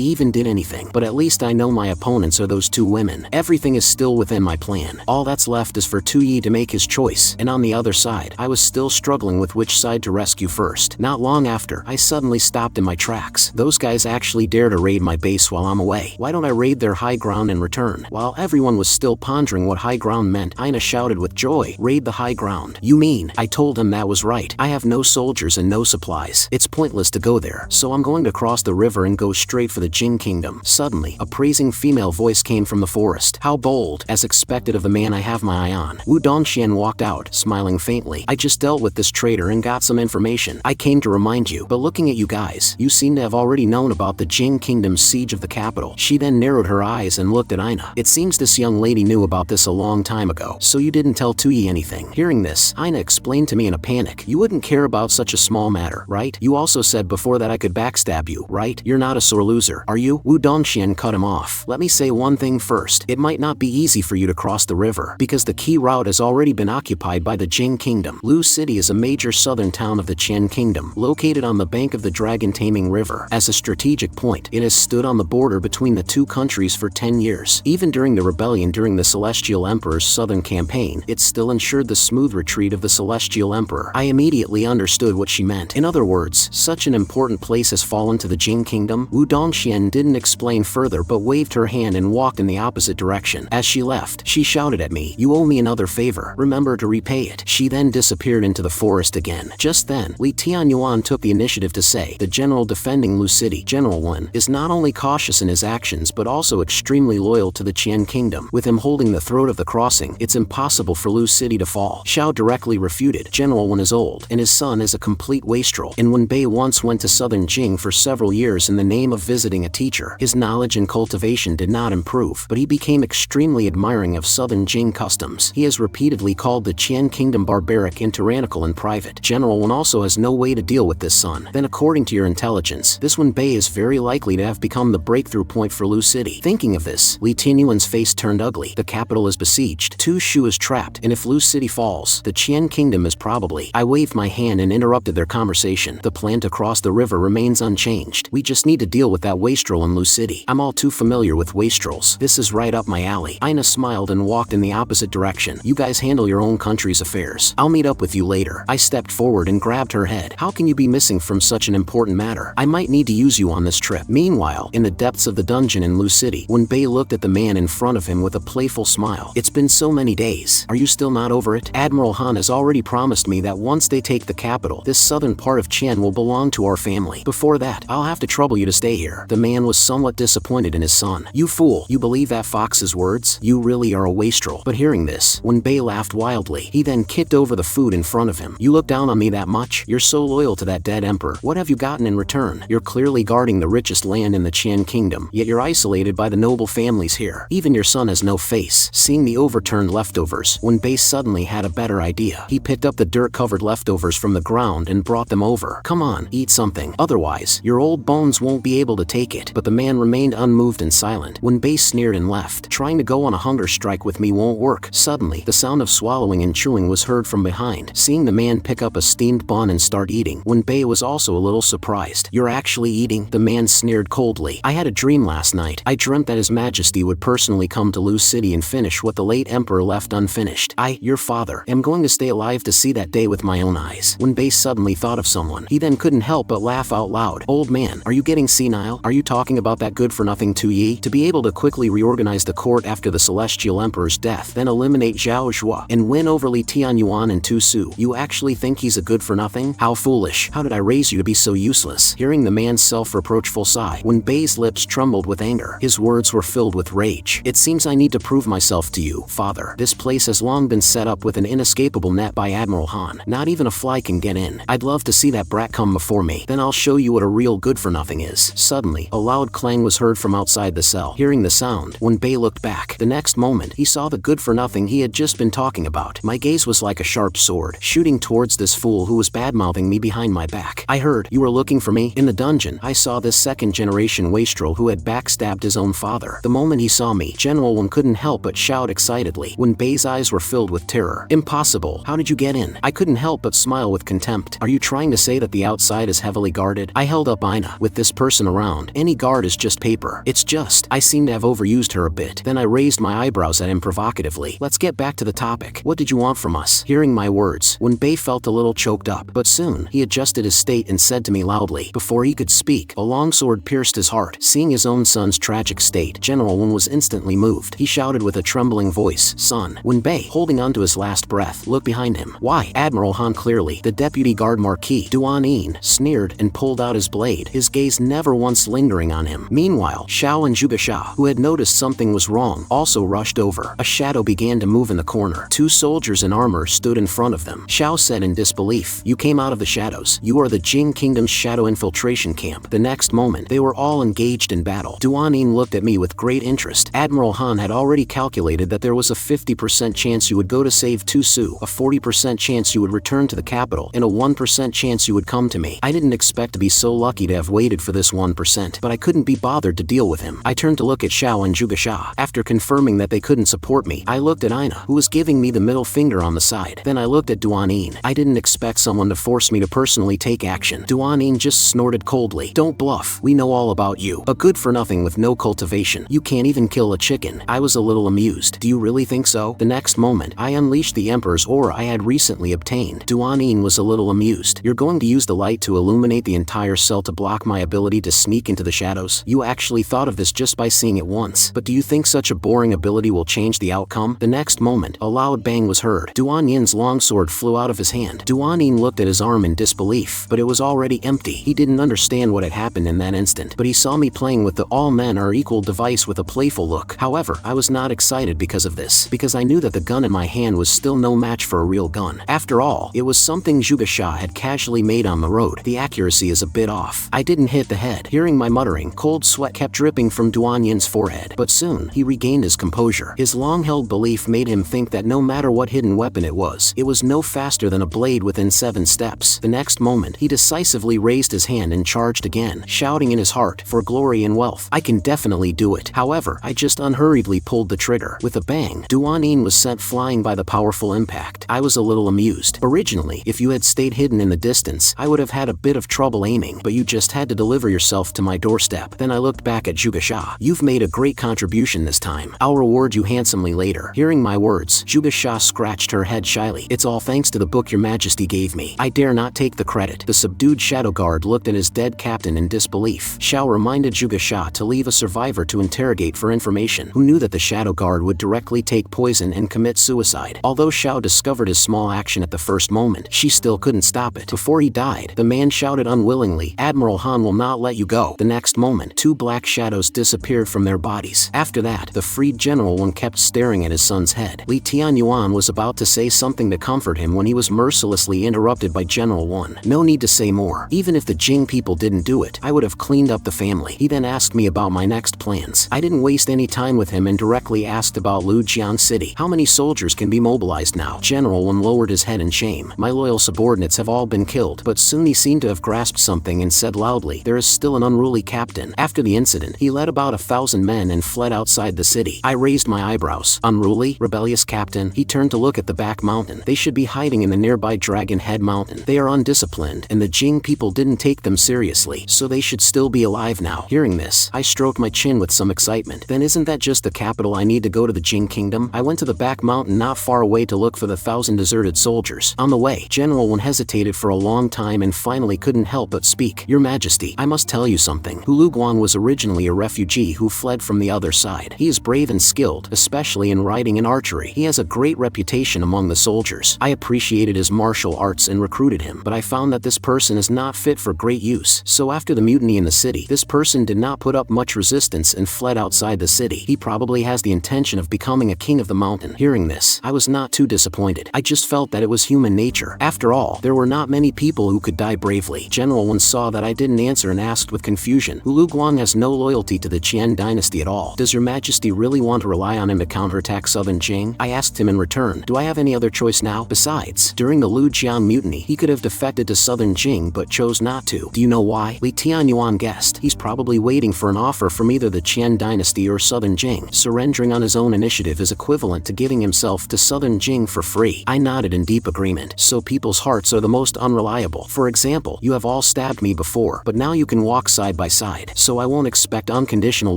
even did anything. But at least I know my opponents are those 2 women. Everything is still within my plan. All that's left is for Tu Yi to make his choice. And on the other side, I was still struggling with which side to rescue first. Not long after, I suddenly stopped in my tracks. Those guys actually dare to raid my base while I'm away. Why don't I raid their high ground in return?" While everyone was still pondering what high ground meant, Aina shouted with joy, "Raid the high ground? You mean?" I told him that was right. "I have no soldiers and no supplies. It's pointless to go there, so I'm going to cross the river and go straight for the Jing kingdom." Suddenly, a praising female voice came from the forest. "How bold!" As expected of the man I have my eye on, Wu Dongxian walked out, smiling faintly. "I just dealt with this traitor and got some information. I came to remind you, but looking at you guys, you seem to have already known about the Jing kingdom's siege of the capital." She then narrowed her eyes and looked at Aina. "It seems this young lady knew about this a long time ago, so you didn't tell Tu Yi anything." Hearing this, Aina explained to me in a panic, "You wouldn't care about such a small matter, right? You also said before that I could backstab you, right? You're not a sore loser, are you?" Wu Dongxian cut him off. "Let me say one thing first. It might not be easy for you to cross the river, because the key route has already been occupied by the Jing kingdom. Lu City is a major southern town of the Qian kingdom, located on the bank of the dragon-taming river. As a strategic point, it has stood on the border between the 2 countries for 10 years. Even during the rebellion during the Celestial Emperor's southern campaign, it still ensured the smooth retreat of the Celestial Celestial Emperor. I immediately understood what she meant. In other words, such an important place has fallen to the Jing Kingdom? Wu Dongxian didn't explain further but waved her hand and walked in the opposite direction. As she left, she shouted at me, "You owe me another favor. Remember to repay it." She then disappeared into the forest again. Just then, Li Tianyuan took the initiative to say, "The general defending Lu City, General Wen, is not only cautious in his actions but also extremely loyal to the Qian Kingdom. With him holding the throat of the crossing, it's impossible for Lu City to fall." Xiao directly refuted, "General Wen is old, and his son is a complete wastrel. And Wen Bei once went to southern Jing for several years in the name of visiting a teacher. His knowledge and cultivation did not improve, but he became extremely admiring of southern Jing customs. He has repeatedly called the Qian Kingdom barbaric and tyrannical in private. General Wen also has no way to deal with this son. Then according to your intelligence, this Wen Bei is very likely to have become the breakthrough point for Lu City." Thinking of this, Li Tianyuan's face turned ugly. The capital is besieged, Tu Shu is trapped, and if Lu City falls, the Qian Kingdom is probably— I waved my hand and interrupted their conversation. "The plan to cross the river remains unchanged. We just need to deal with that wastrel in Lu City. I'm all too familiar with wastrels. This is right up my alley." Aina smiled and walked in the opposite direction. "You guys handle your own country's affairs. I'll meet up with you later." I stepped forward and grabbed her head. "How can you be missing from such an important matter? I might need to use you on this trip." Meanwhile, in the depths of the dungeon in Lu City, Wen Bei looked at the man in front of him with a playful smile. "It's been so many days. Are you still not over it? Admiral Han has already promised me that once they take the capital, this southern part of Qian will belong to our family. Before that, I'll have to trouble you to stay here." The man was somewhat disappointed in his son. "You fool, you believe that fox's words? You really are a wastrel." But hearing this, Wen Bei laughed wildly. He then kicked over the food in front of him. "You look down on me that much? You're so loyal to that dead emperor. What have you gotten in return? You're clearly guarding the richest land in the Qian Kingdom, yet you're isolated by the noble families here. Even your son has no face." Seeing the overturned leftovers, Wen Bei suddenly had a better idea. He picked up the dirt-covered leftovers from the ground and brought them over. "Come on, eat something. Otherwise, your old bones won't be able to take it." But the man remained unmoved and silent. Wen Bei sneered and left. "Trying to go on a hunger strike with me won't work." Suddenly, the sound of swallowing and chewing was heard from behind. Seeing the man pick up a steamed bun and start eating, Wen Bei was also a little surprised. "You're actually eating?" The man sneered coldly. "I had a dream last night. I dreamt that His Majesty would personally come to Lu City and finish what the late emperor left unfinished. Your father, am going to stay alive to see that day with my own eyes." Wen Bei suddenly thought of someone. He then couldn't help but laugh out loud. "Old man, are you getting senile? Are you talking about that good-for-nothing Tu Yi? To be able to quickly reorganize the court after the Celestial Emperor's death, then eliminate Zhao Zhuo, and win over Li Tianyuan and Tu Su, you actually think he's a good-for-nothing? How foolish. How did I raise you to be so useless?" Hearing the man's self-reproachful sigh, Wen Bei's lips trembled with anger. His words were filled with rage. "It seems I need to prove myself to you, father. This place has long been set up with an inescapable net by Admiral Han. Not even a fly can get in. I'd love to see that brat come before me. Then I'll show you what a real good-for-nothing is." Suddenly, a loud clang was heard from outside the cell. Hearing the sound, Wen Bei looked back. The next moment, he saw the good-for-nothing he had just been talking about. My gaze was like a sharp sword, shooting towards this fool who was badmouthing me behind my back. "I heard you were looking for me." In the dungeon, I saw this second-generation wastrel who had backstabbed his own father. The moment he saw me, General Wen couldn't help but shout excitedly. Wen Bei's eyes were filled with terror. "Impossible. How did you get in?" I couldn't help but smile with contempt. "Are you trying to say that the outside is heavily guarded?" I held up Aina. "With this person around, any guard is just paper. It's just, I seem to have overused her a bit." Then I raised my eyebrows at him provocatively. "Let's get back to the topic. What did you want from us?" Hearing my words, Wen Bei felt a little choked up, but soon, he adjusted his state and said to me loudly. Before he could speak, a long sword pierced his heart. Seeing his own son's tragic state, General Wen was instantly moved. He shouted with a trembling voice, "Son." Wen Bei, holding on to his last breath, looked behind him. "Why?" Admiral Han clearly, the deputy guard Marquis Dueling, sneered and pulled out his blade, his gaze never once lingering on him. Meanwhile, Xiao and Zhuge, who had noticed something was wrong, also rushed over. A shadow began to move in the corner. Two soldiers in armor stood in front of them. Xiao said in disbelief, "You came out of the shadows. You are the Jing Kingdom's shadow infiltration camp." The next moment, they were all engaged in battle. Dueling looked at me with great interest. Admiral Han had already calculated that there was a 50% chance you would go to save Tu Su, a 40% chance you would return to the capital, and a 1% chance you would come to me. I didn't expect to be so lucky to have waited for this 1%, but I couldn't be bothered to deal with him. I turned to look at Xiao and Zhuge. After confirming that they couldn't support me, I looked at Aina, who was giving me the middle finger on the side. Then I looked at Dueling. I didn't expect someone to force me to personally take action. Dueling just snorted coldly. "Don't bluff. We know all about you. A good-for-nothing with no cultivation. You can't even kill a chicken." I was a little amused. "Do you really think so?" The next moment, I unleashed the Emperor's aura I had recently recently obtained. Dueling was a little amused. You're going to use the light to illuminate the entire cell to block my ability to sneak into the shadows? You actually thought of this just by seeing it once. But do you think such a boring ability will change the outcome? The next moment, a loud bang was heard. Duan's longsword flew out of his hand. Duan looked at his arm in disbelief, but it was already empty. He didn't understand what had happened in that instant, but he saw me playing with the all men are equal device with a playful look. However, I was not excited because of this, because I knew that the gun in my hand was still no match for a real gun. After all, it was something Zhuge Xia had casually made on the road. The accuracy is a bit off. I didn't hit the head. Hearing my muttering, cold sweat kept dripping from Duan's forehead, but soon, he regained his composure. His long-held belief made him think that no matter what hidden weapon it was no faster than a blade within 7 steps. The next moment, he decisively raised his hand and charged again, shouting in his heart, for glory and wealth. I can definitely do it. However, I just unhurriedly pulled the trigger. With a bang, Duan was sent flying by the powerful impact. I was a little amused. Originally, if you had stayed hidden in the distance, I would have had a bit of trouble aiming, but you just had to deliver yourself to my doorstep. Then I looked back at Zhuge Xia. You've made a great contribution this time. I'll reward you handsomely later. Hearing my words, Zhuge Xia scratched her head shyly. It's all thanks to the book your majesty gave me. I dare not take the credit. The subdued shadow guard looked at his dead captain in disbelief. Xiao reminded Zhuge Xia to leave a survivor to interrogate for information, who knew that the shadow guard would directly take poison and commit suicide. Although Xiao discovered his small action at the first moment, she still couldn't stop it. Before he died, the man shouted unwillingly, Admiral Han will not let you go. The next moment, 2 black shadows disappeared from their bodies. After that, the freed General Wan kept staring at his son's head. Li Tianyuan was about to say something to comfort him when he was mercilessly interrupted by General Wan. No need to say more. Even if the Jing people didn't do it, I would have cleaned up the family. He then asked me about my next plans. I didn't waste any time with him and directly asked about Lujiang City. How many soldiers can be mobilized now? General Wan lowered his head in shame. My loyal subordinates have all been killed, but soon he seemed to have grasped something and said loudly, there is still an unruly captain. After the incident, he led about 1,000 men and fled outside the city. I raised my eyebrows. Unruly? Rebellious captain? He turned to look at the back mountain. They should be hiding in the nearby Dragon Head Mountain. They are undisciplined, and the Jing people didn't take them seriously, so they should still be alive now. Hearing this, I stroked my chin with some excitement. Then isn't that just the capital I need to go to the Jing kingdom? I went to the back mountain not far away to look for the 1,000 deserted soldiers. On the way, General Wan hesitated for a long time and finally couldn't help but speak. Your Majesty, I must tell you something. Hulu Guang was originally a refugee who fled from the other side. He is brave and skilled, especially in riding and archery. He has a great reputation among the soldiers. I appreciated his martial arts and recruited him, but I found that this person is not fit for great use. So after the mutiny in the city, this person did not put up much resistance and fled outside the city. He probably has the intention of becoming a king of the mountain. Hearing this, I was not too disappointed. I just felt that it was human nature. After all, there were not many people who could die bravely. General Wan saw that I didn't answer and asked with confusion, Hulu Guang has no loyalty to the Qian dynasty at all. Does your majesty really want to rely on him to counterattack southern Jing? I asked him in return, do I have any other choice now? Besides, during the Lujiang mutiny, he could have defected to southern Jing but chose not to. Do you know why? Li Tianyuan guessed. He's probably waiting for an offer from either the Qian dynasty or southern Jing. Surrendering on his own initiative is equivalent to giving himself to southern Jing for free. I nodded in deep agreement. So people's hearts are the most unreliable. For example, you have all stabbed me before, but now you can walk side by side. So I won't expect unconditional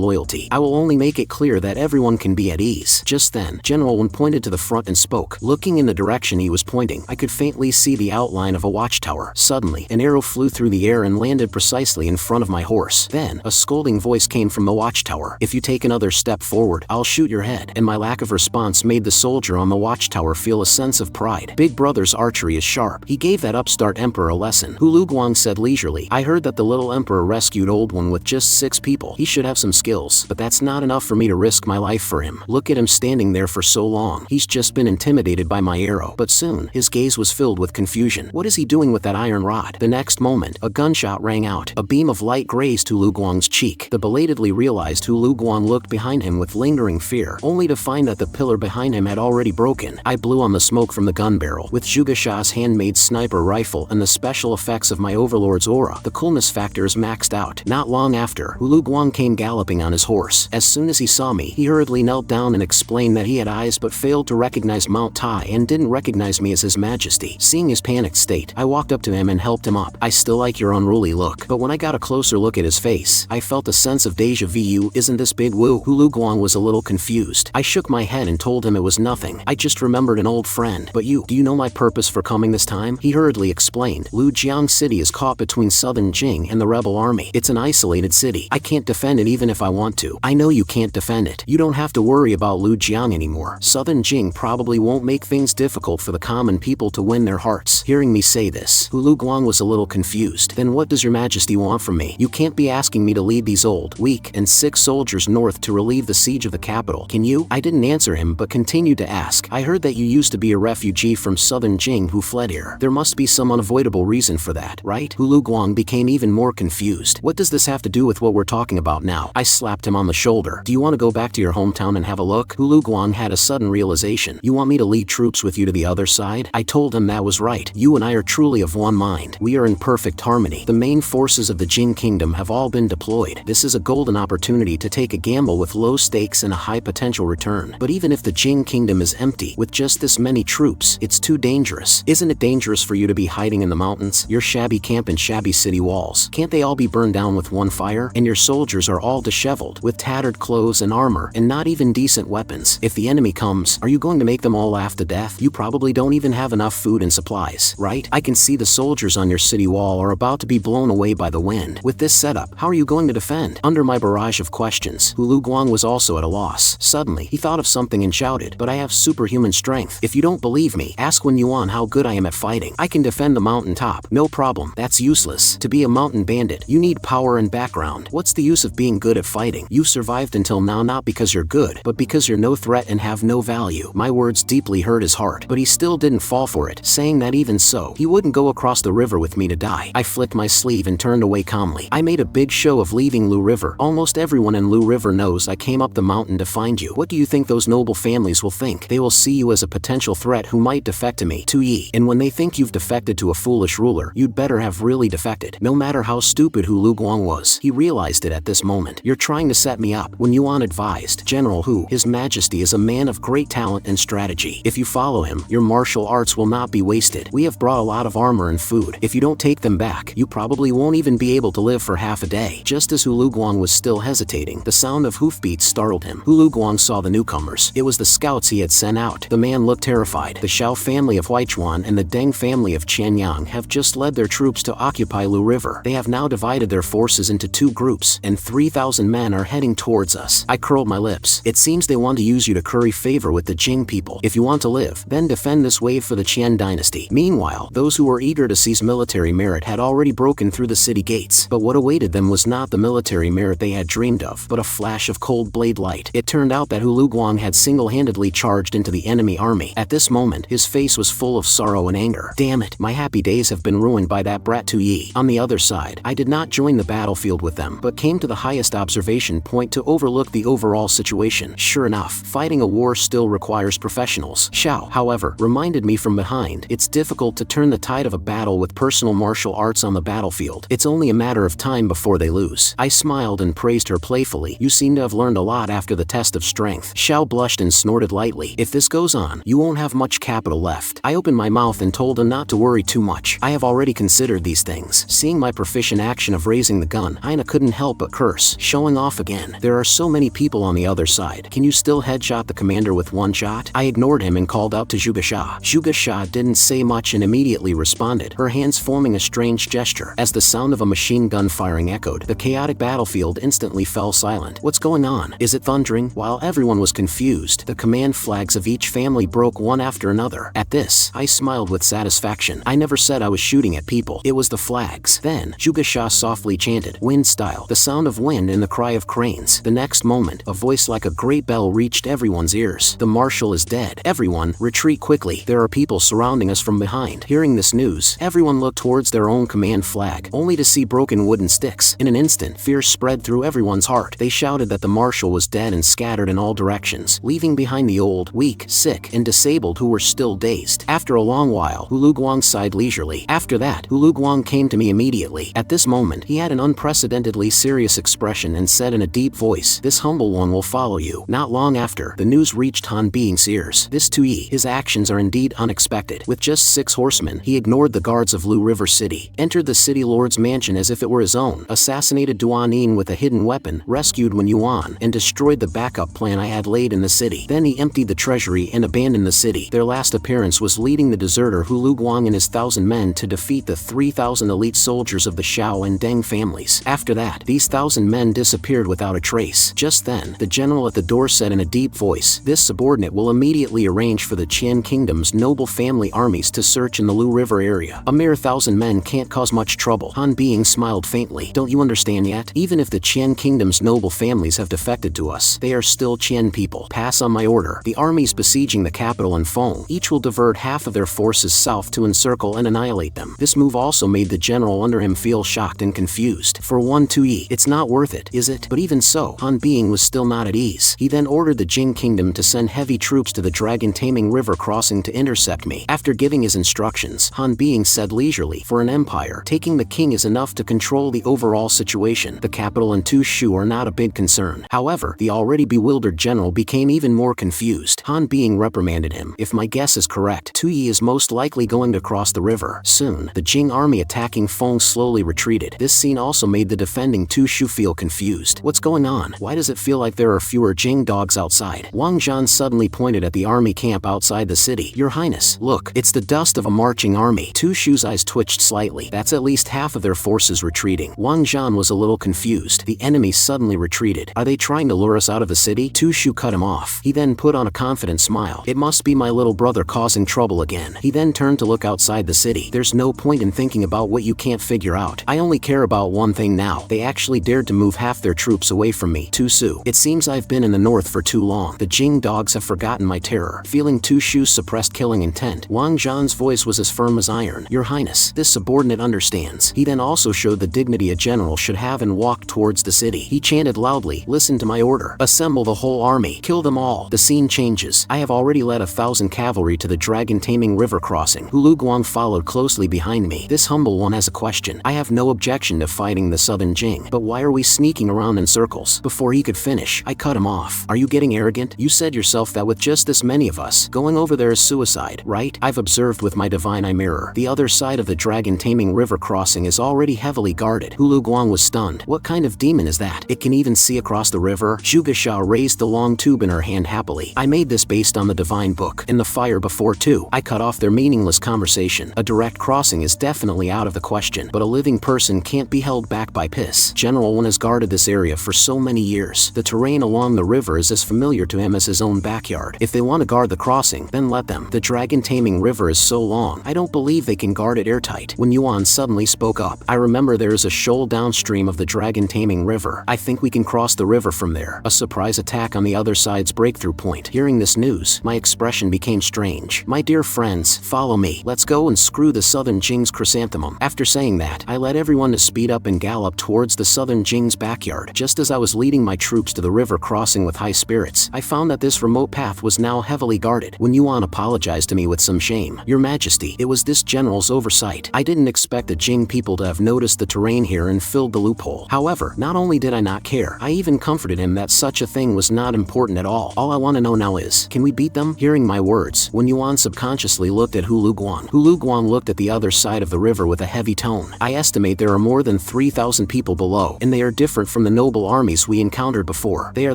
loyalty. I will only make it clear that everyone can be at ease. Just then, General Wan pointed to the front and spoke. Looking in the direction he was pointing, I could faintly see the outline of a watchtower. Suddenly, an arrow flew through the air and landed precisely in front of my horse. Then, a scolding voice came from the watchtower. If you take another step forward, I'll shoot your head. And my lack of response made the soldier on the watchtower feel a sense of pride. Big brother's archery is sharp. He gave that upstart emperor a lesson. Hulu Guang said leisurely, I heard that the little emperor rescued old one with just 6 people. He should have some skills, but that's not enough for me to risk my life for him. Look at him standing there for so long. He's just been intimidated by my arrow. But soon, his gaze was filled with confusion. What is he doing with that iron rod? The next moment, a gunshot rang out. A beam of light grazed Hulu Guang's cheek. The belatedly realized Hulu Guang looked behind him with lingering fear, only to find that the pillar behind him had already broken. I blew on the smoke from the gun barrel. With Zhuge Xia's handmade sniper rifle and the special effects of my overlord's aura, the coolness factor is maxed out. Not long after, Hulu Guang came galloping on his horse. As soon as he saw me, he hurriedly knelt down and explained that he had eyes but failed to recognize Mount Tai and didn't recognize me as his majesty. Seeing his panicked state, I walked up to him and helped him up. I still like your unruly look, but when I got a closer look at his face, I felt a sense of deja vu. Isn't this Big Wu? Hulu Guang was a little confused. I shook my head and told him it was nothing. I just remembered an old friend. But you, you. Do you know my purpose for coming this time? He hurriedly explained. Lujiang City is caught between southern Jing and the rebel army. It's an isolated city. I can't defend it even if I want to. I know you can't defend it. You don't have to worry about Lujiang anymore. Southern Jing probably won't make things difficult for the common people to win their hearts. Hearing me say this, Hulu Guang was a little confused. Then what does your majesty want from me? You can't be asking me to lead these old, weak, and sick soldiers north to relieve the siege of the capital, can you? I didn't answer him but continued to ask. I heard that you used to be a refugee from southern Jing who fled here. There must be some unavoidable reason for that, right? Hulu Guang became even more confused. What does this have to do with what we're talking about now? I slapped him on the shoulder. Do you want to go back to your hometown and have a look? Hulu Guang had a sudden realization. You want me to lead troops with you to the other side? I told him that was right. You and I are truly of one mind. We are in perfect harmony. The main forces of the Jing Kingdom have all been deployed. This is a golden opportunity to take a gamble with low stakes and a high potential return. But even if the Jing Kingdom is empty, with just this many troops, it's too dangerous. Isn't it dangerous for you to be hiding in the mountains? Your shabby camp and shabby city walls, can't they all be burned down with one fire? And your soldiers are all disheveled, with tattered clothes and armor, and not even decent weapons. If the enemy comes, are you going to make them all laugh to death? You probably don't even have enough food and supplies, right? I can see the soldiers on your city wall are about to be blown away by the wind. With this setup, how are you going to defend? Under my barrage of questions, Hulu Guang was also at a loss. Suddenly, he thought of something and shouted, but I have superhuman strength. If you don't believe me, ask Wen Yuan how good I am at fighting. I can defend the mountain top. No problem. That's useless. To be a mountain bandit, you need power and background. What's the use of being good at fighting? You survived until now not because you're good, but because you're no threat and have no value. My words deeply hurt his heart, but he still didn't fall for it, saying that even so, he wouldn't go across the river with me to die. I flicked my sleeve and turned away calmly. I made a big show of leaving Lu River. Almost everyone in Lu River knows I came up the mountain to find you. What do you think those noble families will think? They will see you as a potential threat who might defect to me, to Yi. And when they think you've defected to a foolish ruler, you'd better have really defected. No matter how stupid Hulu Guang was, he realized it at this moment. You're trying to set me up. Wen Yuan advised. General Hu, His Majesty is a man of great talent and strategy. If you follow him, your martial arts will not be wasted. We have brought a lot of armor and food. If you don't take them back, you probably won't even be able to live for half a day. Just as Hulu Guang was still hesitating, the sound of hoofbeats startled him. Hulu Guang saw the newcomers. It was the scouts he had sent out. The man looked terrified. The Xiao family of Huichuan and the Deng family of Qianyang have just led their troops to occupy Lu River. They have now divided their forces into two groups, and 3,000 men are heading towards us. I curled my lips. It seems they want to use you to curry favor with the Jing people. If you want to live, then defend this wave for the Qian dynasty. Meanwhile, those who were eager to seize military merit had already broken through the city gates. But what awaited them was not the military merit they had dreamed of, but a flash of cold blade light. It turned out that Hulu Guang had single-handedly charged into the enemy army. At this moment, his face was full of sorrow and anger. Damn it, my happy days have been ruined by that brat Tu Yi. On the other side, I did not join the battlefield with them, but came to the highest observation point to overlook the overall situation. Sure enough, fighting a war still requires professionals. Xiao, however, reminded me from behind, it's difficult to turn the tide of a battle with personal martial arts on the battlefield. It's only a matter of time before they lose. I smiled and praised her playfully. You seem to have learned a lot after the test of strength. Xiao blushed and snorted lightly. If this goes on, you won't have much capital left. I opened my mouth and told him not to worry too much. I have already considered these things. Seeing my proficient action of raising the gun, Aina couldn't help but curse. Showing off again. There are so many people on the other side. Can you still headshot the commander with one shot? I ignored him and called out to Zhuge Sha. Zhuge Sha didn't say much and immediately responded, her hands forming a strange gesture. As the sound of a machine gun firing echoed, the chaotic battlefield instantly fell silent. What's going on? Is it thundering? While everyone was confused, the command flags of each family broke one after another. At this, I smiled with satisfaction. I never said I was shooting at people. It was the flags. Then, Zhuge Sha softly chanted, wind style, the sound of wind and the cry of cranes. The next moment, a voice like a great bell reached everyone's ears. The marshal is dead. Everyone, retreat quickly. There are people surrounding us from behind. Hearing this news, everyone looked towards their own command flag, only to see broken wooden sticks. In an instant, fear spread through everyone's heart. They shouted that the marshal was dead and scattered in all directions, leaving behind the old, weak, sick, and disabled who were still dazed. After a long while, Hulu Guang sighed leisurely. After that, Hulu Guang came to me immediately. At this moment, he had an unprecedentedly serious expression and said in a deep voice, this humble one will follow you. Not long after, the news reached Han Being's ears. This Tu Yi, his actions are indeed unexpected. With just 6 horsemen, he ignored the guards of Lu River City, entered the city lord's mansion as if it were his own, assassinated Duanin with a hidden weapon, rescued Wen Yuan, and destroyed the backup plan I had laid in the city. Then he emptied the treasury and abandoned the city. Their last first appearance was leading the deserter Hu Luguang and his 1,000 men to defeat the 3,000 elite soldiers of the Shao and Deng families. After that, these 1,000 men disappeared without a trace. Just then, the general at the door said in a deep voice, "This subordinate will immediately arrange for the Qian Kingdom's noble family armies to search in the Lu River area. A mere 1,000 men can't cause much trouble." Han Bing smiled faintly. "Don't you understand yet? Even if the Qian Kingdom's noble families have defected to us, they are still Qian people. Pass on my order. The armies besieging the capital and Feng each will divert half of their forces south to encircle and annihilate them." This move also made the general under him feel shocked and confused. For one Tui, it's not worth it, is it? But even so, Han Bing was still not at ease. He then ordered the Jing Kingdom to send heavy troops to the dragon-taming river crossing to intercept me. After giving his instructions, Han Bing said leisurely, "For an empire, taking the king is enough to control the overall situation. The capital and Tushu are not a big concern." However, the already bewildered general became even more confused. Han Bing reprimanded him. "If my guess is correct, Tui is most likely going to cross the river. Soon, the Jing army attacking Feng slowly retreated. This scene also made the defending Tushu feel confused. What's going on? Why does it feel like there are fewer Jing dogs outside? Wang Zhan suddenly pointed at the army camp outside the city. "Your Highness, look, it's the dust of a marching army." Tushu's eyes twitched slightly. "That's at least half of their forces retreating." Wang Zhan was a little confused. The enemy suddenly retreated. "Are they trying to lure us out of the city?" Tushu cut him off. He then put on a confident smile. "It must be my little brother causing trouble again." He then turned to look outside the city. "There's no point in thinking about what you can't figure out. I only care about one thing now. They actually dared to move half their troops away from me. Tusu. It seems I've been in the north for too long. The Jing dogs have forgotten my terror." Feeling Tushu's suppressed killing intent, Wang Zhan's voice was as firm as iron. "Your Highness, this subordinate understands." He then also showed the dignity a general should have and walked towards the city. He chanted loudly, "Listen to my order. Assemble the whole army. Kill them all." The scene changes. I have already led 1,000 cavalry to the dragon-taming river crossing. Hu Luguang followed closely behind me. "This humble one has a question. I have no objection to fighting the southern Jing, but why are we sneaking around in circles?" Before he could finish, I cut him off. "Are you getting arrogant? You said yourself that with just this many of us, going over there is suicide, right? I've observed with my divine eye mirror. The other side of the dragon-taming river crossing is already heavily guarded." Hu Luguang was stunned. "What kind of demon is that? It can even see across the river?" Zhuge Sha raised the long tube in her hand happily. "I made this based on the divine book. In the fire before too." I cut off their meaningless conversation. "A direct crossing is definitely out of the question, but a living person can't be held back by piss. General Wen has guarded this area for so many years. The terrain along the river is as familiar to him as his own backyard. If they want to guard the crossing, then let them. The dragon-taming river is so long, I don't believe they can guard it airtight." When Yuan suddenly spoke up, "I remember there is a shoal downstream of the dragon-taming river. I think we can cross the river from there. A surprise attack on the other side's breakthrough point." Hearing this news, my expression became strange. "My dear friends, follow me. Let's go and screw the southern Jing's chrysanthemum." After saying that, I led everyone to speed up and gallop towards the southern Jing's backyard. Just as I was leading my troops to the river crossing with high spirits, I found that this remote path was now heavily guarded. When Yuan apologized to me with some shame, "Your Majesty, it was this general's oversight. I didn't expect the Jing people to have noticed the terrain here and filled the loophole." However, not only did I not care, I even comforted him that such a thing was not important at all. "All I want to know now is, can we beat them?" Hearing my words, when Yuan subconsciously looked at Hu Luguang, Hu Luguang looked at the other side of the river with a heavy tone. "I estimate there are more than 3,000 people below, and they are different from the noble armies we encountered before. They are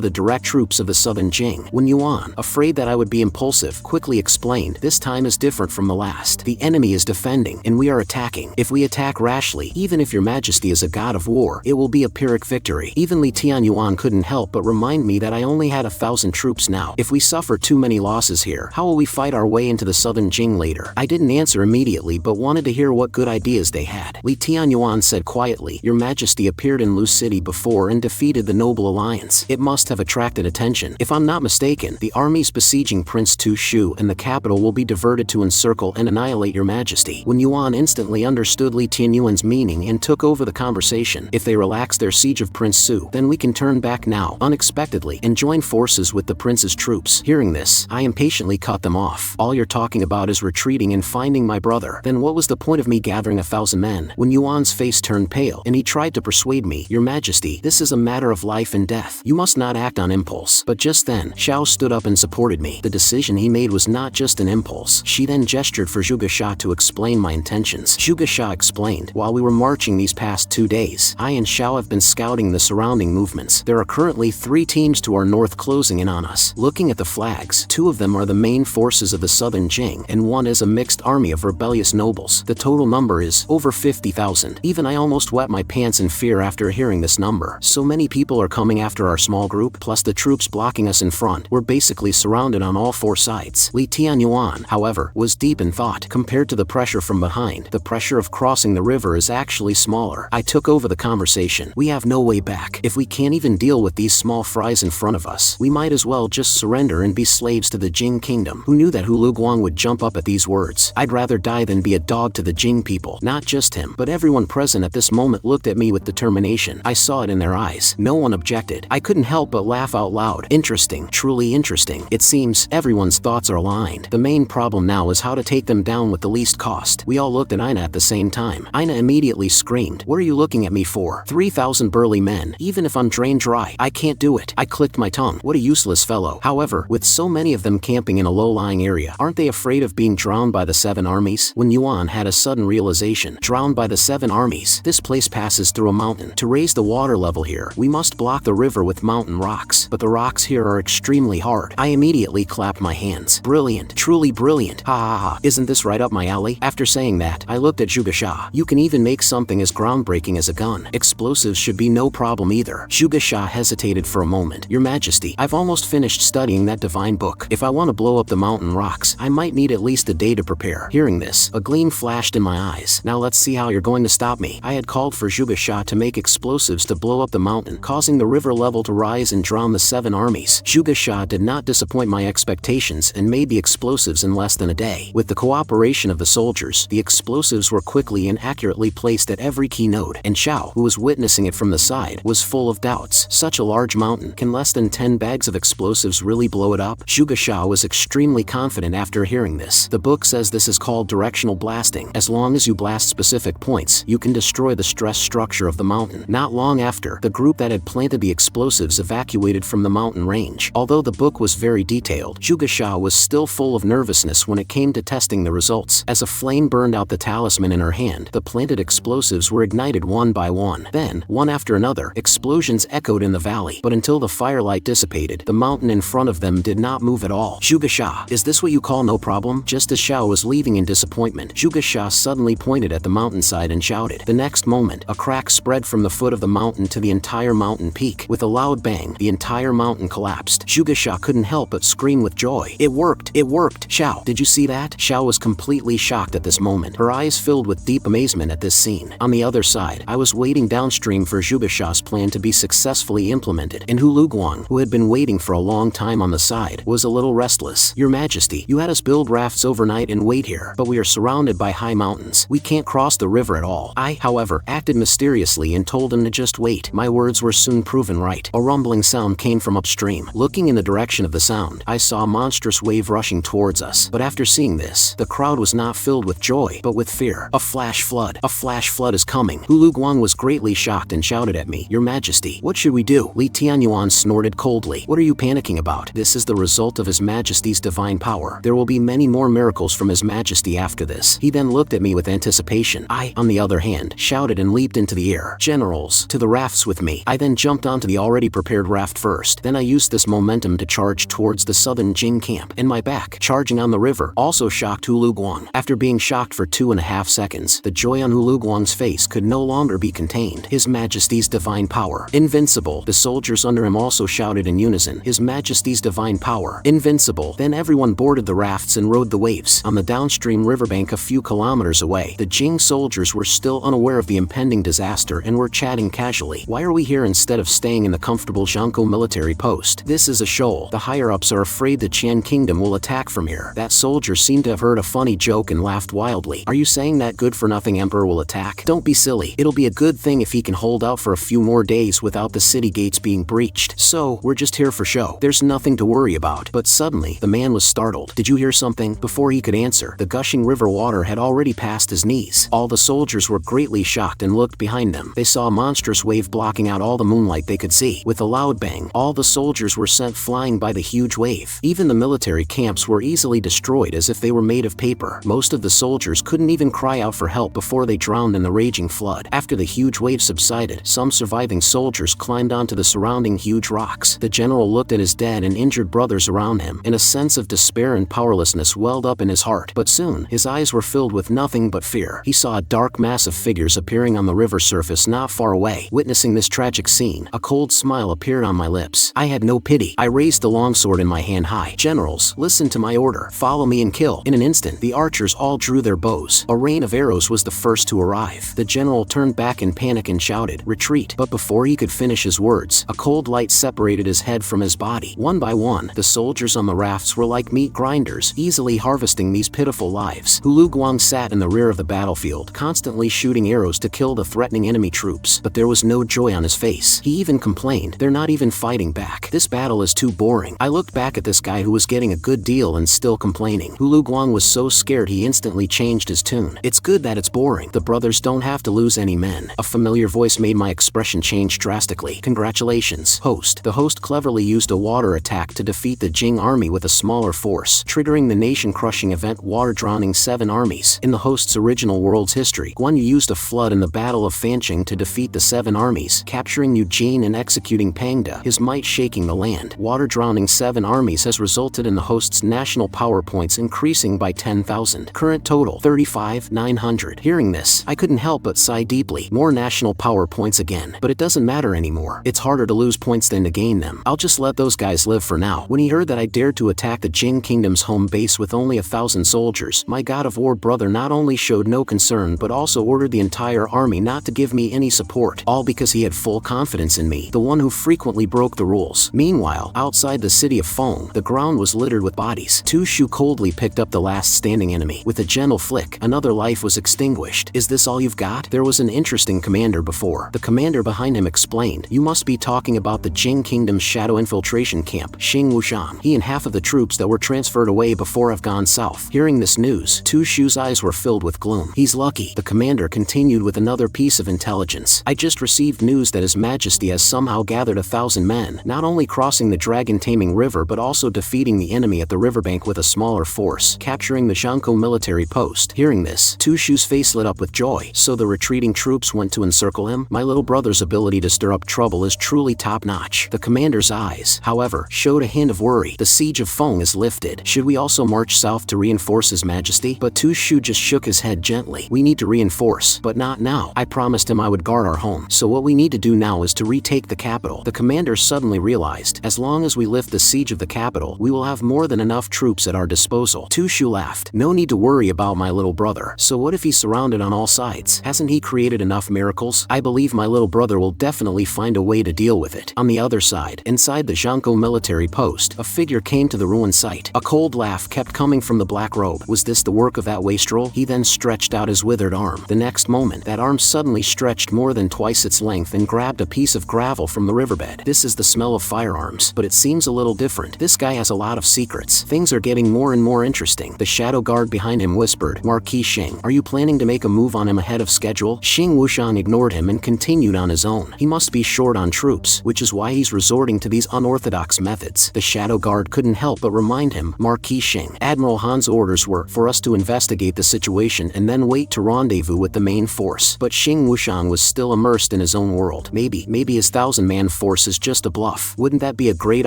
the direct troops of the southern Jing." When Yuan, afraid that I would be impulsive, quickly explained, "This time is different from the last. The enemy is defending, and we are attacking. If we attack rashly, even if your Majesty is a god of war, it will be a Pyrrhic victory." Even Li Tian Yuan couldn't help but remind me that I only had 1,000 troops now. If we suffer too many losses here, how will we fight our way into the southern Jing later? I didn't answer immediately but wanted to hear what good ideas they had. Li Tian Yuan said quietly, "Your Majesty appeared in Lu City before and defeated the Noble Alliance. It must have attracted attention. If I'm not mistaken, the armies besieging Prince Tu Shu and the capital will be diverted to encircle and annihilate your Majesty." When Yuan instantly understood Li Tian Yuan's meaning and took over the conversation, "If they relax their siege of Prince Su, then we can turn back now, unexpectedly, and join forces with the prince's troops." Hearing this, I impatiently cut them off. "All you're talking about is retreating and finding my brother. Then what was the point of me gathering 1,000 men?" When Yuan's face turned pale, and he tried to persuade me, "Your Majesty, this is a matter of life and death. You must not act on impulse." But just then, Xiao stood up and supported me. The decision he made was not just an impulse. She then gestured for Zhuge Sha to explain my intentions. Zhuge Sha explained, "While we were marching these past 2 days, I and Xiao have been scouting the surrounding movements. There are currently 3 teams to our north closing in on us. Looking at the flags, 2 of them are the main forces forces of the southern Jing and one as a mixed army of rebellious nobles. The total number is over 50,000. Even I almost wet my pants in fear after hearing this number. So many people are coming after our small group, plus the troops blocking us in front. We're basically surrounded on all four sides. Li Tianyuan, however, was deep in thought. Compared to the pressure from behind, the pressure of crossing the river is actually smaller. I took over the conversation. We have no way back. If we can't even deal with these small fries in front of us, we might as well just surrender and be slaves to the Jing kingdom. Who knew that Hulu Guang would jump up at these words? I'd rather die than be a dog to the Jing people. Not just him, but everyone present at this moment looked at me with determination. I saw it in their eyes. No one objected. I couldn't help but laugh out loud. Interesting, truly interesting. It seems everyone's thoughts are aligned. The main problem now is how to take them down with the least cost. We all looked at Ina at the same time. Ina immediately screamed, "What are you looking at me for? 3,000 burly men. Even if I'm drained dry, I can't do it." I clicked my tongue. What a useless fellow. However, with so many of them camping in a low-lying area, aren't they afraid of being drowned by the 7 armies? When Yuan had a sudden realization, drowned by the 7 armies. This place passes through a mountain. To raise the water level here, we must block the river with mountain rocks, but the rocks here are extremely hard. I immediately clapped my hands. Brilliant, truly brilliant. Ha ha ha, isn't this right up my alley? After saying that, I looked at Zhuge Xia. You can even make something as groundbreaking as a gun. Explosives should be no problem either. Zhuge Xia hesitated for a moment. Your Majesty, I've almost finished studying that divine book. If I want to blow up the mountain rocks, I might need at least a day to prepare. Hearing this, a gleam flashed in my eyes. Now let's see how you're going to stop me. I had called for Zhuge Xia to make explosives to blow up the mountain, causing the river level to rise and drown the 7 armies. Zhuge Xia did not disappoint my expectations and made the explosives in less than a day. With the cooperation of the soldiers, the explosives were quickly and accurately placed at every key node, and Xiao, who was witnessing it from the side, was full of doubts. Such a large mountain, can less than 10 bags of explosives really blow it up? Zhuge Xia was extremely confident after hearing this. The book says this is called directional blasting. As long as you blast specific points, you can destroy the stress structure of the mountain. Not long after, the group that had planted the explosives evacuated from the mountain range. Although the book was very detailed, Zhuge Xia was still full of nervousness when it came to testing the results. As a flame burned out the talisman in her hand, the planted explosives were ignited one by one. Then, one after another, explosions echoed in the valley. But until the firelight dissipated, the mountain in front of them did not move at all. Zhuge Xia, is this what you call no problem? Just as Xiao was leaving in disappointment, Zhuge Xia suddenly pointed at the mountainside and shouted. The next moment, a crack spread from the foot of the mountain to the entire mountain peak. With a loud bang, the entire mountain collapsed. Zhuge Xia couldn't help but scream with joy. It worked! It worked! Xiao, did you see that? Xiao was completely shocked at this moment, her eyes filled with deep amazement at this scene. On the other side, I was waiting downstream for Zhuge Xia's plan to be successfully implemented, and Hulu Guang, who had been waiting for a long time on the side, was a little restless. Your Majesty, you had us build rafts overnight and wait here, but we are surrounded by high mountains. We can't cross the river at all. I, however, acted mysteriously and told him to just wait. My words were soon proven right. A rumbling sound came from upstream. Looking in the direction of the sound, I saw a monstrous wave rushing towards us. But after seeing this, the crowd was not filled with joy, but with fear. A flash flood. A flash flood is coming. Hulu Guang was greatly shocked and shouted at me, Your Majesty, what should we do? Li Tianyuan snorted coldly. What are you panicking about? This is the result of His Majesty's divine power. There will be many more miracles from His Majesty after this. He then looked at me with anticipation. I, on the other hand, shouted and leaped into the air. Generals, to the rafts with me. I then jumped onto the already prepared raft first. Then I used this momentum to charge towards the southern Jing camp, and my back, charging on the river, also shocked Hulu Guang. After being shocked for 2.5 seconds, the joy on Hulu Guang's face could no longer be contained. His Majesty's divine power. Invincible. The soldiers under him also shouted in unison. His Majesty's divine power. Invincible. Then everyone boarded the rafts and rode the waves. On the downstream riverbank a few kilometers away, the Jing soldiers were still unaware of the impending disaster and were chatting casually. Why are we here instead of staying in the comfortable Zhangkou military post? This is a shoal. The higher-ups are afraid the Qian kingdom will attack from here. That soldier seemed to have heard a funny joke and laughed wildly. Are you saying that good-for-nothing emperor will attack? Don't be silly. It'll be a good thing if he can hold out for a few more days without the city gates being breached. So, we're just here for show. There's nothing to worry about. But suddenly, the man was startled. Did you hear something? Before he could answer, the gushing river water had already passed his knees. All the soldiers were greatly shocked and looked behind them. They saw a monstrous wave blocking out all the moonlight they could see. With a loud bang, all the soldiers were sent flying by the huge wave. Even the military camps were easily destroyed as if they were made of paper. Most of the soldiers couldn't even cry out for help before they drowned in the raging flood. After the huge wave subsided, some surviving soldiers climbed onto the surrounding huge rocks. The general looked at his dead and injured brothers around him. In a sense of despair, despair and powerlessness welled up in his heart, but soon, his eyes were filled with nothing but fear. He saw a dark mass of figures appearing on the river surface not far away. Witnessing this tragic scene, a cold smile appeared on my lips. I had no pity. I raised the longsword in my hand high. "Generals, listen to my order. Follow me and kill." In an instant, the archers all drew their bows. A rain of arrows was the first to arrive. The general turned back in panic and shouted, "Retreat!" But before he could finish his words, a cold light separated his head from his body. One by one, the soldiers on the rafts were like meat grinders, easily harvesting these pitiful lives. Hulu Guang sat in the rear of the battlefield, constantly shooting arrows to kill the threatening enemy troops, but there was no joy on his face. He even complained, "They're not even fighting back. This battle is too boring." I looked back at this guy who was getting a good deal and still complaining. Hulu Guang was so scared he instantly changed his tune. "It's good that it's boring. The brothers don't have to lose any men." A familiar voice made my expression change drastically. "Congratulations, host." The host cleverly used a water attack to defeat the Jing army with a smaller force, triggering the nation-crushing event water drowning 7 armies. In the host's original world's history, Guan Yu used a flood in the Battle of Fanqing to defeat the 7 armies, capturing Eugene and executing Pangda, his might shaking the land. Water drowning 7 armies has resulted in the host's national power points increasing by 10,000. Current total, 35,900. Hearing this, I couldn't help but sigh deeply. More national power points again. But it doesn't matter anymore. It's harder to lose points than to gain them. I'll just let those guys live for now. When he heard that I dared to attack the Jing Kingdom's home base with only 1,000 soldiers, my god of war brother not only showed no concern but also ordered the entire army not to give me any support, all because he had full confidence in me, the one who frequently broke the rules. Meanwhile, outside the city of Feng, the ground was littered with bodies. Tu Shu coldly picked up the last standing enemy. With a gentle flick, another life was extinguished. "Is this all you've got?" There was an interesting commander before. The commander behind him explained, "You must be talking about the Jing Kingdom's shadow infiltration camp, Xing Wushang. He and half of the troops that were transferred away before have gone south." Hearing this news, Tu Shu's eyes were filled with gloom. "He's lucky." The commander continued with another piece of intelligence. "I just received news that His Majesty has somehow gathered 1,000 men, not only crossing the dragon-taming river but also defeating the enemy at the riverbank with a smaller force, capturing the Zhangkou military post." Hearing this, Tu Shu's face lit up with joy. "So the retreating troops went to encircle him? My little brother's ability to stir up trouble is truly top-notch." The commander's eyes, however, showed a hint of worry. "The siege of Feng is lifted. Should we also march south to reinforce His Majesty?" But Tu Shu just shook his head gently. "We need to reinforce, but not now. I promised him I would guard our home. So what we need to do now is to retake the capital." The commander suddenly realized, as long as we lift the siege of the capital, we will have more than enough troops at our disposal. Tu Shu laughed. "No need to worry about my little brother. So what if he's surrounded on all sides? Hasn't he created enough miracles? I believe my little brother will definitely find a way to deal with it." On the other side, inside the Zhangkou military post, a figure came to the ruined site. A cold laugh kept coming from the black robe. Was this the work of that wastrel? He then stretched out his withered arm. The next moment, that arm suddenly stretched more than twice its length and grabbed a piece of gravel from the riverbed. "This is the smell of firearms, but it seems a little different. This guy has a lot of secrets. Things are getting more and more interesting." The shadow guard behind him whispered, "Marquis Xing, are you planning to make a move on him ahead of schedule?" Xing Wushang ignored him and continued on his own. He must be short on troops, which is why he's resorting to these unorthodox methods. The shadow guard couldn't help but remind him, "Marquis Xing, Admiral Han's orders were for us to investigate the situation and then wait to rendezvous with the main force." But Xing Wushang was still immersed in his own world. Maybe his 1,000-man force is just a bluff. Wouldn't that be a great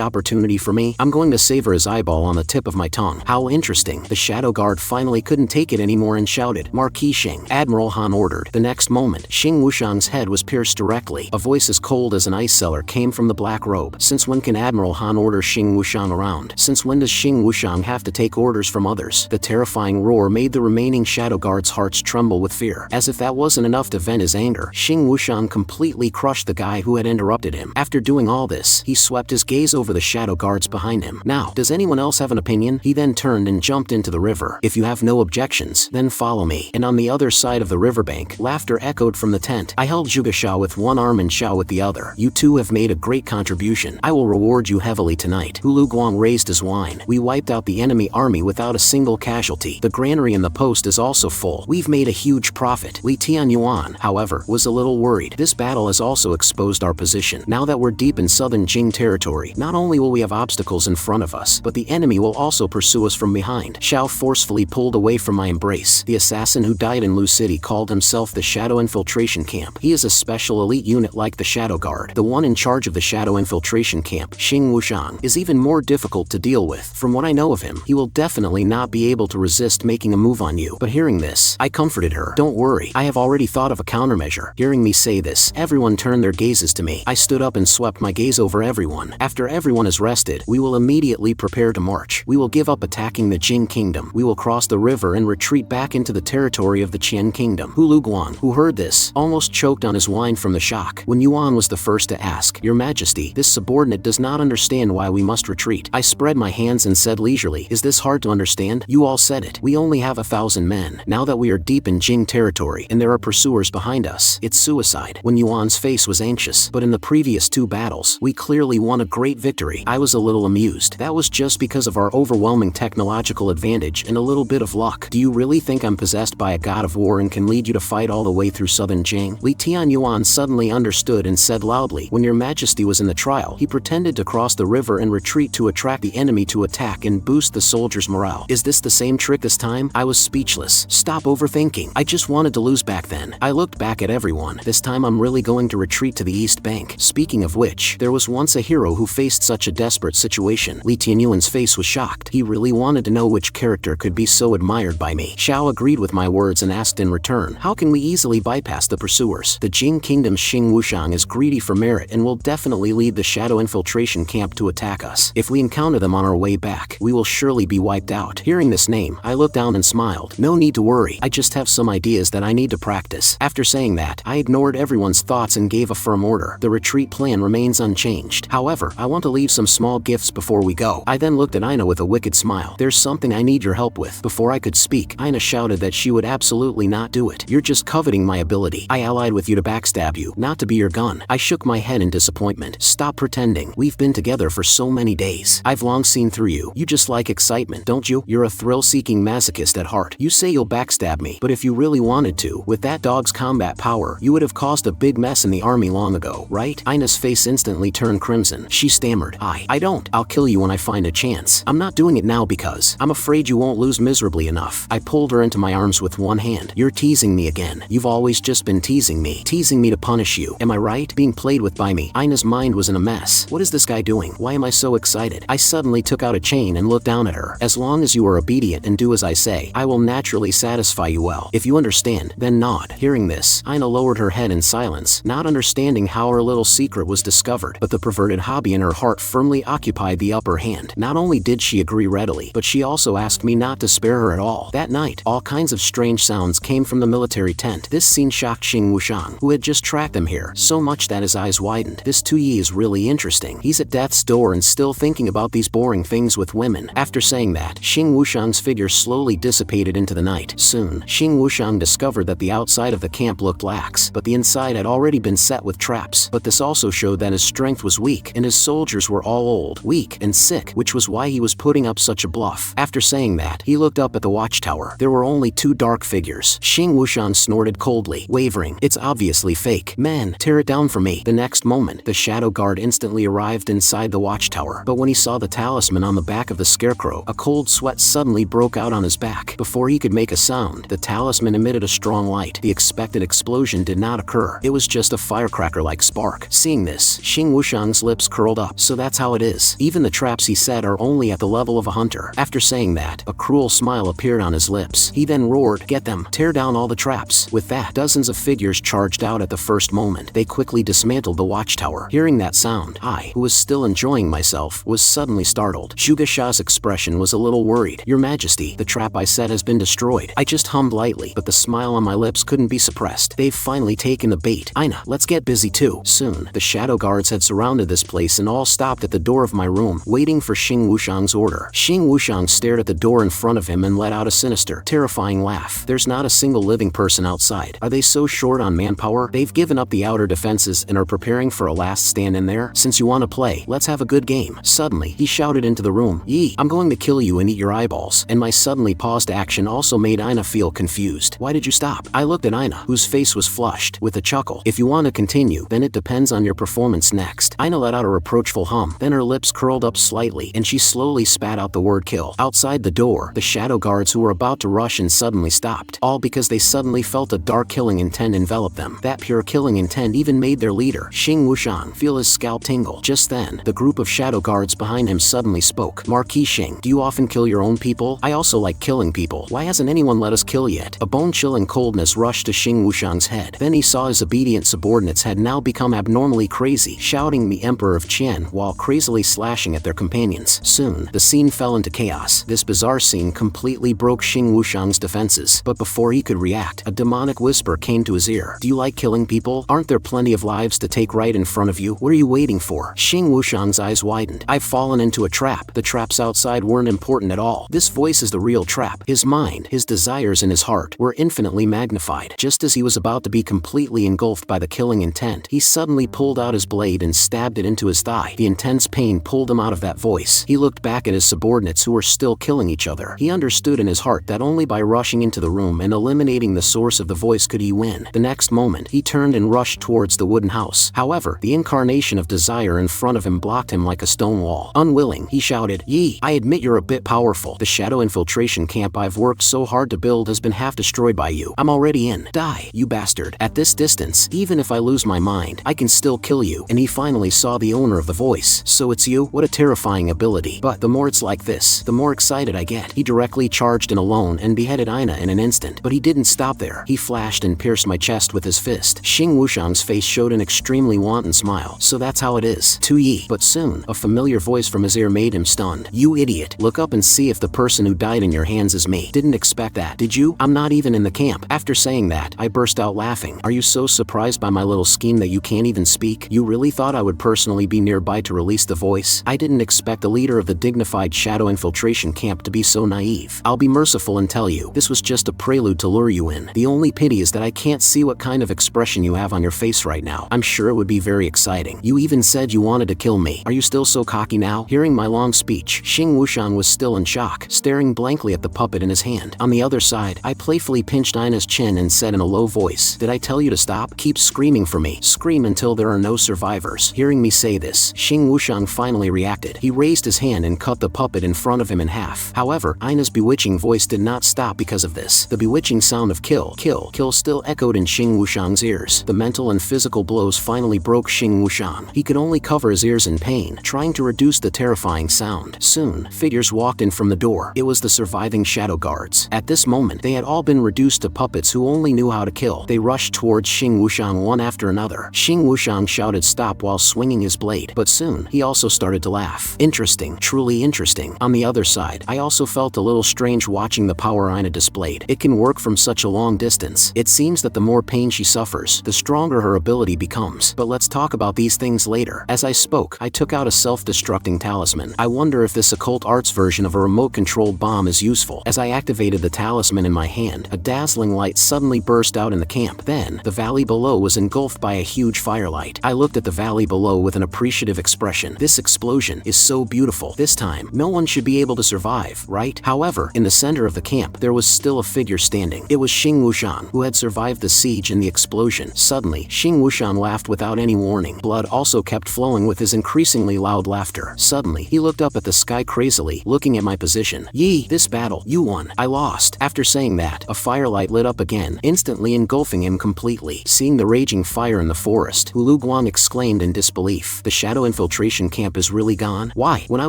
opportunity for me? I'm going to savor his eyeball on the tip of my tongue. How interesting. The shadow guard finally couldn't take it anymore and shouted, "Marquis Xing, Admiral Han ordered." The next moment, Xing Wushang's head was pierced directly. A voice as cold as an ice cellar came from the black robe. "Since when can Admiral Han order Xing Wushang around? Since when does Xing Wushang have to take orders from others?" The terrifying roar made the remaining shadow guards' hearts tremble with fear. As if that wasn't enough to vent his anger, Xing Wushang completely crushed the guy who had interrupted him. After doing all this, he swept his gaze over the shadow guards behind him. "Now, does anyone else have an opinion?" He then turned and jumped into the river. "If you have no objections, then follow me." And on the other side of the riverbank, laughter echoed from the tent. "I held Zhuge Shao with one arm and Shao with the other. You two have made a great contribution. I will reward you heavily tonight." Hulu Guang raised his wine. "We wiped out the enemy army without a single casualty. The granary in the post is also full. We've made a huge profit." Li Tianyuan, however, was a little worried. "This battle has also exposed our position. Now that we're deep in southern Jing territory, not only will we have obstacles in front of us, but the enemy will also pursue us from behind." Shao forcefully pulled away from my embrace. "The assassin who died in Lu City called himself the Shadow Infiltration Camp. He is a special elite unit like the Shadow Guard. The one in charge of the Shadow Infiltration Camp, Xing Wushang, is even more difficult to deal with. From what I know of him, he will definitely not be able to resist making a move on you. But hearing this, I comforted her. Don't worry, I have already thought of a countermeasure. Hearing me say this, everyone turned their gazes to me. I stood up and swept my gaze over everyone. After everyone is rested, we will immediately prepare to march. We will give up attacking the Jing Kingdom. We will cross the river and retreat back into the territory of the Qian Kingdom. Hulu Guan, who heard this, almost choked on his wine from the shock. When Yuan was the first to ask, "Your Majesty, this subordinate does not understand why we must retreat." I spread my hands and said leisurely, "Is this hard to understand? You all said it. We only have 1,000 men. Now that we are deep in Jing territory and there are pursuers behind us, it's suicide." When Yuan's face was anxious, but in the previous 2 battles, we clearly won a great victory. I was a little amused. That was just because of our overwhelming technological advantage and a little bit of luck. Do you really think I'm possessed by a god of war and can lead you to fight all the way through southern Jing? Li Tian Yuan suddenly understood and said loudly, "When your Majesty was in the trial, he pretended to cross the river and retreat to attract the enemy to attack and boost the soldiers' morale. Is this the same trick this time?" I was speechless. Stop overthinking. I just wanted to lose back then. I looked back at everyone. This time I'm really going to retreat to the East Bank. Speaking of which, there was once a hero who faced such a desperate situation. Li Tianyuan's face was shocked. He really wanted to know which character could be so admired by me. Xiao agreed with my words and asked in return, "How can we easily bypass the pursuers?" The Jing Kingdom's Xing Wushang is greedy for merit and will definitely lead the shadow infiltration camp to attack us. If we encounter them on our way back, we will surely be wiped out. Hearing this name, I looked down and smiled. No need to worry, I just have some ideas that I need to practice. After saying that, I ignored everyone's thoughts and gave a firm order. The retreat plan remains unchanged. However, I want to leave some small gifts before we go. I then looked at Aina with a wicked smile. "There's something I need your help with." Before I could speak, Aina shouted that she would absolutely not do it. "You're just coveting my ability. I allied with you to backstab you, not to be your gun." I shook my head in disappointment. "Stop pretending. We've been together for so many days. I've long seen through you. You just like excitement, don't you? You're a thrill-seeking masochist at heart. You say you'll backstab me, but if you really wanted to, with that dog's combat power, you would have caused a big mess in the army long ago, right?" Aina's face instantly turned crimson. She stammered, I don't. I'll kill you when I find a chance. I'm not doing it now because I'm afraid you won't lose miserably enough." I pulled her into my arms with one hand. "You're teasing me again. You've always just been teasing me to punish you. Am I right? Being played with by me." Aina's mind was in a mess. What is this guy doing? Why am I so excited? I suddenly took out a chain and looked down at her. "As long as you are obedient and do as I say, I will naturally satisfy you well. If you understand, then nod." Hearing this, Aina lowered her head in silence, not understanding how her little secret was discovered, but the perverted hobby in her heart firmly occupied the upper hand. Not only did she agree readily, but she also asked me not to spare her at all. That night, all kinds of strange sounds came from the military tent. This scene shocked Xing Wushang, who had just tracked them here, so much that his eyes widened. This Tuyi is really interesting. He's at death's door and still thinking about these boring things with women. After saying that, Xing Wushang's figure slowly dissipated into the night. Soon, Xing Wushang discovered that the outside of the camp looked lax, but the inside had already been set with traps. But this also showed that his strength was weak, and his soldiers were all old, weak, and sick, which was why he was putting up such a bluff. After saying that, he looked up at the watchtower. There were only 2 dark figures. Xing Wushang snorted coldly, wavering. "It's obviously fake. Man, tear it down for me." The next moment, the shadow guard instantly arrived inside the watchtower, but when he saw the talisman on the back of the scarecrow, a cold sweat suddenly broke out on his back. Before he could make a sound, the talisman emitted a strong light. The expected explosion did not occur. It was just a firecracker-like spark. Seeing this, Xing Wushang's lips curled up. "So that's how it is. Even the traps he set are only at the level of a hunter." After saying that, a cruel smile appeared on his lips. He then roared, "Get them! Tear down all the traps!" With that, dozens of figures charged out at the first moment. They quickly dismantled the watchtower. Hearing that sound, I, who was still enjoying myself, was suddenly startled. Zhuge Sha's expression was a little worried. "Your Majesty, the trap I set has been destroyed." I just hummed lightly, but the smile on my lips couldn't be suppressed. They've finally taken the bait. "Aina, let's get busy too." Soon, the shadow guards had surrounded this place and all stopped at the door of my room, waiting for Xing Wushang's order. Xing Wushang stared at the door in front of him and let out a sinister, terrifying laugh. "There's not a single living person outside. Are they so short on manpower? They've given up the outer defenses and are preparing for a last stand in there? Since you want to play, let's have a good game." Suddenly, he shouted into the room, "Yi, I'm going to kill you and eat your eyeballs." And my suddenly paused action also made Aina feel confused. "Why did you stop?" I looked at Aina, whose face was flushed, with a chuckle. "If you want to continue, then it depends on your performance next." Aina let out a reproachful hum, then her lips curled up slightly and she slowly spat out the word kill. Outside the door, the shadow guards who were about to rush in suddenly stopped, all because they suddenly felt a dark killing intent envelop them. That pure killing intent even made their leader, Xing Wushang, feel his scalp tingle. Just then, the group of shadow guards behind him suddenly spoke. Marquis Xing, do you often kill your own people? I also like killing people. Why hasn't anyone let us kill yet? A bone-chilling coldness rushed to Xing Wushang's head. Then he saw his obedient subordinates had now become abnormally crazy, shouting the Emperor of Qian while crazily slashing at their companions. Soon, the scene fell into chaos. This bizarre scene completely broke Xing Wushang's defenses. But before he could react, a demonic whisper came to his ear. Do you like killing people? Aren't there plenty of lives to take right in front of you? What are you waiting for? Xing Wushang's eyes widened. I've fallen into a trap. The traps outside weren't important at all. This voice is the real trap. His mind, his desires, and his heart were infinitely magnified. Just as he was about to be completely engulfed by the killing intent, he suddenly pulled out his blade and stabbed it into his thigh. The intense pain pulled him out of that voice. He looked back at his subordinates who were still killing each other. He understood in his heart that only by rushing into the room and eliminating the source of the voice could he win. The next moment, he turned and rushed towards the wooden house. However, the incarnation of desire in front of him blocked him like a stone wall. Unwilling, he shouted, "Yi, I admit you're a bit powerful. The shadow infiltration camp I've worked so hard to build has been half destroyed by you. I'm already in. Die, you bastard. At this distance, even if I lose my mind, I can still kill you." And he finally saw the owner of the voice. So it's you? What a terrifying ability. But the more it's like this, the more excited I get. He directly charged in alone and beheaded Aina in an instant. But he didn't stop there. He flashed and pierced my chest with his fist. Xing Wushang's face showed an extremely wanton smile. So that's how it is. To Yi. But soon, a familiar voice from his ear made him stunned. "You idiot. Look up and see if the person who died in your hands is me. Didn't expect that, did you? I'm not even in the camp." After saying that, I burst out laughing. "Are you so surprised by my little scheme that you can't even speak? You really thought I would personally be nearby to release the voice? I didn't expect the leader of the dignified shadow infiltration camp to be so naive. I'll be merciful and tell you, this was just a prelude to lure you in. The only pity is that I can't see what kind of expression you have on your face right now. I'm sure it would be very exciting. You even said you wanted to kill me. Are you still so cocky now?" Hearing my long speech, Xing Wushang was still in shock, staring blankly at the puppet in his hand. On the other side, I playfully pinched Aina's chin and said in a low voice, "Did I tell you to stop? Keep screaming for me. Scream until there are no survivors." Hearing me say this, Xing Wushang finally reacted. He raised his hand and cut the puppet in front of him in half. However, Aina's bewitching voice did not stop because of this. The bewitching sound of kill, kill, kill still echoed in Xing Wushang's ears. The mental and physical blows finally broke Xing Wushang. He could only cover his ears in pain, trying to reduce the terrifying sound. Soon, figures walked in from the door. It was the surviving shadow guards. At this moment, they had all been reduced to puppets who only knew how to kill. They rushed towards Xing Wushang one after another. Xing Wushang shouted stop while swinging his blade, but soon, he also started to laugh. Interesting, truly interesting. On the other side, I also felt a little strange watching the power Aina displayed. It can work from such a long distance. It seems that the more pain she suffers, the stronger her ability becomes. But let's talk about these things later. As I spoke, I took out a self-destructing talisman. I wonder if this occult arts version of a remote-controlled bomb is useful. As I activated the talisman in my hand, a dazzling light suddenly burst out in the camp. Then, the valley below was engulfed by a huge firelight. I looked at the valley below with an appreciative expression. This explosion is so beautiful. This time, no one should be able to survive, right? However, in the center of the camp, there was still a figure standing. It was Xing Wushang, who had survived the siege and the explosion. Suddenly, Xing Wushang laughed without any warning. Blood also kept flowing with his increasingly loud laughter. Suddenly, he looked up at the sky crazily, looking at my position. "Yi, this battle, you won. I lost." After saying that, a firelight lit up again, instantly engulfing him completely. Seeing the raging fire in the forest, Hulu Guang exclaimed in disbelief. "The shadow infiltration camp is really gone? Why? When I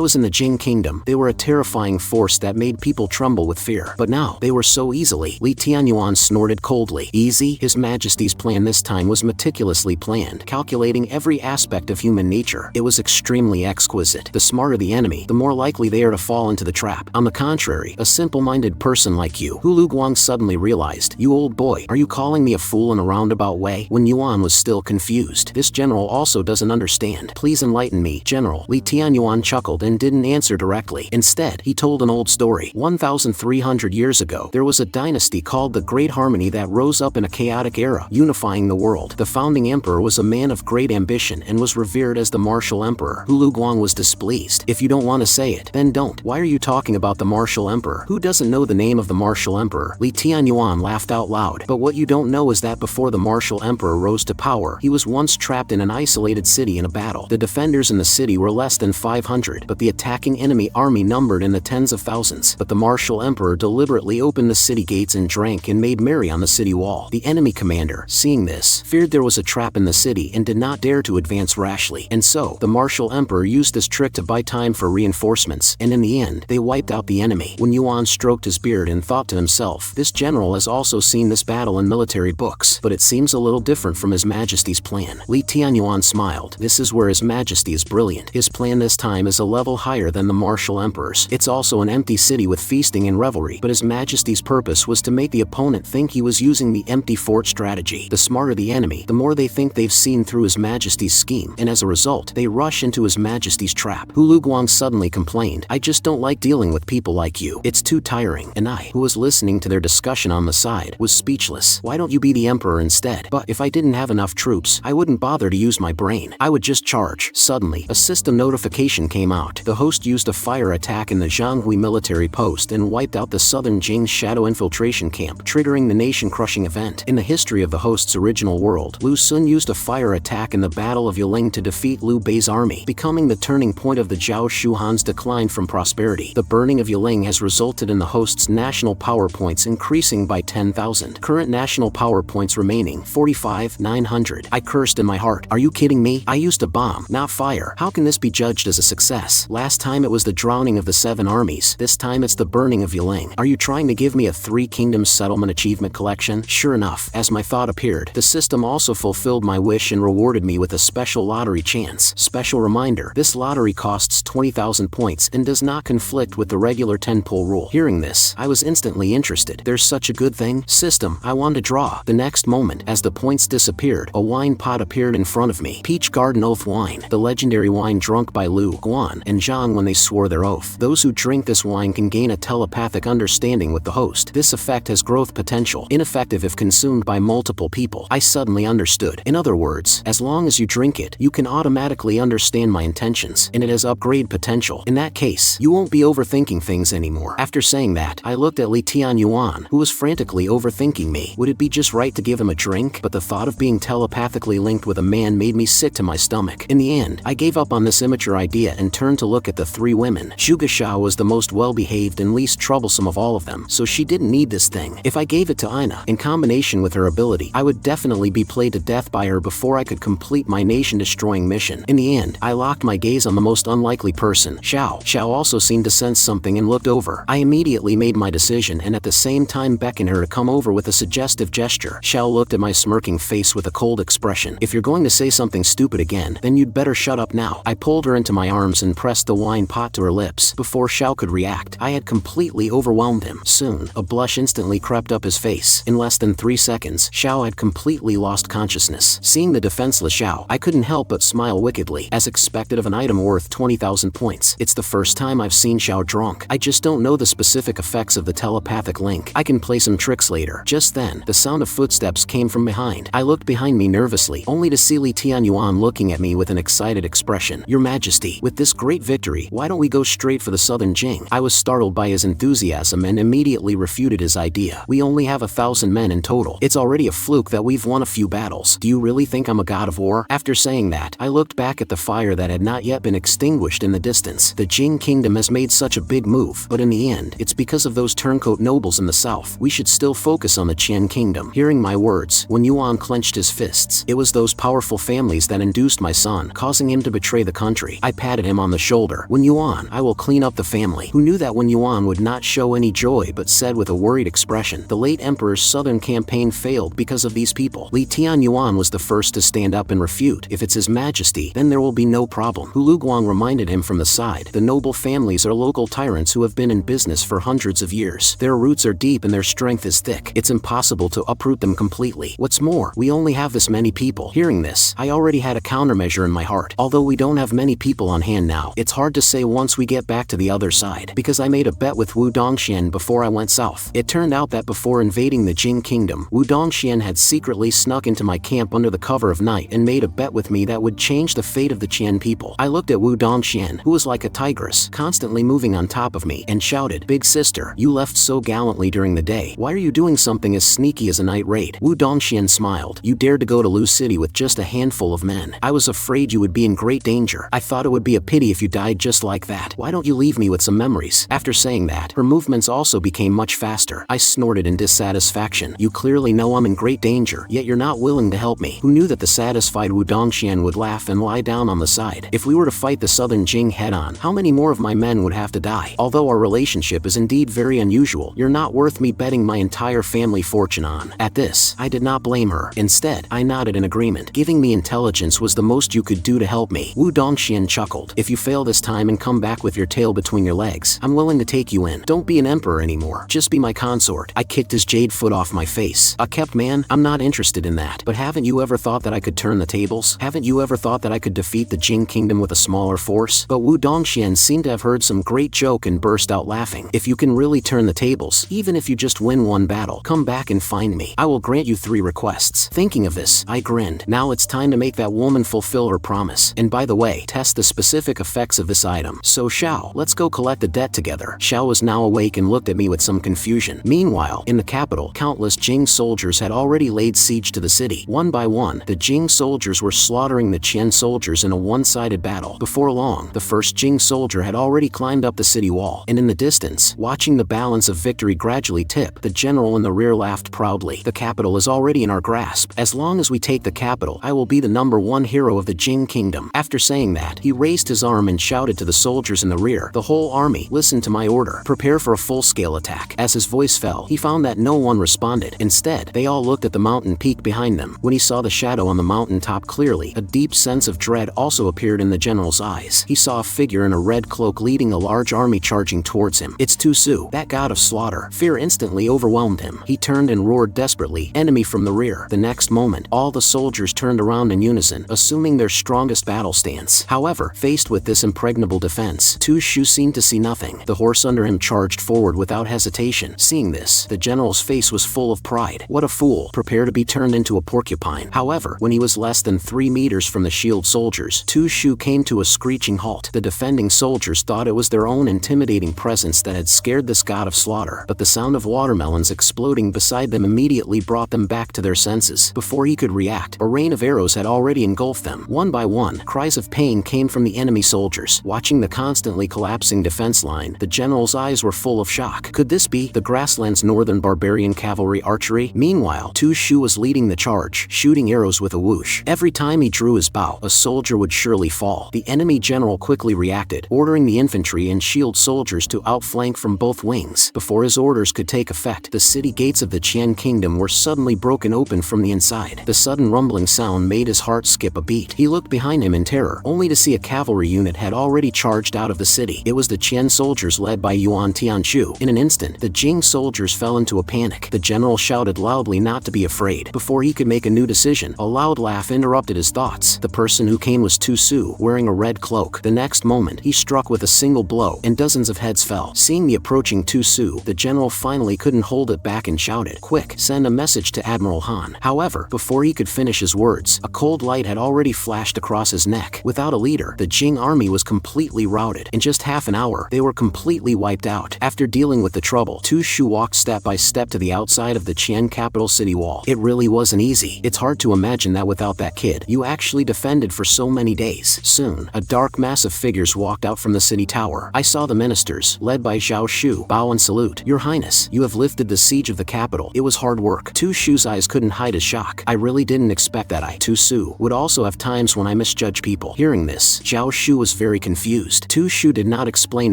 was in the Jing Kingdom, they were a terrifying force that made people tremble with fear. But now, they were so easily." Li Tianyuan snorted coldly. "Easy?" His Majesty's plan this time was meticulously planned, calculating every aspect of human nature. It was extremely exquisite. The smarter the enemy, the more likely they are to fall into the trap. On the contrary, a simple-minded person like you. Hulu Guang suddenly realized. "You old boy, are you calling me a fool in a roundabout way?" When Yuan was still confused. "This general also doesn't understand. Please enlighten me, General." Li Tianyuan chuckled and didn't answer directly. Instead, he told an old story. 1,300 years ago, there was a dynasty called the Great Harmony that rose up in a chaotic era, unifying the world. The founding emperor was a man of great ambition and was revered as the martial emperor. Hulu Guang was displeased. "If you don't want to say it, then don't. Why are you talking about the martial emperor? Who doesn't know the name of the martial emperor?" Li Tianyuan laughed out loud. "But what you don't know is that before the martial emperor rose to power, he was once trapped in an isolated city in a battle. The defenders in the city were less than 500, but the attacking enemy army numbered in the tens of thousands. But the martial emperor deliberately opened the city gates and drank and made merry on the city wall. The enemy commander, seeing this, feared there was a trap in the city and did not dare to advance rashly. And so, the martial emperor used this trick to buy time for reinforcements, and in the end, they wiped out the enemy. Wen Yuan stroked his beard and thought to himself, this general has also seen this battle in military books, but it seems a little different from His Majesty's plan. Li Tianyuan smiled. This is where His Majesty is brilliant. His plan this time is a level higher than the martial emperor's. It's also an empty city with feasting and revelry, but His Majesty's purpose was to make the opponent think he was using the empty fort strategy. The smarter the enemy, the more they think they've seen through His Majesty's scheme, and as a result, they rush into His Majesty's trap. Hulu Guang suddenly complained, I just don't like dealing with people like you. It's too tiring. And I, who was listening to their discussion on the side, was speechless. Why don't you be the emperor instead? But if I didn't have enough troops, I wouldn't bother to use my brain. I would just charge. Suddenly, a system notification came out. The host used a fire attack in the Zhanghui military post and wiped out the southern Jing's shadow infiltration camp, triggering the nation-crushing event. In the history of the host's original world, Lu Sun used a fire attack in the Battle of Dueling to defeat Liu Bei's army, becoming the turning point of the Zhao Shuhan's decline from prosperity. The burning of Dueling has resulted in the host's national power points increasing by 10,000. Current national power points remaining 45,900. I cursed in my heart. Are you kidding me? I used a bomb, not fire. How can this be judged as a success? Last time it was the drowning of the 7 armies. This time it's the burning of Dueling. Are you trying to give me a 3 Kingdoms settlement achievement collection? Sure enough, as my thought appeared, the system also fulfilled my wish and rewarded me with a special lottery chance. Special reminder, this lottery costs 20,000 points and does not conflict with the regular 10-pull rule. Hearing this, I was instantly interested. There's such a good thing? System, I want to draw. The next moment, as the points disappeared, a wine pot appeared in front of me. Peach Garden Oath wine, the legendary wine drunk by Lu, Guan, and Zhang when they swore their oath. Those who drink this wine can gain a telepathic understanding with the host. This effect has growth potential, ineffective if consumed by multiple people. I suddenly understood. In other words, as long as you drink it, you can automatically understand my intentions, and it has upgrade potential. In that case, you won't be overthinking things anymore. After saying that, I looked at Li Tianyuan, who was frantically overthinking me. Would it be just right to give him a drink? But the thought of being telepathically linked with a man made me sick to my stomach. In the end, I gave up on this immature idea and turned to look at the 3 women. Zhuge Shao was the most well-behaved and least troublesome of all of them, so she didn't need this thing. If I gave it to Aina, in combination with her ability, I would definitely be played to death by her before I could complete my nation-destroying mission. In the end, I locked my gaze on the most unlikely person, Xiao. Xiao also seemed to sense something and looked over. I immediately made my decision and at the same time beckoned her to come over with a suggestive gesture. Xiao looked at my smirking face with a cold expression. If you're going to say something stupid again, then you'd better shut up now. I pulled her into my arms and pressed the wine pot to her lips. Before Xiao could react, I had completely overwhelmed him. Soon, a blush instantly crept up his face. In less than 3 seconds, Xiao had completely lost consciousness. Seeing the defenseless Xiao, I couldn't help but smile wickedly, as expected of an item worth 20,000 points. It's the first time I've seen Xiao drunk. I just don't know the specific effects of the telepathic link. I can play some tricks later. Just then, the sound of footsteps came from behind. I looked behind me nervously, only to see Li Tianyuan looking at me with an excited expression. Your Majesty, with this great victory, why don't we go straight for the southern Jing? I was startled by his enthusiasm and immediately refuted his idea. We only have 1,000 men in total. It's already a fluke that we've won a few battles. Do you really think I'm a god of war? After saying that, I looked back at the fire that had not yet been extinguished in the distance. The Jing kingdom has made such a big move, but in the end, it's because of those turncoat nobles in the south. We should still focus on the Qian kingdom. Hearing my words, Wen Yuan clenched his fists. It was those powerful families that induced my son, causing him to betray the country. I patted him on the shoulder. Wen Yuan, I will clean up the family. Who knew that Wen Yuan would not show any joy but said with a worried expression, the late emperor's southern campaign failed because of these people. Li Tianyuan was the first to stand up and refute. If it's His Majesty, then there will be no problem. Hulu Guang reminded him from the side. The noble families are local tyrants who have been in business for hundreds of years. Their roots are deep and their strength is thick. It's impossible to uproot them completely. What's more, we only have this many people. Hearing this, I already had a countermeasure in my heart. Although we don't have many people on hand now, it's hard to say once we get back to the other side, because I made a bet with Wu Dongxian before I went south. It turned out that before invading the Jing kingdom, Wu Dongxian had secretly snuck into my camp under the cover of night and made a bet with me that would change the fate of the Qian people. I looked at Wu Dongxian, who was like a tigress, constantly moving on top of me, and shouted, Big sister, you left so gallantly during the day. Why are you doing something as sneaky as a night raid? Wu Dongxian smiled. You dared to go to Lu City with just a handful of men. I was afraid you would be in great danger. I thought it would be a pity if you died just like that. Why don't you leave me with some memories? After saying that, her movements also became much faster. I snorted in dissatisfaction. You clearly know I'm in great danger, yet you're not willing to help me. Who knew that the satisfied Wu Dongxian would laugh and lie down on the side? If we were to fight the southern Jing head on. How many more of my men would have to die? Although our relationship is indeed very unusual, you're not worth me betting my entire family fortune on. At this, I did not blame her. Instead, I nodded in agreement. Giving me intelligence was the most you could do to help me. Wu Dongxian chuckled. If you fail this time and come back with your tail between your legs, I'm willing to take you in. Don't be an emperor anymore. Just be my consort. I kicked his jade foot off my face. A kept man? I'm not interested in that. But haven't you ever thought that I could turn the tables? Haven't you ever thought that I could defeat the Jing kingdom with a smaller force? But Wu Dongxian seemed to have heard some great joke and burst out laughing. If you can really turn the tables, even if you just win one battle, come back and find me. I will grant you 3 requests. Thinking of this, I grinned. Now it's time to make that woman fulfill her promise. And by the way, test the specific effects of this item. So Xiao, let's go collect the debt together. Xiao was now awake and looked at me with some confusion. Meanwhile, in the capital, countless Jing soldiers had already laid siege to the city. One by one, the Jing soldiers were slaughtering the Qian soldiers in a one-sided battle. Before long, the first Jing soldier had already climbed up the city wall, and in the distance, watching the balance of victory gradually tip, the general in the rear laughed proudly. The capital is already in our grasp. As long as we take the capital, I will be the #1 hero of the Jing kingdom. After saying that, he raised his arm and shouted to the soldiers in the rear, the whole army, listen to my order. Prepare for a full-scale attack. As his voice fell, he found that no one responded. Instead, they all looked at the mountain peak behind them. When he saw the shadow on the mountain top clearly, a deep sense of dread also appeared in the general's eyes. He saw a figure in a red cloak leading a large army charging towards him. It's Tu Su, that god of slaughter. Fear instantly overwhelmed him. He turned and roared desperately, enemy from the rear. The next moment, all the soldiers turned around in unison, assuming their strongest battle stance. However, faced with this impregnable defense, Tu Su seemed to see nothing. The horse under him charged forward without hesitation. Seeing this, the general's face was full of pride. What a fool. Prepare to be turned into a porcupine. However, when he was less than 3 meters from the shield soldiers, Tu Su came to a screeching halt. The defending soldiers thought it was their own intimidating presence that had scared this god of slaughter, but the sound of watermelons exploding beside them immediately brought them back to their senses. Before he could react, a rain of arrows had already engulfed them. One by one, cries of pain came from the enemy soldiers. Watching the constantly collapsing defense line, the general's eyes were full of shock. Could this be the grassland's northern barbarian cavalry archery? Meanwhile, Tu Su was leading the charge, shooting arrows with a whoosh. Every time he drew his bow, a soldier would surely fall. The enemy general quickly reacted, ordering the infantry and shield soldiers to outflank from both wings. Before his orders could take effect, the city gates of the Qian kingdom were suddenly broken open from the inside. The sudden rumbling sound made his heart skip a beat. He looked behind him in terror, only to see a cavalry unit had already charged out of the city. It was the Qian soldiers led by Yuan Tianchu. In an instant, the Jing soldiers fell into a panic. The general shouted loudly not to be afraid. Before he could make a new decision, a loud laugh interrupted his thoughts. The person who came was Tu Su, wearing a red cloak. The next moment, he struck with a single blow, and dozens of heads fell. Seeing the approaching Tu Su, the general finally couldn't hold it back and shouted, "Quick, send a message to Admiral Han." However, before he could finish his words, a cold light had already flashed across his neck. Without a leader, the Jing army was completely routed. In just half an hour, they were completely wiped out. After dealing with the trouble, Tu Su walked step by step to the outside of the Qian capital city wall. It really wasn't easy. It's hard to imagine that without that kid, you actually defended for so many days. Soon, a dark mass of figures walked out from the city tower. I saw the ministers, led by Zhao Shu, bow and salute. "Your Highness, you have lifted the siege of the capital. It was hard work." Tu Shu's eyes couldn't hide his shock. "I really didn't expect that." Tu Su would also have times when I misjudge people. Hearing this, Zhao Shu was very confused. Tu Shu did not explain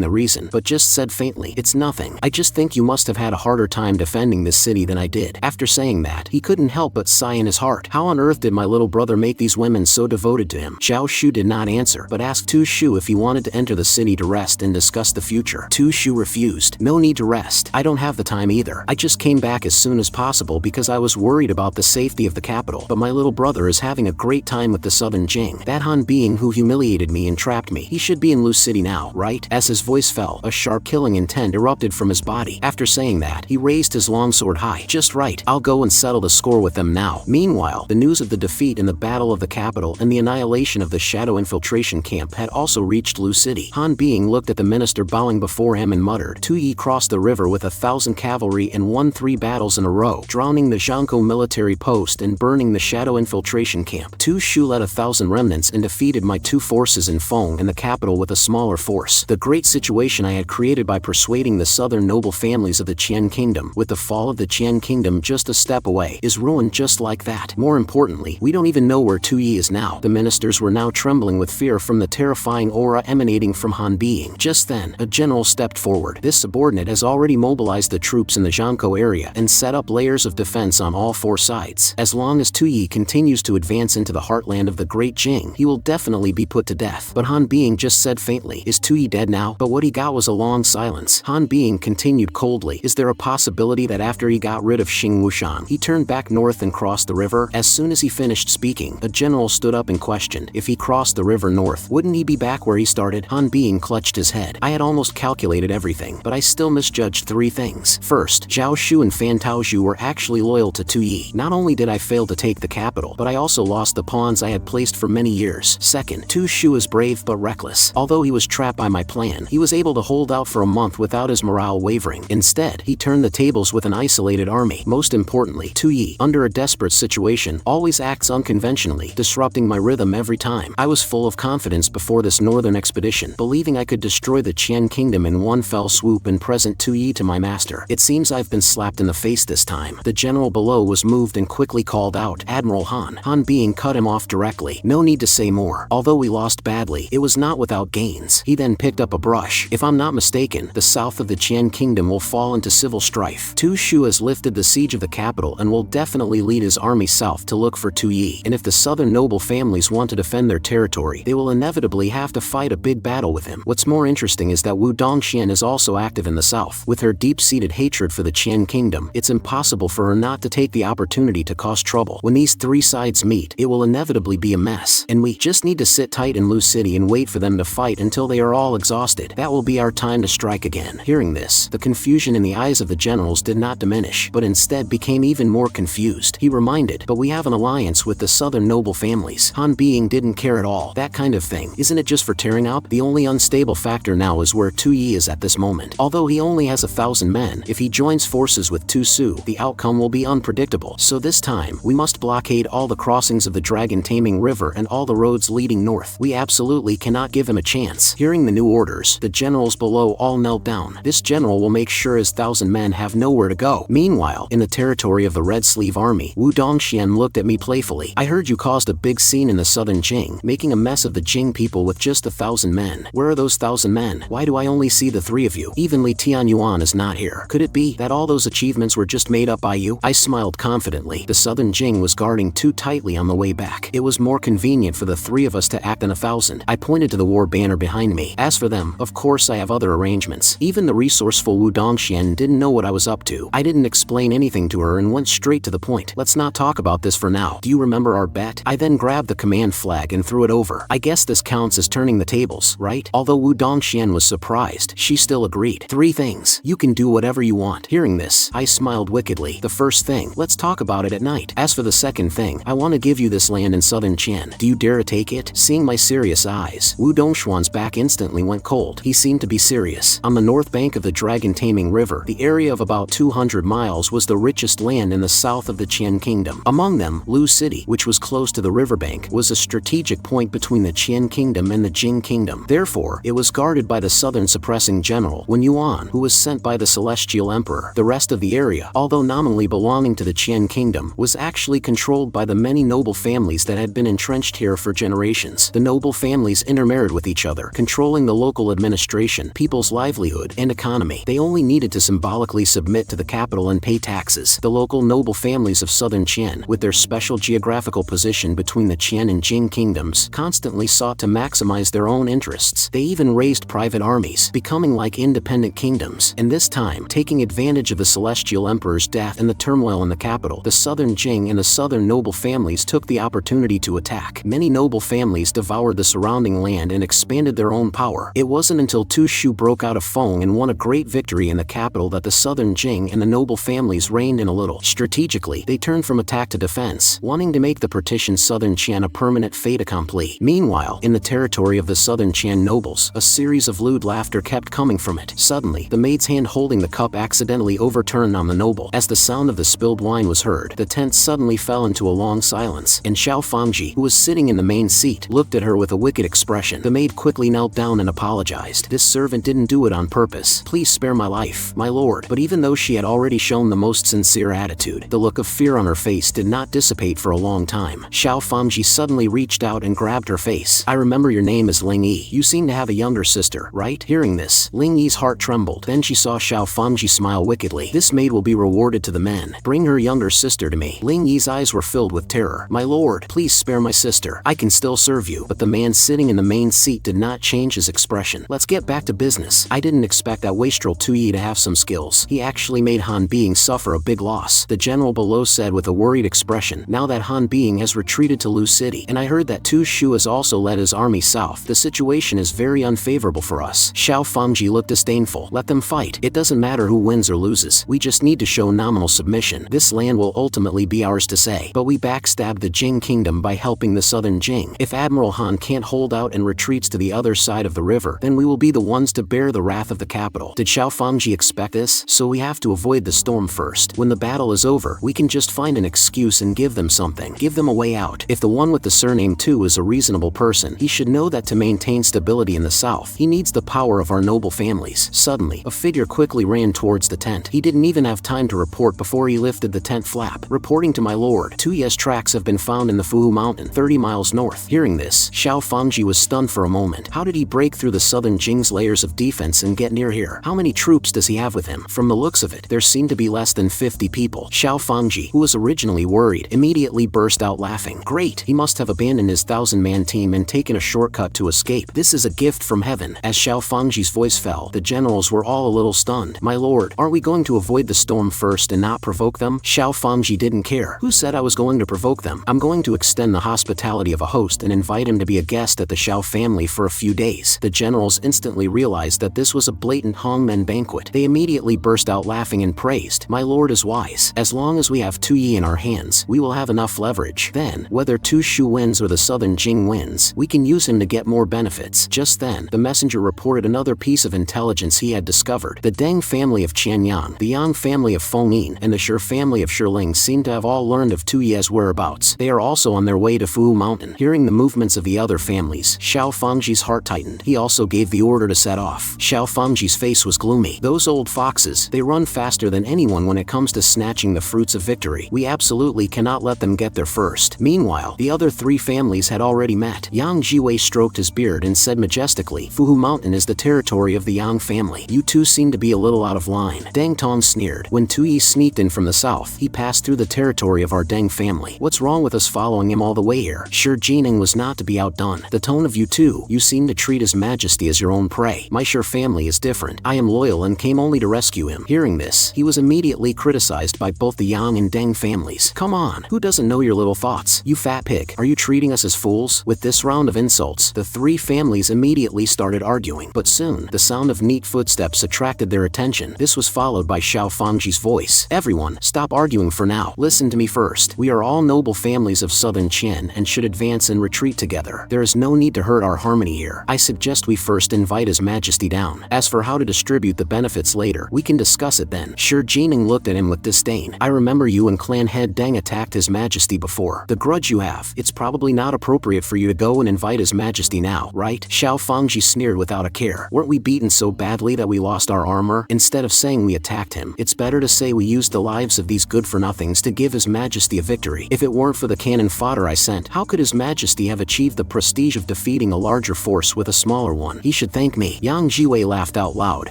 the reason, but just said faintly, "It's nothing. I just think you must have had a harder time defending this city than I did." After saying that, he couldn't help but sigh in his heart. How on earth did my little brother make these women so devoted to him? Zhao Shu did not answer, but asked Tu Shu if he wanted to enter the city to rest and discuss the future. Tu Shu refused. "No need to rest. I don't have the time either. I just came back as soon as possible because I was worried about the safety of the capital. But my little brother is having a great time with the southern Jing. That Han being who humiliated me and trapped me. He should be in Lu City now, right?" As his voice fell, a sharp killing intent erupted from his body. After saying that, he raised his longsword high. "Just right. I'll go and settle the score with them now." Meanwhile, the news of the defeat in the Battle of the Capital and the annihilation of the Shadow Infiltration Camp had also reached Lu City. Han Being looked at the minister bowing before him and muttered, "Tu Yi crossed the river with 1,000 cavalry and won 3 battles in a row, drowning the Zhangkou military post and burning the Shadow Infiltration Camp. Tu Shu led 1,000 remnants and defeated my 2 forces in Feng and the capital with a smaller force. The great situation I had created by persuading the southern noble families of the Qian kingdom, with the fall of the Qian kingdom just a step away, is ruined just like that. More importantly, we don't even know where Tu Yi is now." The ministers were now trembling with fear from the terrifying aura emanating from Han Being. Just then, a general stepped forward. This subordinate has already mobilized the troops in the Zhankou area and set up layers of defense on all four sides. As long as Tu Yi continues to advance into the heartland of the Great Jing, he will definitely be put to death. But Han Being just said faintly, "Is Tu Yi dead now?" But what he got was a long silence. Han Being continued coldly, "Is there a possibility that after he got rid of Xing Wushan, he turned back north and crossed the river?" As soon as he finished speaking, a general stood up and questioned, "If he crossed the river north, wouldn't he be back where he started?" Han Being clutched his head. "I had almost calculated everything, but I still misjudged three things. First, Zhao Shu and Fan Taozhu were actually loyal to Tu Yi. Not only did I fail to take the capital, but I also lost the pawns I had placed for many years. Second, Tu Shu is brave but reckless. Although he was trapped by my plan, he was able to hold out for a month without his morale wavering. Instead, he turned the tables with an isolated army. Most importantly, Tu Yi, under a desperate situation, always acts unconventionally, disrupting my rhythm every time. I was full of confidence before this northern expedition, believing I could destroy the Qian kingdom in one fell swoop and present Tu Yi to my master. It seems I've been slapped in the face this time." The general below was moved and quickly called out, "Admiral Han." Han Being cut him off directly. "No need to say more. Although we lost badly, it was not without gains." He then picked up a brush. "If I'm not mistaken, the south of the Qian kingdom will fall into civil strife. Tu Shu has lifted the siege of the capital and will definitely lead his army south to look for Tu Yi. And if the southern noble families want to defend their territory, they will inevitably have to fight a big battle with him." What's more interesting is that Wu Dongxian is also active in the south. With her deep-seated hatred for the Qian kingdom, it's impossible for her not to take the opportunity to cause trouble. When these three sides meet, it will inevitably be a mess. And we just need to sit tight in Lu City and wait for them to fight until they are all exhausted. That will be our time to strike again. Hearing this, the confusion in the eyes of the generals did not diminish, but instead became even more confused. He reminded, "But we have an alliance with the southern noble families." Han Being didn't care at all. "That kind of thing. Isn't it just for tearing up? The only unstable factor now is where Tu Yi is at this moment. Although he only has 1,000 men, if he joins forces with Tu Su, the outcome will be unpredictable. So this time, we must blockade all the crossings of the dragon-taming river and all the roads leading north. We absolutely cannot give him a chance." Hearing the new orders, the generals below all knelt down. This general will make sure his 1,000 men have nowhere to go. Meanwhile, in the territory of the Red Sleeve Army, Wu Dongxian looked at me playfully. "I heard you caused a big scene in the southern Jing, making a mess of the Jing people with just 1,000 men. Where are those 1,000 men? Why do I only see the three of you? Even Li Tianyuan is not here. Could it be that all those achievements were just made up by you?" I smiled confidently. The southern Jing was guarding too tightly on the way back. It was more convenient for the three of us to act than 1,000. I pointed to the war banner behind me. "As for them, of course I have other arrangements." Even the resourceful Wu Dongxian didn't know what I was up to. I didn't explain anything to her and went straight to the point. "Let's not talk about this for now. Do you remember our bet?" I then grabbed the command flag and threw it over. "I guess this counts as turning the tables, right?" Although Wu Dongxian was surprised, she still agreed. "Three things. You can do whatever you want." Hearing this, I smiled wickedly. "The first thing, let's talk about it at night. As for the second thing, I want to give you this land in southern Qian. Do you dare to take it?" Seeing my serious eyes, Wu Dongxuan's back instantly went cold. He seemed to be serious. On the north bank of the dragon-taming river, the area of about 200 miles was the richest land in the south of the Qian kingdom. Among them, Lu City, which was close to the riverbank, was a strategic point between the Qian kingdom and the Jing kingdom. Therefore, it was guarded by the southern suppressing general, Wen Yuan, who was sent by the celestial emperor. The rest of the area, although nominally belonging to the Qian kingdom, was actually controlled by the many noble families that had been entrenched here for generations. The noble families intermarried with each other, controlling the local administration, people's livelihood, and economy. They only needed to symbolically submit to the capital and pay taxes. The local noble families of southern Qian, with their special geographical position between the Qian and Jing kingdoms, constantly sought to maximize their own interests. They even raised private armies, becoming like independent kingdoms. And this time, taking advantage of the celestial emperor's death and the turmoil in the capital, the southern Jing and the southern noble families took the opportunity to attack. Many noble families devoured the surrounding land and expanded their own power. It wasn't until Tu Shu broke out a Feng and won a great victory in the capital that the southern Jing and the noble families reigned in a little. Strategically, they turned from attack to defense, wanting to make the partitioned southern Qian a permanent fait accompli. Meanwhile, in the territory of the southern Qian nobles, a series of lewd laughter kept coming from it. Suddenly, the maid's hand holding the cup accidentally overturned on the noble. As the sound of the spilled wine was heard, the tent suddenly fell into a long silence, and Xiao Fangji, who was sitting in the main seat, looked at her with a wicked expression. The maid quickly knelt down and apologized. "This servant didn't do it on purpose. Please spare my life, my lord." But even though she had already shown the most sincere attitude, the look of fear on her face did not dissipate for a long time. Xiao Fangji suddenly reached out and grabbed her face. "I remember your name is is Ling Yi. You seem to have a younger sister, right? Hearing this, Ling Yi's heart trembled. Then she saw Xiao Fangji smile wickedly. This maid will be rewarded to the men. Bring her younger sister to me. Ling Yi's eyes were filled with terror. My lord, please spare my sister. I can still serve you. But the man sitting in the main seat did not change his expression. Let's get back to business. I didn't expect that wastrel Tuyi to have some skills. He actually made Han Being suffer a big loss. The general below said with a worried expression. Now that Han Being has retreated to Lu City, and I heard that Tu Shu has also led his army south, the situation is very unfavorable for us. Xiao Fangji looked disdainful. Let them fight. It doesn't matter who wins or loses. We just need to show nominal submission. This land will ultimately be ours to say. But we backstabbed the Jing kingdom by helping the southern Jing. If Admiral Han can't hold out and retreats to the other side of the river, then we will be the ones to bear the wrath of the capital. Did Xiao Fangji expect this? So we have to avoid the storm first. When the battle is over, we can just find an excuse and give them something. Give them a way out. If the one with the surname Tu is a reasonable person, he should know that to maintain stability in the south, he needs the power of our noble families. Suddenly, a figure quickly ran towards the tent. He didn't even have time to report before he lifted the tent flap. Reporting to my lord, Tuye's tracks have been found in the Fuhu Mountain, 30 miles north. Hearing this, Xiao Fangji was stunned for a moment. How did he break through the southern Jing's layers of defense and get near here? How many troops does he have with him? From the looks of it, there seemed to be less than 50 people. Xiao Fangji, who was originally worried, immediately burst out laughing. Great, he must have abandoned his 1,000-man team and taken a shortcut to escape. This is a gift from heaven. As Xiao Fangji's voice fell, the generals were all a little stunned. My lord, are we going to avoid the storm first and not provoke them? Xiao Fangji didn't care. Who said I was going to provoke them? I'm going to extend the hospitality of a host and invite him to be a guest at the Xiao family for a few days. The generals instantly realized that this was a blatant hongmen banquet. They immediately burst out laughing and praised. My lord is wise. As long as we have Tu Yi in our hands, we will have enough leverage. Then, whether Tu Shu wins or the southern Jing wins, we can use him to get more benefits. Just then, the messenger reported another piece of intelligence he had discovered. The Deng family of Qianyang, the Yang family of Fengyin, and the Shi family of Shiling seem to have all learned of Tu Ye's whereabouts. They are also on their way to Fuhu Mountain. Hearing the movements of the other families, Xiao Fangji's heart tightened. He also gave the order to set off. Xiao Fangji's face was gloomy. Those old foxes, they run faster than anyone when it comes to snatching the fruits of victory. We absolutely cannot let them get there first. Meanwhile, the other three families had already met. Yang Jiwei stroked his beard and said majestically, Fuhu Mountain is the territory of the Yang family. You two seem to be a little out of line. Deng Tong sneered. When Tu Yi sneaked in from the south, he passed through the territory of our Deng family. What's wrong with us following him all the way here? Shi Jining was not to be outdone. The tone of you two, you seem to treat his majesty as your own prey. My Shi family is different. I am loyal and came only to rescue him. Hearing this, he was immediately criticized by both the Yang and Deng families. Come on, who doesn't know your little thoughts? You fat pig, are you treating us as fools? With this round of insults, the three families immediately started arguing. But soon, the sound of neat footsteps attracted their attention. This was followed by Xiao Fangji's voice. Everyone, stop arguing for now. Listen to me first. We are all noble families of southern Qian and should advance and retreat together. There is no need to hurt our harmony here. I suggest we first invite His Majesty down. As for how to distribute the benefits later, we can discuss it then. Shi Jining looked at him with disdain. I remember you and clan head Deng attacked His Majesty before. The grudge you have, it's probably not appropriate for you to go and invite His Majesty now, right? Xiao Fangji sneered without a care. Weren't we beaten so badly that we lost our armor? Instead of saying we attacked him, it's better to say we used the lives of these good-for-nothings to give His Majesty a victory. If it weren't for the cannon fodder I sent, how could His Majesty have achieved the prestige of defeating a larger force with a smaller one? He should thank me. Yang Jiwei laughed out loud.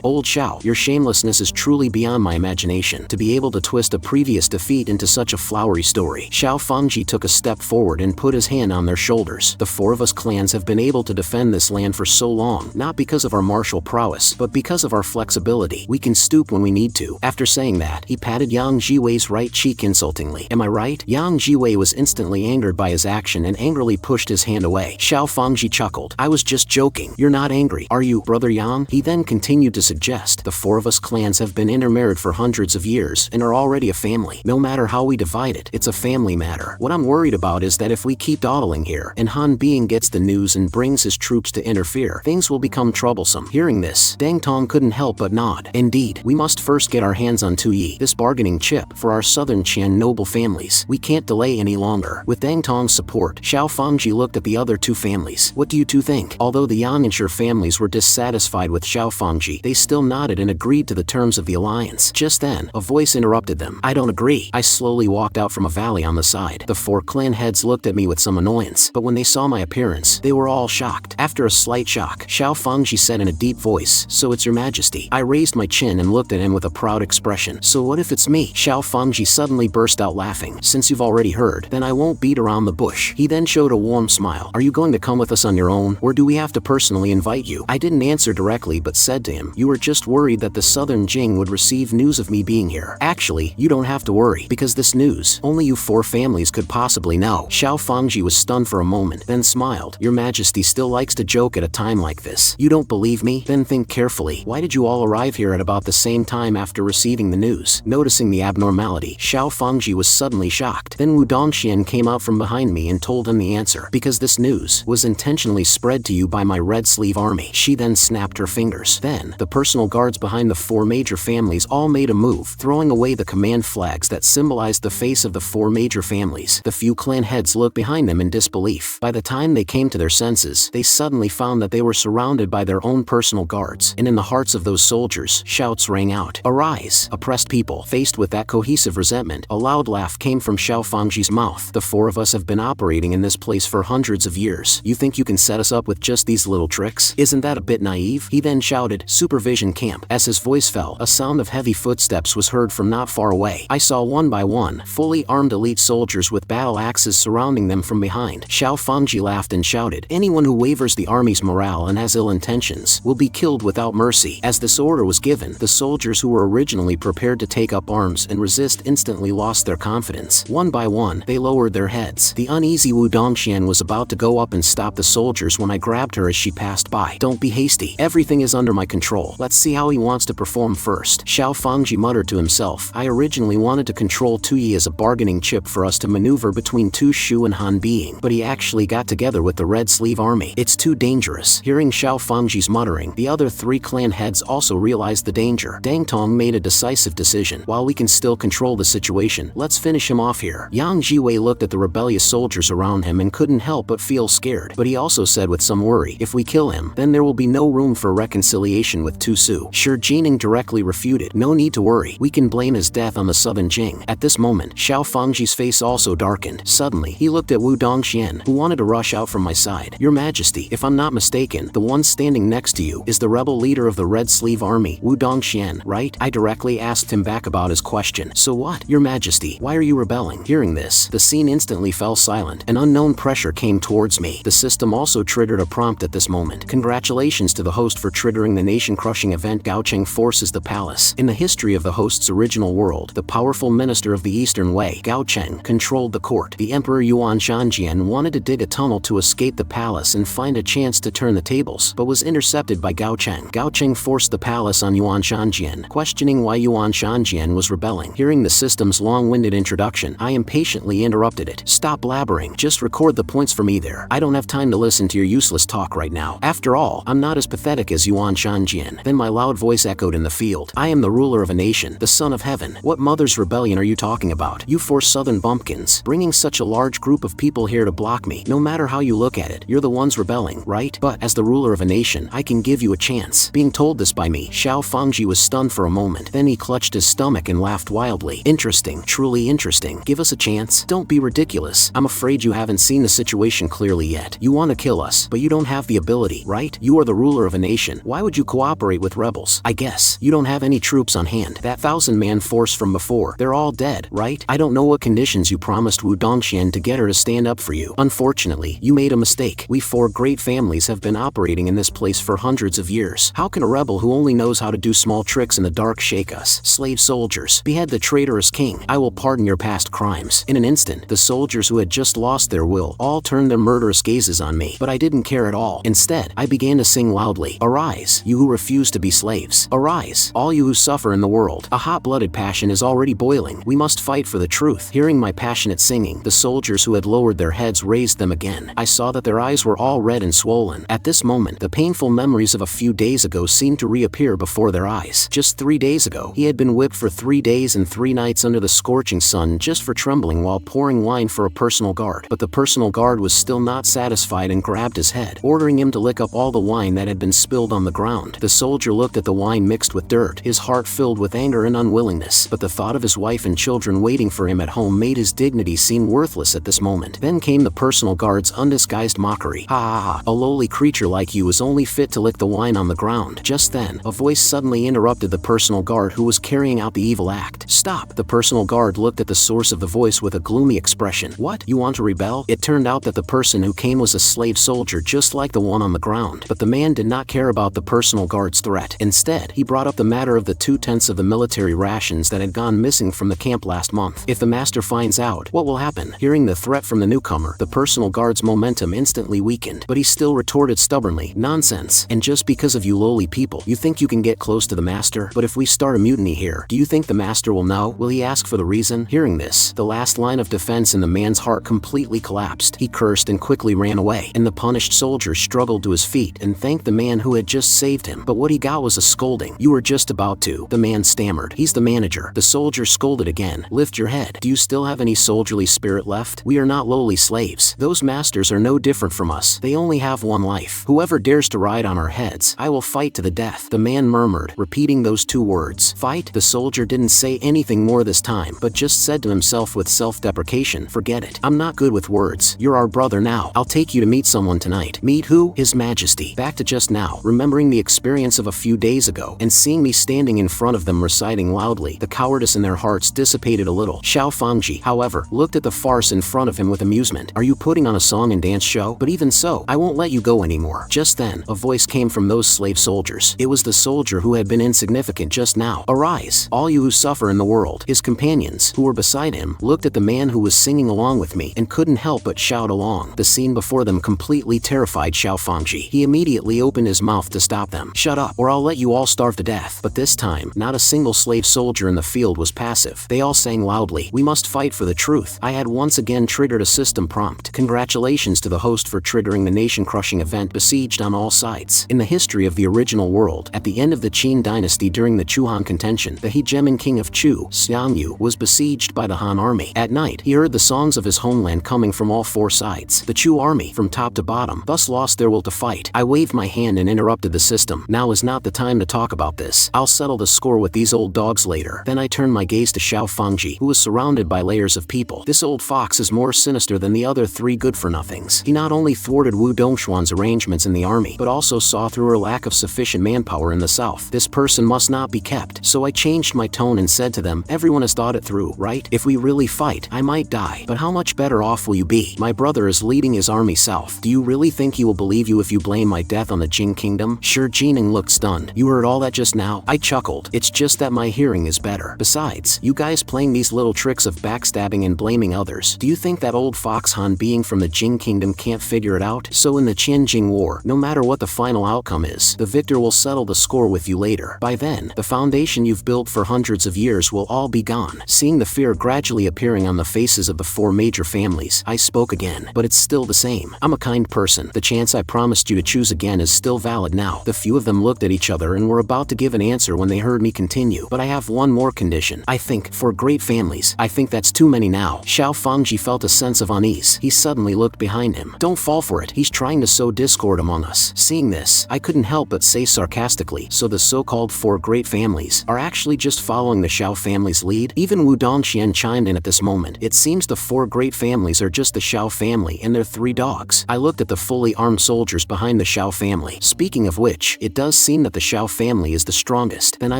Old Xiao, your shamelessness is truly beyond my imagination. To be able to twist a previous defeat into such a flowery story. Xiao Fangji took a step forward and put his hand on their shoulders. The four of us clans have been able to defend this land for so long, not because of our martial prowess, but because of our flexibility. We can stoop when we need to. After saying that, he patted Yang Jiwei's right cheek insultingly. Am I right? Yang Jiwei was instantly angered by his action and angrily pushed his hand away. Xiao Fangji chuckled. I was just joking. You're not angry, are you, Brother Yang? He then continued to suggest, the four of us clans have been intermarried for hundreds of years and are already a family. No matter how we divide it, it's a family matter. What I'm worried about is that if we keep dawdling here, and Han Being gets the news and brings his troops to interfere, things will become troublesome. Hearing this, Deng Tong couldn't help but nod. Indeed, we must first get our hands on Tu Yi, this bargaining chip for our southern Qian noble families. We can't delay any longer. With Deng Tong's support, Xiao Fangji looked at the other two families. What do you two think? Although the Yang and Shi families were dissatisfied with Xiao Fangji, they still nodded and agreed to the terms of the alliance. Just then, a voice interrupted them. I don't agree. I slowly walked out from a valley on the side. The four clan heads looked at me with some annoyance, but when they saw my appearance, they were all shocked. After a slight shock, Xiao Fangji said in a deep voice, "So it's your majesty." I raised my chin and looked at him with a proud expression. "So what if it's me?" Xiao Fangji suddenly burst out laughing. "Since you've already heard, then I won't beat around the bush." He then showed a warm smile. "Are you going to come with us on your own, or do we have to personally invite you?" I didn't answer directly but said to him, "You were just worried that the southern Jing would receive news of me being here. Actually, you don't have to worry, because this news, only you 4 families could possibly know." Xiao Fangji was stunned for a moment, then smiled. "Your majesty still likes to joke at a time like this. You don't believe me? Then think carefully. Why did you all arrive here at about the same time after receiving the news?" Noticing the abnormality, Xiao Fangji was suddenly shocked. Then Wu Dongxian came out from behind me and told him the answer. "Because this news was intentionally spread to you by my red sleeve army." She then snapped her fingers. Then, the personal guards behind the 4 major families all made a move, throwing away the command flags that symbolized the face of the 4 major families. The few clan heads looked behind them in disbelief. By the time they came to their senses, they suddenly found that they were surrounded by their own personal guards, and in the hearts of those soldiers, shouts rang out. "Arise, oppressed people!" Faced with that cohesive resentment, a loud laugh came from Xiao Fangji's mouth. "The 4 of us have been operating in this place for hundreds of years. You think you can set us up with just these little tricks? Isn't that a bit naive?" He then shouted, "Supervision camp." As his voice fell, a sound of heavy footsteps was heard from not far away. I saw one by one, fully armed elite soldiers with battle axes surrounding them from behind. Xiao Fangji laughed and shouted, "Anyone who wavers the army's morale and has ill intentions will be killed without mercy." As this order was given, the soldiers who were originally prepared to take up arms and resist instantly lost their confidence. One by one, they lowered their heads. The uneasy Wu Dongxian was about to go up and stop the soldiers when I grabbed her as she passed by. "Don't be hasty. Everything is under my control. Let's see how he wants to perform first." Xiao Fangji muttered to himself. "I originally wanted to control Tuyi as a bargaining chip for us to maneuver between Tu Shu and Han Being, but he actually got together with the Red Sleeve Army. It's too dangerous." Hearing Xiao Fangji's muttering, the other 3 clan heads also realized the danger. Dang Tong made a decisive decision. "While we can still control the situation, let's finish him off here." Yang Jiwei looked at the rebellious soldiers around him and couldn't help but feel scared, but he also said with some worry, "If we kill him, then there will be no room for reconciliation with Tu Su." Shi Jining directly refuted, "No need to worry. We can blame his death on the southern Jing." At this moment, Xiao Fangji's face also darkened. Suddenly, he looked at Wu Dongxian, who wanted to rush out from my side. "Your Majesty, if I'm not mistaken, the one standing next to you is the rebel leader of the Red Sleeve Army, Wu Dongxian, right?" I directly asked him back about his question. "So what, Your Majesty? Why are you rebelling?" Hearing this, the scene instantly fell silent. An unknown pressure came towards me. The system also triggered a prompt at this moment. "Congratulations to the host for triggering the nation-crushing event. Gao Cheng forces the palace." In the history of the host's original world, the powerful minister of the Eastern Wei, Gao Cheng, controlled the court. The Emperor Yuan Shanjian wanted to dig a tunnel to escape the palace and find a chance to turn the tables, but was intercepted by Gao Cheng. Gao Cheng forced the palace on Yuan Shanjian, questioning why Yuan Shanjian was rebelling. Hearing the system's long-winded introduction, I impatiently interrupted it. "Stop blabbering. Just record the points for me there. I don't have time to listen to your useless talk right now. After all, I'm not as pathetic as Yuan Shanjian." Then my loud voice echoed in the field. "I am the ruler of a nation, the son of heaven. What mother's rebellion are you talking about? You 4 southern bumpkins, bringing such a large group of people here to block me. No matter how you look at it, you're the ones rebelling, right? But as the ruler of a nation, I can give you a chance." Being told this by me, Xiao Fangji was stunned for a moment. Then he clutched his stomach and laughed wildly. "Interesting, truly interesting. Give us a chance? Don't be ridiculous. I'm afraid you haven't seen the situation clearly yet. You want to kill us, but you don't have the ability, right? You are the ruler of a nation. Why would you cooperate with rebels? I guess you don't have any troops on hand. That 1,000-man force from before, they're all dead, right? I don't know what conditions you promised Wu Dongxian to get her to stand up for you. Unfortunately, you made a mistake. We 4 great families have been operating in this place for hundreds of years. How can a rebel who only knows how to do small tricks in the dark shake us? Slave soldiers, behead the traitorous king. I will pardon your past crimes." In an instant, the soldiers who had just lost their will all turned their murderous gazes on me, but I didn't care at all. Instead, I began to sing loudly, "Arise, you who refuse to be slaves. Arise, all you who suffer in the world. A hot-blooded passion is already boiling. We must fight for the truth." Hearing my passionate singing, the soldiers who had lowered their heads raised them again. I saw that their eyes were all red and swollen. At this moment, the painful memories of a few days ago seemed to reappear before their eyes. Just 3 days ago, he had been whipped for 3 days and 3 nights under the scorching sun just for trembling while pouring wine for a personal guard. But the personal guard was still not satisfied and grabbed his head, ordering him to lick up all the wine that had been spilled on the ground. The soldier looked at the wine mixed with dirt, his heart filled with anger and unwillingness, but the thought of his wife and children waiting for him at home made his dignity seem worthless at this moment. Then came the personal guard's undisguised mockery. angry. Ha ha ha, a lowly creature like you is only fit to lick the wine on the ground. Just then, a voice suddenly interrupted the personal guard who was carrying out the evil act. Stop! The personal guard looked at the source of the voice with a gloomy expression. What? You want to rebel? It turned out that the person who came was a slave soldier just like the one on the ground. But the man did not care about the personal guard's threat. Instead, he brought up the matter of the 2/10 of the military rations that had gone missing from the camp last month. If the master finds out, what will happen? Hearing the threat from the newcomer, the personal guard's momentum instantly weakened, but he still retorted stubbornly, nonsense. And just because of you lowly people, you think you can get close to the master? But if we start a mutiny here, do you think the master will know? Will he ask for the reason? Hearing this, the last line of defense in the man's heart completely collapsed. He cursed and quickly ran away, and the punished soldier struggled to his feet and thanked the man who had just saved him. But what he got was a scolding. You were just about to. The man stammered. He's the manager. The soldier scolded again. Lift your head. Do you still have any soldierly spirit left? We are not lowly slaves. Those masters are no different from us. They only have one life. Whoever dares to ride on our heads, I will fight to the death. The man murmured, repeating those two words. Fight? The soldier didn't say anything more this time, but just said to himself with self-deprecation, forget it. I'm not good with words. You're our brother now. I'll take you to meet someone tonight. Meet who? His Majesty. Back to just now, remembering the experience of a few days ago, and seeing me standing in front of them reciting loudly, the cowardice in their hearts dissipated a little. Xiao Fangji, however, looked at the farce in front of him with amusement. Are you putting on a song and dance show? But even so, I won't let you go anymore. Just then, a voice came from those slave soldiers. It was the soldier who had been insignificant just now. Arise, all you who suffer in the world. His companions, who were beside him, looked at the man who was singing along with me and couldn't help but shout along. The scene before them completely terrified Xiao Fangji. He immediately opened his mouth to stop them. Shut up, or I'll let you all starve to death. But this time, not a single slave soldier in the field was passive. They all sang loudly, we must fight for the truth. I had once again triggered a system prompt. Congratulations to the host for triggering the nation-crushing event besieged on all sides. In the history of the original world, at the end of the Qin dynasty during the Chu-Han contention, the hegemon king of Chu, Xiangyu, was besieged by the Han army. At night, he heard the songs of his homeland coming from all four sides. The Chu army, from top to bottom, thus lost their will to fight. I waved my hand and interrupted the system. Now is not the time to talk about this. I'll settle the score with these old dogs later. Then I turned my gaze to Xiao Fangji, who was surrounded by layers of people. This old fox is more sinister than the other three good-for-nothings. He not only thwarted Wu Dongxuan's arrangements in the army, but also saw through her lack of sufficient manpower in the south. This person must not be kept. So I changed my tone and said to them, everyone has thought it through, right? If we really fight, I might die. But how much better off will you be? My brother is leading his army south. Do you really think he will believe you if you blame my death on the Jing kingdom? Shi Jining looked stunned. You heard all that just now? I chuckled. It's just that my hearing is better. Besides, you guys playing these little tricks of backstabbing and blaming others. Do you think that old fox Han being from the Jing kingdom can't figure it out? So in the Qianjing war, no matter what the final outcome is, the victor will settle the score with you later. By then, the foundation you've built for hundreds of years will all be gone. Seeing the fear gradually appearing on the faces of the four major families, I spoke again. But it's still the same. I'm a kind person. The chance I promised you to choose again is still valid now. The few of them looked at each other and were about to give an answer when they heard me continue. But I have one more condition. I think, for great families, I think that's too many now. Xiao Fangji felt a sense of unease. He suddenly looked behind him. Don't fall for it. He's trying to sow discord among us. Seeing this, I couldn't help but say sarcastically, so the so-called four great families are actually just following the Xiao family's lead? Even Wu Dongxian chimed in at this moment. It seems the four great families are just the Xiao family and their three dogs. I looked at the fully armed soldiers behind the Xiao family. Speaking of which, it does seem that the Xiao family is the strongest. Then I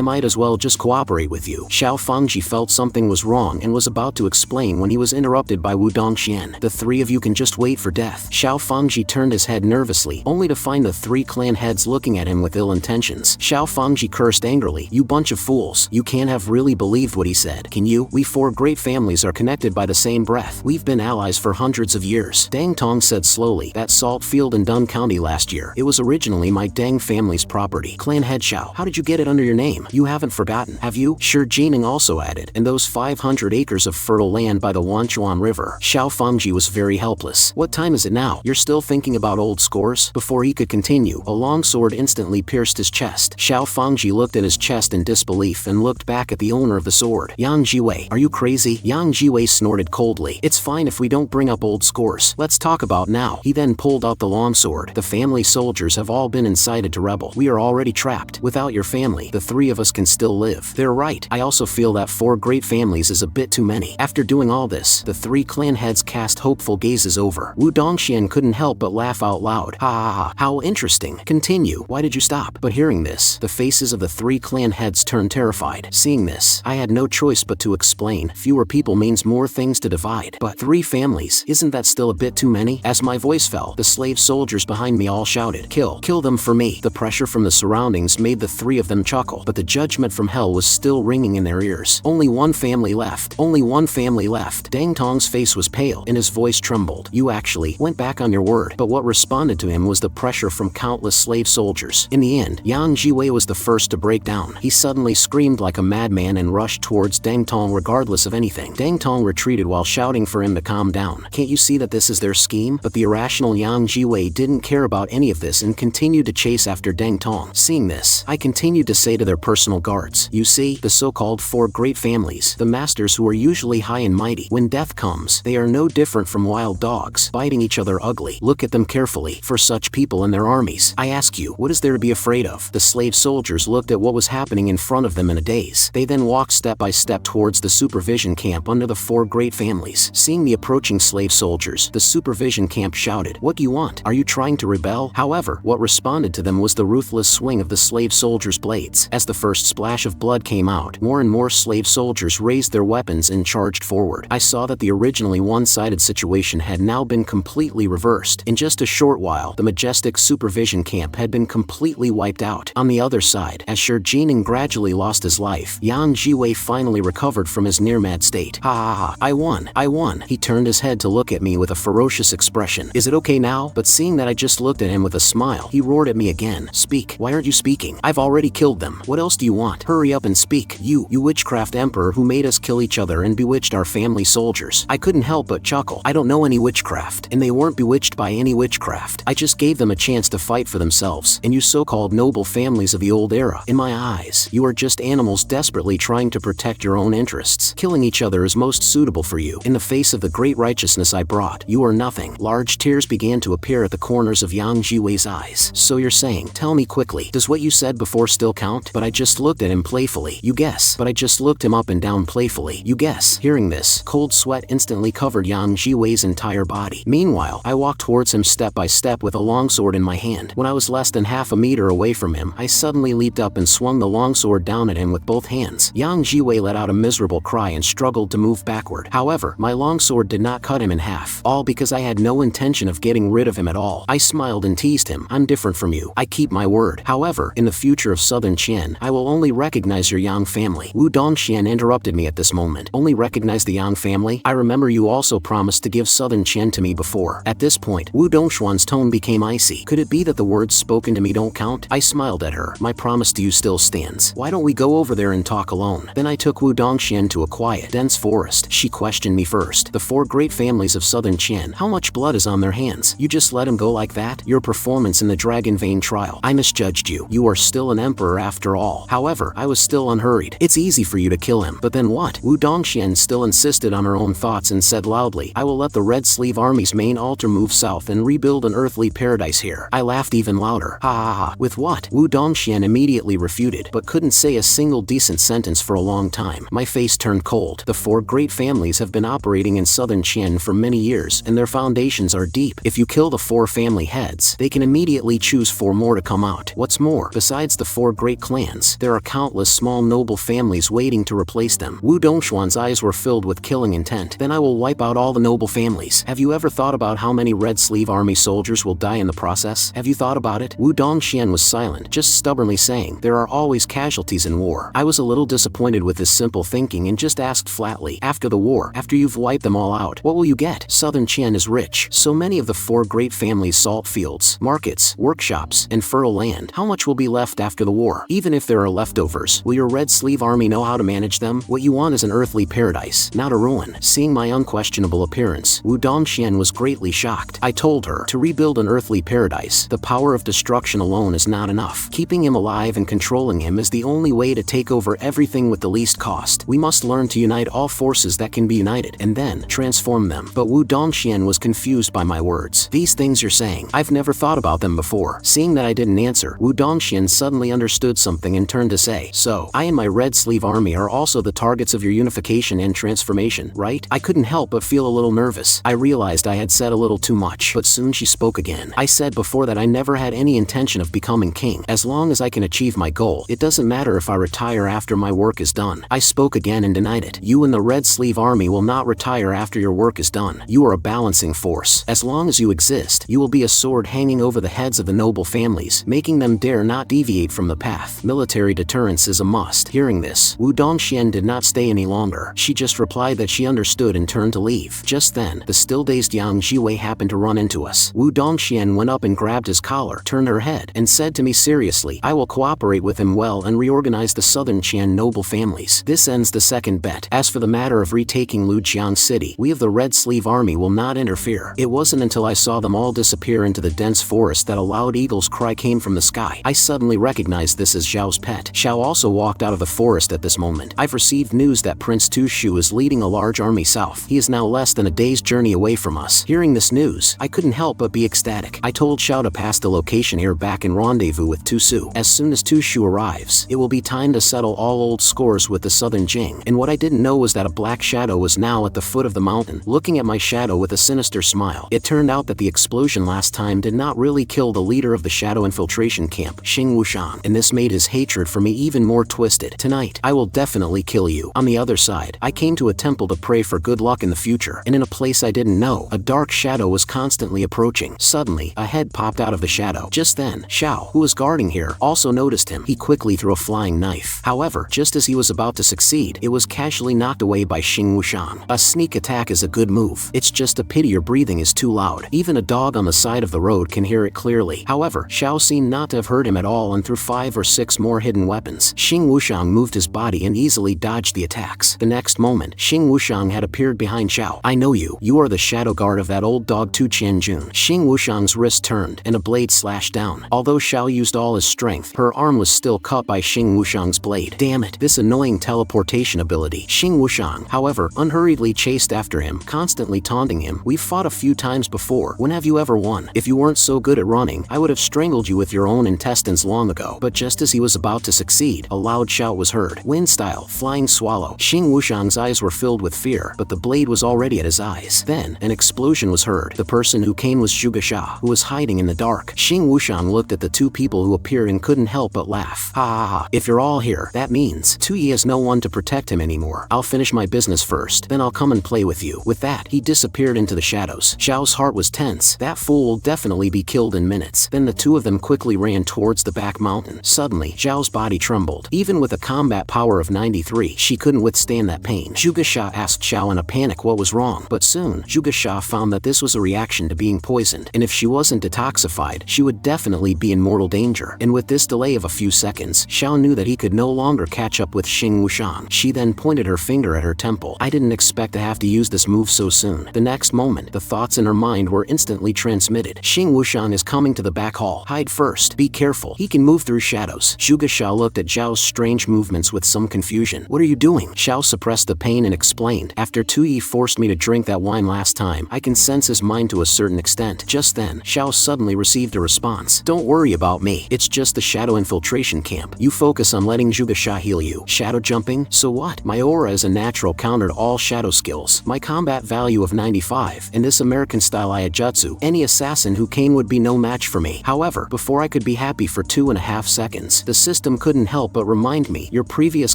might as well just cooperate with you. Xiao Fangji felt something was wrong and was about to explain when he was interrupted by Wu Dongxian. The three of you can just wait for death. Xiao Fangji turned his head nervously, only to find the three clan heads looking at him with ill intentions. Xiao Fangji cursed angrily. You bunch of fools. You can't have really believed what he said. Can you? We four great families are connected by the same breath. We've been allies for hundreds of years. Dang Tong said slowly. That salt field in Dun County last year. It was originally my Dang family's property. Clan head Xiao, how did you get it under your name? You haven't forgotten, have you? Shi Jining also added. And those 500 acres of fertile land by the Wanchuan River. Xiao Fangji was very helpless. What time is it now? You're still thinking about old scores? Before he could continue, a long sword instantly pierced his chest. Xiao Fangji looked at his chest in disbelief and looked back at the owner of the sword. Yang Jiwei, are you crazy? Yang Jiwei snorted coldly. It's fine if we don't bring up old scores. Let's talk about now. He then pulled out the longsword. The family soldiers have all been incited to rebel. We are already trapped. Without your family, the three of us can still live. They're right. I also feel that four great families is a bit too many. After doing all this, the three clan heads cast hopeful gazes over. Wu Dongxian couldn't help but laugh out loud. Ha ha ha, how interesting. Continue. Why did you stop? But hearing this, the faces of the 3 clan heads turned terrified. Seeing this, I had no choice but to explain. Fewer people means more things to divide. But 3 families, isn't that still a bit too many? As my voice fell, the slave soldiers behind me all shouted, "Kill! Kill them for me!" The pressure from the surroundings made the 3 of them chuckle, but the judgment from hell was still ringing in their ears. Only one family left. Only one family left. Dang Tong's face was pale, and his voice trembled. You actually went back on your word. But what responded to him was the pressure from countless slave soldiers. In the end, Yang Jiwei was the first to break down. He suddenly screamed like a madman and rushed towards Dang Tong regardless of anything. Dang Tong retreated while shouting for him to calm down. Can't you see that this is their scheme? But the irrational Yang Jiwei didn't care about any of this and continued to chase after Dang Tong. Seeing this, I continued to say to their personal guards, "You see, the so-called 4 great families, the masters who are usually high and mighty, when death comes, they are no different from wild dogs, biting each other ugly. Look at them carefully. For such people and their armies, I ask you, what is there to be afraid of?" The slave soldiers looked at what was happening in front of them in a daze. They then walked step by step towards the supervision camp under the 4 great families. Seeing the approaching slave soldiers, the supervision camp shouted, "What do you want? Are you trying to rebel?" However, what responded to them was the ruthless swing of the slave soldiers' blades. As the first splash of blood came out, more and more slave soldiers raised their weapons and charged forward. I saw that the originally one-sided situation had now been completely reversed. In just a short while, the majestic supervision camp had been completely wiped out. On the other side, as Shurjining gradually lost his life, Yang Jiwei finally recovered from his near-mad state. Ha ha ha, I won, I won. He turned his head to look at me with a ferocious expression. Is it okay now? But seeing that I just looked at him with a smile, he roared at me again. Speak. Why aren't you speaking? I've already killed them. What else do you want? Hurry up and speak. You witchcraft emperor who made us kill each other and bewitched our family soldiers. I couldn't help but chuckle. I don't know any witchcraft, and they weren't bewitched by any witchcraft. I just gave them a chance to fight for themselves, and you so-called noble families of the old era. In my eyes, you are just animals desperately trying to protect your own interests. Killing each other is most suitable for you. In the face of the great righteousness I brought, you are nothing. Large tears began to appear at the corners of Yang Jiwei's eyes. So you're saying, tell me quickly, does what you said before still count? But I just looked at him playfully. You guess. But I just looked him up and down playfully. You guess. Hearing this, cold sweat instantly covered Yang Jiwei's entire body. Meanwhile, I walked towards him step by step with a longsword in my hand. When I was less than half a meter away from him, I suddenly leaped up and swung the longsword down at him with both hands. Yang Jiwei let out a miserable cry and struggled to move backward. However, my longsword did not cut him in half, all because I had no intention of getting rid of him at all. I smiled and teased him. I'm different from you. I keep my word. However, in the future of Southern Qian, I will only recognize your Yang family. Wu Dongxian interrupted me at this moment. Only recognize the Yang family? I remember you also promised to give Southern Qian to me before. At this point, Wu Dongshuan's tone became icy. Could it be that the words spoken to me don't count? I smiled at her. My promise to you still stands. Why don't we go over there and talk alone? Then I took Wu Dongxian to a quiet, dense forest. She questioned me first. The 4 great families of Southern Qian. How much blood is on their hands? You just let him go like that? Your performance in the Dragon Vein trial. I misjudged you. You are still an emperor after all. However, I was still unhurried. It's easy for you to kill him. But then what? Wu Dongxian still insisted on her own thoughts and said loudly, I will let the Red Sleeve Army's main altar move south and rebuild an earthly paradise here. I laughed even louder. Ha ha ha. With what? Wu Dongxian immediately refuted, but couldn't say a single decent sentence for a long time. My face turned cold. The 4 great families have been operating in Southern Qian for many years, and their foundations are deep. If you kill the 4 family heads, they can immediately choose 4 more to come out. What's more, besides the 4 great clans, there are countless small noble families waiting to replace them. Wu Dongshuan's eyes were filled with killing intent. Then I will wipe out all the noble families. Have you ever thought about how many Red Sleeve Army soldiers will die in the process? Have you thought about it? Wu Dongxian was silent, just stubbornly saying, there are always casualties in war. I was a little disappointed with this simple thinking and just asked flatly, after the war, after you've wiped them all out, what will you get? Southern Qian is rich. So many of the 4 great families' salt fields, markets, workshops, and fertile land. How much will be left after the war? Even if there are leftovers, will your Red Sleeve Army know how to manage them? What you want is an earthly paradise, not a ruin. Seeing my unquestionable appearance, Wu Dongxian was greatly shocked. I told her, to rebuild an earthly paradise, the power of destruction alone is not enough. Keeping him alive and controlling him is the only way to take over everything with the least cost. We must learn to unite all forces that can be united, and then transform them. But Wu Dongxian was confused by my words. These things you're saying, I've never thought about them before. Seeing that I didn't answer, Wu Dongxian suddenly understood something and turned to say, so, I and my Red Sleeve Army are also the targets of your unification and transformation, right? I couldn't help but feel a little nervous. I realized I had said a little too too much, but soon she spoke again. I said before that I never had any intention of becoming king. As long as I can achieve my goal, it doesn't matter if I retire after my work is done. I spoke again and denied it. You and the Red Sleeve Army will not retire after your work is done. You are a balancing force. As long as you exist, you will be a sword hanging over the heads of the noble families, making them dare not deviate from the path. Military deterrence is a must. Hearing this, Wu Dongxian did not stay any longer. She just replied that she understood and turned to leave. Just then, the still-dazed Yang Jiwei happened to run into us. Wu Dongxian went up and grabbed his collar, turned her head, and said to me seriously, I will cooperate with him well and reorganize the southern Qian noble families. This ends the second bet. As for the matter of retaking Lujiang City, we of the Red Sleeve Army will not interfere. It wasn't until I saw them all disappear into the dense forest that a loud eagle's cry came from the sky. I suddenly recognized this as Zhao's pet. Zhao also walked out of the forest at this moment. I've received news that Prince Tu Shu is leading a large army south. He is now less than a day's journey away from us. Hearing this news, I couldn't help but be ecstatic. I told Zhao to pass the location here back and rendezvous with Tu Su. As soon as Tu Shu arrives, it will be time to settle all old scores with the southern Jing. And what I didn't know was that a black shadow was now at the foot of the mountain, looking at my shadow with a sinister smile. It turned out that the explosion last time did not really kill the leader of the shadow infiltration camp, Xing Wushang, and this made his hatred for me even more twisted. Tonight, I will definitely kill you. On the other side, I came to a temple to pray for good luck in the future, and in a place I didn't know, a dark shadow was constantly approaching. Suddenly, a head popped out of the shadow. Just then, Xiao, who was guarding here, also noticed him. He quickly threw a flying knife. However, just as he was about to succeed, it was casually knocked away by Xing Wushang. A sneak attack is a good move. It's just a pity your breathing is too loud. Even a dog on the side of the road can hear it clearly. However, Xiao seemed not to have heard him at all and threw 5 or 6 more hidden weapons. Xing Wushang moved his body and easily dodged the attacks. The next moment, Xing Wushang had appeared behind Xiao. I know you. You are the shadow guard of that old dog Tu Qianjun. Xing Wushang's wrist turned, and a blade slashed down. Although Xiao used all his strength, her arm was still cut by Xing Wushang's blade. Damn it, this annoying teleportation ability. Xing Wushang, however, unhurriedly chased after him, constantly taunting him. We've fought a few times before. When have you ever won? If you weren't so good at running, I would have strangled you with your own intestines long ago. But just as he was about to succeed, a loud shout was heard. Wind style, flying swallow. Xing Wushang's eyes were filled with fear, but the blade was already at his eyes. Then, an explosion was heard. The person who came was Zhuge Xia, who was hiding in the dark. Xing Wushang looked at the two people who appeared and couldn't help but laugh. Ha ha ha, if you're all here, that means Tu Yi has no one to protect him anymore. I'll finish my business first, then I'll come and play with you. With that, he disappeared into the shadows. Xiao's heart was tense. That fool will definitely be killed in minutes. Then the two of them quickly ran towards the back mountain. Suddenly, Xiao's body trembled. Even with a combat power of 93, she couldn't withstand that pain. Zhuge Xia asked Xiao in a panic what was wrong, but soon, Zhuge Xia found that this was a reaction to being poisoned, and if she wasn't detoxified, she would definitely be in mortal danger. And with this delay of a few seconds, Xiao knew that he could no longer catch up with Xing Wushang. She then pointed her finger at her temple. I didn't expect to have to use this move so soon. The next moment, the thoughts in her mind were instantly transmitted. Xing Wushang is coming to the back hall. Hide first. Be careful. He can move through shadows. Zhuge Xia looked at Zhao's strange movements with some confusion. What are you doing? Xiao suppressed the pain and explained. After Tu Yi forced me to drink that wine last time, I can sense his mind to a certain extent. Just then, Xiao suddenly received a response. Don't worry about me. It's just the shadow infiltration camp. You focus on letting Zhuge Xia heal you. Shadow jumping? So what? My aura is a natural counter to all shadow skills. My combat value of 95, and this American-style Iajutsu, any assassin who came would be no match for me. However, before I could be happy for 2.5 seconds, the system couldn't help but remind me, your previous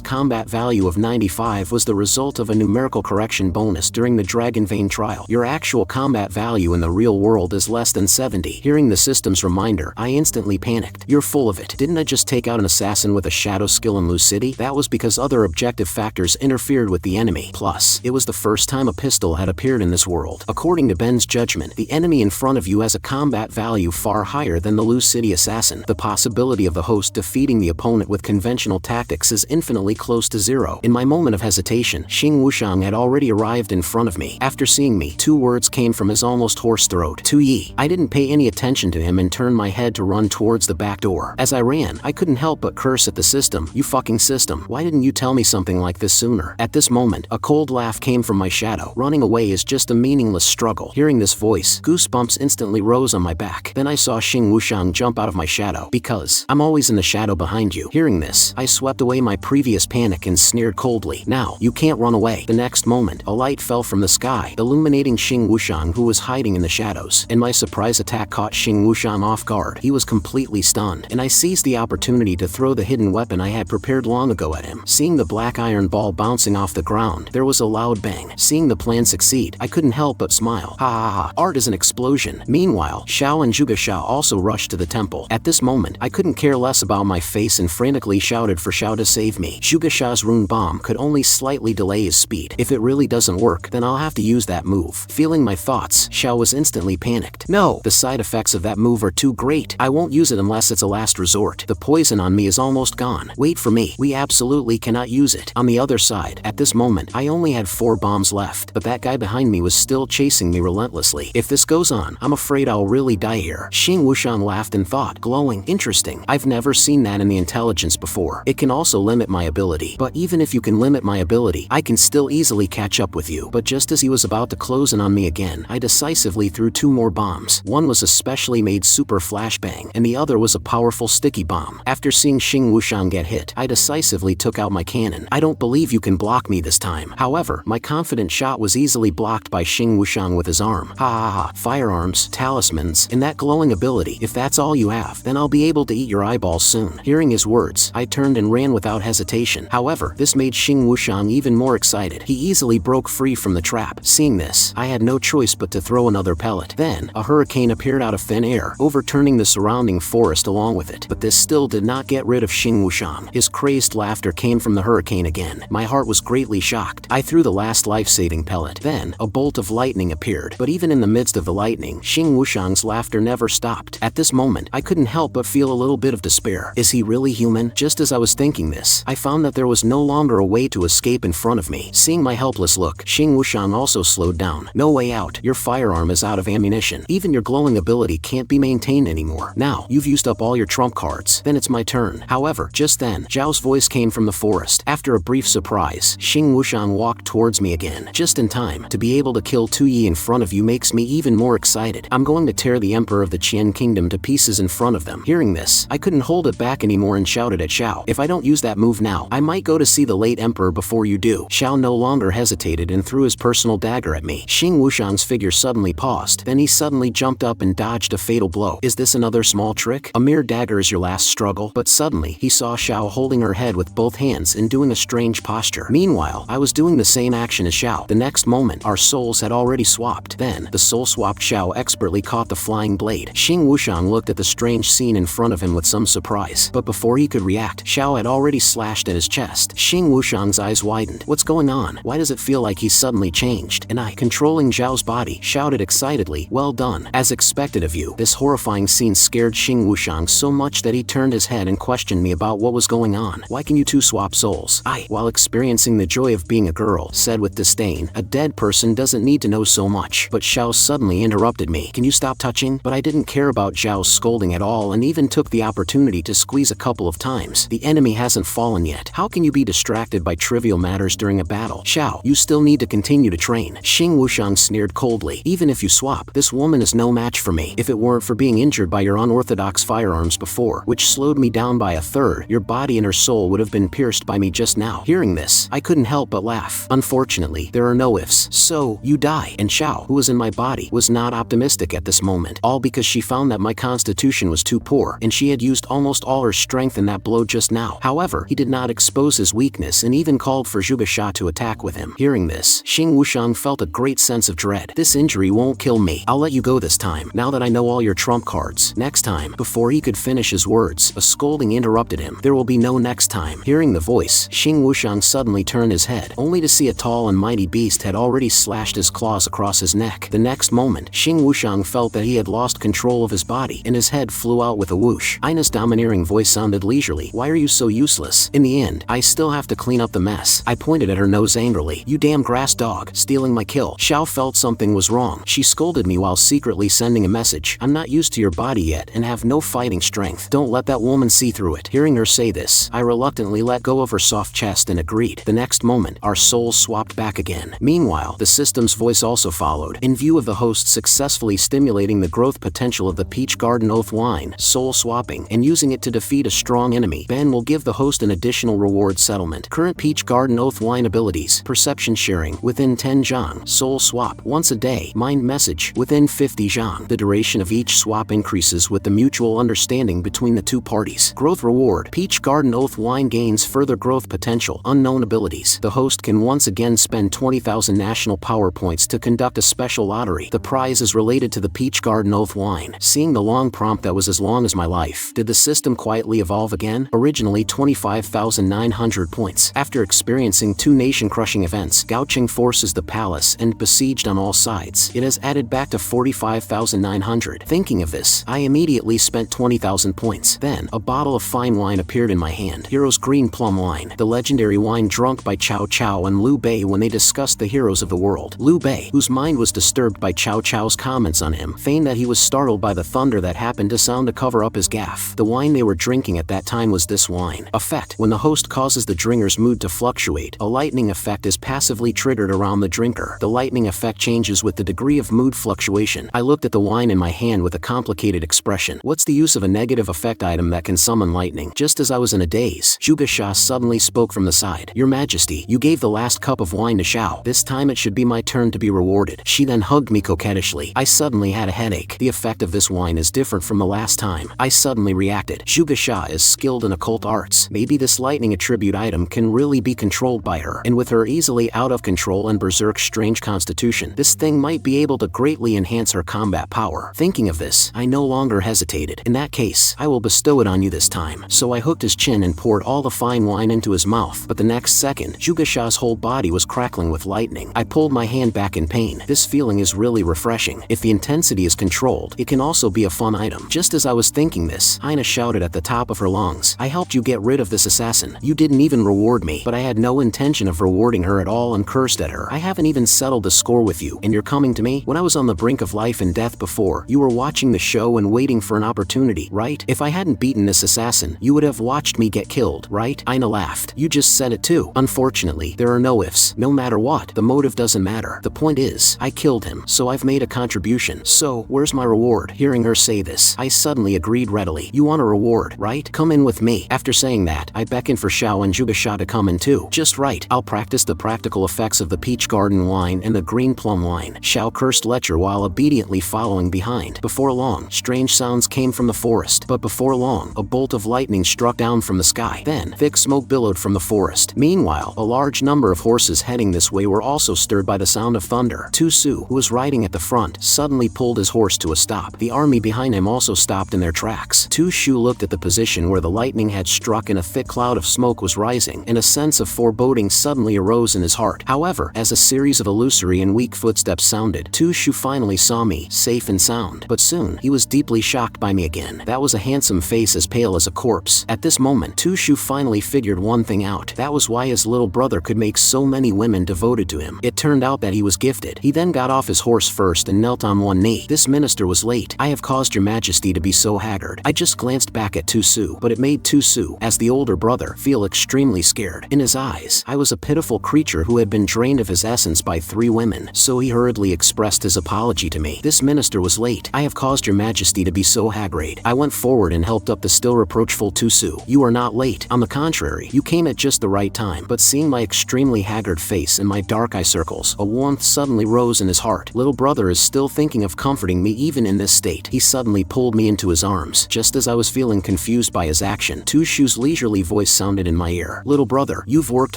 combat value of 95 was the result of a numerical correction bonus during the Dragon Vein trial. Your actual combat value in the real world is less than 70. Hearing the system's reminder, I instantly panicked. You're full of it. Didn't I just take out an assassin with a shadow skill in Lu City? That was because other objective factors interfered with the enemy. Plus, it was the first time a pistol had appeared in this world. According to Ben's judgment, the enemy in front of you has a combat value far higher than the Lu City assassin. The possibility of the host defeating the opponent with conventional tactics is infinitely close to zero. In my moment of hesitation, Xing Wushang had already arrived in front of me. After seeing me, 2 words came from his almost hoarse throat. Tu Yi. I didn't pay any attention to him and turned my head to run towards the back door. As I ran, I couldn't help but curse at the system. You fucking system. Why didn't you tell me something like this sooner? At this moment, a cold laugh came from my shadow. Running away is just a meaningless struggle. Hearing this voice, goosebumps instantly rose on my back. Then I saw Xing Wushang jump out of my shadow. Because I'm always in the shadow behind you. Hearing this, I swept away my previous panic and sneered coldly. Now, you can't run away. The next moment, a light fell from the sky, illuminating Xing Wushang, who was hiding in the shadows, and my surprise attack caught Xing Wushang off guard. He was completely stunned, and I seized the opportunity to throw the hidden weapon I had prepared long ago at him. Seeing the black iron ball bouncing off the ground, there was a loud bang. Seeing the plan succeed, I couldn't help but smile. Ha ha ha, art is an explosion. Meanwhile, Xiao and Zhuge Xiao also rushed to the temple. At this moment, I couldn't care less about my face and frantically shouted for Xiao to save me. Zhuge Xiao's rune bomb could only slightly delay his speed. If it really doesn't work, then I'll have to use that move. Feeling my thoughts, Xiao was instantly panicked. No, the side effects of that move are too great. I won't use it unless it's a last resort. The poison on me is almost gone. Wait for me. We absolutely cannot use it. On the other side, at this moment, I only had 4 bombs left, but that guy behind me was still chasing me relentlessly. If this goes on, I'm afraid I'll really die here. Xing Wushang laughed and thought, glowing, interesting. I've never seen that in the intelligence before. It can also limit my ability. But even if you can limit my ability, I can still easily catch up with you. But just as he was about to close in on me again, I decisively threw 2 more bombs. One was a specially made super flashbang, and the other was a powerful sticky bomb. After seeing Xing Wushang get hit, I decisively took out my cannon. I don't believe you can block me this time. However, my confident shot was easily blocked by Xing Wushang with his arm. Ha ha ha, firearms, talismans, and that glowing ability. If that's all you have, then I'll be able to eat your eyeballs soon. Hearing his words, I turned and ran without hesitation. However, this made Xing Wushang even more excited. He easily broke free from the trap. Seeing this, I had no choice but to throw another pellet. Then, a hurricane appeared out of thin air, overturning the surrounding forest along with it. But this still did not get rid of Xing Wushang. His crazed laughter came from the hurricane again. My heart was greatly shocked. I threw the last life-saving pellet. Then, a bolt of lightning appeared. But even in the midst of the lightning, Xing Wushang's laughter never stopped. At this moment, I couldn't help but feel a little bit of despair. Is he really human? Just as I was thinking this, I found that there was no longer a way to escape in front of me. Seeing my helpless look, Xing Wushang also slowed down. No way out. Your firearm is out of ammunition. Even your glowing ability can't be maintained anymore. Now, you've used up all your trump cards. Then it's my turn. However, just then, Zhao's voice came from the forest. After a brief surprise, Xing Wushang walked towards me again. Just in time. To be able to kill Tu Yi in front of you makes me even more excited. I'm going to tear the Emperor of the Qian Kingdom to pieces in front of them. Hearing this, I couldn't hold it back anymore and shouted at Xiao. If I don't use that move now, I might go to see the late Emperor before you do. Xiao no longer hesitated and threw his personal dagger at me. Xing Wushang's figure suddenly paused. Then he suddenly jumped up and dodged a fatal blow. Is this another small trick? A mere dagger is your last struggle? But suddenly, he saw Xiao holding her head with both hands and doing a strange posture. Meanwhile, I was doing the same action as Xiao. The next moment, our souls had already swapped. Then, the soul-swapped Xiao expertly caught the flying blade. Xing Wushang looked at the strange scene in front of him with some surprise. But before he could react, Xiao had already slashed at his chest. Xing Wushang's eyes widened. What's going on? Why does it feel like he's suddenly changed? And I, controlling Zhao's body, shouted excitedly, well done. As expected of you. This horrifying scene scared Xing Wushang so much that he turned his head and questioned me about what was going on. Why can you two swap souls? I, while experiencing the joy of being a girl, said with disdain, a dead person doesn't need to know so much. But Xiao suddenly interrupted me. Can you stop touching? But I didn't care about Zhao's scolding at all and even took the opportunity to squeeze a couple of times. The enemy hasn't fallen yet. How can you be distracted by trivial matters during a battle? Xiao, you still need to continue to train. Xing Wushang sneered coldly. Even if you swap, this woman is no match for me. If it weren't for being injured by your unorthodox firearms before, which slowed me down by a third, your body and her soul would have been pierced by me just now. Hearing this, I couldn't help but laugh. Unfortunately, there are no ifs. So, you die. And Xiao, who was in my body, was not optimistic at this moment, all because she found that my constitution was too poor, and she had used almost all her strength in that blow just now. However, he did not expose his weakness and even called for Zhuge Xiao to attack with him. Hearing this, Xing Wushang felt a great sense of dread. This injury won't kill me. I'll let you go this time, now that I know all your trump cards. Next time. Before he could finish his words, a scolding interrupted him. There will be no next time. Hearing the voice, Xing Wushang suddenly turned his head, only to see a tall and mighty beast had already slashed his claws across his neck. The next moment, Xing Wushang felt that he had lost control of his body, and his head flew out with a whoosh. Ina's domineering voice sounded leisurely. Why are you so useless? In the end, I still have to clean up the mess. I pointed at her nose angrily. You damn grass dog, stealing my kill. Xiao felt something was wrong. She scolded me while secretly sending a message. I'm not used to your body yet and have no fighting strength. Don't let that woman see through it. Hearing her say this, I reluctantly let go of her soft chest and agreed. The next moment, our souls swapped back again. Meanwhile, the system's voice also followed. In view of the host successfully stimulating the growth potential of the Peach Garden Oath wine, soul swapping, and using it to defeat a strong enemy, Ben will give the host an additional reward settlement. Current Peach Garden Oath wine abilities: perception sharing within 10 zhang, soul swap once a day, Mind message, within 50 zhang. The duration of each swap increases with the mutual understanding between the two parties. Growth reward, Peach Garden Oath wine gains further growth potential. Unknown abilities. The host can once again spend 20,000 national power points to conduct a special lottery. The prize is related to the Peach Garden Oath wine. Seeing the long prompt that was as long as my life, did the system quietly evolve again? Originally 25,900 points. After experiencing two nation-crushing events, Gouching forces the palace and besieged on all sides, it has added back to 45,900. Thinking of this, I immediately spent 20,000 points. Then, a bottle of fine wine appeared in my hand. Hero's Green Plum Wine, the legendary wine drunk by Cao Cao and Liu Bei when they discussed the heroes of the world. Liu Bei, whose mind was disturbed by Cao Cao's comments on him, feigned that he was startled by the thunder that happened to sound to cover up his gaffe. The wine they were drinking at that time was this wine. Effect, when the host causes the drinker's mood to fluctuate, a lightning effect is passively triggered around the drinker. The lightning effect changes with the degree of mood fluctuation. I looked at the wine in my hand with a complicated expression. What's the use of a negative effect item that can summon lightning? Just as I was in a daze, Zhuge Xia suddenly spoke from the side. Your Majesty, you gave the last cup of wine to Xiao. This time it should be my turn to be rewarded. She then hugged me coquettishly. I suddenly had a headache. The effect of this wine is different from the last time. I suddenly reacted. Zhuge Xia is skilled in occult arts. Maybe this lightning attribute item can really be controlled by her. And with her easily out of control and Berserk's strange constitution, this thing might be able to greatly enhance her combat power. Thinking of this, I no longer hesitated. In that case, I will bestow it on you this time. So I hooked his chin and poured all the fine wine into his mouth. But the next second, Zhuge Xia's whole body was crackling with lightning. I pulled my hand back in pain. This feeling is really refreshing. If the intensity is controlled, it can also be a fun item. Just as I was thinking this, Aina shouted at the top of her lungs, I helped you get rid of this assassin. You didn't even reward me. But I had no intention of rewarding her at all and cursed at her. I haven't even settled the score with you, and you're coming to me? When I was on the brink of life and death before, you were watching the show and waiting for an opportunity, right? If I hadn't beaten this assassin, you would have watched me get killed, right? Aina laughed. You just said it too. Unfortunately, there are no ifs. No matter what, the motive doesn't matter. The point is, I killed him, so I've made a contribution. So, where's my reward? Hearing her say this, I suddenly agreed readily. You want a reward, right? Come in with me. After saying that, I beckoned for Xiao and Zhuge Xia to come in too. Just right. I'll practice the practical effects of the peach garden wine and the green plum wine. Xiao cursed Lecher while obediently following behind. Before long, strange sounds came from the forest. But before long, a bolt of lightning struck down from the sky. Then, thick smoke billowed from the forest. Meanwhile, a large number of horses heading this way were also stirred by the sound of thunder. Tu Su, who was riding at the front, suddenly pulled his horse to a stop. The army behind him also stopped in their tracks. Tu Shu looked at the position where the lightning had struck and a thick cloud of smoke was rising, and a sense of foreboding suddenly arose in his heart. However, as a series of illusory and weak footsteps sounded, Tu Shu finally saw me, safe and sound. But soon, he was deeply shocked by me again. That was a handsome face as pale as a corpse. At this moment, Tu Shu finally figured one thing out. That was why his little brother could make so many women devoted to him. It turned out that he was gifted. He then got off his horse first and knelt on one knee. This minister was late. I have caused your majesty to be so haggard. I just glanced back at Tu Su, but it made Tu Su, as the older brother, feel extremely scared. In his eyes, I was a pitiful creature who had been drained of his essence by 3 women. So he hurriedly expressed his apology to me. This minister was late. I have caused your majesty to be so haggard. I went forward and helped up the still reproachful Tu Su. You are not late. On the contrary, you came at just the right time. But seeing my extremely haggard face and my dark eye circles, a warmth suddenly rose in his heart. Little brother is still thinking of comforting me even in this state. He suddenly pulled me into his arms. Just as I was feeling confused by his action, Tu Shu's leisurely voice sounded in my ear. Little brother, you've worked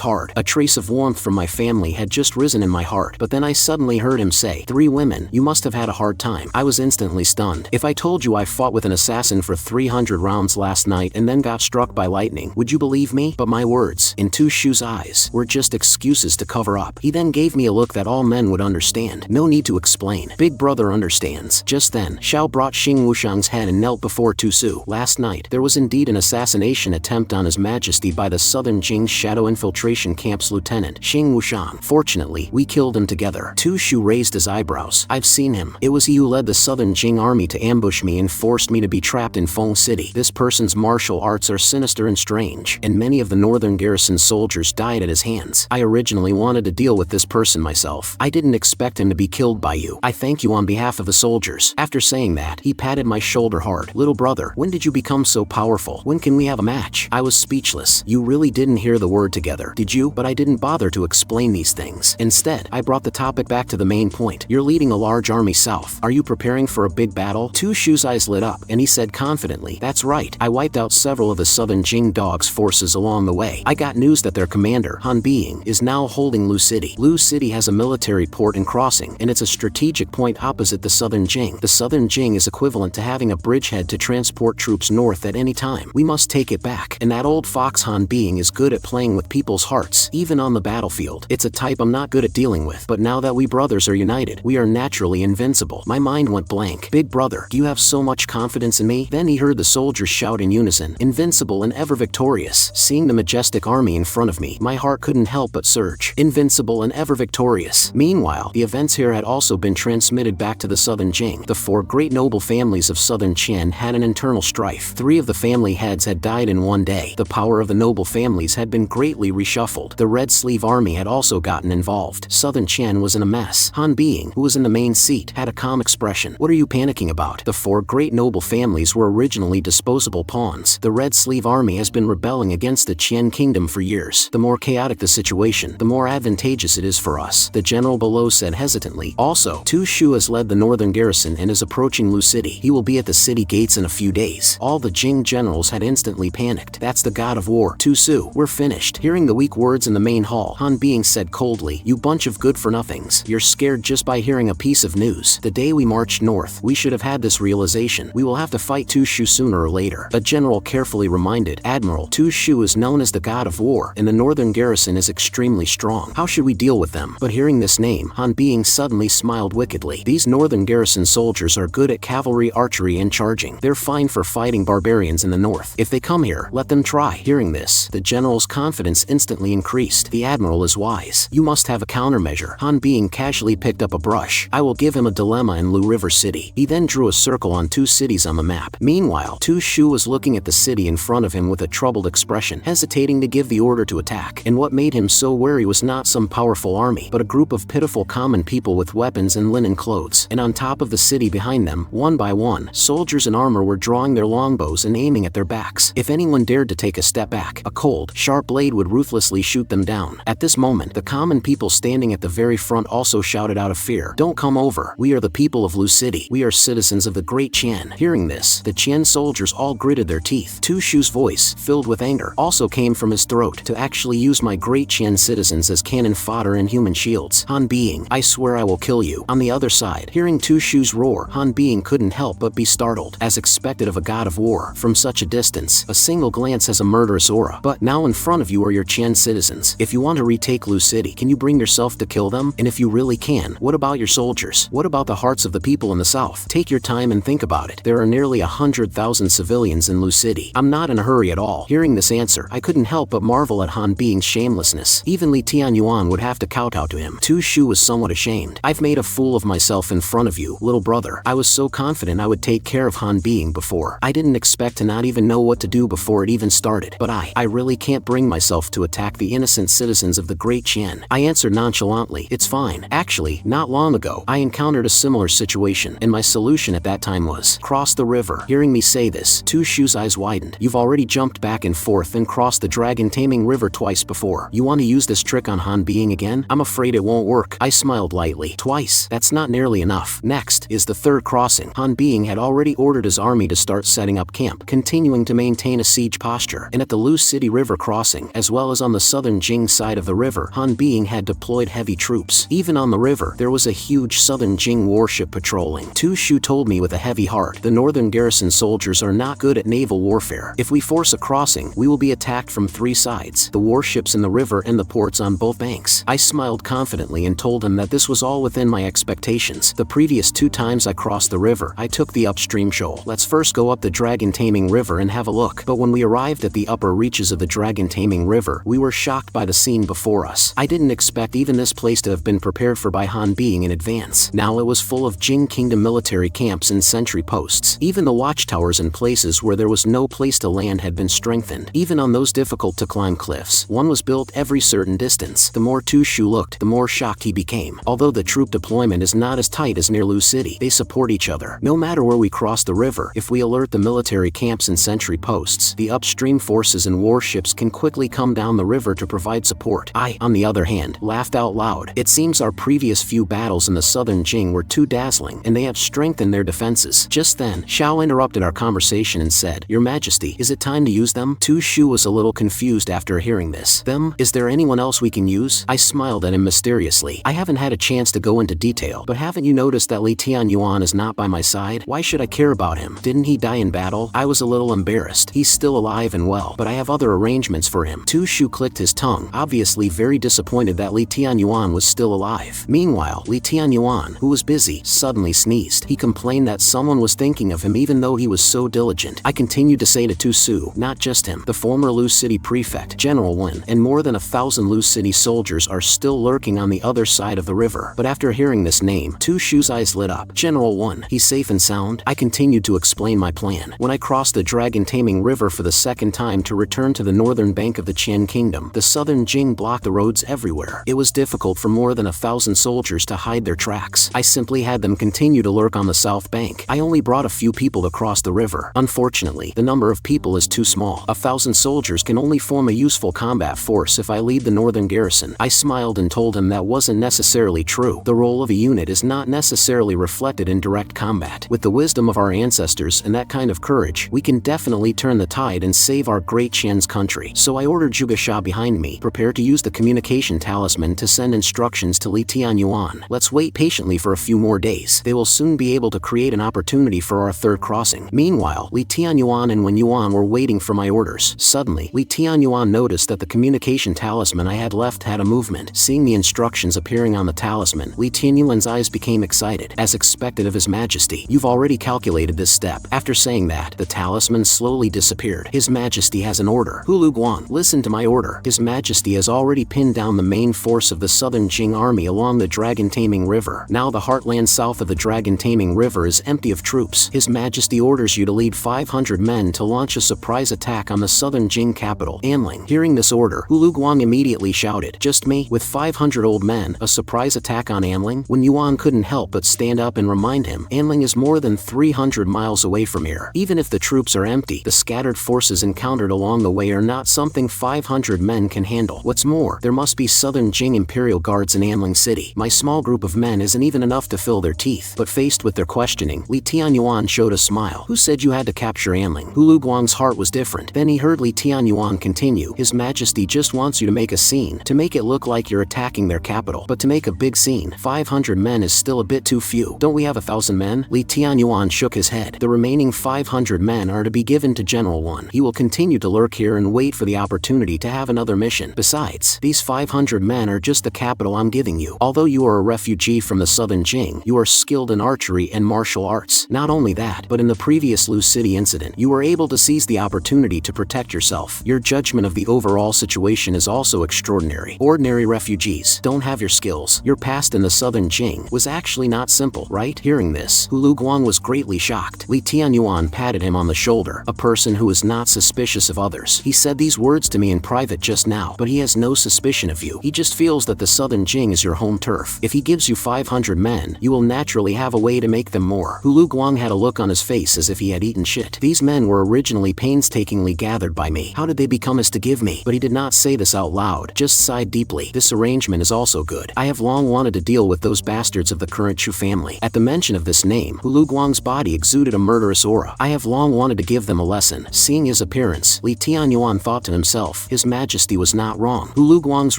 hard. A trace of warmth from my family had just risen in my heart. But then I suddenly heard him say, 3 women, you must have had a hard time. I was instantly stunned. If I told you I fought with an assassin for 300 rounds last night and then got struck by lightning, would you believe me? But my words, in Tu Shu's eyes, were just excuses to cover up. He then gave me a look that all men would understand. No need to explain. Big brother understands. Just then, Xiao brought Xing Wushang's head and knelt before Tu Su. Last night, there was indeed an assassination attempt on His Majesty by the Southern Jing Shadow Infiltration Camp's lieutenant, Xing Wushang. Fortunately, we killed him together. Tu Shu raised his eyebrows. I've seen him. It was he who led the Southern Jing army to ambush me and forced me to be trapped in Feng City. This person's martial arts are sinister and strange, and many of the northern garrison soldiers died at his hands. I originally wanted to deal with this person myself. I didn't expect him to be killed by you. I thank you on behalf of the soldiers. After saying that, he patted my shoulder hard. Little brother, when did you become so powerful? When can we have a match? I was speechless. You really didn't hear the word together, did you? But I didn't bother to explain these things. Instead, I brought the topic back to the main point. point. You're leading a large army south. Are you preparing for a big battle? Two Shoes' eyes lit up, and he said confidently, that's right. I wiped out several of the southern Jing Dog's forces along the way. I got news that their commander, Han Being, is now holding Lu City. Lu City has a military port and crossing, and it's a strategic point opposite the southern Jing. The southern Jing is equivalent to having a bridgehead to transport troops north at any time. We must take it back. And that old fox Han Being is good at playing with people's hearts, even on the battlefield. It's a type I'm not good at dealing with, but now that we brothers are united, we are naturally invincible. My mind went blank. Big brother, do you have so much confidence in me? Then he heard the soldiers shout in unison, invincible and ever victorious. Seeing the majestic army in front of me, my heart couldn't help but surge. Invincible and ever victorious. Meanwhile, the events here had also been transmitted back to the southern Jing. The four great noble families of southern Qian had an internal strife. 3 of the family heads had died in one day. The power of the noble families had been greatly reshuffled. The Red Sleeve army had also gotten involved. Southern Qian was in a mess. Han Being, who was in the main seat, had a calm expression. What are you panicking about? The 4 great noble families were originally disposable pawns. The Red Sleeve army has been rebelling against the Qian kingdom for years. The more chaotic the situation, the more advantageous it is for us, the general below said hesitantly. Also, Tu Shu has led the northern garrison and is approaching Lu City. He will be at the city gates in a few days. All the Jing generals had instantly panicked. That's the god of war, Tu Su. We're finished. Hearing the weak words in the main hall, Han Being said coldly, you bunch of good-for-nothings. You're scared just by hearing a piece of news. The day we marched north, we should have had this realization. We will have to fight Tu Shu sooner or later. A general carefully reminded, Admiral, Tu Shu is known as the god of war, and the northern garrison is extremely strong. How should we deal with them? But hearing this name, Han Being suddenly smiled wickedly. These northern garrison soldiers are good at cavalry, archery, and charging. They're fine for fighting barbarians in the north. If they come here, let them try. Hearing this, the general's confidence instantly increased. The admiral is wise. You must have a countermeasure. Han Being casually picked up a brush. I will give him a dilemma in Lu River City. He then drew a circle on 2 cities on the map. Meanwhile, Tu Shu was looking at the city in front of him with a troubled expression, hesitating to give the order to attack. And what made him so wary was not some powerful army, but a group of pitiful common people with weapons and linen clothes. And on top of the city behind them, one by one, soldiers in armor were drawing their longbows and aiming at their backs. If anyone dared to take a step back, a cold, sharp blade would ruthlessly shoot them down. At this moment, the common people standing at the very front also shouted out of fear, don't come over. We are the people of Lu City. We are citizens of the great Qian. Hearing this, the Qian soldiers all gritted their teeth. Tu Shu's voice, filled with anger, also came from his throat. To actually use my great Qian citizens as cannon fodder and human shields. Han Being, I swear I will kill you. On the other side, hearing Tu Shu's roar, Han Being couldn't help but be startled. As expected of a god of war, from such a distance, a single glance has a murderous aura. But now in front of you are your Qian citizens. If you want to retake Lu City, can you bring yourself to kill them? And if you really can, what about your soldiers? What about the hearts of the people in the south? Take your time and think about it. There are nearly 100,000 civilians in Lu City. I'm not in a hurry at all. Hearing this answer, I couldn't help but marvel at Han Being's shamelessness. Even Li Tianyuan would have to kowtow to him. Tu Shu was somewhat ashamed. I've made a fool of myself in front of you, little brother. I was so confident I would take care of Han Being before. I didn't expect to not even know what to do before it even started. But I really can't bring myself to attack the innocent citizens of the great Qian. I answered nonchalantly, it's fine. Actually, not long ago, I encountered a similar situation, and my solution at that time was, cross the river. Hearing me say this, Tu Shu's eyes widened. You've already jumped back and forth and crossed the dragon-taming river twice before. You want to use this trick on Han Being again? I'm afraid it won't work. I smiled lightly. Twice? That's not nearly enough. Next is the third crossing. Han Being had already ordered his army to start setting up camp, continuing to maintain a siege posture. And at the Lu City River crossing, as well as on the southern Jing side of the river, Han Being had deployed heavy troops. Even on the river, there was a huge southern Jing warship patrolling. Tu Shu told me with a heavy heart, the northern garrison soldiers are not good at naval warfare. If we force a crossing, we will be attacked from 3 sides, the warships in the river and the ports on both banks. I smiled confidently and told him that this was all within my expectations. The previous 2 times I crossed the river, I took the upstream shoal. Let's first go up the dragon-taming river and have a look. But when we arrived at the upper reaches of the dragon-taming river, we were shocked by the scene before us. I didn't expect even this place to have been prepared for by Han Being in advance. Now it was full of Jing Kingdom military camps and sentry posts. Even the watchtowers and places where there was no place to land had been strengthened. Even on those difficult to climb cliffs, one was built every certain distance. The more Tu Shu looked, the more shocked he became. Although the troop deployment is not as tight as near Lu City, they support each other. No matter where we cross the river, if we alert the military camps and sentry posts, the upstream forces and warships can quickly come down the river to provide support. I, on the other hand, laughed out loud. It seems our previous few few battles in the southern Jing were too dazzling, and they have strengthened their defenses. Just then, Xiao interrupted our conversation and said, "Your Majesty, is it time to use them?" Tu Shu was a little confused after hearing this. "Them? Is there anyone else we can use?" I smiled at him mysteriously. "I haven't had a chance to go into detail, but haven't you noticed that Li Tianyuan is not by my side? Why should I care about him? Didn't he die in battle?" I was a little embarrassed. He's still alive and well, but I have other arrangements for him. Tu Shu clicked his tongue, obviously very disappointed that Li Tianyuan was still alive. Meanwhile, Li Tianyuan, who was busy, suddenly sneezed. He complained that someone was thinking of him even though he was so diligent. I continued to say to Tu Su, not just him, the former Lu City prefect, General Wen, and more than 1,000 Lu City soldiers are still lurking on the other side of the river. But after hearing this name, Tu Shu's eyes lit up. General Wen, he's safe and sound? I continued to explain my plan. When I crossed the dragon-taming river for the second time to return to the northern bank of the Qian Kingdom, the southern Jing blocked the roads everywhere. It was difficult for more than 1,000 soldiers to hide their tracks. I simply had them continue to lurk on the south bank. I only brought a few people to cross the river. Unfortunately, the number of people is too small. 1,000 soldiers can only form a useful combat force if I lead the northern garrison. I smiled and told him that wasn't necessarily true. The role of a unit is not necessarily reflected in direct combat. With the wisdom of our ancestors and that kind of courage, we can definitely turn the tide and save our great Qian's country. So I ordered Zhuge Xia behind me, prepare to use the communication talisman to send instructions to Li Tianyuan. Let's wait patiently for a few more days. They will soon be able to create an opportunity for our third crossing. Meanwhile, Li Tianyuan and Wen Yuan were waiting for my orders. Suddenly, Li Tianyuan noticed that the communication talisman I had left had a movement. Seeing the instructions appearing on the talisman, Li Tianyuan's eyes became excited. As expected of His Majesty, you've already calculated this step. After saying that, the talisman slowly disappeared. His Majesty has an order. Hulu Guang, listen to my order. His Majesty has already pinned down the main force of the southern Jing army along the dragon-taming river. Now the heartland south of the dragon-taming river is empty of troops. His Majesty orders you to lead 500 men to launch a surprise attack on the southern Jing capital, Anling. Hearing this order, Hulu Guang immediately shouted, "Just me? With 500 old men, a surprise attack on Anling?" When Yuan couldn't help but stand up and remind him, Anling is more than 300 miles away from here. Even if the troops are empty, the scattered forces encountered along the way are not something 500 men can handle. What's more, there must be southern Jing imperial guards in Anling City. My small group of men isn't even enough to fill their teeth. But faced with their questioning, Li Tianyuan showed a smile. Who said you had to capture Anling? Hulu Guang's heart was different. Then he heard Li Tianyuan continue, His Majesty just wants you to make a scene, to make it look like you're attacking their capital. But to make a big scene, 500 men is still a bit too few. Don't we have 1,000 men? Li Tianyuan shook his head. The remaining 500 men are to be given to General Wen. He will continue to lurk here and wait for the opportunity to have another mission. Besides, these 500 men are just the capital I'm giving you. Although you are a refugee from the southern Jing, you are skilled in archery and martial arts. Not only that, but in the previous Lu City incident, you were able to seize the opportunity to protect yourself. Your judgment of the overall situation is also extraordinary. Ordinary refugees don't have your skills. Your past in the southern Jing was actually not simple, right? Hearing this, Hulu Guang was greatly shocked. Li Tianyuan patted him on the shoulder. A person who is not suspicious of others. He said these words to me in private just now, but he has no suspicion of you. He just feels that the southern Jing is your home turf. If he gives you 500 men, you will naturally have a way to make them more. Hulu Guang had a look on his face as if he had eaten shit. These men were originally painstakingly gathered by me. How did they become as to give me? But he did not say this out loud, just sighed deeply. This arrangement is also good. I have long wanted to deal with those bastards of the current Chu family. At the mention of this name, Hulu Guang's body exuded a murderous aura. I have long wanted to give them a lesson. Seeing his appearance, Li Tianyuan thought to himself, His Majesty was not wrong. Hulu Guang's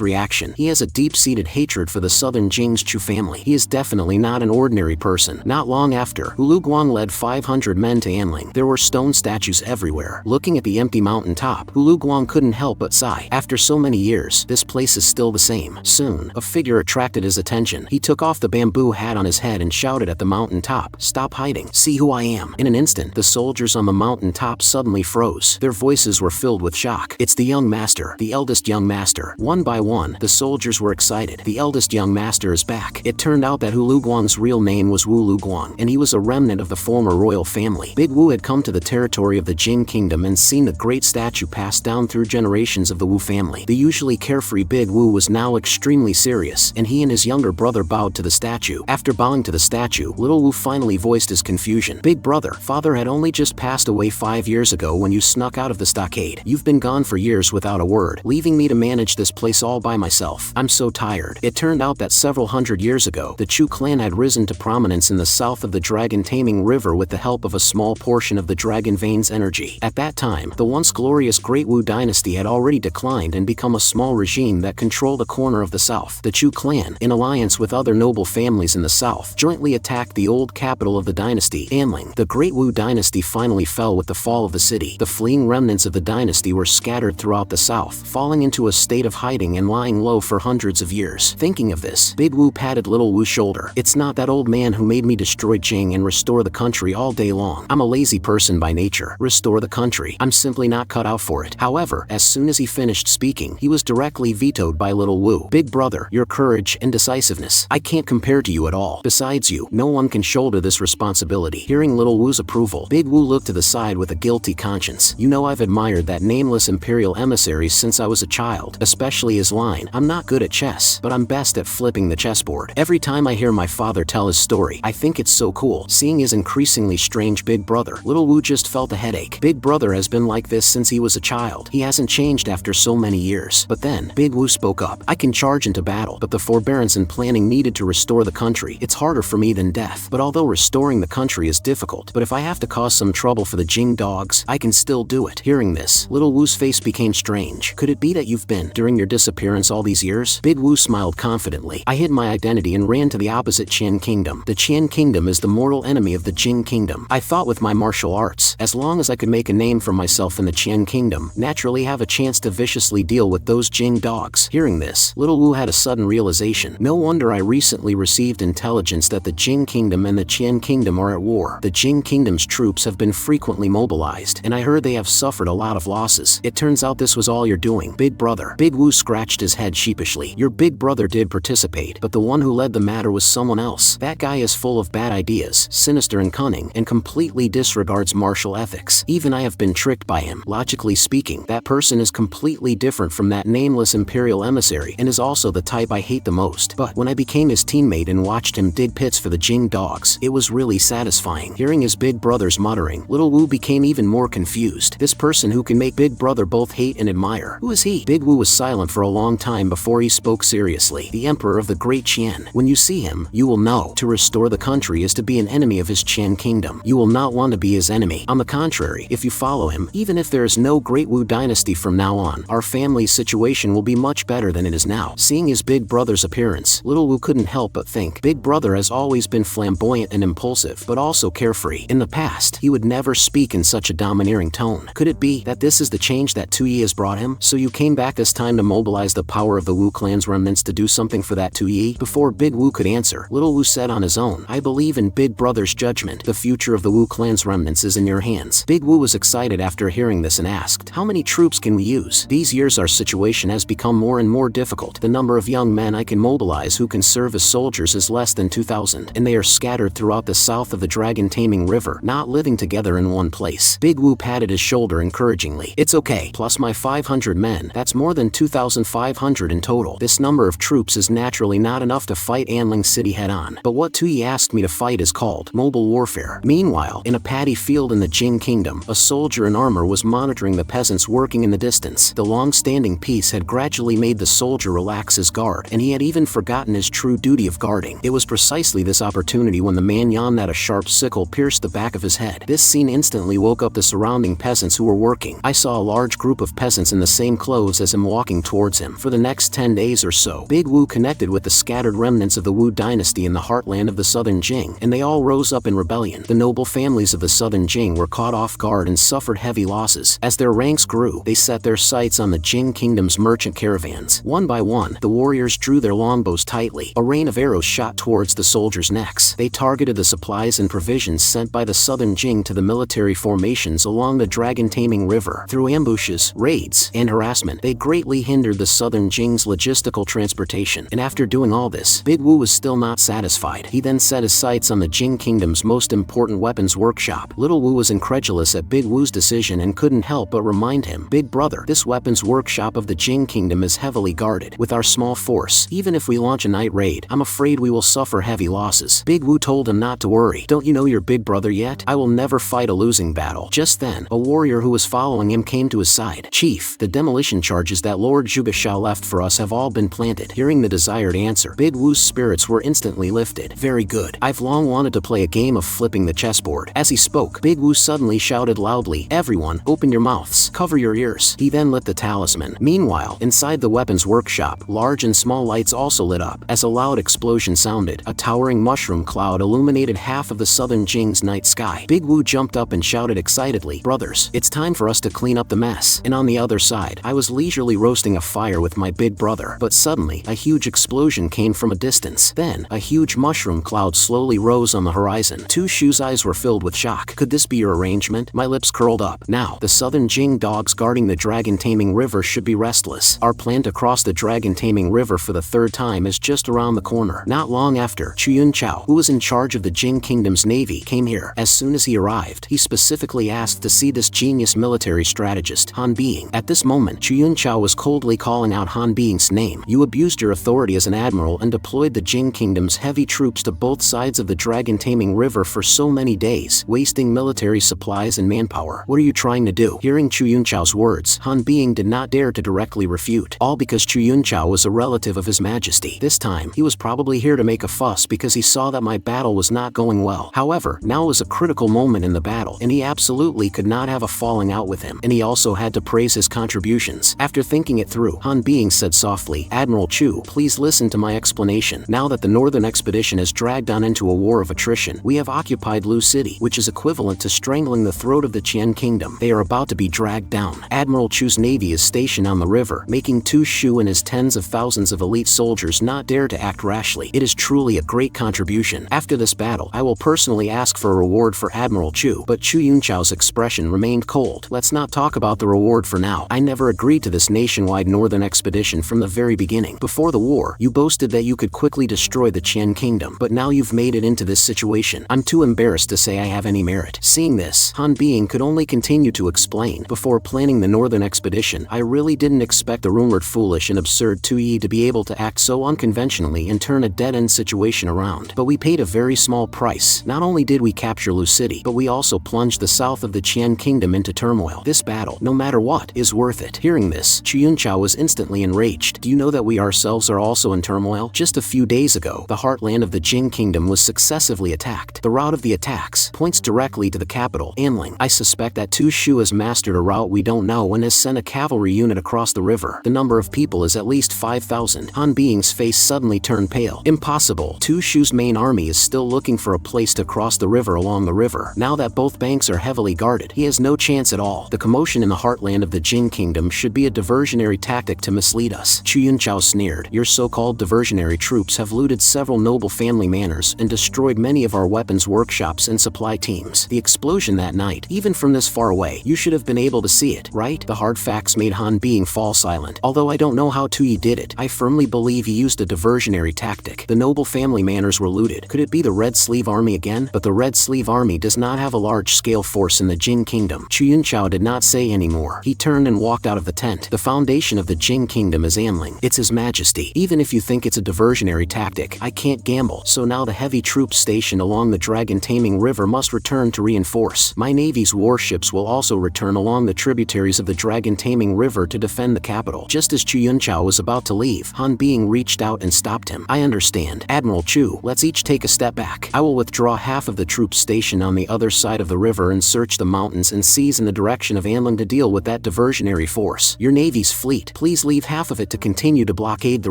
reaction, he has a deep-seated hatred for the southern Jing's Chu family. He is definitely not an ordinary person. Not long after, Hulu Guang led 500 men to Anling. There were stone statues everywhere. Looking at the empty mountain top, Hulu Guang couldn't help but sigh. After so many years, this place is still the same. Soon, a figure attracted his attention. He took off the bamboo hat on his head and shouted at the mountain top, "Stop hiding. See who I am." In an instant, the soldiers on the mountain top suddenly froze. Their voices were filled with shock. It's the young master, the eldest young master. One by one, the soldiers were excited. The eldest young master is back. It turned out that Hulu Guang's real name was Wu Lu Guang, and he was a remnant of the former royal family. Big Wu had come to the territory of the Jing kingdom and seen the great statue passed down through generations of the Wu family. The usually carefree Big Wu was now extremely serious, and he and his younger brother bowed to the statue. After bowing to the statue, little Wu finally voiced his confusion. "Big brother, father had only just passed away 5 years ago when you snuck out of the stockade. You've been gone for years without a word, leaving me to manage this place all by myself. I'm so tired." It turned out that several several hundred years ago, the Chu clan had risen to prominence in the south of the dragon-taming river with the help of a small portion of the dragon vein's energy. At that time, the once glorious Great Wu dynasty had already declined and become a small regime that controlled a corner of the south. The Chu clan, in alliance with other noble families in the south, jointly attacked the old capital of the dynasty, Anling. The Great Wu dynasty finally fell with the fall of the city. The fleeing remnants of the dynasty were scattered throughout the south, falling into a state of hiding and lying low for hundreds of years. Thinking of this, Big Wu patted Little Wu's shoulder. It's not that old man who made me destroy Jing and restore the country all day long. I'm a lazy person by nature. Restore the country. I'm simply not cut out for it. However, as soon as he finished speaking, he was directly vetoed by Little Wu. Big brother, your courage and decisiveness, I can't compare to you at all. Besides you, no one can shoulder this responsibility. Hearing Little Wu's approval, Big Wu looked to the side with a guilty conscience. You know, I've admired that nameless imperial emissary since I was a child, especially his line, I'm not good at chess, but I'm best at flipping the chessboard. Every time I hear my father tell his story, I think it's so cool. Seeing his increasingly strange big brother, Little Wu just felt a headache. Big brother has been like this since he was a child. He hasn't changed after so many years. But then, Big Wu spoke up. I can charge into battle, but the forbearance and planning needed to restore the country, it's harder for me than death. But although restoring the country is difficult, but if I have to cause some trouble for the Jing dogs, I can still do it. Hearing this, Little Wu's face became strange. Could it be that you've been, during your disappearance all these years? Big Wu smiled confidently. I hid my identity and ran to the opposite Qian kingdom. The Qian kingdom is the mortal enemy of the Jing kingdom. I thought with my martial arts, as long as I could make a name for myself in the Qian kingdom, naturally have a chance to viciously deal with those Jing dogs. Hearing this, Little Wu had a sudden realization. No wonder I recently received intelligence that the Jing kingdom and the Qian kingdom are at war. The Jing kingdom's troops have been frequently mobilized, and I heard they have suffered a lot of losses. It turns out this was all you're doing, big brother. Big Wu scratched his head sheepishly. Your big brother did participate, but the one who led the matter was someone else. That guy is full of bad ideas, sinister and cunning, and completely disregards martial ethics. Even I have been tricked by him. Logically speaking, that person is completely different from that nameless imperial emissary and is also the type I hate the most. But when I became his teammate and watched him dig pits for the Jing dogs, it was really satisfying. Hearing his big brother's muttering, Little Wu became even more confused. This person who can make big brother both hate and admire, who is he? Big Wu was silent for a long time before he spoke seriously. The emperor of the Great Qian. When you see him, you will know. To restore the country is to be an enemy of his Qian kingdom. You will not want to be his enemy. On the contrary, if you follow him, even if there is no Great Wu dynasty from now on, our family's situation will be much better than it is now. Seeing his big brother's appearance, Little Wu couldn't help but think, big brother has always been flamboyant and impulsive, but also carefree. In the past, he would never speak in such a domineering tone. Could it be that this is the change that Tuyi has brought him? So you came back this time to mobilize the power of the Wu clan's remnants to do something for that Tuyi? Before Big Wu could answer, Little Wu said on his own, I believe in Big Brother's judgment. The future of the Wu clan's remnants is in your hands. Big Wu was excited after hearing this and asked, how many troops can we use? These years our situation has become more and more difficult. The number of young men I can mobilize who can serve as soldiers is less than 2,000, and they are scattered throughout the south of the dragon-taming river, not living together in one place. Big Wu patted his shoulder encouragingly. It's okay. Plus my 500 men, that's more than 2,500 in total. This number of troops is naturally not enough to fight Anling City head-on. But what Tuyi asked me to fight is called mobile warfare. Meanwhile, in a paddy field in the Jing kingdom, a soldier in armor was monitoring the peasants working in the distance. The long-standing peace had gradually made the soldier relax his guard, and he had even forgotten his true duty of guarding. It was precisely this opportunity when the man yawned that a sharp sickle pierced the back of his head. This scene instantly woke up the surrounding peasants who were working. I saw a large group of peasants in the same clothes as him walking towards him. For the next 10 days or so, Big Wu connected with the scattered remnants of the Wu dynasty in the heartland of the southern Jing, and they all rose up in rebellion. The noble families of the southern Jing were caught off guard and suffered heavy losses. As their ranks grew, they set their sights on the Jing kingdom's merchant caravans. One by one, the warriors drew their longbows tightly. A rain of arrows shot towards the soldiers' necks. They targeted the supplies and provisions sent by the southern Jing to the military formations along the dragon-taming river. Through ambushes, raids, and harassment, they greatly hindered the southern Jing's logistical transportation. And after doing all this, Big Wu was still not satisfied. He then set his sights on the Jing kingdom's most important weapons workshop. Little Wu was incredulous at Big Wu's decision and couldn't help but remind him, Big brother, this weapons workshop of the Jing kingdom is heavily guarded. With our small force, even if we launch a night raid, I'm afraid we will suffer heavy losses. Big Wu told him not to worry. Don't you know your big brother yet? I will never fight a losing battle. Just then, a warrior who was following him came to his side. Chief, the demolition charges that Lord Zhuge Shao left for us have all been planted. Hearing the desired answer, answer. Big Wu's spirits were instantly lifted. Very good. I've long wanted to play a game of flipping the chessboard. As he spoke, Big Wu suddenly shouted loudly, "Everyone, open your mouths. Cover your ears." He then lit the talisman. Meanwhile, inside the weapons workshop, large and small lights also lit up. As a loud explosion sounded, a towering mushroom cloud illuminated half of the southern Jing's night sky. Big Wu jumped up and shouted excitedly, "Brothers, it's time for us to clean up the mess." And on the other side, I was leisurely roasting a fire with my big brother. But suddenly, a huge explosion came from a distance. Then, a huge mushroom cloud slowly rose on the horizon. Two Shu's eyes were filled with shock. Could this be your arrangement? My lips curled up. Now, the southern Jing dogs guarding the dragon-taming river should be restless. Our plan to cross the dragon-taming river for the third time is just around the corner. Not long after, Chuyun Chao, who was in charge of the Jing Kingdom's navy, came here. As soon as he arrived, he specifically asked to see this genius military strategist, Han Bing. At this moment, Chuyun Chao was coldly calling out Han Bing's name. "You abused your authority as an admiral and deployed the Jing Kingdom's heavy troops to both sides of the dragon-taming river for so many days, wasting military supplies and manpower. What are you trying to do?" Hearing Chuyun Chao's words, Han Bing did not dare to directly refute, all because Chuyun Chao was a relative of His Majesty. This time, he was probably here to make a fuss because he saw that my battle was not going well. However, now was a critical moment in the battle, and he absolutely could not have a falling out with him, and he also had to praise his contributions. After thinking it through, Han Bing said softly, "Admiral Chu, please listen to my explanation. Now that the northern expedition has dragged on into a war of attrition, we have occupied Lu City, which is equivalent to strangling the throat of the Qian Kingdom. They are about to be dragged down. Admiral Chu's navy is stationed on the river, making Tu Shu and his tens of thousands of elite soldiers not dare to act rashly. It is truly a great contribution. After this battle, I will personally ask for a reward for Admiral Chu." But Chuyun Chao's expression remained cold. "Let's not talk about the reward for now. I never agreed to this nationwide northern expedition from the very beginning. Before the war, you boasted that you could quickly destroy the Qian Kingdom, but now you've made it into this situation. I'm too embarrassed to say I have any merit." Seeing this, Han Bing could only continue to explain. "Before planning the northern expedition, I really didn't expect the rumored foolish and absurd Tu Yi to be able to act so unconventionally and turn a dead-end situation around. But we paid a very small price. Not only did we capture Lu City, but we also plunged the south of the Qian Kingdom into turmoil. This battle, no matter what, is worth it." Hearing this, Chuyun Chao was instantly enraged. "Do you know that we ourselves are also in turmoil? Just a few days ago, the heartland of the Jing Kingdom was successively attacked. The route of the attacks points directly to the capital, Anling. I suspect that Tu Shu has mastered a route we don't know and has sent a cavalry unit across the river. The number of people is at least 5,000. Han Bing's face suddenly turned pale. "Impossible. Tu Shu's main army is still looking for a place to cross the river along the river. Now that both banks are heavily guarded, he has no chance at all. The commotion in the heartland of the Jing Kingdom should be a diversionary tactic to mislead us." Chuyun Chao sneered. "Your so-called diversionary troops have looted several noble family manors and destroyed many of our weapons workshops and supply teams. The explosion that night, even from this far away, you should have been able to see it, right?" The hard facts made Han Bing fall silent. "Although I don't know how Tu Yi did it, I firmly believe he used a diversionary tactic. The noble family manors were looted. Could it be the Red Sleeve Army again? But the Red Sleeve Army does not have a large-scale force in the Jing Kingdom." Chuyun Chao did not say anymore. He turned and walked out of the tent. "The foundation of the Jing Kingdom is Anling. It's His Majesty. Even if you think it's a diversionary tactic, I can't gamble. So now the heavy troops stationed along the dragon-taming river must return to reinforce. My navy's warships will also return along the tributaries of the dragon-taming river to defend the capital." Just as Chuyun Chao was about to leave, Han Bing reached out and stopped him. "I understand. Admiral Chu, let's each take a step back. I will withdraw half of the troops stationed on the other side of the river and search the mountains and seas in the direction of Anling to deal with that diversionary force. Your navy's fleet, please leave half of it to continue to blockade the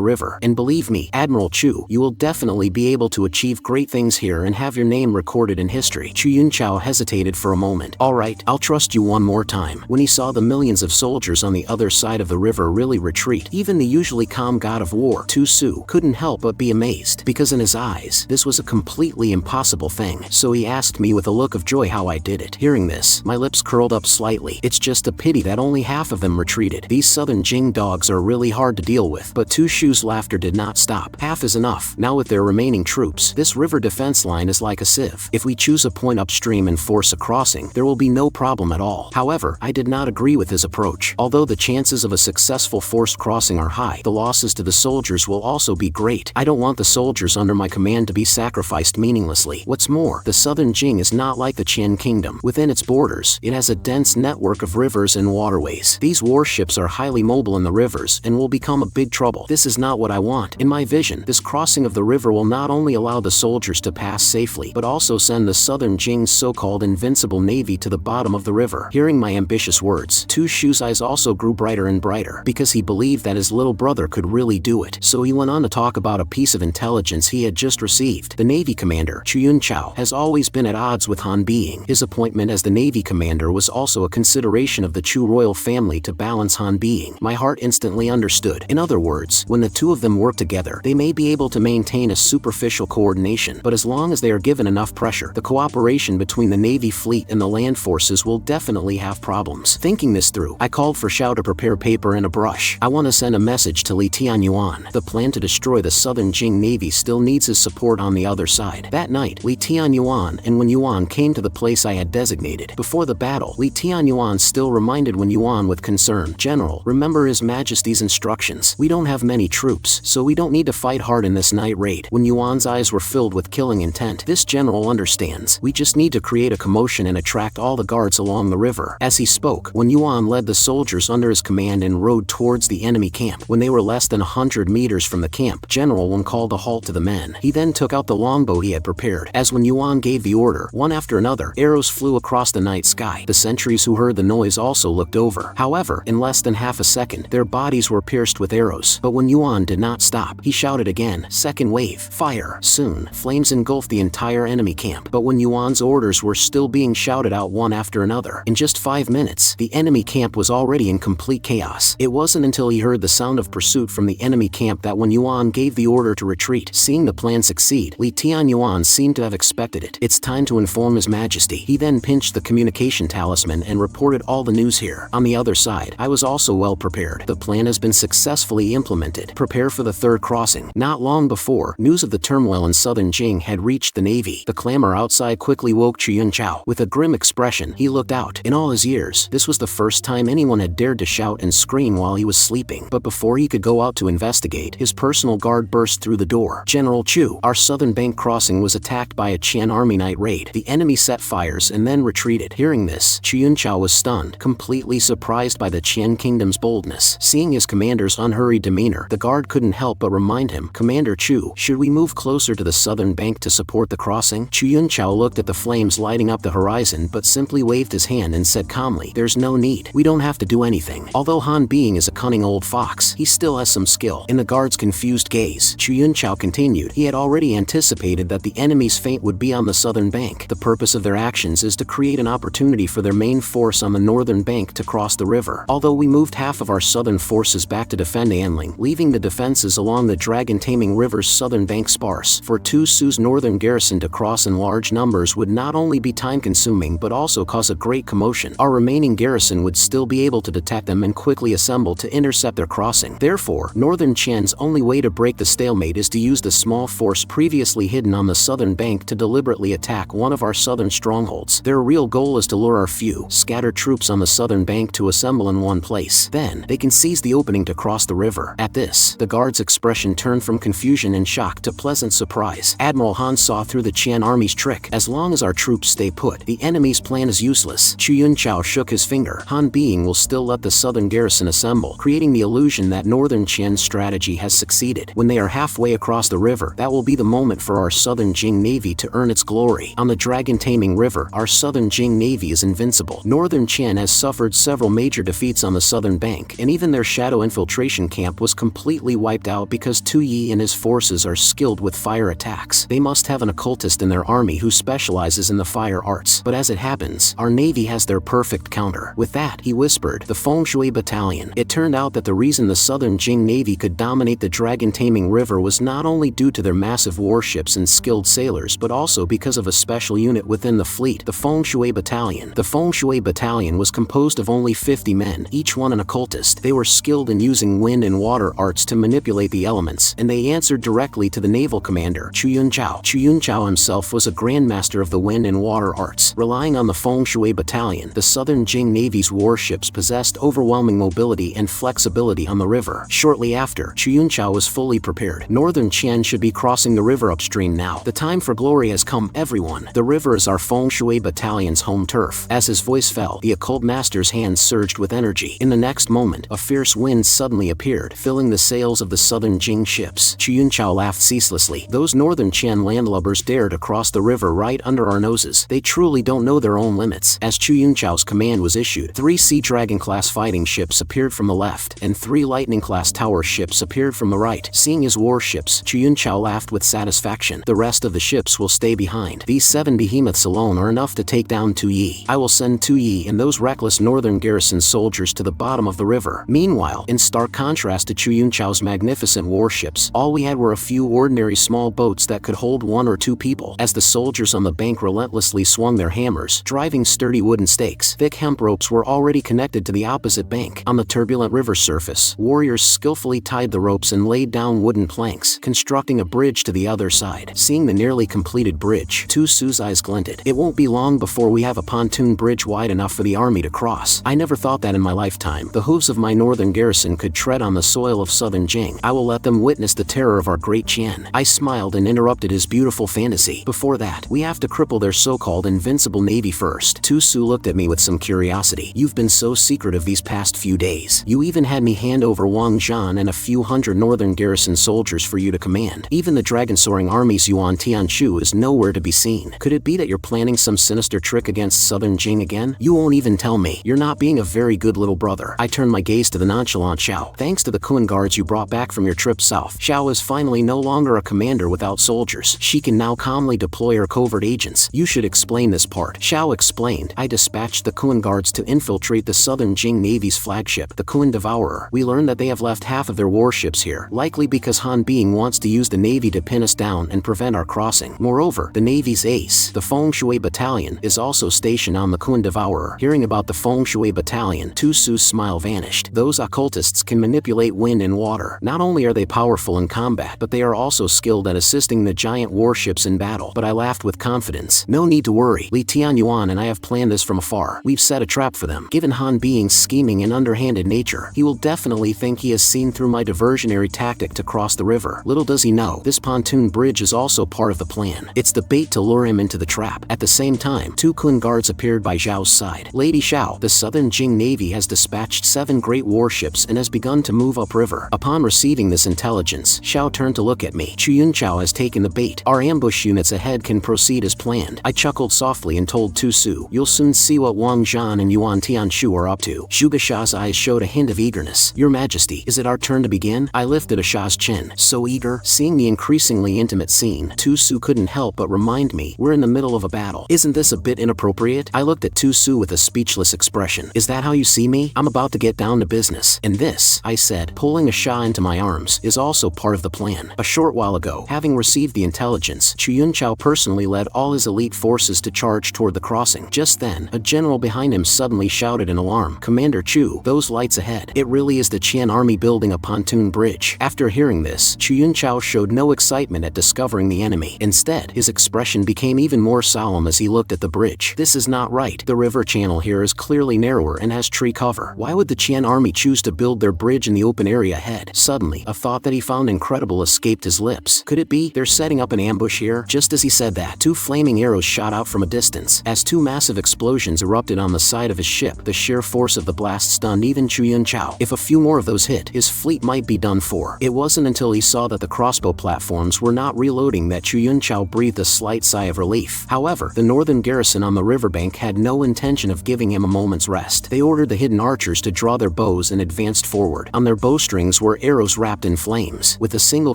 river. And believe me, Admiral Chu, you will definitely be able to achieve great things here and have your name recorded in history." Chuyun Chao hesitated for a moment. "All right, I'll trust you one more time." When he saw the millions of soldiers on the other side of the river really retreat, even the usually calm god of war, Tu Su, couldn't help but be amazed, because in his eyes, this was a completely impossible thing. So he asked me with a look of joy how I did it. Hearing this, my lips curled up slightly. It's just a pity that only half of them retreated. These southern Jing dogs are really hard to deal with. But Tu Shu's laughter did not stop. "Half is enough. Now with their remaining troops, this river defense line is like a sieve. If we choose a point upstream and force a crossing, there will be no problem at all." However, I did not agree with his approach. Although the chances of a successful forced crossing are high, the losses to the soldiers will also be great. I don't want the soldiers under my command to be sacrificed meaninglessly. What's more, the southern Jing is not like the Qian Kingdom. Within its borders, it has a dense network of rivers and waterways. These warships are highly mobile in the rivers and will become a big trouble. This is not what I want. In my vision, this crossing of the river will not only allow the soldiers to pass safely, but also send the southern Jing's so-called invincible navy to the bottom of the river. Hearing my ambitious words, Tu Shu's eyes also grew brighter and brighter, because he believed that his little brother could really do it. So he went on to talk about a piece of intelligence he had just received. The Navy commander, Chu Yunchao, has always been at odds with Han Being. His appointment as the Navy commander was also a consideration of the Chu royal family to balance Han Being. My heart instantly understood. In other words, when the two of them work together, they may be able to maintain a superficial coordination, but as long as they are given enough pressure, the cooperation between the Navy fleet and the land forces will definitely have problems. Thinking this through, I called for Xiao to prepare paper and a brush. I want to send a message to Li Tianyuan. The plan to destroy the southern Jing Navy still needs his support on the other side. That night, Li Tianyuan and Wen Yuan came to the place I had designated. Before the battle, Li Tianyuan still reminded Wen Yuan with concern, "General, remember His Majesty's instructions. We don't have many troops, so we don't need to fight hard in this night raid." Wen Yuan's eyes were filled with killing intent. "This general understands. We just need to create a commotion and attract all the guards along the river." As he spoke, Wen Yuan led the soldiers under his command and rode towards the enemy camp. When they were less than 100 meters from the camp, General Wen called a halt to the men. He then took out the longbow he had prepared. As Wen Yuan gave the order, one after another, arrows flew across the night sky. The sentries who heard the noise also looked over. However, in less than half a second, their bodies were pierced with arrows. But Wen Yuan did not stop. He shouted again, "Second wave, fire!" Soon, flames engulfed the entire enemy camp. But Wen Yuan's orders were still being shouted out one after another. In just 5 minutes, the enemy camp was already in complete chaos. It wasn't until he heard the sound of pursuit from the enemy camp that Wen Yuan gave the order to retreat. Seeing the plan succeed, Li Tianyuan seemed to have expected it. "It's time to inform His Majesty." He then pinched the communication talisman and reported all the news here. On the other side, I was also well prepared. The plan has been successfully implemented. Prepare for the third crossing. Not long before, news of the turmoil in southern Jing had reached the Navy. The clamor outside quickly woke Chu Yunchao. With a grim expression, he looked out. In all his years, this was the first time anyone had dared to shout and scream while he was sleeping. But before he could go out to investigate, his personal guard burst through the door. "General Chu, our southern bank crossing was attacked by a Qian army night raid. The enemy set fires and then retreated." Hearing this, Chu Yunchao was stunned, completely surprised by the Qian kingdom's boldness. Seeing his commander's unhurried demeanor, the guard couldn't help but remind him, "Commander Chu, should we move closer to the southern bank to support the crossing?" Chu Yunchao looked at the flames lighting up the horizon but simply waved his hand and said calmly, "There's no need. We don't have to do anything." Although Han Being is a cunning old fox, he still has some skill. In the guard's confused gaze, Chu Yunchao continued, "He had already anticipated that the enemy's fate would be on the southern bank. The purpose of their actions is to create an opportunity for their main force on the northern bank to cross the river. Although we moved half of our southern forces back to defend Anling, leaving the defenses along the dragon-taming river's southern bank sparse, for Tu Su's northern garrison to cross in large numbers would not only be time-consuming but also cause a great commotion. Our remaining garrison would still be able to detect them and quickly assemble to intercept their crossing. Therefore, Northern Qian's only way to break the stalemate is to use the small force previously hidden on the southern bank to deliberately attack one of our southern strongholds. Their real goal is to lure our few, scattered troops on the southern bank to assemble in one place. Then, they can seize the opening to cross the river." At this, the guard's expression turned from confusion and shock to pleasant surprise. Admiral Han saw through the Qian army's trick. "As long as our troops stay put, the enemy's plan is useless." Chu Yunchao shook his finger. "Han Being will still let the southern garrison assemble, creating the illusion that northern Qian's strategy has succeeded. When they are halfway across the river, that will be the moment for our southern Jing Navy to earn its glory. On the dragon-taming river, our southern Jing Navy is invincible. Northern Qian has suffered several major defeats on the southern bank, and even their shadow infiltration camp was completely wiped out because Tu Yi and his forces are skilled with fire attacks. They must have an occultist in their army who specializes in the fire arts. But as it happens, our navy has their perfect counter." With that, he whispered, "The Feng Shui Battalion." It turned out that the reason the southern Jing Navy could dominate the dragon-taming river was not only due to their massive warships and skilled sailors but also because of a special unit within the fleet, the Feng Shui Battalion. The Feng Shui Battalion was composed of only 50 men, each one an occultist. They were skilled in using wind and water arts to manipulate the elements, and they answered directly to the naval commander, Chu Yunchao. Chu Yunchao himself was a grandmaster of the wind and water arts. Relying on the Feng Shui Battalion, the southern Jing Navy's warships possessed overwhelming mobility and flexibility on the river. Shortly after, Chu Yunchao was fully prepared. Northern Qian should be crossing the river upstream now. The time for glory has come, everyone. The river is our Feng Shui Battalion's home turf. As his voice fell, the occult master's hands surged with energy. In the next moment, a fierce wind suddenly appeared, filling the sails of the southern southern Jing ships. Chu Yunchao laughed ceaselessly. Those northern Qian landlubbers dare to cross the river right under our noses. They truly don't know their own limits. As Chu Yunchao's command was issued, 3 Sea Dragon-class fighting ships appeared from the left, and 3 Lightning-class tower ships appeared from the right. Seeing his warships, Chu Yunchao laughed with satisfaction. The rest of the ships will stay behind. These 7 behemoths alone are enough to take down Tu Yi. I will send Tu Yi and those reckless northern garrison soldiers to the bottom of the river. Meanwhile, in stark contrast to Chu Yunchao's magnificent warships, all we had were a few ordinary small boats that could hold 1 or 2 people. As the soldiers on the bank relentlessly swung their hammers, driving sturdy wooden stakes, thick hemp ropes were already connected to the opposite bank. On the turbulent river surface, warriors skillfully tied the ropes and laid down wooden planks, constructing a bridge to the other side. Seeing the nearly completed bridge, Tu Su's eyes glinted. It won't be long before we have a pontoon bridge wide enough for the army to cross. I never thought that in my lifetime. The hooves of my northern garrison could tread on the soil of southern Jing. I will let them witness the terror of our great Qian. I smiled and interrupted his beautiful fantasy. Before that, we have to cripple their so-called invincible navy first. Tu Su looked at me with some curiosity. You've been so secretive these past few days. You even had me hand over Wang Zhan and a few hundred northern garrison soldiers for you to command. Even the dragon-soaring army's Yuan Tianchu is nowhere to be seen. Could it be that you're planning some sinister trick against southern Jing again? You won't even tell me. You're not being a very good little brother. I turned my gaze to the nonchalant Xiao. Thanks to the Kun guards you brought back from your trip south, Xiao is finally no longer a commander without soldiers. She can now calmly deploy her covert agents. You should explain this part. Xiao explained. I dispatched the Kun guards to infiltrate the southern Jing Navy's flagship, the Kun Devourer. We learned that they have left half of their warships here, likely because Han Bing wants to use the Navy to pin us down and prevent our crossing. Moreover, the Navy's ace, the Feng Shui Battalion, is also stationed on the Kun Devourer. Hearing about the Feng Shui Battalion, Tu Su's smile vanished. Those occultists can manipulate wind and water. Not only are they powerful in combat, but they are also skilled at assisting the giant warships in battle. But I laughed with confidence. No need to worry. Li Tianyuan and I have planned this from afar. We've set a trap for them. Given Han Bing's scheming and underhanded nature, he will definitely think he has seen through my diversionary tactic to cross the river. Little does he know, this pontoon bridge is also part of the plan. It's the bait to lure him into the trap. At the same time, 2 Kun guards appeared by Zhao's side. Lady Xiao, the southern Jing Navy has dispatched 7 great warships and has begun to move upriver. Upon receiving this intelligence, Xiao turned to look at me. Chu Yunchao has taken the bait. Our ambush units ahead can proceed as planned. I chuckled softly and told Tu Su, you'll soon see what Wang Zhan and Yuan Tianshu are up to. Zhuge Sha's eyes showed a hint of eagerness. Your Majesty, is it our turn to begin? I lifted a Sha's chin. So eager? Seeing the increasingly intimate scene, Tu Su couldn't help but remind me, we're in the middle of a battle. Isn't this a bit inappropriate? I looked at Tu Su with a speechless expression. Is that how you see me? I'm about to get down to business. And this, I said, pulling a Sha into my arms, is also part of the plan. A short while ago, having received the intelligence, Chu Yunchao personally led all his elite forces to charge toward the crossing. Just then, a general behind him suddenly shouted in alarm, Commander Chu, those lights ahead. It really is the Qian army building a pontoon bridge. After hearing this, Chu Yunchao showed no excitement at discovering the enemy. Instead, his expression became even more solemn as he looked at the bridge. This is not right. The river channel here is clearly narrower and has tree cover. Why would the Qian army choose to build their bridge in the open area ahead? Suddenly, a thought that he found incredible escaped his lips. Could it be they're setting up an ambush here? Just as he said that, 2 flaming arrows shot out from a distance. As 2 massive explosions erupted on the side of his ship, the sheer force of the blast stunned even Chu Yunchao. If a few more of those hit, his fleet might be done for. It wasn't until he saw that the crossbow platforms were not reloading that Chu Yunchao breathed a slight sigh of relief. However, the northern garrison on the riverbank had no intention of giving him a moment's rest. They ordered the hidden archers to draw their bows and advanced forward. On their bowstrings were arrows wrapped in flames. With a single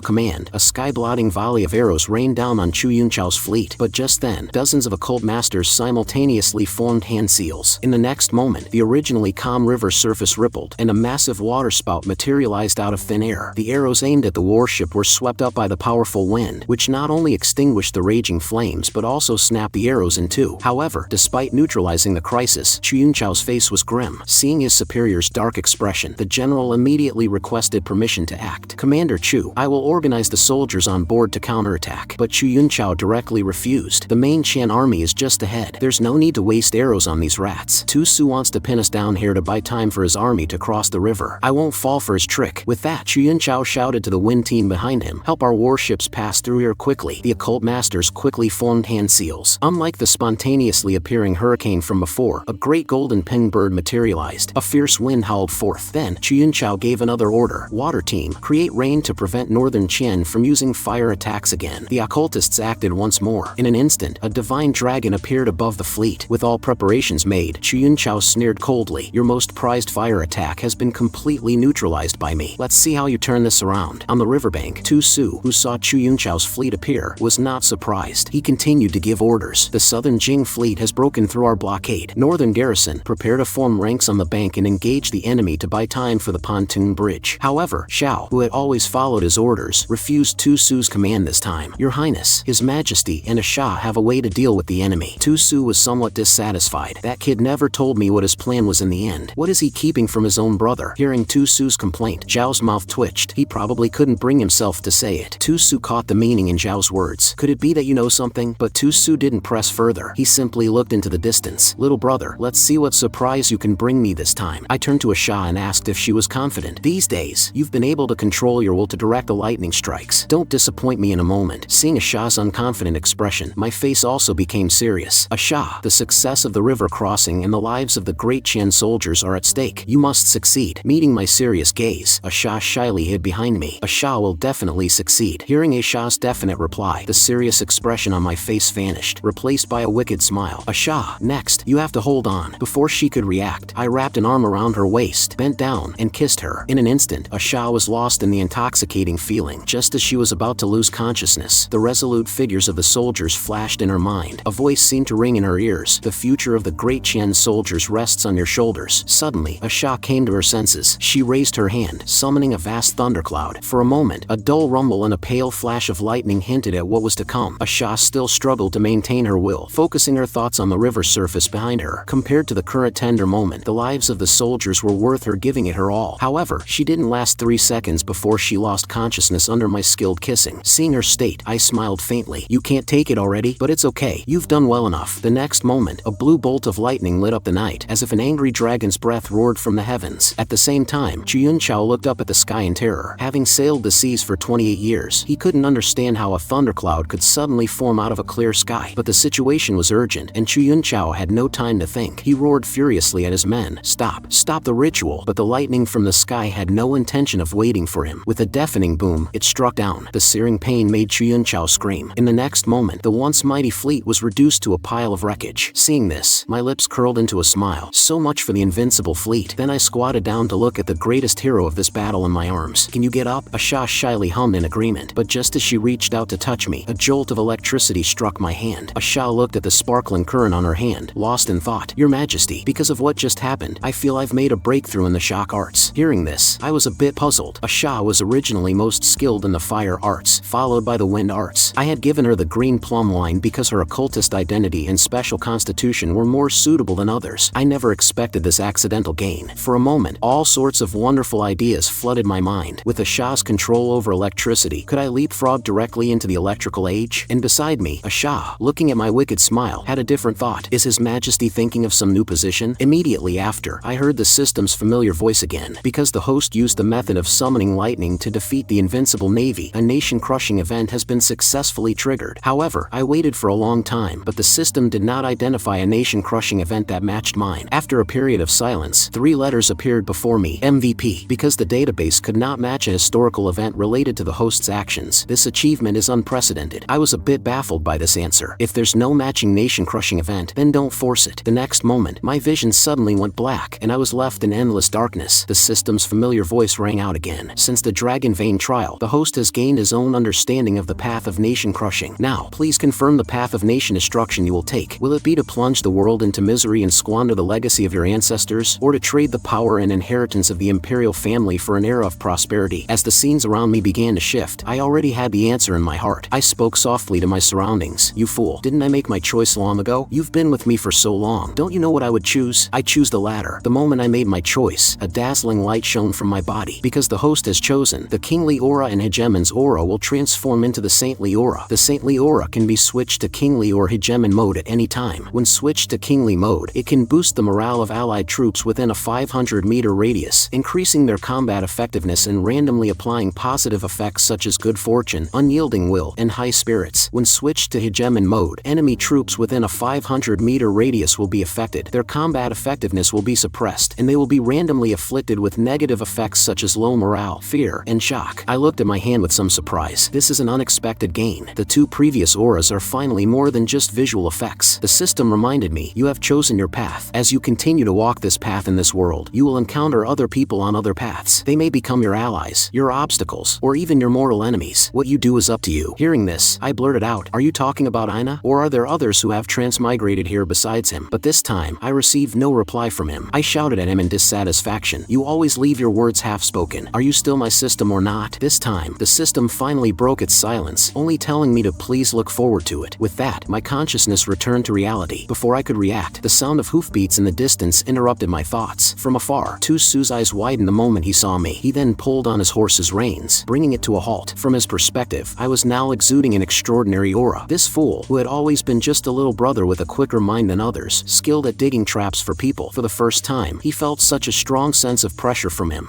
command, a sky-blotting volley of arrows rained down on Chu Yunchao's fleet. But just then, dozens of occult masters simultaneously formed hand seals. In the next moment, the originally calm river surface rippled, and a massive waterspout materialized out of thin air. The arrows aimed at the warship were swept up by the powerful wind, which not only extinguished the raging flames but also snapped the arrows in two. However, despite neutralizing the crisis, Chu Yunchao's face was grim. Seeing his superior's dark expression, the general immediately requested permission to act. Commander Chu, I will organize the soldiers on board to counterattack. But Chu Yunchao directly refused. The main Qian army is just ahead. There's no need to waste arrows on these rats. Tu Su wants to pin us down here to buy time for his army to cross the river. I won't fall for his trick. With that, Chu Yunchao shouted to the wind team behind him, help our warships pass through here quickly. The occult masters quickly formed hand seals. Unlike the spontaneously appearing hurricane from before, a great golden ping bird materialized. A fierce wind howled forth. Then, Chu Yunchao gave another order. Water team, Create rain to prevent Northern Qian from using fire attacks again. The occultists acted once more. In an instant, a divine dragon appeared above the fleet. With all preparations made, Chu Yunchao sneered coldly. Your most prized fire attack has been completely neutralized by me. Let's see how you turn this around. On the riverbank, Tu Su, who saw Chu Yunchao's fleet appear, was not surprised. He continued to give orders. The southern Jing fleet has broken through our blockade. Northern garrison, prepare to form ranks on the bank and engage the enemy to buy time for the pontoon bridge. However, Xiao, who had always followed his orders, refused Tu Su's command this time. Your Highness, His Majesty, and a Xia have a way to deal with the enemy. Tu Su was somewhat dissatisfied. That kid never told me what his plan was in the end. What is he keeping from his own brother? Hearing Tu Su's complaint, Zhao's mouth twitched. He probably couldn't bring himself to say it. Tu Su caught the meaning in Zhao's words. Could it be that you know something? But Tu Su didn't press further. He simply looked into the distance. Little brother, let's see what surprise you can bring me this time. I turned to a Xia and asked if she was confident. These days, you've been able to control your will to direct the lightning strikes. Don't disappoint me in a moment. Seeing a Xia's unconfident expression, my face also became serious. A Xia, the success of the river crossing and the lives of the great Qian soldiers are at stake. You must succeed. Meeting my serious gaze, a Xia shyly hid behind me. A Xia will definitely succeed. Hearing a Xia's definite reply, the serious expression on my face vanished, replaced by a wicked smile. A Xia, next, you have to hold on. Before she could react, I wrapped an arm around her waist, bent down, and kissed her. In an instant, a Xia was lost in the intoxicating feeling. Just as she was about to lose consciousness, the resolute figures of the soldiers flashed in her mind. A voice seemed to ring in her ears. The future of the great Qian soldiers rests on your shoulders. Suddenly, a Xia came to her senses. She raised her hand, summoning a vast thundercloud. For a moment, a dull rumble and a pale flash of lightning hinted at what was to come. A Xia still struggled to maintain her will, focusing her thoughts on the river surface behind her. Compared to the current tender moment, the lives of the soldiers were worth her giving it her all. However, she didn't last 3 seconds before she lost consciousness under my skilled kissing. Seeing her state, I smiled faintly. You can't take it already? But it's okay. You've done well enough. The next moment, a blue bolt of lightning lit up the night, as if an angry dragon's breath roared from the heavens. At the same time, Chu Yunchao looked up at the sky in terror. Having sailed the seas for 28 years, he couldn't understand how a thundercloud could suddenly form out of a clear sky. But the situation was urgent, and Chu Yunchao had no time to think. He roared furiously at his men. Stop! Stop the ritual! But the lightning from the sky had no intention of waiting for him. With a deafening boom, it struck down. The searing pain made Chu Yunchao scream. In the next moment, the once mighty fleet was reduced to a pile of wreckage. Seeing this, my lips curled into a smile. So much for the invincible fleet. Then I squatted down to look at the greatest hero of this battle in my arms. Can you get up? A Xia shyly hummed in agreement. But just as she reached out to touch me, a jolt of electricity struck my hand. A Xia looked at the sparkling current on her hand, lost in thought. Your Majesty, because of what just happened, I feel I've made a breakthrough in the shock arts. Hearing this, I was a bit puzzled. A Xia was originally most skilled in the fire arts, followed by the wind arts. I had given her the green plum line because her occultist identity and special constitution were more suitable than others. I never expected this accidental gain. For a moment, all sorts of wonderful ideas flooded my mind. With a Xia's control over electricity, could I leapfrog directly into the electrical age? And beside me, a Xia, looking at my wicked smile, had a different thought. Is His Majesty thinking of some new position? Immediately after, I heard the system's familiar voice again. Because the host used the method of summoning lightning to defeat the invincible navy, a nation-crushing event has been successfully triggered. However, I waited for a long time, but the system did not identify a nation-crushing event that matched mine. After a period of silence, 3 letters appeared before me. MVP. Because the database could not match a historical event related to the host's actions, this achievement is unprecedented. I was a bit baffled by this answer. If there's no matching nation-crushing event, then don't force it. The next moment, my vision suddenly went black, and I was left in endless darkness. The system's familiar voice rang out again. Since the Dragon Vein trial, the host has gained his own understanding of the path of nation-crushing. Now, please confirm the path of nation destruction you will take. Will it be to plunge the world into misery and squander the legacy of your ancestors, or to trade the power and inheritance of the imperial family for an era of prosperity? As the scenes around me began to shift, I already had the answer in my heart. I spoke softly to my surroundings. You fool, didn't I make my choice long ago? You've been with me for so long. Don't you know what I would choose? I choose the latter. The moment I made my choice, a dazzling light shone from my body. Because the host has chosen, the kingly aura and hegemon's aura will transform into the saintly aura. The saintly aura can be switched to kingly or hegemon mode at any time. When switched to kingly mode, it can boost the morale of allied troops within a 500-meter radius, increasing their combat effectiveness and randomly applying positive effects such as good fortune, unyielding will, and high spirits. When switched to hegemon mode, enemy troops within a 500-meter radius will be affected. Their combat effectiveness will be suppressed, and they will be randomly afflicted with negative effects such as low morale morale, fear, and shock. I looked at my hand with some surprise. This is an unexpected gain. The 2 previous auras are finally more than just visual effects. The system reminded me, you have chosen your path. As you continue to walk this path in this world, you will encounter other people on other paths. They may become your allies, your obstacles, or even your mortal enemies. What you do is up to you. Hearing this, I blurted out, are you talking about Aina? Or are there others who have transmigrated here besides him? But this time, I received no reply from him. I shouted at him in dissatisfaction. You always leave your words half-spoken. Are you still my system or not? This time, the system finally broke its silence, only telling me to please look forward to it. With that, my consciousness returned to reality. Before I could react, the sound of hoofbeats in the distance interrupted my thoughts. From afar, Su's eyes widened the moment he saw me. He then pulled on his horse's reins, bringing it to a halt. From his perspective, I was now exuding an extraordinary aura. This fool, who had always been just a little brother with a quicker mind than others, skilled at digging traps for people, for the first time, he felt such a strong sense of pressure from him.